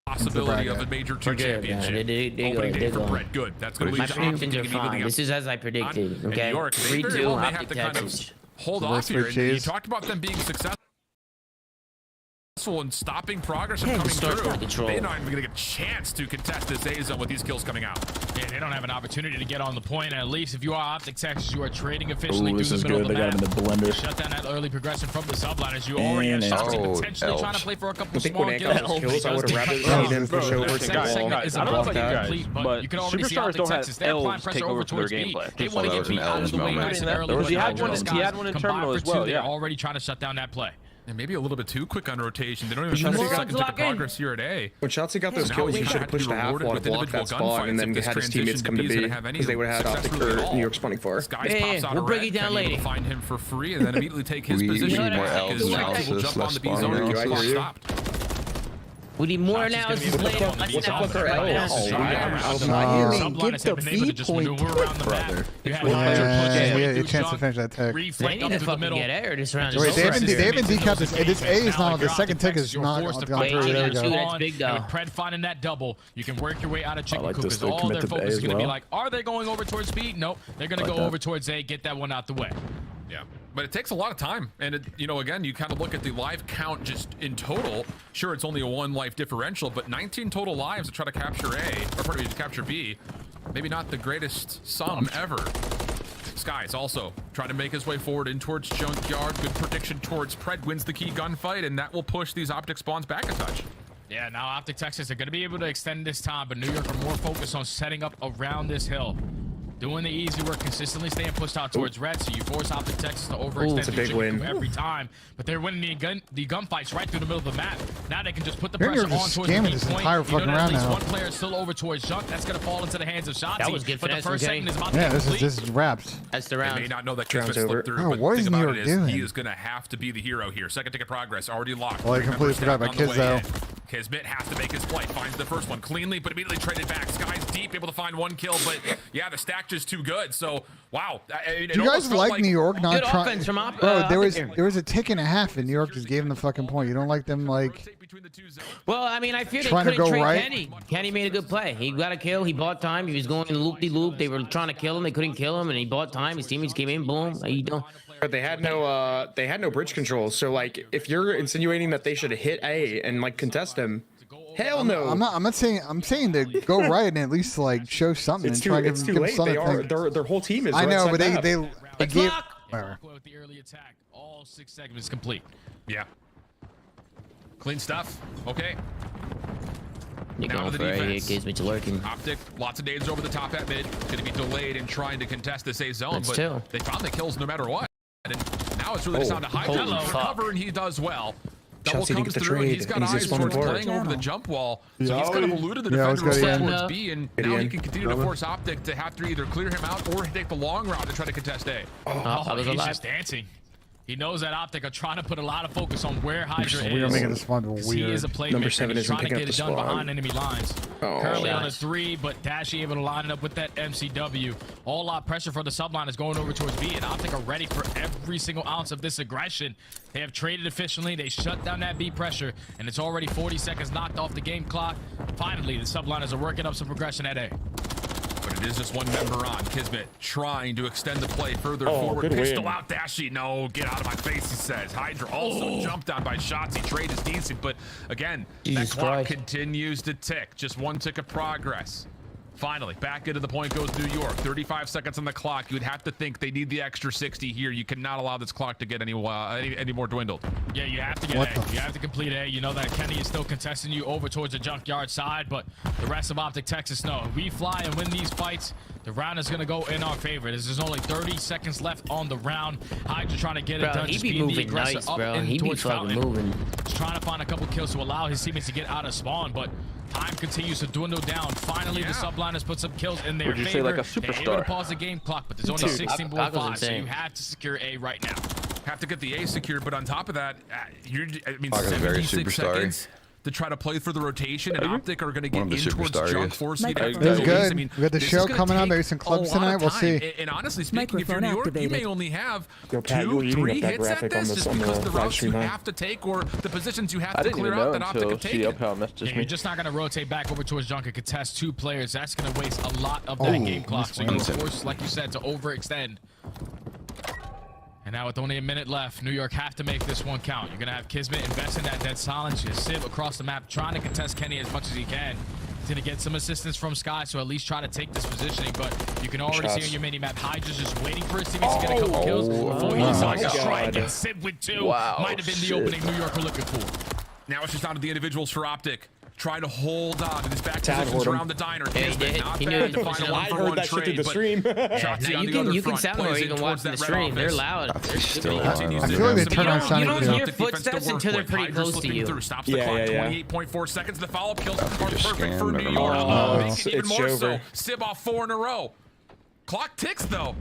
Possibility of a major 2 championship. They go. Good. That's going to be my predictions are fine. This is as I predicted. Okay, 3-2 Optic Texas. Hold off here. You talked about them being successful and stopping progress from coming through. They're not even going to get a chance to contest this A zone with these kills coming out. Yeah, they don't have an opportunity to get on the point. At least if you are Optic Texas, you are trading efficiently through the middle of the map. They got him in the blender. Shut down that early progression from the subliners. You already have shots potentially trying to play for a couple small kills. I would have rather seen him push over to I don't know about you guys, but Superstars don't have elves take over to their gameplay. They want to get beat out of the way nice and early. He had one in terminal as well. They're already trying to shut down that play. And maybe a little bit too quick on rotation. They don't even have a second to progress here at A. When Shotzi got those kills, he should have pushed the half wall to block that spawn and then had his teammates come to B because they would have had Optic or New York spawning for. We'll break it down later. Find him for free and then immediately take his position. We need more L's analysis, less spawn analysis. We need more analysis later. What the fuck are L's? Get the V point, brother. Yeah, a chance to finish that tech. They need to fucking get air this round. Wait, they haven't decapped this. This A is not on the second tick is not on through. There we go. That's big though. Pred finding that double. You can work your way out of chicken coop because all their focus is going to be like, are they going over towards B? Nope. They're going to go over towards A, get that one out the way. Yeah, but it takes a lot of time. And, again, you kind of look at the live count just in total. Sure, it's only a 1 life differential, but 19 total lives to try to capture A, or pardon me, to capture B. Maybe not the greatest sum ever. Skies also trying to make his way forward in towards Junkyard. Good prediction towards Pred, wins the key gunfight, and that will push these Optic spawns back a touch. Yeah, now Optic Texas are going to be able to extend this time, but New York are more focused on setting up around this hill. Doing the easy work, consistently staying pushed out towards red, so you force Optic Texas to overextend the chicken every time. But they're winning the gunfights right through the middle of the map. Now they can just put the pressure on towards the point. At least one player still over towards Junk. That's going to fall into the hands of Shotzi. That was good but the first second is about to complete. This is wrapped. That's the round. They may not know that Kismet slipped through, but what is New York doing? He is going to have to be the hero here. Second ticket progress already locked. Well, I completely forgot about Kids though. Kismet has to make his play. Finds the first one cleanly, but immediately traded back. Sky's deep, able to find 1 kill, but yeah, the stack just too good. So wow. Do you guys like New York not trying? Bro, there was a tick and a half, and New York just gave him the fucking point. You don't like them like? Well, I mean, I fear they couldn't trade Kenny. Kenny made a good play. He got a kill. He bought time. He was going loop-de-loop. They were trying to kill him. They couldn't kill him, and he bought time. His teammates came in. Boom. How you doing? But they had no bridge control. So like, if you're insinuating that they should hit A and like contest him. Hell no! I'm not saying. I'm saying to go right and at least like show something. It's too late. Their whole team is. I know, but they With the early attack, all 6 segments complete. Yeah. Clean stuff. Okay. You're going for it. It gives me to lurking. Optic, lots of nades over the top at mid. Going to be delayed in trying to contest this A zone, but they found the kills no matter what. And now it's really just down to Hydra to recover, and he does well. Double comes through, and he's got eyes towards playing over the jump wall. So he's kind of eluded the defender towards B, and now he can continue to force Optic to have to either clear him out or take the long route to try to contest A. He's just dancing. He knows that Optic are trying to put a lot of focus on where Hydra is. We are making this spawn weird. He is a playmaker. Number 7 he's isn't trying to picking get up it the done spawn. behind enemy lines. Currently on a 3, but Dashy able to line it up with that MCW. All lot pressure for the subline is going over towards B, and Optic are ready for every single ounce of this aggression. They have traded efficiently. They shut down that B pressure, and it's already 40 seconds knocked off the game clock. Finally, the subliners are working up some progression at A. But it is just one member on. Kismet trying to extend the play further forward. Pistol out, Dashy. No, get out of my face, he says. Hydra also jumped on by shots. He trade is decent, but again, that clock continues to tick. Just one tick of progress. Finally, back into the point goes New York. 35 seconds on the clock. You would have to think they need the extra 60 here. You cannot allow this clock to get any more dwindled. Yeah, you have to get A. You have to complete A. You know that Kenny is still contesting you over towards the junkyard side, but the rest of Optic Texas know. If we fly and win these fights, the round is going to go in our favor. There's only 30 seconds left on the round. Hydra trying to get it done. He be moving nice, bro. He be fucking moving. Just trying to find a couple kills to allow his teammates to get out of spawn, but time continues to dwindle down. Finally, the subliners put some kills in their favor. Would you say like a superstar? They're able to pause the game clock, but there's only 16.5, so you have to secure A right now. Have to get the A secured, but on top of that, I mean, very 76 seconds to try to play for the rotation, and Optic are going to get in towards junk, forcing it. That's good. We got the show coming on. Maybe some clubs tonight. We'll see. And honestly speaking, if you're New York, you may only have 2-3 hits at this, just because the routes you have to take or the positions you have to clear out that Optic have taken. You're just not going to rotate back over towards junk and contest 2 players. That's going to waste a lot of that game clock. So you're forced, like you said, to overextend. And now with only a minute left, New York have to make this one count. You're going to have Kismet invest in that dead silence. You Civ across the map trying to contest Kenny as much as he can. He's going to get some assistance from Sky, so at least try to take this positioning. But you can already see on your mini-map, Hydra's just waiting for his teammates to get a couple kills before he decides to strike. And Civ with 2 might have been the opening New York were looking for. Now it's just down to the individuals for Optic. Try to hold on to these back positions around the diner. Kismet, not bad to find a one-for-one trade, but Shotzzy on the other you can front sound or you can watch the stream. They're loud. I feel like they turn on sound. You don't hear footsteps until they're pretty close to you. Stops the clock. 28.4 seconds. The follow-up kills are perfect for New York. Makes it even more so. Sib off 4 in a row. Clock ticks though.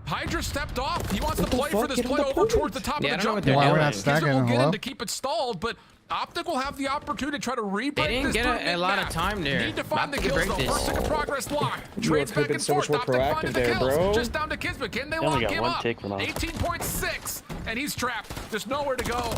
Hydra stepped off. He wants to play for this play over towards the top of the jump. Why we're not stacking? Kismet will get in to keep it stalled, but Optic will have the opportunity to try to replay this. They didn't get a lot of time there. Need to find the kills though. First tick of progress lock. Trades back and forth. Optic finding the kills. Just down to Kismet. Can they lock him up? 18.6, and he's trapped. There's nowhere to go.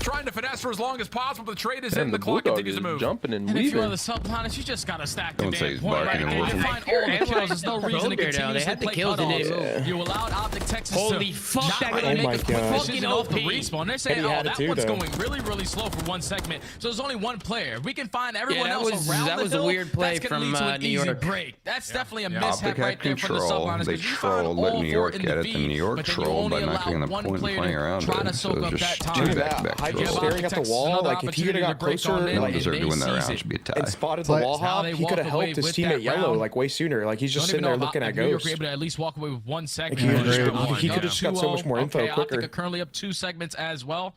Trying to finesse for as long as possible. The trade is in. The clock continues to move. Jumping and if you're on the subplanets, you just gotta stack the damn point right there. You find all the kills. There's no reason to continue to play cutoffs. You allowed Optic Texas to fuck that gonna make a quick fucking off the respawn. They're saying, oh, that one's going really, really slow for one segment. So there's only one player. We can find everyone else around the hill. That was a weird play from New York. Break. That's definitely a mishap right there for the subliners. They trolled, let New York get it. The New York trolled by not getting the point and playing around it. So just 2 back-to-back trolls. Staring at the wall, like if he could have got closer, like deserve to win that round, should be a tie. And spotted the wall hop, he could have helped his teammate Yellow like way sooner. Like he's just sitting there looking at Ghost. Able to at least walk away with 1 segment. He could have just got so much more info quicker. Optic are currently up 2 segments as well.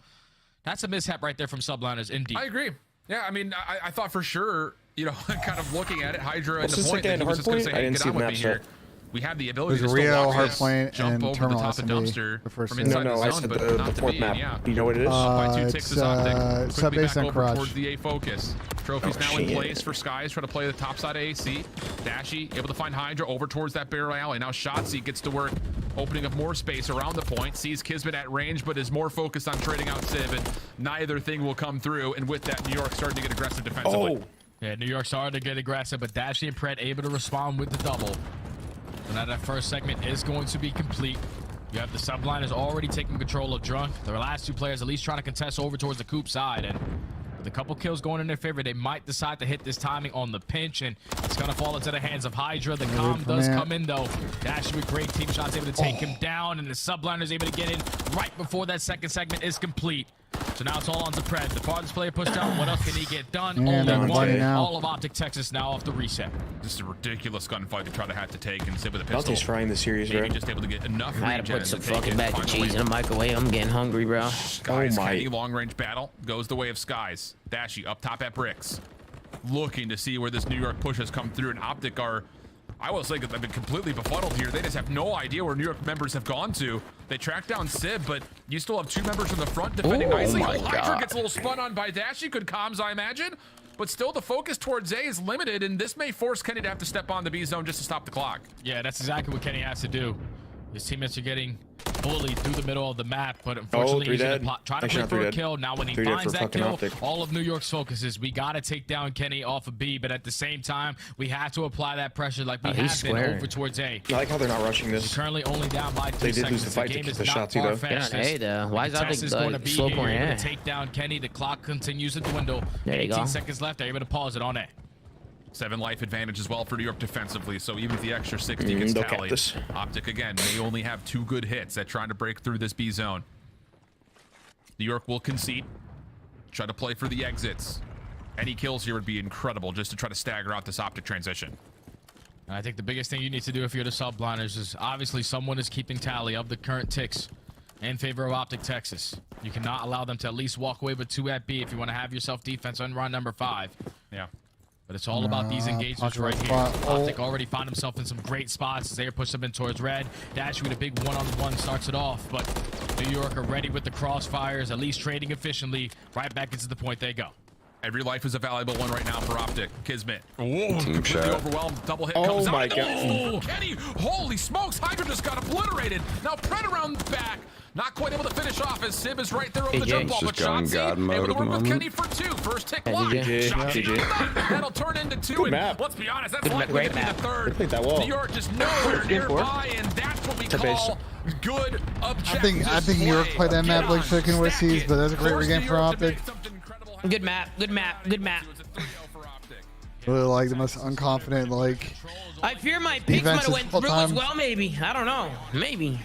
That's a mishap right there from subliners, indeed. I agree. Yeah, I mean, I thought for sure, you know, kind of looking at it, Hydra and the point that he was just going to say, hey, get on with me here. We have the ability to Rio, Hardpoint, jump and over Terminal the top of the dumpster from inside no, the I zone, said but the not to fourth be. map. Yeah. Do you know what it is? By 2 ticks is Optic. Quickly Sub-base back and over Crotch. towards the A focus. Trophy's now in place for Skies, trying to play the top side of AC. Dashy able to find Hydra over towards that barrel alley. Now Shotzzy gets to work, opening up more space around the point. Sees Kismet at range, but is more focused on trading out Civ, and neither thing will come through. And with that, New York starting to get aggressive defensively. Yeah, New York starting to get aggressive, but Dashy and Pred able to respond with the double. So now that first segment is going to be complete. You have the subliners already taking control of Drunk. The last 2 players at least trying to contest over towards the Coop side, and With a couple kills going in their favor, they might decide to hit this timing on the pinch, and it's going to fall into the hands of Hydra. The calm does come in, though. Dash with great team shots, able to take him down, and the subliner is able to get in right before that second segment is complete. So now it's all on to Pred. The farthest player pushed down. What else can he get done? Only one. All of Optic Texas now off the reset. This is a ridiculous gunfight to try to have to take and sit with a pistol. Balte's trying the series, bro. Just able to get enough. I had to put some fucking mac and cheese in a microwave. I'm getting hungry, bro. Skies, Kenny, long-range battle goes the way of Skies. Dashy up top at Bricks, looking to see where this New York push has come through, and Optic are, I will say, I've been completely befuddled here. They just have no idea where New York members have gone to. They tracked down Sib, but you still have two members in the front defending nicely. Hydra gets a little spun on by Dashy. Good comms, I imagine. But still, the focus towards A is limited, and this may force Kenny to have to step on the B zone just to stop the clock. Yeah, that's exactly what Kenny has to do. His teammates are getting bullied through the middle of the map, but unfortunately he's going to try to play for a kill. Now when he finds that kill, Optic. All of New York's focus is we got to take down Kenny off of B, but at the same time, we have to apply that pressure like we have been over towards A. I like how they're not rushing this. He's currently only down by 2 seconds. They did lose the fight to keep the shot too, though. Get on A, though. Why is Optic going to be slow able corner? to take down Kenny? The clock continues to dwindle. There you go. 18 seconds left. They're able to pause it on A. 7 life advantage as well for New York defensively, so even if the extra 60 gets tallied, Optic again may only have 2 good hits at trying to break through this B zone. New York will concede, try to play for the exits. Any kills here would be incredible just to try to stagger out this Optic transition. I think the biggest thing you need to do if you're the subliners is obviously someone is keeping tally of the current ticks in favor of Optic Texas. You cannot allow them to at least walk away with 2 at B if you want to have yourself defense on round number 5. Yeah. But it's all about these engagements right here. Optic already found himself in some great spots. They push him in towards red. Dash with a big one-on-one starts it off, but New York are ready with the crossfires, at least trading efficiently. Right back into the point they go. Every life is a valuable one right now for Optic. Kismet. Team completely shot. Overwhelmed. Double hit comes out. My God. Oh, Kenny. Holy smokes. Hydra just got obliterated. Now Pred around the back. Not quite able to finish off as Sib is right there over the jump ball. But Shotzi able to work with Kenny for 2. First tick lock. That'll turn into 2. Good and map. let's be honest, that's likely to be the 3rd. Played that well. New York just nowhere nearby, and that's what we call good objectives. I think New York played that map like chicken with seas, but that's a great regame for Optic. Good map. Good map. Good map. Really like the most unconfident, like. I fear my picks might have went through as well, maybe. I don't know. Maybe.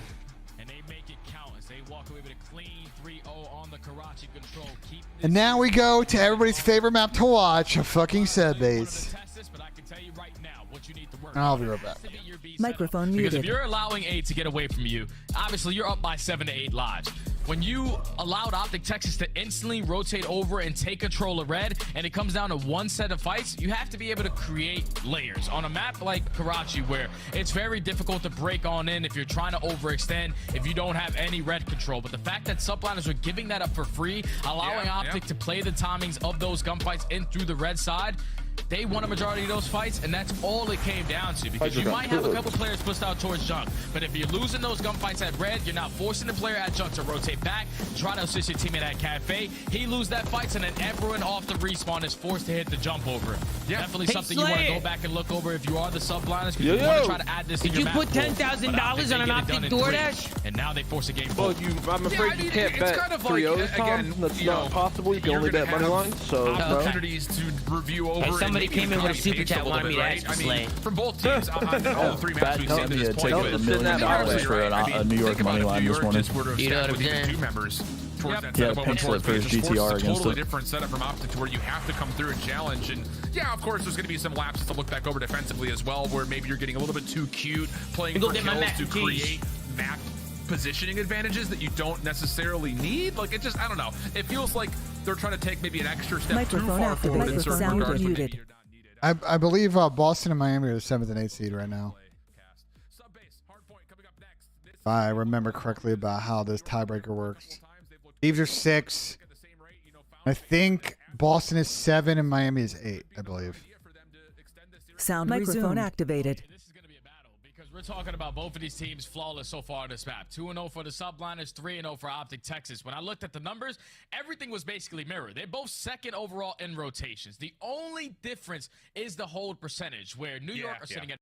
And now we go to everybody's favorite map to watch, a fucking set base. I'll be right back. Microphone muted. Because if you're allowing A to get away from you, obviously you're up by 7 to 8 lives. When you allowed Optic Texas to instantly rotate over and take control of red, and it comes down to 1 set of fights, you have to be able to create layers. On a map like Karachi, where it's very difficult to break on in if you're trying to overextend, if you don't have any red control. But the fact that subliners are giving that up for free, allowing Optic to play the timings of those gunfights in through the red side, they won a majority of those fights, and that's all it came down to. Because you might have a couple players pushed out towards junk, but if you're losing those gunfights at red, you're not forcing the player at junk to rotate back, try to assist your teammate at cafe. He lose that fight, and then everyone off the respawn is forced to hit the jump over. Definitely something you want to go back and look over if you are the subliners, because you want to try to add this to your map. Did you put $10,000 on an Optic DoorDash? And now they force a game. Well, I'm afraid you can't bet 3-0s, Tom. That's not possible. You can only bet money line. So opportunities to review over. Somebody came in with a super chat wanted me to ask for Slay. From both teams, all the 3 matches we've seen this point. $1 million for a New York money line this morning. You know what I'm saying? Yeah, pinch flip for his GTR against it. Totally different setup from Optic to where you have to come through and challenge. And yeah, of course, there's going to be some lapses to look back over defensively as well, where maybe you're getting a little bit too cute, playing for kills to create map positioning advantages that you don't necessarily need. Like, it just, I don't know. It feels like they're trying to take maybe an extra step too far forward in certain regards. I believe Boston and Miami are the 7th and 8th seed right now. If I remember correctly about how this tiebreaker works. Thieves are 6. I think Boston is 7 and Miami is 8, I believe. Sound microphone activated. We're talking about both of these teams flawless so far in this map. 2-0 for the subliners, 3-0 for Optic Texas. When I looked at the numbers, everything was basically mirrored. They're both 2nd overall in rotations. The only difference is the hold percentage, where New York are sitting at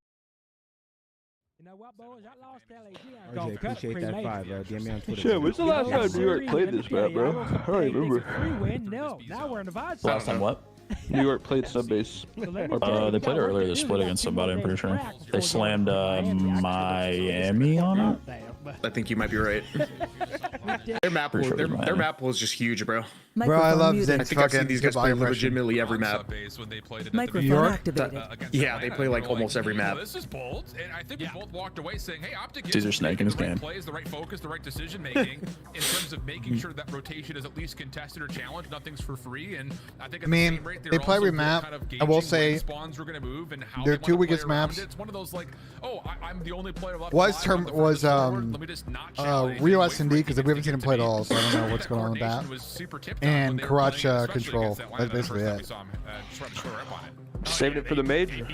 RJ, appreciate that 5, bro. DM me on Twitter. Shit, when's the last time New York played this map, bro? I don't remember. Last time what? New York played Subbase. They played earlier this split against somebody, I'm pretty sure. They slammed Miami on it. I think you might be right. Their map pool is just huge, bro. Bro, I love Zen. I think I've seen these guys play legitimately every map. Microphone activated. Yeah, they play like almost every map. This is bold, and I think we both walked away saying, "Hey, Optic is Caesar Snake in his game. Plays the right focus, the right decision making in terms of making sure that rotation is at least contested or challenged. Nothing's for free." And I think they play every map. I will say their 2 weakest maps. It's one of those like, "Oh, I'm the only player left." Was Rio S&D, because we haven't seen him play at all, so I don't know what's going on with that. And Karacha Control. That's basically it. Saved it for the major.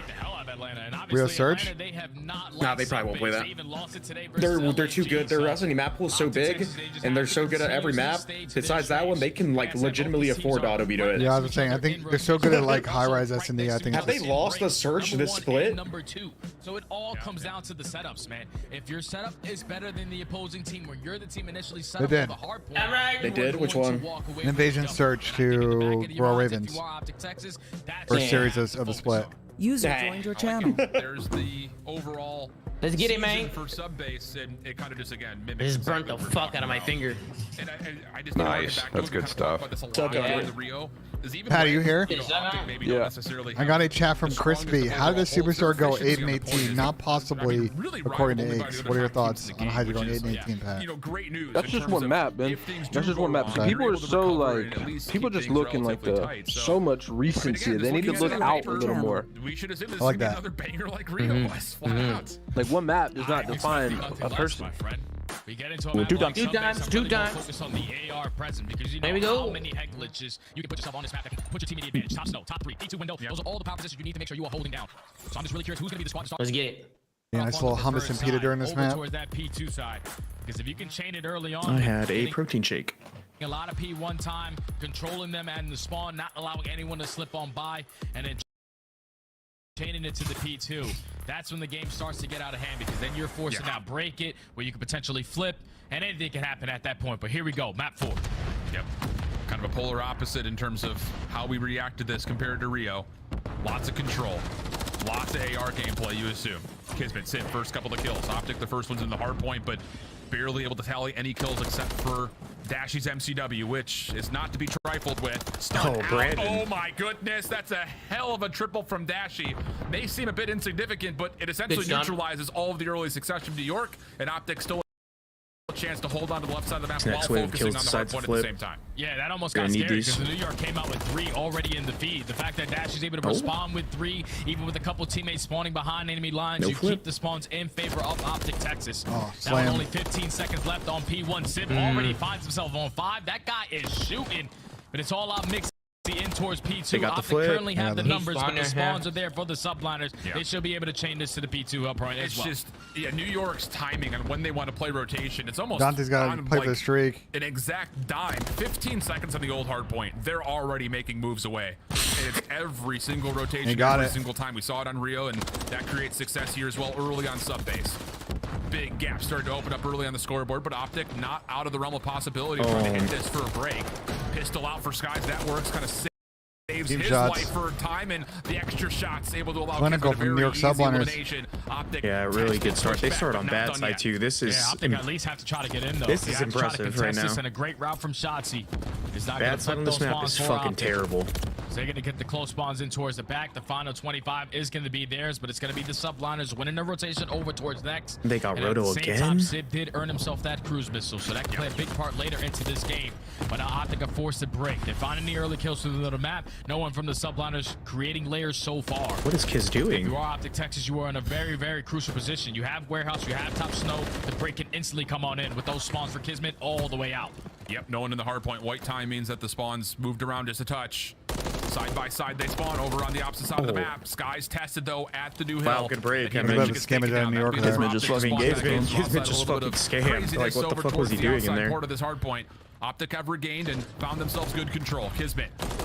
Rio Surge? Nah, they probably won't play that. They're too good. Their S&D map pool is so big, and they're so good at every map. Besides that one, they can like legitimately afford to auto veto it. Yeah, I was saying, I think they're so good at like Highrise S&D. I think. Have they lost the Surge this split? Number 2. So it all comes down to the setups, man. If your setup is better than the opposing team, where you're the team initially set up with the hard point, they did. Which one? An invasion Surge to Royal Ravens. First series of the split. User joined your channel. There's the overall. Let's get it, man. For sub base, and it kind of just again mimics. This burnt the fuck out of my finger. And I just nice. That's good stuff. Pat, are you here? Yeah. I got a chat from Crispy. How did the Superstore go 8-18? Not possibly, according to Aches. What are your thoughts on how you're going 8-18, Pat? You know, great news. That's just one map, man. That's just one map. So people are so like, people just looking like so much recency. They need to look out a little more. We should assume this I like is that. another banger like Rio was. Flat out. Like one map does not define a person. We get into a Well, 2 times. Focus on the AR present because you know there we go. how many head glitches you can put yourself on this map that can put your team in the advantage. Top snow, top 3, P2 window. Those are all the power positions you need to make sure you are holding down. So I'm just really curious who's going to be the squad. Let's get it. Yeah, nice little hummus and pita during this map. Towards that P2 side, because if you can chain it early on, I had a protein shake. A lot of P1 time, controlling them and the spawn, not allowing anyone to slip on by, and then chaining it to the P2. That's when the game starts to get out of hand, because then you're forced to now break it, where you could potentially flip, and anything can happen at that point. But here we go, map 4. Yep. Kind of a polar opposite in terms of how we react to this compared to Rio. Lots of control. Lots of AR gameplay, you assume. Kismet, Sid, first couple of kills. Optic, the first one's in the hard point, but barely able to tally any kills except for Dashy's MCW, which is not to be trifled with. Stun out. Brandon. Oh my goodness, that's a hell of a triple from Dashy. May seem a bit insignificant, but it essentially neutralizes all of the early success from New York, and Optic still a chance to hold on to the left side of the map while focusing on the hard point at the same time. Yeah, that almost got scary because New York came out with 3 already in the feed. The fact that Dash is able to respond with 3, even with a couple teammates spawning behind enemy lines, you keep the spawns in favor of Optic Texas. Now with only 15 seconds left on P1, Sid already finds himself on 5. That guy is shooting, but it's all out mixed in towards P2. Optic currently have the numbers, but the spawns are there for the subliners. They should be able to chain this to the P2 upright as well. It's just, New York's timing and when they want to play rotation, it's almost Dante's got to play for the streak. An exact dime. 15 seconds on the old hard point. They're already making moves away. And it's every single rotation, every single time. We saw it on Rio, and that creates success here as well early on sub base. Big gap started to open up early on the scoreboard, but Optic not out of the realm of possibility of trying to hit this for a break. Pistol out for Skies. That works. Kind of saves his life for time, and the extra shots able to allow Clinical from New York subliners. Yeah, really good start. They started on bad side too. This is Optic at least have to try to get in though. This is impressive right now. And a great route from Shotzi. Bad side on this map is fucking terrible. So they're going to get the close spawns in towards the back. The final 25 is going to be theirs, but it's going to be the subliners winning the rotation over towards next. They got Roto again. Time, Sid did earn himself that cruise missile, so that can play a big part later into this game. But now Optic are forced to break. They're finding the early kills through the map. No one from the subliners creating layers so far. What is Kiz doing? If you are Optic Texas, you are in a very, very crucial position. You have warehouse, you have top snow. The break can instantly come on in with those spawns for Kismet all the way out. Yep, no one in the hard point. White time means that the spawns moved around just a touch. Side by side, they spawn over on the opposite side of the map. Skies tested though at the new hill. Wow, good break. Kismet just fucking engagement. Kismet just fucking scammed. Like, what the fuck was he doing in there? Part of this hard point. Optic have regained and found themselves good control. Kismet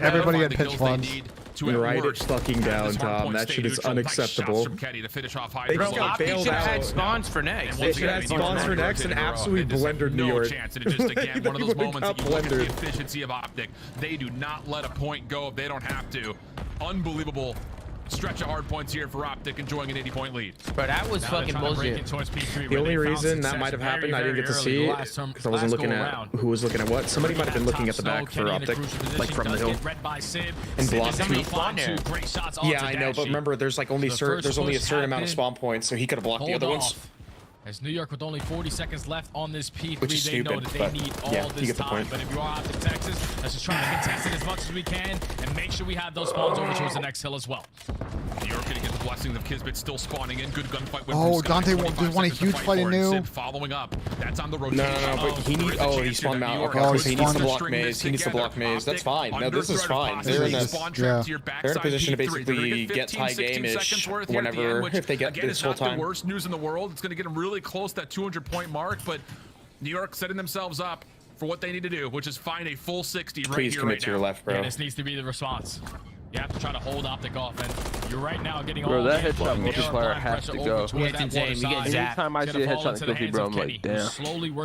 everybody had pitch funds. You're right, it's fucking down, Tom. That shit is unacceptable. They Bro, Optic should have had spawns for next. They should have had spawns for next and absolutely blendered New York. Chance. And it's just, again, one of those moments that you look at the efficiency of Optic. They do not let a point go if they don't have to. Unbelievable stretch of hard points here for Optic, enjoying an 80-point lead. But that was fucking bullshit. The only reason that might have happened, I didn't get to see it because I wasn't looking at who was looking at what. Somebody might have been looking at the back for Optic, like from the hill, and blocked me. Yeah, I know, but remember, there's like only a certain amount of spawn points, so he could have blocked the other ones. As New York with only 40 seconds left on this P3, Which is they know stupid, that they need all this time. Point. But if you are Optic Texas, let's just try to contest it as much as we can and make sure we have those spawns over towards the next hill as well. New York gonna get the blessing of Kismet still spawning in. Good gunfight. Oh, Dante just won a huge fight in new. Following up. That's on the rotation. No, but he needs. Oh, he spawned out. Okay, so he needs to block maze. He needs to block maze. That's fine. No, this is fine. They're in this. They're in a position to basically get tie game-ish whenever if they get this whole time. It's not the worst news in the world. It's gonna get them really close to that 200-point mark, but New York setting themselves up for what they need to do, which is find a full 60 right here, Please commit to your left, bro. Yeah, this needs to be the response. You have to try to hold Optic off, and you're right now getting bro, all that headshot multiplier has to go. Yeah, it's insane. You get zapped. Anytime I see a headshot in Guilty, bro, I'm like, damn.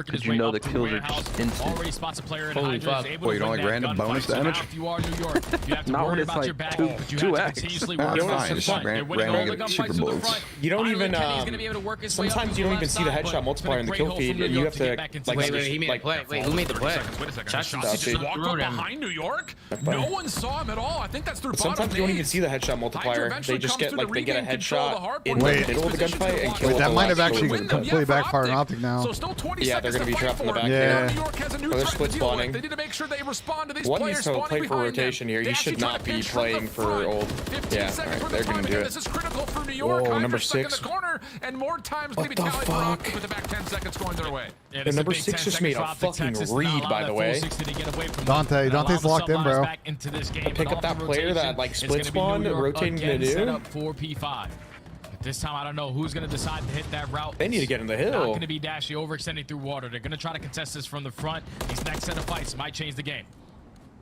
Because you know the kills are just instant. Already spots a player in Holy fuck. Wait, you don't like random bonus damage? If you are New York, you have to Not worry when it's about like your back, 2x. but you have to continuously work Fine, it's front. random super bullets. You don't even. Sometimes you don't even see the headshot multiplier in the kill feed, and you have to like. Wait, he made a play. Wait, who made the play? Wait a second. Just walked up behind New York. No one saw him at all. I think that's through bottom. Sometimes you don't even see the headshot multiplier. They just get like they get a headshot in the middle of the gunfight and kill. Wait, that might have actually completely backfired on Optic now. Yeah, they're gonna be trapped in the back. Yeah. They're split spawning. They need to make sure they respond to these One players needs to play for rotation here. You should not be playing for old. Yeah, alright, they're gonna do it. This is critical for New York. Whoa, number stuck in 6. the corner, and more times going to be tallied for Optic with the back 10 seconds going their way. The number 6 just made a fucking read, by the way. Dante's locked in, bro. Pick up that player that like split spawn, rotating to do. 4P5. This time, I don't know who's going to decide to hit that route. They need to get in the hill. Not going to be Dashy overextending through water. They're going to try to contest this from the front. These next set of fights might change the game.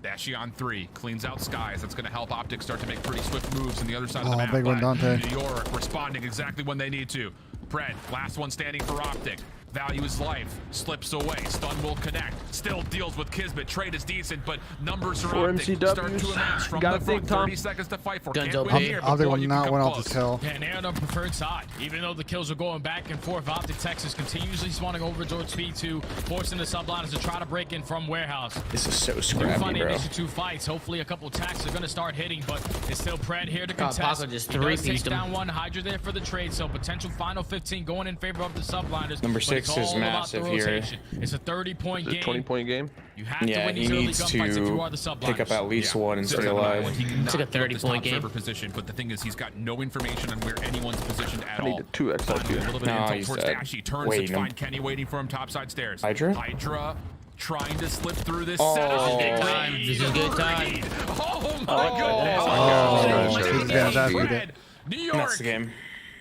Dashy on 3, cleans out skies. That's going to help Optic start to make pretty swift moves on the other side of the map. Big one, Dante. New York responding exactly when they need to. Pred, last one standing for Optic. Value his life, slips away, stun will connect, still deals with Kismet. Trade is decent, but numbers are Optic. Start to amass from the front, 30 seconds to fight for. Guns Can't OP. win here, Optic but will you not can win come off this close. hill. And they're on the preferred side. Even though the kills are going back and forth, Optic Texas continuously spawning over towards P2, forcing the subliners to try to break in from warehouse. This is so They're scrappy, finding bro. these 2 fights. Hopefully a couple attacks are going to start hitting, but it's still Pred here to contest. Paco just He does take 3-pieced him. down one. Hydra there for the trade, so potential final 15 going in favor of the subliners. Number but 6 it's is all about massive the here. rotation. It's a 30-point game. 20-point game. You have to Yeah, win he these early needs gunfights if you are the to subliners. pick up at least one and stay alive. It's like a 30-point game. Position, but the thing is, he's got no information on where anyone's positioned at I need all. a 2x Finally, a little bit of No, intel he's towards dead. Dashy. Turns Wait, to no. find Kenny waiting for him topside stairs. Hydra? Hydra trying to slip through this Oh. setup. This is good time. This is good time. Oh my goodness. New York. That's the game.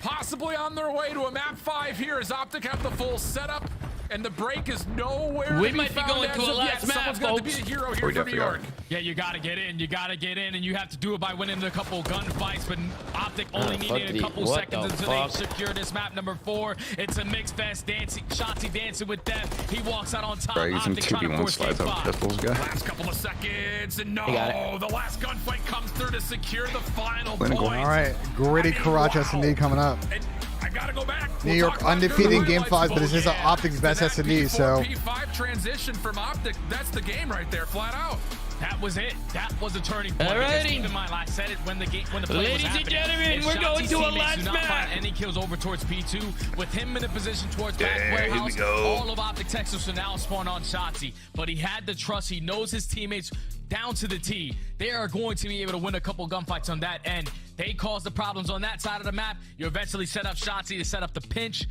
Possibly on their way to a map 5 here as Optic have the full setup, and the break is nowhere. We to might be found going as to a of last yet. map, Someone's got to be folks. the hero here for New York. Yeah, you got to get in. You got to get in, and you have to do it by winning a couple gunfights. But Optic only needed a couple seconds until they secure this map number 4. It's a mixed fest dancing. Shotzi dancing with death. He walks out on top. Right, he's in Optic trying to 2v1 force slides game up 5. pistols guy. Last couple of seconds, and no, got the last gunfight comes through to secure the final Clinical. point. All right, gritty Karach S&D coming up. And I gotta go back. New York undefeated in game 5, but this is Optic's best S&D, so. P5 transition from Optic, that's the game right there, flat out. That was it. That was a turning point. Alrighty. Keep in mind, I said it when the play was Ladies happening. and gentlemen, If we're Shotzi's going to a teammates last do not map. find any kills over towards P2, with him in a position towards back warehouse, here we go. all of Optic Texas will now spawn on Shotzi. But he had the trust. He knows his teammates down to the T. They are going to be able to win a couple gunfights on that end. They cause the problems on that side of the map. You eventually set up Shotzi to set up the pinch.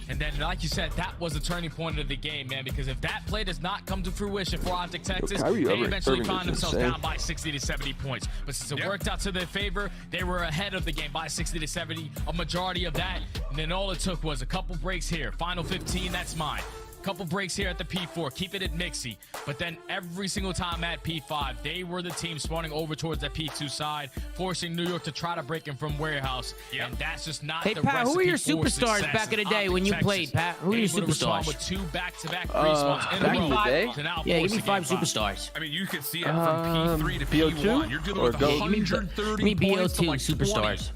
And then, like you said, that was a turning point of the game, man, because if that play does not come to fruition for Optic Texas, Kyrie they Irving eventually is find themselves insane. down by 60 to 70 points. But since it worked out to their favor, they were ahead of the game by 60 to 70, a majority of that. And then all it took was a couple breaks here. Final 15, that's mine. couple breaks here at the P4, keep it at Mixie. But then every single time at P5, they were the team spawning over towards the P2 side, forcing New York to try to break in from warehouse. Yep. And that's just not the Pat, who are your superstars success back in the day when you played, Pat? Who are your superstars? With 2 back-to-back respawns in a row. Yeah, give me 5 superstars. I mean, you could see it from P3 to P1. You're dealing with 130 Give me points BO2 superstars.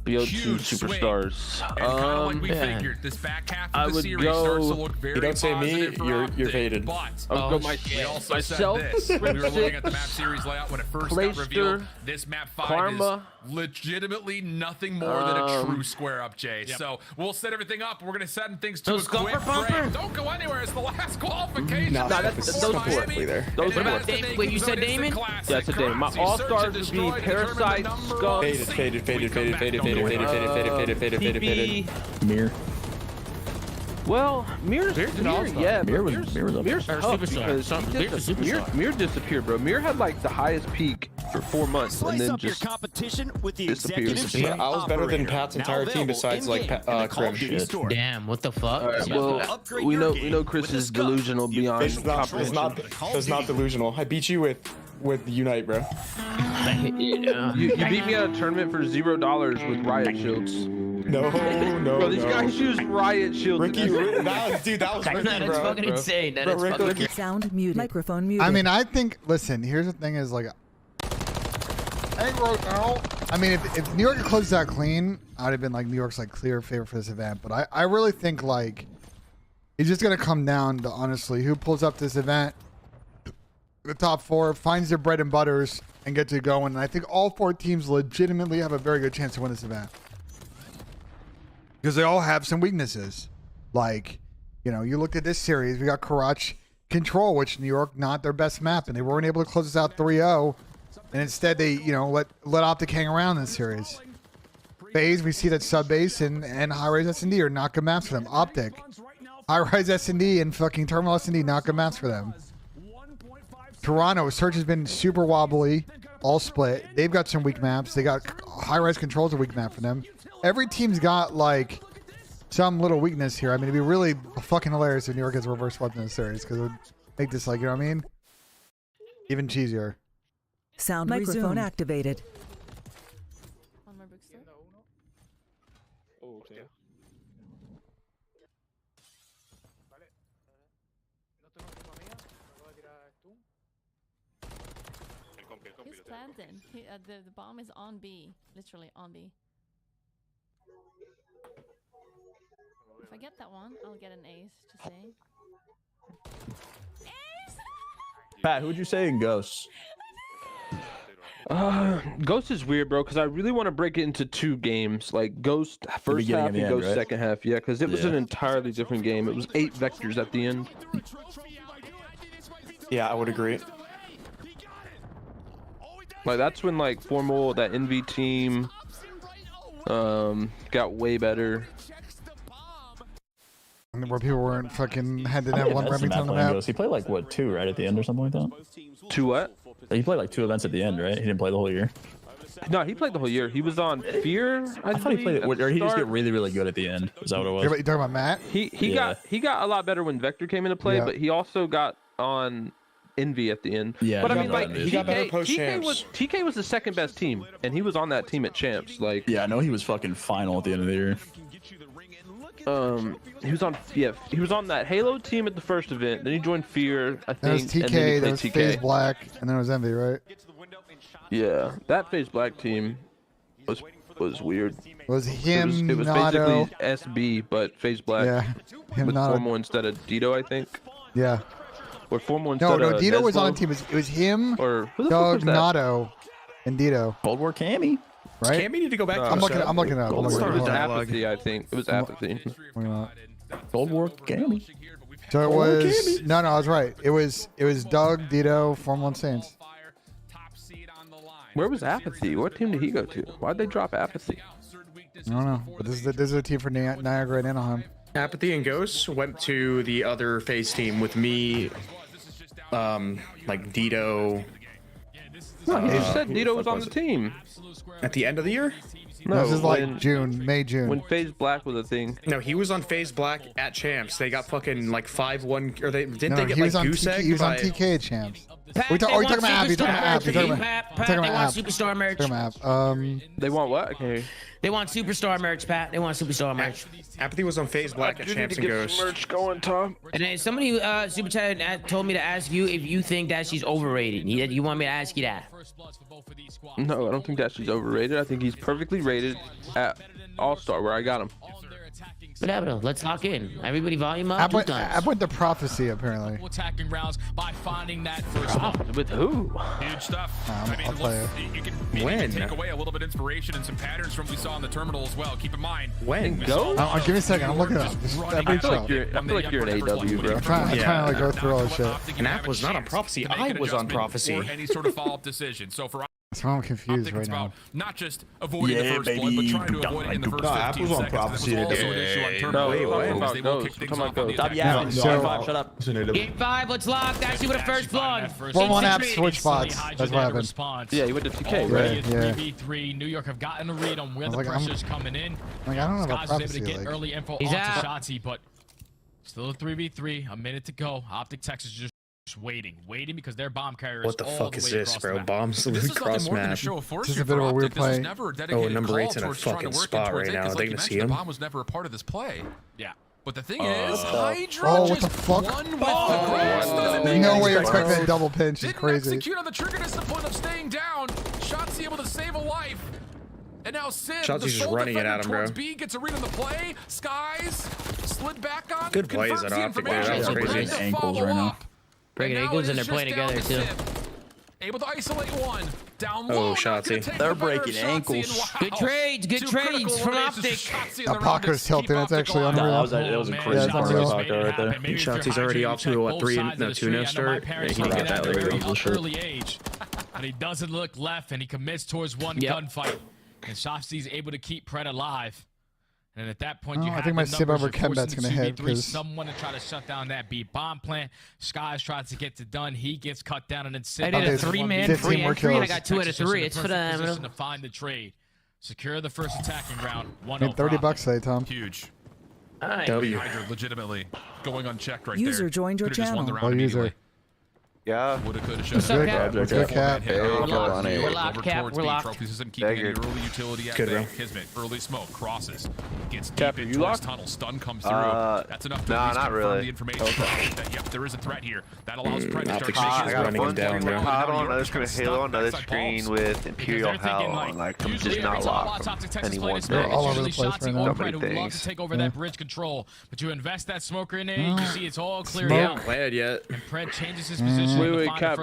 BO2 superstars. And kind of like we figured, this back half of the series starts to look very you don't say me, you're faded. But we also myself, said this when we were looking at the map series layout when it first got revealed. This map 5 is legitimately nothing more than a true square up, Jay. Yep. So we'll set everything up. We're gonna send things to a quick break. Don't go anywhere. It's the last qualification. No, that's those four. What about Damon? Wait, you said Damon? Yeah, it's a Damon. My all-stars would be Parasite, Scum, faded. Mir. Well, Mir's yeah. Mir's tough because Mir disappeared, bro. Mir had like the highest peak for 4 months and then just disappeared. I was better than Pat's entire team besides like Chris. Damn, what the fuck? Right, well, we know Chris is delusional beyond comprehension. It's not delusional. I beat you with Unite, bro. You beat me at a tournament for $0 with riot shields. No. Bro, these guys use riot shields. Ricky, that was Ricky, That's fucking insane. That is fucking Sound muted. Microphone muted. I mean, I think, listen, here's the thing is like, I mean, if New York had closed out clean, I'd have been like, New York's like clear favorite for this event. But I really think like, it's just going to come down to honestly, who pulls up this event, the top 4, finds their bread and butters, and get to going. And I think all 4 teams legitimately have a very good chance to win this event. Because they all have some weaknesses. Like, you know, you looked at this series, we got Karach Control, which New York, not their best map, and they weren't able to close this out 3-0. And instead they, you know, let Optic hang around in this series. FaZe, we see that Subbase and Highrise S&D are not good maps for them. Optic, Highrise S&D and fucking Terminal S&D, not good maps for them. Toronto, Search has been super wobbly, all split. They've got some weak maps. They got High-Rise Control's a weak map for them. Every team's got, like, some little weakness here. I mean, it'd be really fucking hilarious if New York gets reverse swept in this series, because it would make this, like, you know what I mean? Even cheesier. Sound microphone activated. He's planted. The bomb is on B, literally on B. If I get that one, I'll get an ace, just saying. Ace! Pat, who'd you say in Ghosts? Ghost is weird, bro, because I really want to break it into 2 games, like Ghost first half and Ghost second half, yeah, because it was an entirely different game. It was 8 vectors at the end. Yeah, I would agree. Like, that's when, like, Formal, that NV team, got way better. Where people weren't fucking had to have one Remington on the map. He played like what 2 right at the end or something like that. 2 what? He played like 2 events at the end, right? He didn't play the whole year. No, he played the whole year. He was on Fear. I thought he played, or he just get really, really good at the end. Is that what it was? You talking about Matt? He got a lot better when Vector came into play, but he also got on Envy at the end. Yeah, but I mean, like, he got better post TK was the second best team, and he was on that team at Champs. Like, yeah, I know he was fucking final at the end of the year. He was on that Halo team at the first event. Then he joined Fear, I think. That was TK. And then That was FaZe Black, and then it was Envy, right? Yeah, that FaZe Black team was weird. It was him. It was basically SB, but FaZe Black. Yeah, with Formal instead of Dito, I think. Yeah. Or Formal instead of Dito Neslo? Was on a team. It was him, or Doug, Nato, and Dito. Cold War Cammy. Right? Cammy need to go back. I'm looking up. It was Apathy, I think. It was Apathy. Cold War Cammy. So it was no, I was right. It was Doug, Dito, Formal, and Saints. Where was Apathy? What team did he go to? Why'd they drop Apathy? I don't know. But this is a team for Niagara and Anaheim. Apathy and Ghost went to the other FaZe team with me, like Dito, No, he just said Nito was on the team. At the end of the year? No, this is like June, June. When FaZe Black was a thing. No, he was on FaZe Black at Champs. They got fucking like 5-1, or they didn't they get he like was on goose egg? He was on TK Champs. Pat, Are you talking about App? You're talking about App. You're talking about Pat, they want superstar merch. They want what? Okay. They want superstar merch, Pat. They want superstar merch. Apathy was on FaZe Black at Champs and Ghost. Merch going, Tom. And then somebody super chat told me to ask you if you think that she's overrated. You want me to ask you that? No, I don't think that she's overrated. I think he's perfectly rated at All-Star where I got him. Whatever. Let's lock in. Everybody volume up. I went to Prophecy apparently. Attacking rounds by finding that first with who? Huge stuff. I'll play it. You can take away a little bit of inspiration and some patterns from what we saw in the terminal as well. Keep in mind. When? Go? Give me a second. I'm looking it up. I feel like you're an AW, bro. I'm trying to like go through all this shit. And App was not on Prophecy. I was on Prophecy. Or any sort of follow-up decision. So for that's why I'm confused right now. Not just avoiding the first blood, but trying to avoid it in the first 15 seconds. on Prophecy. Shut up. Game 5, let's lock. That's you with a first blood. 4-1 App switch spots. That's what happened. Yeah, he went to TK, right? Yeah. 3v3. New York have gotten a read on where the pressure's coming in. Like, I don't know about Skies was Prophecy. able to get Like, early info onto Shotzi, but still a 3v3. A minute to go. Optic Texas just waiting because their bomb carrier is what the fuck is this, bro? Bombs across map. This is a bit of a weird play. Oh, number 8's in a fucking spot right now. Are they gonna see him? The bomb was never a part of this play. Yeah. But the thing is, Hydra what the fuck? No way you're expecting that double pinch. It's crazy. Execute on the trigger to the point of staying down. Shotzi able to save a life. And now Sim, Shotzi's just running it at him, bro. B gets a read on the play. Skies slid back on. Good plays at Optic, dude. That was crazy. Ankles right now. Breaking ankles and they're playing together too. Able to isolate one. Down low. Oh, Shotzi. They're breaking ankles. Good trades from Optic. Apocalypse tilting. That's actually unreal. That was a crazy Yeah, part of Apocalypse right there. Shotzi's already off to a 2-0 start. Yeah, he got that early age. And he doesn't look left and he commits towards one gunfight. And Shotzi's able to keep Pred alive. And at that point, you have I think my Sib over Kembet's gonna hit because someone to try to shut down that B bomb plant. Skies tries to get it done. He gets cut down and then Sib. I did a 3-man free entry and I got 2 out of 3. It's phenomenal. To find the trade, secure the first attacking round. Made $30 today, Tom. Huge. W. Hydra legitimately going unchecked right User there. joined your channel. User. Yeah. Woulda, coulda, What's shoulda. good, good Cap? We're locked, Cap. We're locked. Trophies isn't keeping any early utility at bay. Kismet, early smoke, crosses. Gets deep in towards tunnel. Stun comes through. That's enough to at least confirm the information. That, yep, there is a threat here. That allows Pred to start Optic's running him down, bro. Pod on another screen of Halo, another screen with Imperial Hell on, like, I'm just not locked from anyone's They're all over the place right now. Pred would love to take over that bridge control, but you invest that smoker in there, you see it's all cleared out. Played yet. And Pred changes his position. Wait, Cap,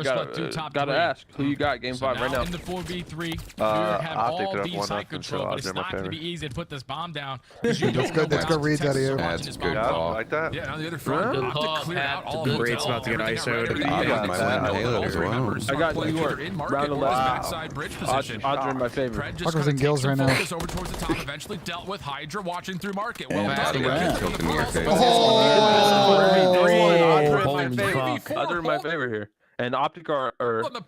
gotta ask who you got game 5 right now. In the 4v3, New York have all Optic the site control, but it's not going to be easy to put this bomb down. That's good reads out of you. That's good call. Like that? Yeah, on the other front, Optic cleared out all Good raid's about to get ISO'd. I got New York. Round 11. Backside bridge position. Odds are in my favor. Pred just Fuckers in gills right now. over towards the top, eventually dealt with Hydra watching through market. Well done. Odds are in my favor here. And Optic are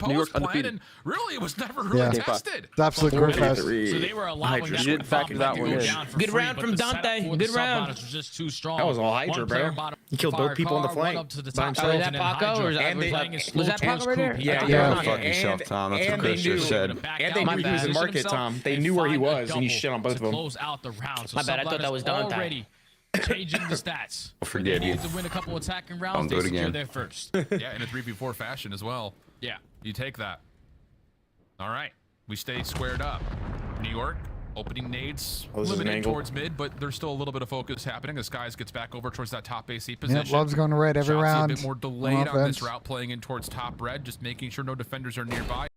New York's undefeated. And really, it was never really tested. It's absolutely great fast. So they were allowing that didn't factor that one in. Good round from Dante. Good round. Was just too strong. That was all Hydra, bro. He killed both people on the flank. Was that Paco or was that Paco right there? Yeah. Fuck yourself, Tom. That's what Chris just said. And they knew he was in market, Tom. They knew where he was, and he shit on both of them. Close out the round. My bad. I thought that was Dante. Changing the stats. I'll forget you. To win a couple attacking rounds, Don't do it again. There first. Yeah, in a 3v4 fashion as well. Yeah, you take that. All right, we stay squared up. New York opening nades, limited towards mid, but there's still a little bit of focus happening as Skies gets back over towards that top AC position. Yep, Love's going to red every round. A bit more delayed on this route, playing in towards top red, just making sure no defenders are nearby.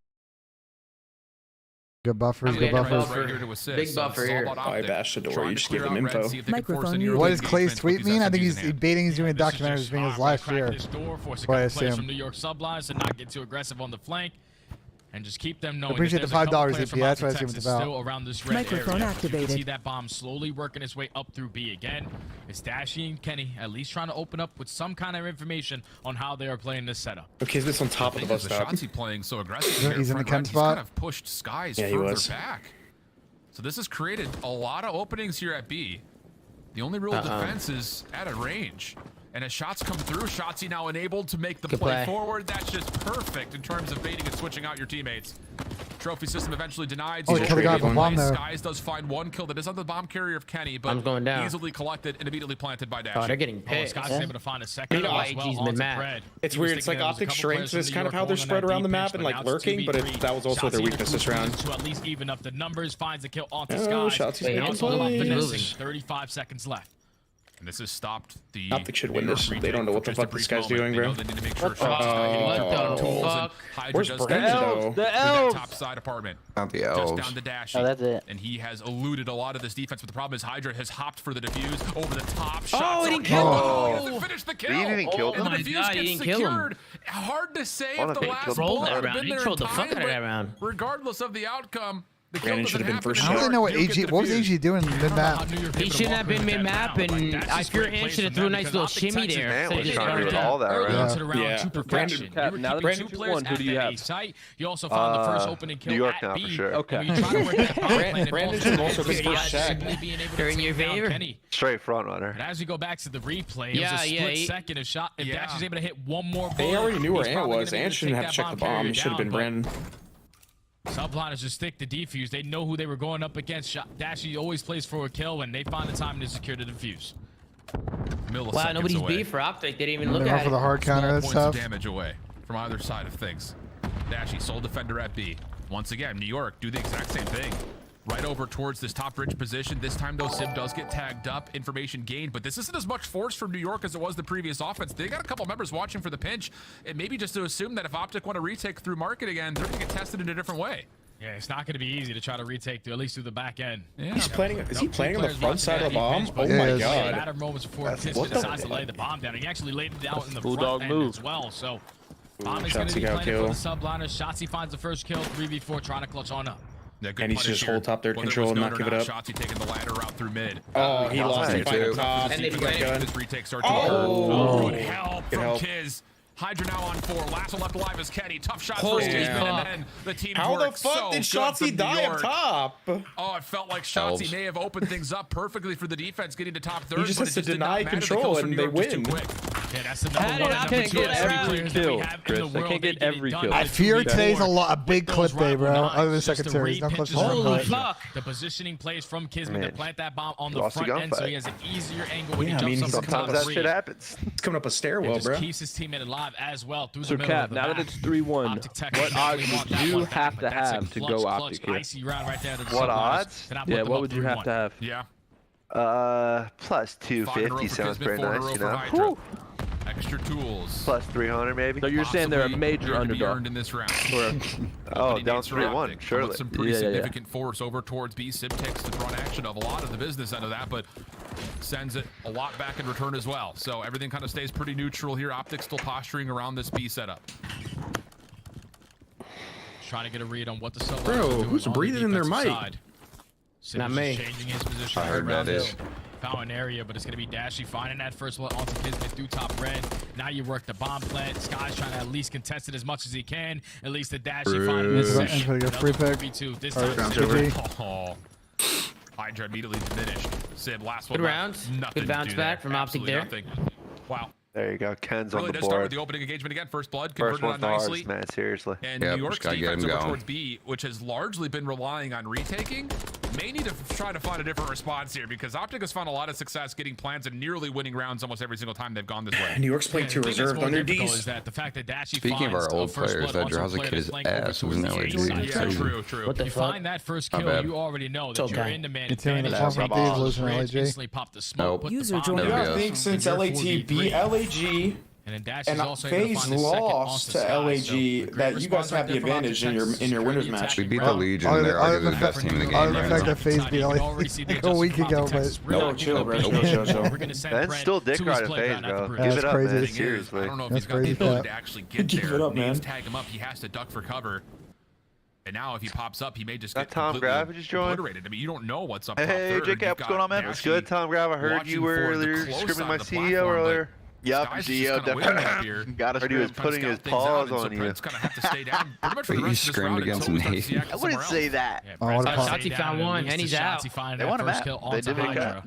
Good buffers, good buffers. Big buffer here. I bashed the door. You just give them info. Microphone. What does Clay's tweet mean? I think he's baiting. He's doing documentaries being his last year. What I assume. From New York sublines and not get too aggressive on the flank. And just keep them knowing. Appreciate the $5 EP. That's what I see what's about. Still around this red Microphone area. activated. You can see that bomb slowly working its way up through B again. It's Dashy and Kenny at least trying to open up with some kind of information on how they are playing this setup. Okay, this on top of the bus stop. Shotzi playing so aggressive. He's in the chem He's spot. kind of pushed Skies further back. So this has created a lot of openings here at B. The only real defense is at a range. And as shots come through, Shotzi now enabled to make the play forward. That's just perfect in terms of baiting and switching out your teammates. Trophy system eventually denied. Oh, he could have got the bomb there. Skies does find one kill that is on the bomb carrier of Kenny, but going down. easily collected and immediately planted by Dash. Oh, they're getting pissed. Skies is able to find a second as well onto Pred. It's weird. It's like Optic strength is kind of how they're spread around the map and like lurking, but that was also their weakness this round. To at least even up the numbers, finds a kill onto Oh, Skies. Shotzi's 35 seconds left. And this has stopped the... Optic should win this. They don't know what the fuck this guy's doing, bro. They need to make sure fuck? Where's Brandon, the elves? Top side apartment. Not the elves. Just down to Dash. Oh, that's it. And he has eluded a lot of this defense, but the problem is Hydra has hopped for the defuse over the top. Oh, he didn't kill him. Oh, he doesn't finish the kill. He didn't kill him. And the defuse gets secured. Hard to say if the last bullet would have been there in time, but regardless of the outcome, Brandon should have been first I don't really know what AG. What was AG doing mid-map? He shouldn't have been mid-map, and I fear Ant should have threw a nice little shimmy there. Man was trying to do all that, right? Brandon, now that you're 2-1, who do you have? You also found the first opening kill New York at now, B. for sure. Okay. Brandon should also be first check. They're in your favor. Straight front runner. But as we go back to the replay, it was a split second of shot. If Dash is able to hit one more bullet, They already knew where Ant was. Ant shouldn't have checked the bomb. It should have been Brandon. Subliners just stick the defuse. They know who they were going up against. Dashy always plays for a kill when they find the time to secure the defuse. Wow, nobody's beef for Optic. They didn't even look at it. For the hard counter, that's tough. Damage away from either side of things. Dashy, sole defender at B. Once again, New York do the exact same thing. Right over towards this top bridge position. This time, though, Sim does get tagged up. Information gained, but this isn't as much force from New York as it was the previous offense. They got a couple members watching for the pinch, and maybe just to assume that if Optic want to retake through market again, they're going to get tested in a different way. Yeah, it's not going to be easy to try to retake, at least through the back end. Yeah. He's playing. Is he playing on the front side of the bomb? Oh my god! Matter moments before Kiss decides to lay the bomb down. He actually laid it down in the front end as well. So, bomb is going to be playing for the subliners. Shotzi finds the first kill. 3v4 trying to clutch on up. Yeah, and he's just hold top third control and not give it up. Shotzi taking the ladder route through mid. Oh, he lost the final top. And they played. This retake starts to occur. Good help from Kiz. Hydra now on 4. Last one left alive is Kenny. Tough shot for Steven, and then the team How the fuck did Shotzi die up top? Oh, it felt like Shotzi may have opened things up perfectly for the defense getting to top third. He just has to deny control and they win. Yeah, that's the number one. I can't get every kill, Chris. I can't get every kill. I fear today's a big clip day, bro. Other than second series, no clips. Holy fuck! The positioning plays from Kismet to plant that bomb on the front end, so he has an easier angle when he jumps up. Sometimes that shit happens. It's coming up a stairwell, bro. Keeps his teammate alive as well through So Cap, now that it's 3-1, what odds would you have to go Optic here? What odds? Yeah, what would you have to have? Yeah. Plus 250 sounds very nice, you know. Extra tools. Plus 300 maybe. So you're saying they're a major underdog in this round. Oh, down 3-1, surely. With some pretty significant force over towards B. Sim takes the front action of a lot of the business out of that, but sends it a lot back in return as well. So everything kind of stays pretty neutral here. Optic still posturing around this B setup. Trying to get a read on what the sub. Bro, who's breathing in their mic? Not me. Changing his position. I heard that is. Found an area, but it's going to be Dashy finding that first one onto Kismet through top red. Now you work the bomb plant. Sky's trying to at least contest it as much as he can. At least the Dashy finding this second. Free pick. This time, Hydra immediately diminished. Sid, last one. Good rounds. Good bounce back from Optic there. Wow. There you go. Ken's on the does start with board. the opening engagement again. First blood First converted one's on the nicely. hardest, man. Seriously. And New York's defense over towards B, which has largely been relying on retaking, may need to try to find a different response here because Optic has found a lot of success getting plans and nearly winning rounds almost every single time they've gone this way. New York's playing too reserved on their Ds. Speaking of our old players, that draws a kid's ass was an LAG. Yeah, true. What the you fuck? find that first kill, you already know that you're in the man. Instantly pop the smoke. User joined. I think since LAT beat LAG. And FaZe lost to LAG, that you guys have the advantage in your winners match. We beat the Legion. They're arguably the best team in the game. The fact that FaZe beat like a week ago, but no, chill, bro. Chill. That's still dick riding FaZe, bro. Give it up, man. Seriously. I don't know if he's got the ability to actually get there. Tag him up. He has to duck for cover. And now if he pops up, he may just That get Tom Grav just joined. obliterated. I mean, you don't know what's up top Hey, third. J-Cap, what's going on, man? What's good, Tom Grav? I heard you were earlier screaming my CEO earlier. Yep, CEO definitely. Got us. He was putting his paws on you. You screamed against Nate. I wouldn't say that. Shotzi found one, and he's out. They want a map. They did make that.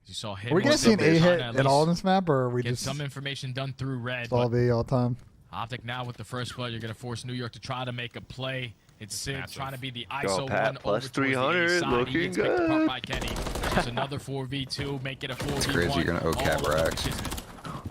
You saw Are we gonna see an A hit at all in this map, or are we get just some information done through red? It's all B all the time. Optic now with the first play, you're gonna force New York to try to make a play. It's Sid trying to be the ISO Pat, one plus over 300, looking good. By Kenny. There's another 4v2, make it a 4v1. It's crazy you're gonna OCAP racks.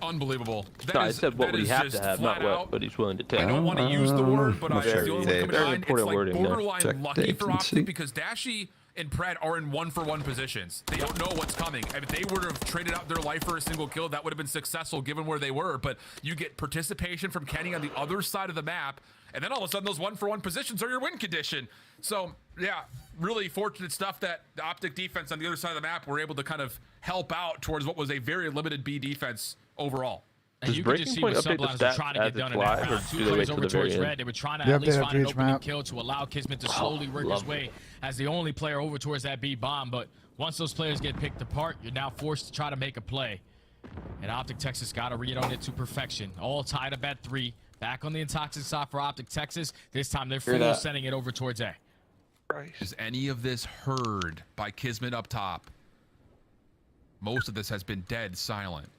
Unbelievable. No, I said what would he have to have, not what, but he's willing to take. I don't want to use the word, but I feel like very important word in there. borderline lucky for Optic because Dashy and Pred are in 1-for-1 positions. They don't know what's coming. If they would have traded out their life for a single kill, that would have been successful given where they were. But you get participation from Kenny on the other side of the map, and then all of a sudden those 1-for-1 positions are your win condition. So yeah, really fortunate stuff that the Optic defense on the other side of the map were able to kind of help out towards what was a very limited B defense overall. And you can just see what Sublines are trying to get done in that round. 2 plays over towards red. They were trying to at least find an opening kill to allow Kismet to slowly work his way as the only player over towards that B bomb. But once those players get picked apart, you're now forced to try to make a play. And Optic Texas got to read on it to perfection. All tied up at 3. Back on the intoxic side for Optic Texas. This time they're full sending it over towards A. Is any of this heard by Kismet up top? Most of this has been dead silent.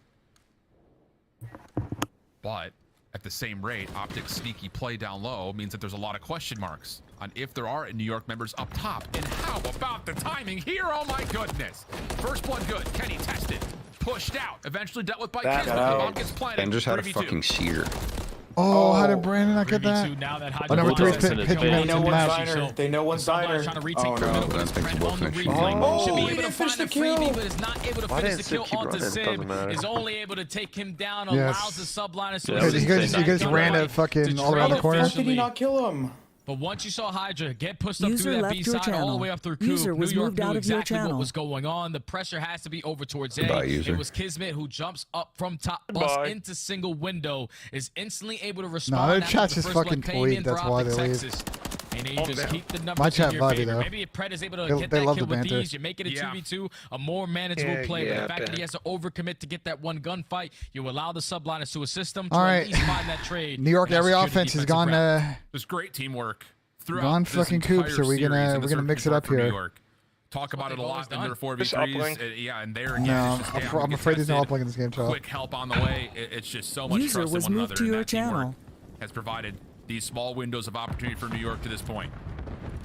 But at the same rate, Optic's sneaky play down low means that there's a lot of question marks on if there are New York members up top. And how about the timing here? Oh my goodness. First blood good. Kenny tested. Pushed out. Eventually dealt with by Kismet. The bomb gets planted. And just had a fucking seer. Oh, how did Brandon not get that? Oh, number 3 is They know one diner. They know one diner. Oh, no. Should be able to find the freebie, but is not able to finish the kill onto Sim. Is only able to take him down. Allows the subliners to. You guys ran it fucking all around the corner. How did he not kill him? But once you saw Hydra get pushed up through that B side all the way up through Coop, New York knew exactly what was going on. The pressure has to be over towards A. It was Kismet who jumps up from top, busts into single window, is instantly able to respond. No, their chat's just fucking tweet. That's why they leave. And you just keep the numbers my chat in your vibey, favor. though. Maybe if Pred is able to get that kill with these, you make it a 2v2, a more manageable play. But the fact that he has to overcommit to get that one gunfight, you allow the subliners to assist him to at least find that trade. New York, every offense has gone. There's great teamwork. Gone fucking coops. Are we're gonna mix it up here? Talk about it a lot in their 4v3s. Yeah, and there again. No, I'm afraid there's no uplink in this game, Charles. Quick help on the way. It's just so much trust in one another. To your channel. Has provided these small windows of opportunity for New York to this point.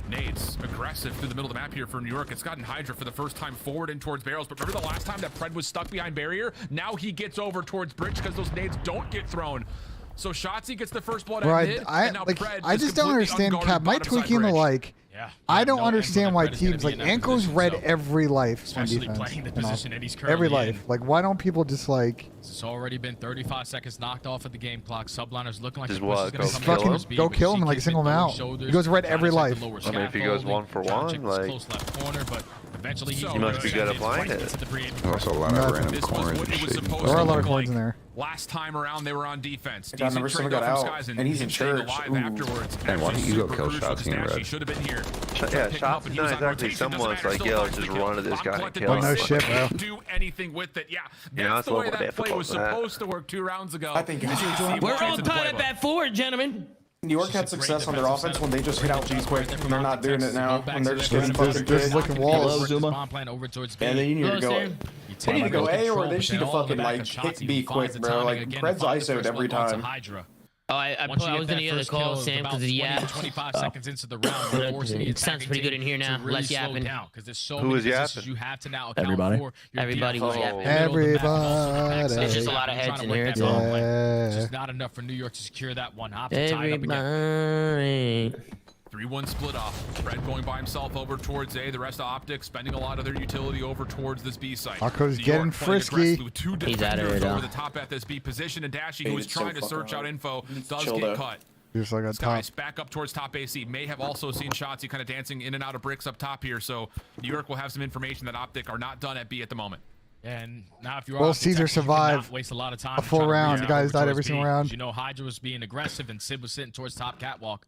Nades aggressive through the middle of the map here for New York. It's gotten Hydra for the first time forward and towards barrels. But remember the last time that Pred was stuck behind barrier? Now he gets over towards bridge because those nades don't get thrown. So Shotzi gets the first blood at mid, and now Pred I just don't understand, Cap. My tweaking the like. I don't understand why teams like Anko's red every life on defense. Playing the position that he's currently every life. Like, why don't people just like? It's already been 35 seconds knocked off of the game clock. Subliners looking like just fucking go kill him and like single him out. He goes red every life. I mean, if he goes 1-for-1, like. Close left corner, but eventually he must be good at blind it. Also a lot of random corners. There are a lot of coins in there. Last time around, they were on defense. Number 7 got out, and he's in church. Afterwards. And why don't you go kill Shotzi in red? Should have been here. Yeah, Shotzi's not exactly someone's like, yo, just run to this guy and kill him. No shit, bro. Do anything with it. Yeah, that's the way that play was supposed to work 2 rounds ago. I think we're all tied up at 4, gentlemen. New York had success on their offense when they just hit out G quick, and they're not doing it now. When they're just getting fucking good. Looking walls. And then you need to go. They need to go A, or they just need to fucking like hit B quick, bro. Like Pred's ISO'd every time. Oh, I was in the other call, Sam, because of the yap. 25 seconds into the round, it sounds pretty good in here now. Less yapping. Who was yapping? Everybody. Everybody was yapping. Everybody. There's just a lot of heads in here. It's just not enough for New York to secure that one. Everybody. 3-1 split off. Pred going by himself over towards A. The rest of Optic spending a lot of their utility over towards this B site. Akko's getting frisky. He's out of here over the top at this B position, and Dashy, who is trying to search out info, does get cut. Just like Skies back up towards top AC. May have also seen Shotzi kind of dancing in and out of bricks up top here, so New York will have some information that Optic are not done at B at the moment. And now if you will Caesar survive waste a lot of time a full round? The guys died every single round. You know, Hydra was being aggressive, and Sid was sitting towards top catwalk.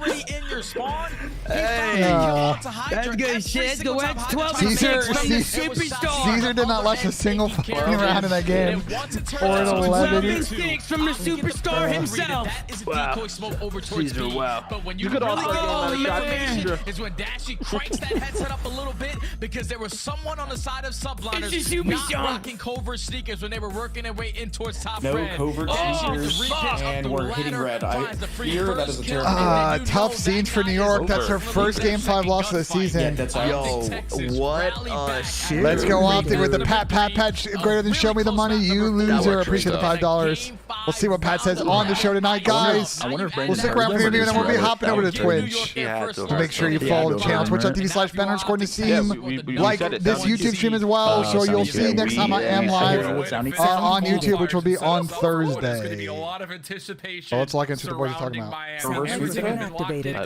already in your spawn, That's good shit. Let's go. That's 12 Caesar, from the superstar. Caesar did not last a single fucking round in that game. 4-11 from the superstar himself. Wow. Caesar, wow. But when You could also get on a shot Caesar. is when Dashy cranks that headset up a little bit because there was someone on the side of subliners It's a not superstar. rocking covert sneakers when they were working their way in towards top No red. covert sneakers, and we're hitting red. I fear that is a terrible tough scenes for New York. That's her first Game 5 loss of the season. Yo, what a shit. Let's go Optic with the pat greater than show me the money. You loser. Appreciate the $5. We'll see what Pat says on the show tonight, guys. We'll stick around for the interview and then we'll be hopping over to Twitch. So make sure you follow the channel, twitch.tv/banter_to see like this YouTube stream as well. So you'll see next time I am live on YouTube, which will be on Thursday. So let's lock into the boys are talking about. Reverse sweep activated.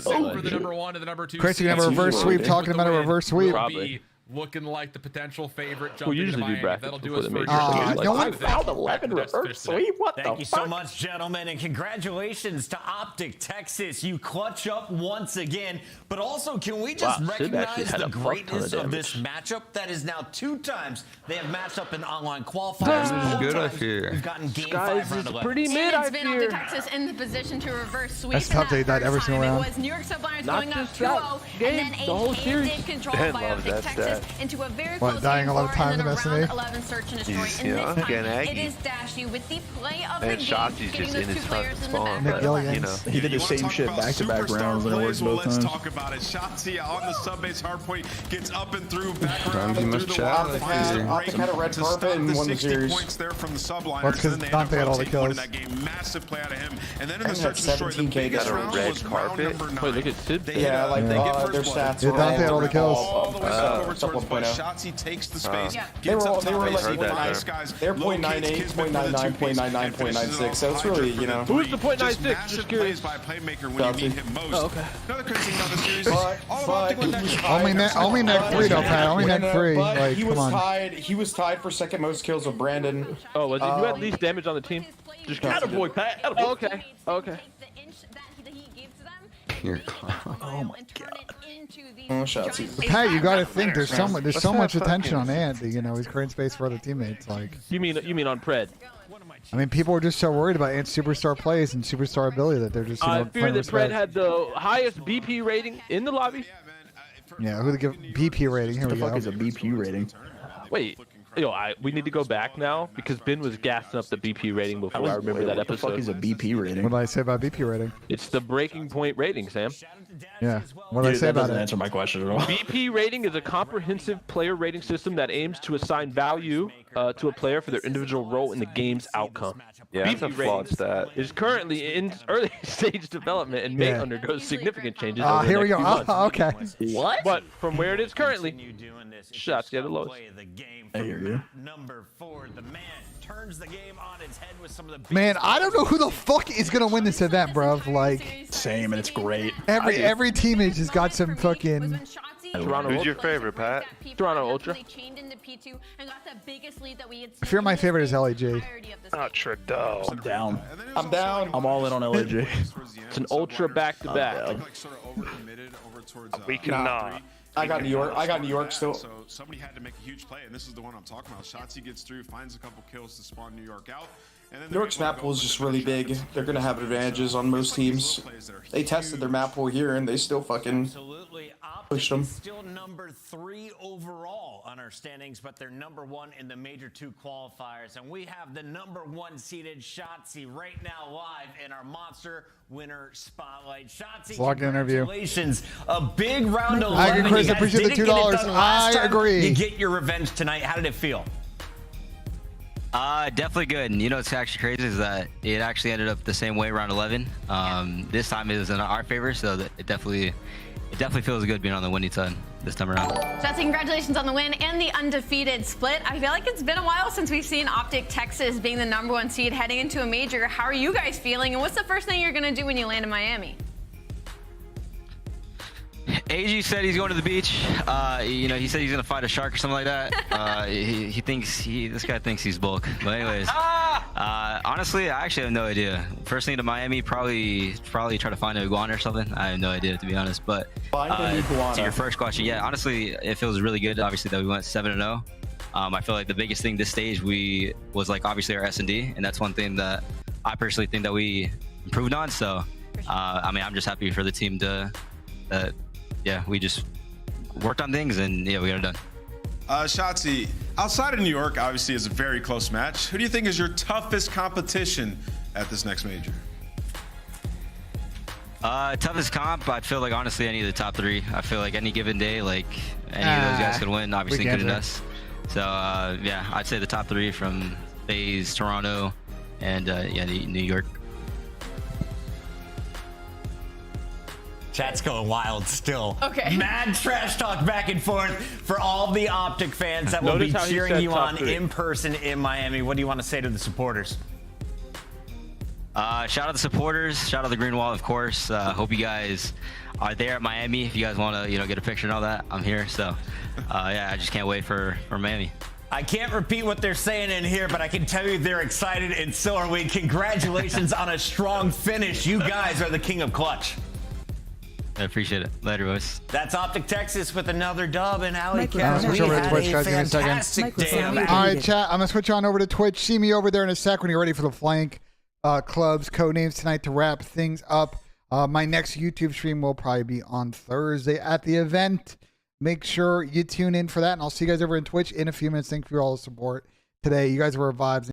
Chris, you have a reverse sweep. Talking about a reverse sweep. Probably. Looking like the potential favorite. We usually do brackets That'll do before us the for major. No one found 11 reverse sweep. What Thank you so much, gentlemen, and congratulations to Optic Texas. You clutch up once again, but also can we just recognize the greatness of this matchup? That is now 2 times they have matched up in online qualifiers. This is good, I fear. We've gotten game Guys, 5 round it's 11. pretty mid, I It's been Optic fear. Texas in the position to reverse sweep. That's tough that he died every single round. It was New York Subliners Not going up just that 2-0, game, and then the whole a series. handed control Ben by loves Optic that Texas stat. into a very What, close dying game a lot of 4, times and then in a Destiny? round 11 search and destroy. He's, And you this know, time, getting it aggy. is Dashy with the play of the And game, Shotzi's getting just those in his 2 players fucking in the spawn. back. But, Gilligan. you know. He did the same shit back-to-back rounds and it worked both times. Let's talk about it. Shotzi on the sub-base hardpoint gets up and through back Sometimes around you through must the chat. wall. Optic had a red carpet and won the series. Points there from the subliners. That's 'cause Then they Dante had all the take one in kills. that game. Massive play out of him. And then in I the think search and destroy, the 17K biggest got a round red was round carpet. number 9. Wait, look at Sid. They Yeah, hit, like they get their first blood. stats Yeah, were Dante had all the kills. All the way a over couple towards, but of Shotzi takes the space. They were Gets up they top, were they like see the point nice guys. they're Locates .98, Kismet for the .99, two-piece, .99, and finishes .96. So it's off really, Hydra you know. for Who's the three. .96? Massive Just curious. plays by a playmaker when you need him most. Oh, okay. Another crazy thing about the series. But Only neck 3 though, Pat. Only neck 3. But Like, he come was on. tied. He was tied for second most kills with Brandon. Oh, was he? Who had least damage on the team? Just Attaboy, Pat. Attaboy. Oh, okay. Okay. You're calm. Oh my god. Oh, Shotzi. Pat, you gotta think there's so much attention on Andy. You know, he's creating space for other teammates. Like, You mean on Pred? I mean, people are just so worried about Ant's superstar plays and superstar ability that they're just. You know, I fear playing that respect. Pred had the highest BP rating in the lobby. Yeah, who to give BP rating? Here What we the fuck go. is a BP rating? Wait, we need to go back now because Ben was gassing up the BP rating before I remember that What the fuck is episode. a BP rating? What did I say about BP rating? It's the breaking point rating, Sam. Yeah. What did I Dude, say that about doesn't it? answer my question at all. BP rating is a comprehensive player rating system that aims to assign value to a player for their individual role in the game's outcome. Yeah, that's a BP flawed rating stat. is currently in early stage development and may Yeah. undergo significant changes over the Here we next go. few months. Okay. What? But from where it is currently, shots get the lowest. I hear you. Number 4, the man turns the game on its head with some of the Man, I don't know who the fuck is gonna win this event, bro. Like, Same, and it's great. every teammate just got some fucking. Toronto Who's Ultra. your favorite, Pat? Toronto Ultra. I fear my favorite is LAG. Oh, Trudeau. I'm down. I'm down. I'm all in on LAG. It's an Ultra back-to-back. We cannot. I got New York. I got New York still. So somebody had to make a huge play, and this is the one I'm talking about. Shotzi gets through, finds a couple kills to spawn New York out. And then New York's map pool is just really big. They're gonna have advantages on most teams. They tested their map pool here, and they still fucking pushed them. Still number 3 overall on our standings, but they're number 1 in the Major 2 qualifiers. And we have the number 1 seeded Shotzi right now live in our Monster Winner Spotlight. Shotzi, Lock interview. congratulations. A big round of I agree, Chris. You guys Appreciate the didn't get it $2. done last I time. agree. You get your revenge tonight. How did it feel? Definitely good. And you know what's actually crazy is that it actually ended up the same way, round 11. This time it was in our favor, so that it definitely feels good being on the winning side this time around. Shotzi, congratulations on the win and the undefeated split. I feel like it's been a while since we've seen Optic Texas being the number 1 seed heading into a major. How are you guys feeling, and what's the first thing you're going to do when you land in Miami? AG said he's going to the beach. You know, he said he's gonna fight a shark or something like that. This guy thinks he's bulk. But anyways, Honestly, I actually have no idea. First thing to Miami, probably try to find an iguana or something. I have no idea, to be honest. But to your first question, yeah, honestly, it feels really good. Obviously, that we went 7-0. I feel like the biggest thing this stage was like obviously our S&D, and that's one thing that I personally think that we improved on. So, I mean, I'm just happy for the team yeah, we just worked on things and yeah, we got it done. Shotzi, outside of New York, obviously, is a very close match. Who do you think is your toughest competition at this next major? Toughest comp, I feel like honestly any of the top 3. I feel like any given day, like any of those guys could win, obviously including us. So yeah, I'd say the top 3 from FaZe, Toronto, and yeah, New York. Chat's going wild still. Okay. Mad trash talk back and forth for all the Optic fans that will be cheering you on in person in Miami. What do you want to say to the supporters? Shout out the supporters. Shout out the Green Wall, of course. Hope you guys are there at Miami. If you guys want to, get a picture and all that, I'm here. So, yeah, I just can't wait for Miami. I can't repeat what they're saying in here, but I can tell you they're excited, and so are we. Congratulations on a strong finish. You guys are the king of clutch. I appreciate it. Later, boys. That's Optic Texas with another dub, and Ali switch over to Twitch, guys. Give me a second. All right, chat. I'm gonna switch on over to Twitch. See me over there in a sec when you're ready for the flank clubs code names tonight to wrap things up. My next YouTube stream will probably be on Thursday at the event. Make sure you tune in for that, and I'll see you guys over in Twitch in a few minutes. Thank you for all the support today. You guys were vibes.